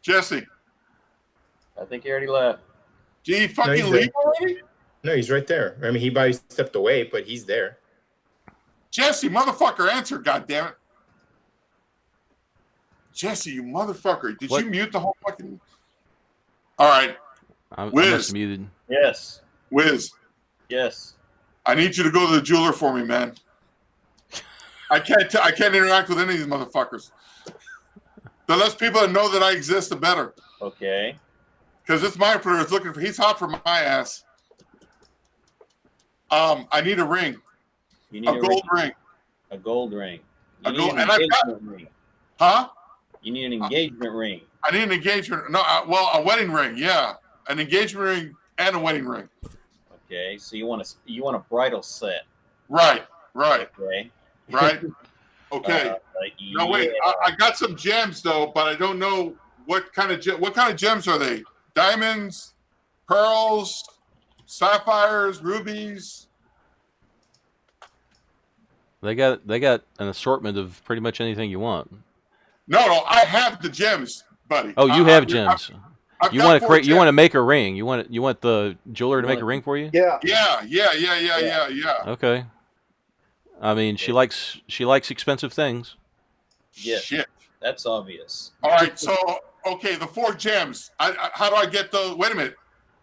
Speaker 10: I think he already left.
Speaker 9: Did he fucking leave already?
Speaker 11: No, he's right there. I mean, he probably stepped away, but he's there.
Speaker 9: Jesse, motherfucker, answer, goddammit. Jesse, you motherfucker. Did you mute the whole fucking... All right.
Speaker 3: I
Speaker 9: Wiz.
Speaker 3: must have muted.
Speaker 10: Yes.
Speaker 9: Wiz.
Speaker 10: Yes.
Speaker 9: I need you to go to the jeweler for me, man. I can't interact with any of these motherfuckers. The less people that know that I exist, the better.
Speaker 10: Okay.
Speaker 9: Because this mind flayer is looking for... He's hot for my ass. I need a ring.
Speaker 10: You need
Speaker 9: a gold ring.
Speaker 10: A gold ring.
Speaker 9: You need an engagement
Speaker 10: ring.
Speaker 9: Huh?
Speaker 10: You need an engagement ring.
Speaker 9: I need an engagement. No, a wedding ring. Yeah, an engagement ring and a wedding ring.
Speaker 10: Okay, so you want a bridal set.
Speaker 9: Right.
Speaker 10: Okay.
Speaker 9: Right. Okay. No, wait. I got some gems though, but I don't know what kind of gems are they? Diamonds, pearls, sapphires, rubies.
Speaker 3: They got an assortment of pretty much anything you want.
Speaker 9: No, I have the gems, buddy.
Speaker 3: Oh, you have gems. You want to make a ring. You want the jeweler to make a ring for you?
Speaker 9: Yeah.
Speaker 3: Okay. I mean, she likes expensive things.
Speaker 10: Yeah.
Speaker 9: Shit.
Speaker 10: That's obvious.
Speaker 9: All right, so okay, the 4 gems. How do I get those? Wait a minute.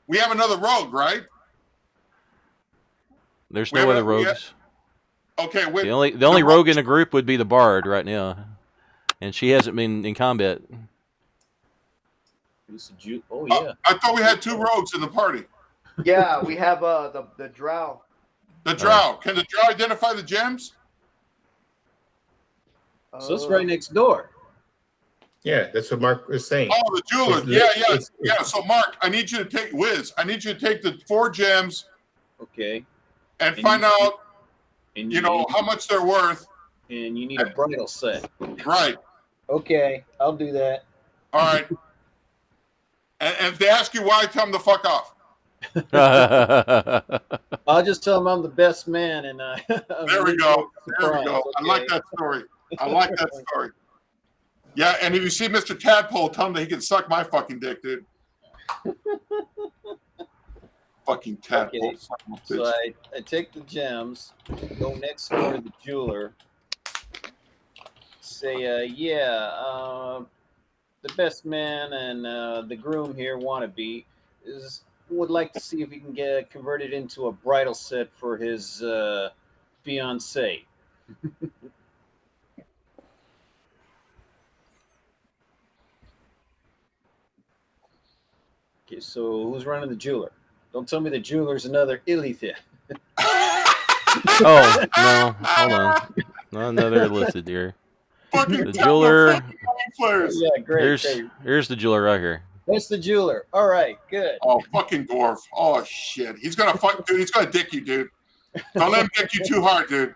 Speaker 9: We have another rogue, right?
Speaker 3: There's no other rogues.
Speaker 9: Okay, wait.
Speaker 3: The only rogue in the group would be the bard right now, and she hasn't been in combat.
Speaker 10: Oh yeah.
Speaker 9: I thought we had 2 rogues in the party.
Speaker 4: Yeah, we have the drow.
Speaker 9: The drow. Can the drow identify the gems?
Speaker 10: So it's right next door.
Speaker 11: Yeah, that's what Mark was saying.
Speaker 9: Oh, the jeweler. Yeah. So Mark, I need you to take I need you to take the 4 gems.
Speaker 10: Okay.
Speaker 9: And find out, how much they're worth.
Speaker 10: And you need a bridal set.
Speaker 9: Right.
Speaker 10: Okay, I'll do that.
Speaker 9: All right. And if they ask you why, tell them to fuck off.
Speaker 10: I'll just tell them I'm the best man, and
Speaker 9: there we go. There we go. Okay. I like that story. Yeah, and if you see Mr. Tadpole, tell him that he can suck my fucking dick, dude. Fucking tadpole.
Speaker 10: Okay. So I take the gems, go next door to the jeweler, say, the best man and the groom here, wannabe, would like to see if he can get converted into a bridal set for his fiancée. Okay, so who's running the jeweler? Don't tell me the jeweler's another Illithid.
Speaker 3: Oh, no. Hold on. Not another Illithid here. The jeweler.
Speaker 10: Yeah, great.
Speaker 3: Here's the jeweler right here.
Speaker 10: That's the jeweler. All right, good.
Speaker 9: Oh, fucking dwarf. Oh, shit. He's going to fuck, dude. He's going to dick you, dude. Don't let him dick you too hard, dude.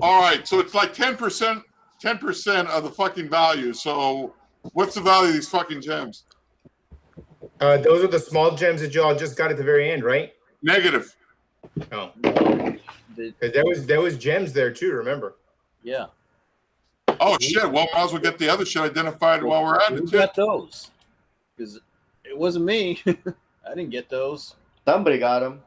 Speaker 9: All right, so it's like 10% of the fucking value. So what's the value of these fucking gems?
Speaker 11: Those are the small gems that y'all just got at the very end, right?
Speaker 9: Negative.
Speaker 11: Oh. Because there was gems there too, remember?
Speaker 10: Yeah.
Speaker 9: Oh, shit. Well, might as well get the other shit identified while we're at it,
Speaker 10: Who
Speaker 9: too.
Speaker 10: got those? Because it wasn't me. I didn't get those.
Speaker 4: Somebody got them.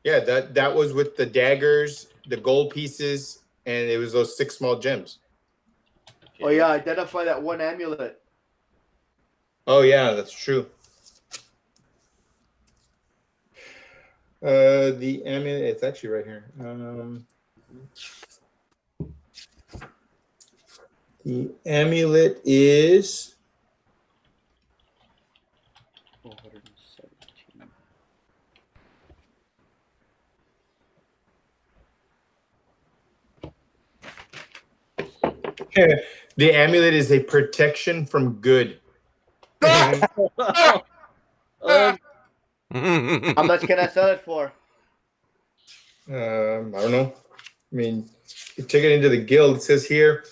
Speaker 11: Yeah, that was with the daggers, the gold pieces, and it was those 6 small gems.
Speaker 4: Okay. Oh, yeah, identify that 1 amulet.
Speaker 11: Oh, yeah, that's true. The amulet, it's actually right here. The amulet is
Speaker 4: 417.
Speaker 11: The amulet is a protection from good.
Speaker 4: How much can I sell it for?
Speaker 11: I don't know. I mean, you take it into the guild. It says here,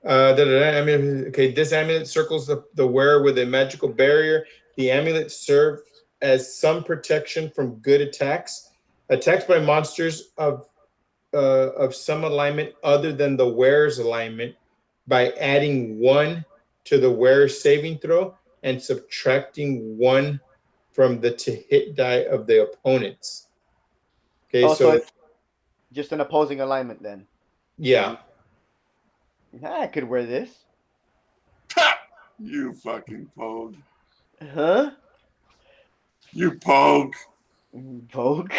Speaker 11: this amulet circles the wearer with a magical barrier. The amulet serves as some protection from good attacks. Attacks by monsters of some alignment other than the wearer's alignment by adding 1 to the wearer's saving throw and subtracting 1 from the to hit die of the opponents. Okay,
Speaker 4: so it's just an opposing alignment then.
Speaker 11: Yeah.
Speaker 4: I could wear this.
Speaker 9: You fucking pogue.
Speaker 4: Huh?
Speaker 9: You pogue.
Speaker 4: Pogue?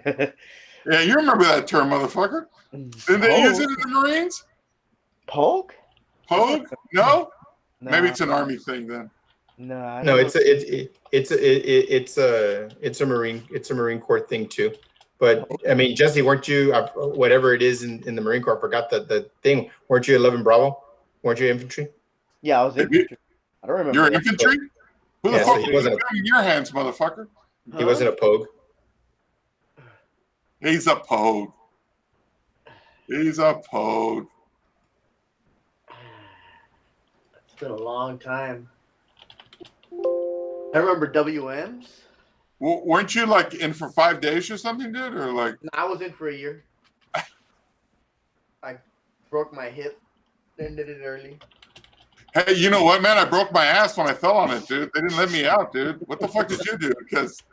Speaker 9: Yeah, you remember that term, motherfucker. Didn't they use it in the Marines?
Speaker 4: Pogue?
Speaker 9: Pogue? No? Maybe it's an Army thing then.
Speaker 11: No, it's a Marine Corps thing too. But I mean, Jesse, weren't you whatever it is in the Marine Corps? I forgot the thing. Weren't you 11 Bravo? Weren't you infantry?
Speaker 4: Yeah, I was infantry. I don't remember.
Speaker 9: You're infantry? Who the fuck was it in your hands, motherfucker?
Speaker 11: He wasn't a pogue.
Speaker 9: He's a pogue. He's a pogue.
Speaker 4: It's been a long time. I remember WMs.
Speaker 9: Weren't you like in for 5 days or something, dude? Or like?
Speaker 4: I was in for a year. I broke my hip. Ended it early.
Speaker 9: Hey, you know what, man? I broke my ass when I fell on it, dude. They didn't let me out, dude. What the fuck did you do? Because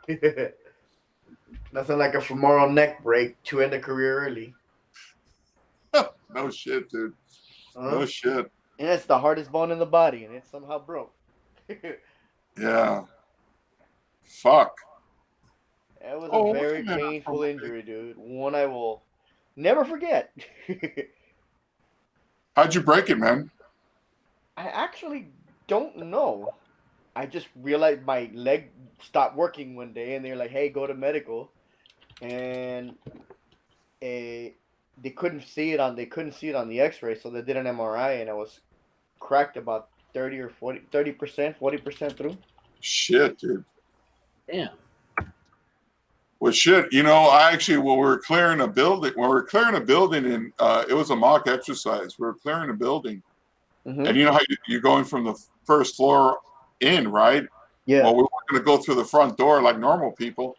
Speaker 4: nothing like a femoral neck break to end a career early.
Speaker 9: No shit, dude. No shit.
Speaker 4: Yeah, it's the hardest bone in the body, and it somehow broke.
Speaker 9: Yeah. Fuck.
Speaker 4: It was a very painful injury, dude. One I will never forget.
Speaker 9: How'd you break it, man?
Speaker 4: I actually don't know. I just realized my leg stopped working one day, and they're like, "Hey, go to medical," and they couldn't see it on the X-ray, so they did an MRI, and I was cracked about 30%, 40% through.
Speaker 9: Shit, dude.
Speaker 10: Damn.
Speaker 9: Well, shit. You know, I actually, when we were clearing a building, and it was a mock exercise. We were clearing a building, and you know how you're going from the first floor in, right?
Speaker 4: Yeah.
Speaker 9: Well, we weren't going to go through the front door like normal people,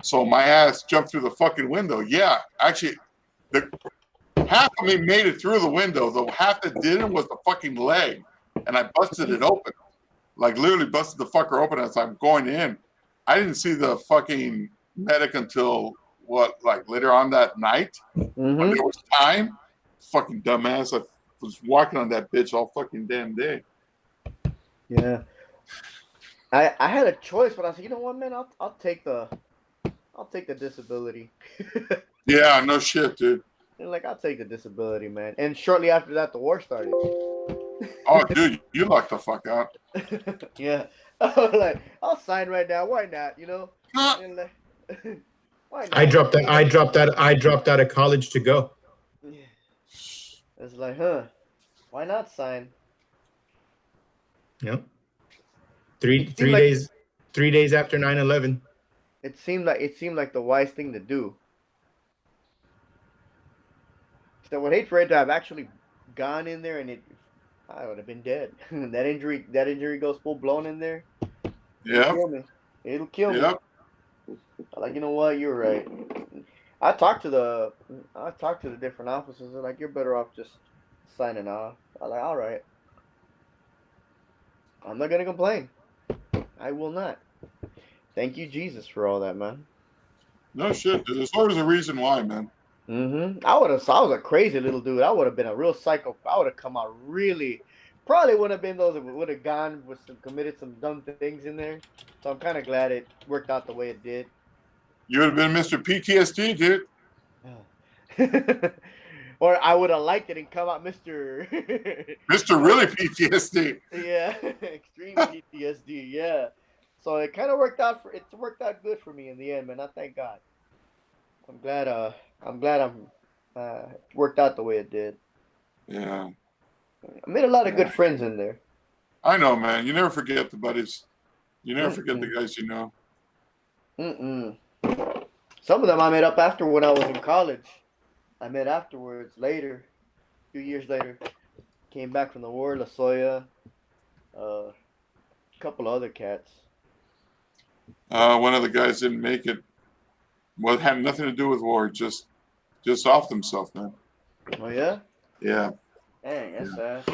Speaker 9: so my ass jumped through the fucking window. Yeah, actually, half of me made it through the window. The half that didn't was the fucking leg, and I busted it open, like literally busted the fucker open as I'm going in. I didn't see the fucking medic until like later on that night when there was time. Fucking dumbass. I was walking on that bitch all fucking damn day.
Speaker 4: Yeah. I had a choice, but I said, you know what, man, I'll take the disability.
Speaker 9: Yeah, no shit, dude.
Speaker 4: And like, I'll take the disability, man. And shortly after that, the war started.
Speaker 9: Oh, dude, you lucked the fuck out.
Speaker 4: Yeah. I was like, I'll sign right now. Why not? You know? And like, why not?
Speaker 11: I dropped out of college to go.
Speaker 4: Yeah. It's like, why not sign?
Speaker 11: Yep. Three days after 9/11.
Speaker 4: It seemed like the wise thing to do. So I would hate for it to have actually gone in there, and I would have been dead. that injury goes full blown in there.
Speaker 9: Yeah.
Speaker 4: It'll kill me. Like, you know what? You're right. I talked to the different officers. They're like, you're better off just signing off. I'm like, all right. I'm not gonna complain. I will not. Thank you, Jesus, for all that, man.
Speaker 9: No shit, dude. There's always a reason why, man.
Speaker 4: I was a crazy little dude. I would have been a real psycho. I would have come out really. Probably would have been those that would have gone with committed some dumb things in there. So I'm kind of glad it worked out the way it did.
Speaker 9: You would have been Mr. PTSD, dude.
Speaker 4: Or I would have liked it and come out Mr.
Speaker 9: Mr. Really PTSD.
Speaker 4: Yeah, extreme PTSD. Yeah. So it kind of worked out good for me in the end, man. I thank God. I'm glad it worked out the way it did.
Speaker 9: Yeah.
Speaker 4: I made a lot of good friends in there.
Speaker 9: I know, man. You never forget the buddies. You never forget the guys you know.
Speaker 4: Some of them I met up after when I was in college. I met afterwards later, a few years later. Came back from the war, La Soya, a couple other cats.
Speaker 9: One of the guys didn't make it. Well, it had nothing to do with war. Just off himself, man.
Speaker 4: Oh yeah.
Speaker 9: Yeah.
Speaker 4: Dang, that's sad.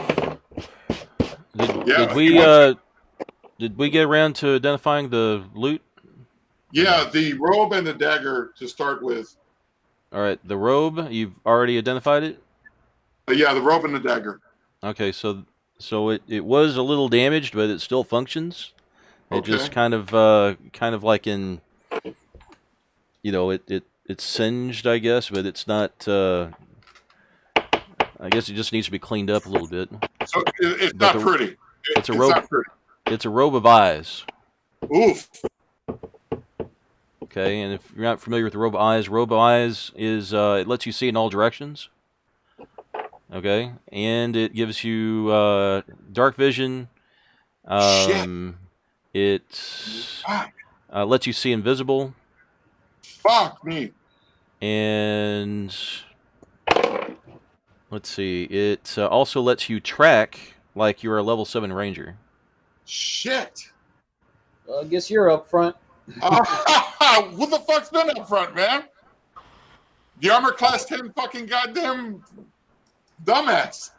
Speaker 3: Did we get around to identifying the loot?
Speaker 9: Yeah, the robe and the dagger to start with.
Speaker 3: All right, the robe, you've already identified it?
Speaker 9: Yeah, the robe and the dagger.
Speaker 3: Okay, so it was a little damaged, but it still functions. It just kind of like in, it's singed, I guess, but it's not. I guess it just needs to be cleaned up a little bit.
Speaker 9: So it's not pretty.
Speaker 3: It's a robe. Not pretty. It's a robe of eyes.
Speaker 9: Oof.
Speaker 3: Okay, and if you're not familiar with the robe of eyes is it lets you see in all directions. Okay, and it gives you dark vision. It lets you see invisible.
Speaker 9: Fuck me.
Speaker 3: And let's see, it also lets you track like you're a level 7 ranger.
Speaker 9: Shit.
Speaker 10: I guess you're up front.
Speaker 9: Who the fuck's been up front, man? The armor class 10 fucking goddamn dumbass.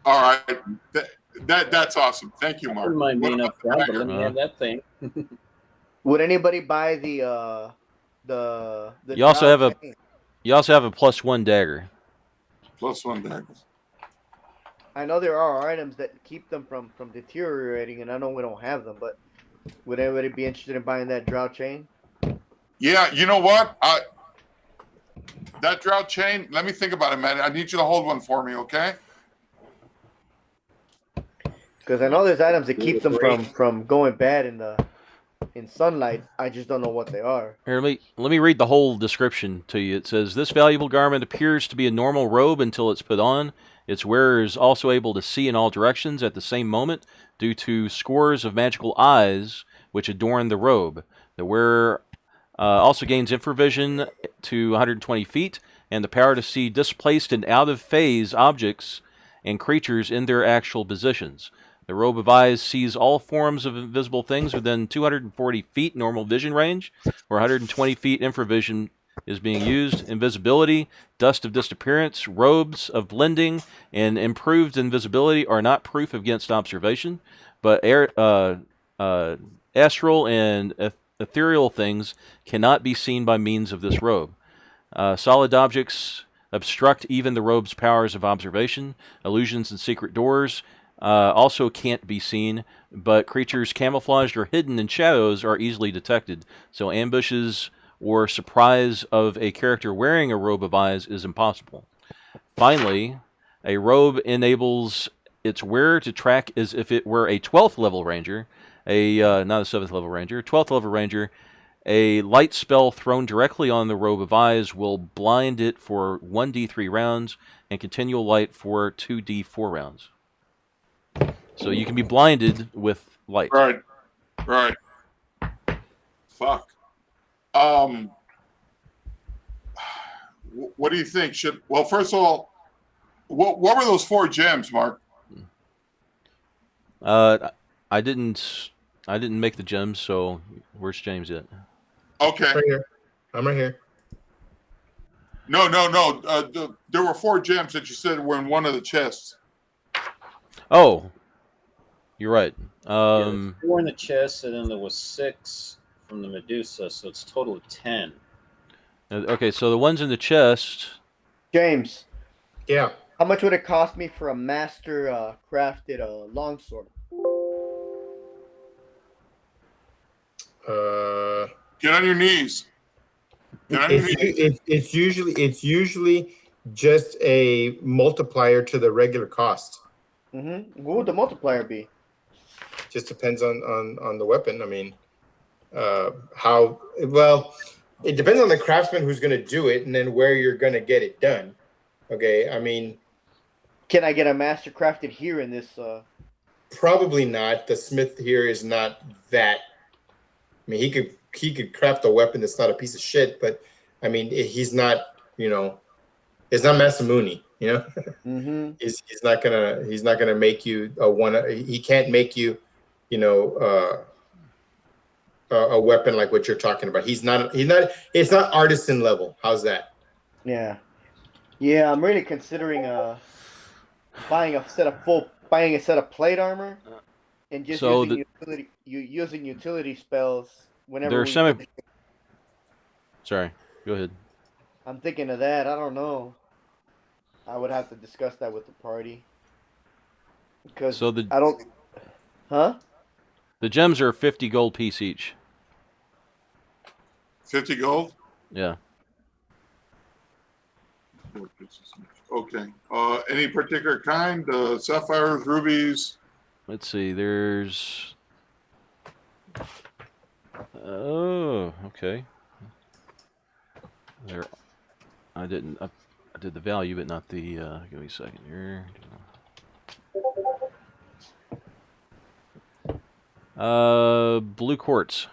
Speaker 9: All right. That's awesome. Thank you, Mark.
Speaker 10: Wouldn't mind being up front, but let me have that thing.
Speaker 4: Would anybody buy the
Speaker 3: You also have a +1 dagger.
Speaker 9: +1 dagger.
Speaker 4: I know there are items that keep them from deteriorating, and I know we don't have them, but would anybody be interested in buying that drought chain?
Speaker 9: Yeah, you know what? That drought chain. Let me think about it, man. I need you to hold one for me, okay?
Speaker 4: Because I know there's items that keep them from going bad in sunlight. I just don't know what they are.
Speaker 3: Here, let me read the whole description to you. It says, this valuable garment appears to be a normal robe until it's put on. Its wearer is also able to see in all directions at the same moment due to scores of magical eyes which adorn the robe. The wearer also gains infravision to 120 feet and the power to see displaced and out-of-phase objects and creatures in their actual positions. The robe of eyes sees all forms of invisible things within 240 feet normal vision range, where 120 feet infravision is being used. Invisibility, dust of disappearance, robes of blending, and improved invisibility are not proof against observation, but astral and ethereal things cannot be seen by means of this robe. Solid objects obstruct even the robe's powers of observation. Illusions and secret doors also can't be seen, but creatures camouflaged or hidden in shadows are easily detected, so ambushes or surprise of a character wearing a robe of eyes is impossible. Finally, a robe enables its wearer to track as if it were a 12th level ranger, not a 7th level ranger, 12th level ranger. A light spell thrown directly on the robe of eyes will blind it for 1d3 rounds and continual light for 2d4 rounds. So you can be blinded with light.
Speaker 9: Right. Fuck. What do you think? Well, first of all, what were those 4 gems, Mark?
Speaker 3: I didn't make the gems, so where's James at?
Speaker 9: Okay.
Speaker 11: Right here. I'm right here.
Speaker 9: No. There were 4 gems that you said were in one of the chests.
Speaker 3: Oh, you're right.
Speaker 10: There's 4 in the chest, and then there was 6 from the Medusa, so it's a total of 10.
Speaker 3: Okay, so the ones in the chest.
Speaker 4: James.
Speaker 11: Yeah.
Speaker 4: How much would it cost me for a master crafted longsword?
Speaker 9: Get on your knees.
Speaker 11: It's usually just a multiplier to the regular cost.
Speaker 4: Mm-hmm. What would the multiplier be?
Speaker 11: Just depends on the weapon. I mean, how well it depends on the craftsman who's going to do it, and then where you're going to get it done. Okay, I mean,
Speaker 4: can I get a master crafted here in this?
Speaker 11: Probably not. The smith here is not that. I mean, he could craft a weapon that's not a piece of shit, but I mean, he's not. It's not Masamune.
Speaker 4: Mm-hmm.
Speaker 11: He's not gonna make you a one. He can't make you, a weapon like what you're talking about. He's not. It's not artisan level. How's that?
Speaker 4: Yeah. I'm really considering buying a set of plate armor and just using utility spells whenever
Speaker 3: Sorry, go ahead.
Speaker 4: I'm thinking of that. I don't know. I would have to discuss that with the party. Because I don't. Huh?
Speaker 3: The gems are 50 gold piece each.
Speaker 9: 50 gold?
Speaker 3: Yeah.
Speaker 9: Okay. Any particular kind? Sapphires, rubies?
Speaker 3: Let's see. There's. Oh, okay. There. I didn't. I did the value, but not the. Give me a second here. Blue quartz.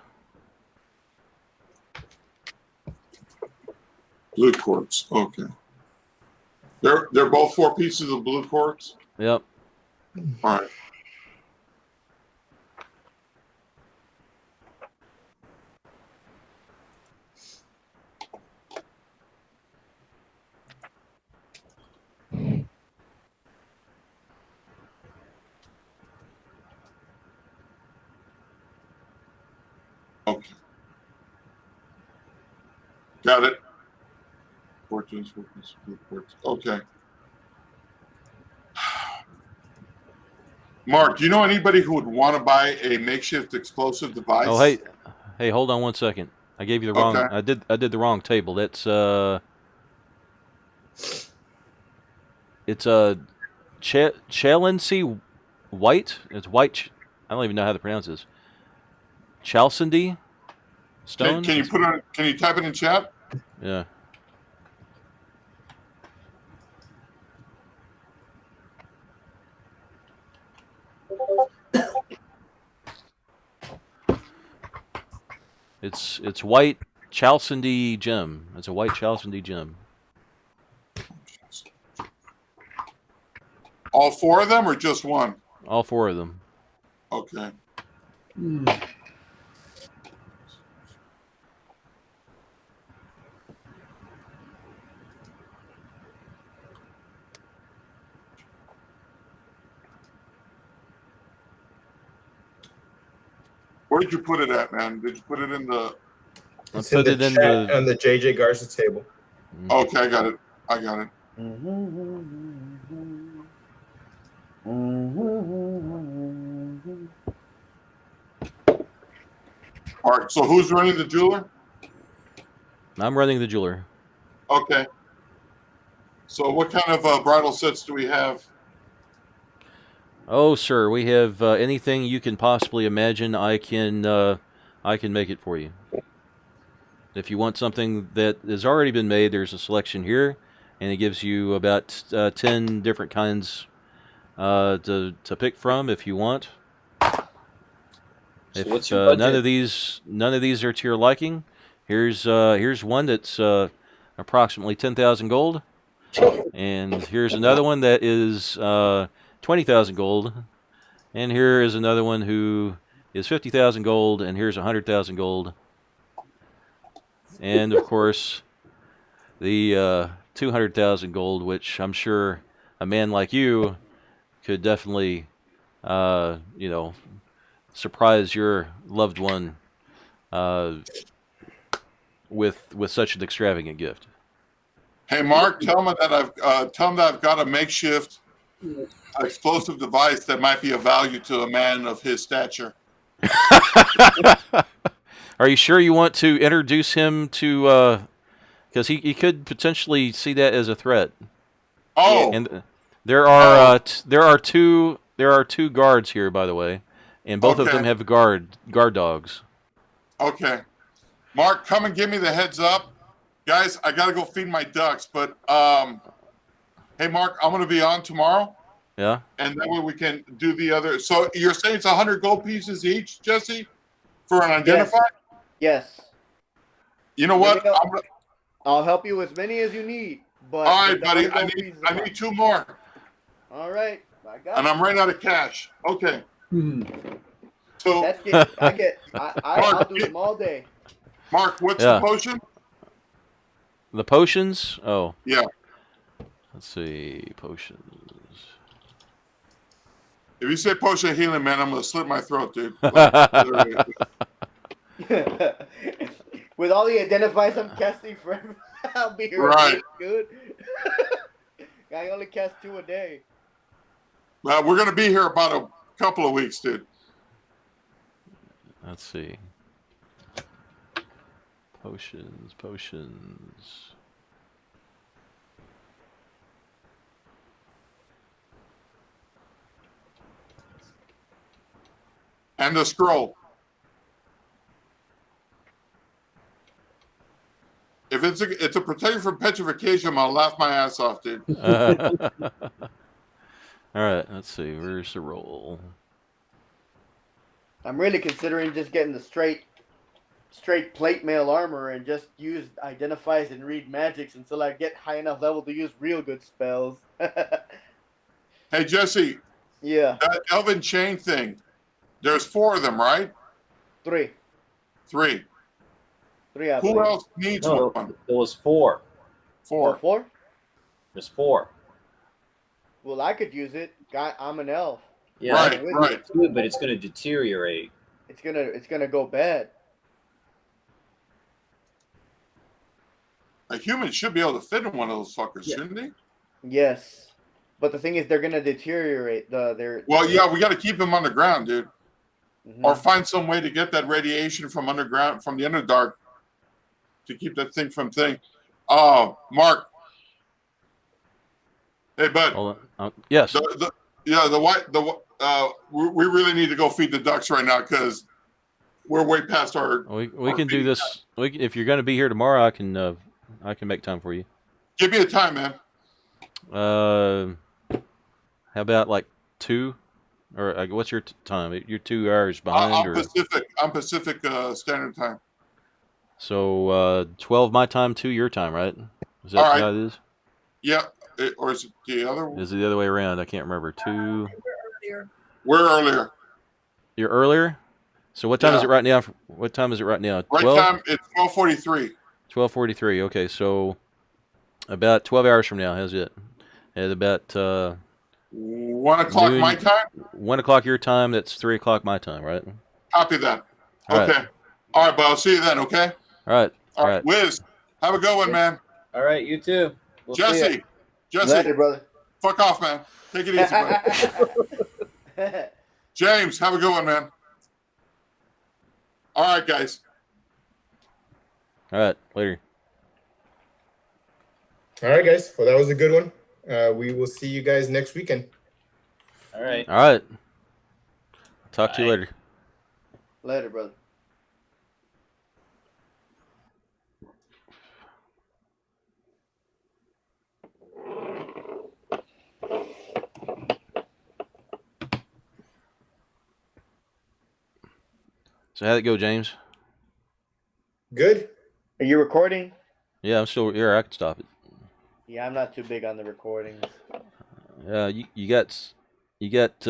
Speaker 9: Blue quartz. Okay. They're both 4 pieces of blue quartz?
Speaker 3: Yep.
Speaker 9: All right. Okay. Got it. Fortunes, blue quartz. Okay. Mark, do you know anybody who would want to buy a makeshift explosive device?
Speaker 3: Oh, hey, hold on 1 second. I gave you the wrong. I did the wrong table. That's it's Chalency White. It's white. I don't even know how to pronounce this. Chalcedony stone.
Speaker 9: Can you put on? Can you type it in chat?
Speaker 3: Yeah. It's white Chalcedony gem. It's a white Chalcedony gem.
Speaker 9: All 4 of them, or just one?
Speaker 3: All 4 of them.
Speaker 9: Okay. Where did you put it at, man? Did you put it in the?
Speaker 11: It's in the chat on the JJ Garza table.
Speaker 9: Okay, I got it. I got it. All right. So who's running the jeweler?
Speaker 3: I'm running the jeweler.
Speaker 9: Okay. So what kind of bridal sets do we have?
Speaker 3: Oh, sir, we have anything you can possibly imagine. I can make it for you. If you want something that has already been made, there's a selection here, and it gives you about 10 different kinds to pick from if you want.
Speaker 10: So
Speaker 3: if
Speaker 10: what's your budget?
Speaker 3: none of these are to your liking, here's one that's approximately 10,000 gold, and here's another one that is 20,000 gold, and here is another one who is 50,000 gold, and here's 100,000 gold. And, of course, the 200,000 gold, which I'm sure a man like you could definitely, surprise your loved one with such an extravagant gift.
Speaker 9: Hey, Mark, tell them that I've got a makeshift explosive device that might be of value to a man of his stature.
Speaker 3: Are you sure you want to introduce him to? Because he could potentially see that as a threat.
Speaker 9: Oh,
Speaker 3: and there are two guards here, by the way, and both of them have guard dogs.
Speaker 9: Okay, Mark, come and give me the heads up, guys. I gotta go feed my ducks, but hey, Mark, I'm gonna be on tomorrow.
Speaker 3: Yeah.
Speaker 9: And that way we can do the other. So you're saying it's 100 gold pieces each, Jesse, for an identifier?
Speaker 4: Yes.
Speaker 9: You know what?
Speaker 4: I'll help you as many as you need. But
Speaker 9: all right, buddy. I need 2 more.
Speaker 4: All right. I got
Speaker 9: and I'm running out of cash. Okay. So
Speaker 4: I'll do them all day.
Speaker 9: Mark, what's the potion?
Speaker 3: The potions? Oh.
Speaker 9: Yeah. Let's
Speaker 3: see. Potions.
Speaker 9: If you say potion of healing, man, I'm going to slit my throat, dude.
Speaker 4: With all the identifiers I'm casting for him, I'll be here.
Speaker 9: Right.
Speaker 4: Good. I only cast 2 a day.
Speaker 9: Well, we're going to be here about a couple of weeks, dude.
Speaker 3: Let's see. Potions.
Speaker 9: And the scroll. If it's a protection from petrification, I'll laugh my ass off, dude.
Speaker 3: All right, let's see. Where's the roll?
Speaker 4: I'm really considering just getting the straight plate mail armor and just use identifies and read magics until I get high enough level to use real good spells.
Speaker 9: Hey, Jesse.
Speaker 4: Yeah.
Speaker 9: That Elven chain thing. There's 4 of them, right?
Speaker 4: 3.
Speaker 9: 3.
Speaker 4: 3. I
Speaker 9: Who
Speaker 4: believe.
Speaker 9: else needs
Speaker 10: No,
Speaker 9: one?
Speaker 10: there was 4.
Speaker 9: 4.
Speaker 4: 4?
Speaker 10: There's 4.
Speaker 4: Well, I could use it. I'm an elf.
Speaker 10: Yeah,
Speaker 9: right.
Speaker 10: But it's going to deteriorate.
Speaker 4: It's gonna go bad.
Speaker 9: A human should be able to fit in one of those fuckers, shouldn't he?
Speaker 4: Yes. But the thing is, they're gonna deteriorate.
Speaker 9: Well, yeah, we got to keep them underground, dude,
Speaker 4: Mm-hmm.
Speaker 9: or find some way to get that radiation from underground, from the Underdark, to keep that thing from thing. Oh, Mark. Hey, bud.
Speaker 3: Hold on. Yes.
Speaker 9: We really need to go feed the ducks right now because we're way past our.
Speaker 3: We can do this. If you're going to be here tomorrow, I can make time for you.
Speaker 9: Give me a time, man.
Speaker 3: How about like 2, or what's your time? You're 2 hours behind.
Speaker 9: I'm Pacific Standard Time.
Speaker 3: So 12 my time, 2 your time, right? Is that how it is?
Speaker 9: Yeah. Or is it the other one?
Speaker 3: Is it the other way around? I can't remember. 2.
Speaker 9: We're earlier.
Speaker 3: You're earlier? So what time is it right now? What time is it right now?
Speaker 9: 12? Right time, it's 12:43.
Speaker 3: 12:43. Okay, so about 12 hours from now. How's it? At about
Speaker 9: 1 o'clock noon, my time?
Speaker 3: 1 o'clock your time. That's 3 o'clock my time, right?
Speaker 9: Copy that.
Speaker 3: All
Speaker 9: okay.
Speaker 3: Right.
Speaker 9: All right, but I'll see you then, okay?
Speaker 3: All right.
Speaker 9: All right. Wiz, have a good one, man.
Speaker 10: All right, you too. We'll
Speaker 9: Jesse.
Speaker 4: Later, brother.
Speaker 9: Fuck off, man. Take it easy, brother. James, have a good one, man. All right, guys.
Speaker 3: All right, later.
Speaker 11: All right, guys. Well, that was a good one. We will see you guys next weekend.
Speaker 10: All right.
Speaker 3: All right. Talk to you later.
Speaker 4: Later, brother.
Speaker 3: So how'd it go, James?
Speaker 11: Good.
Speaker 4: Are you recording?
Speaker 3: Yeah, I'm still here. I can stop it.
Speaker 4: Yeah, I'm not too big on the recordings.
Speaker 3: You got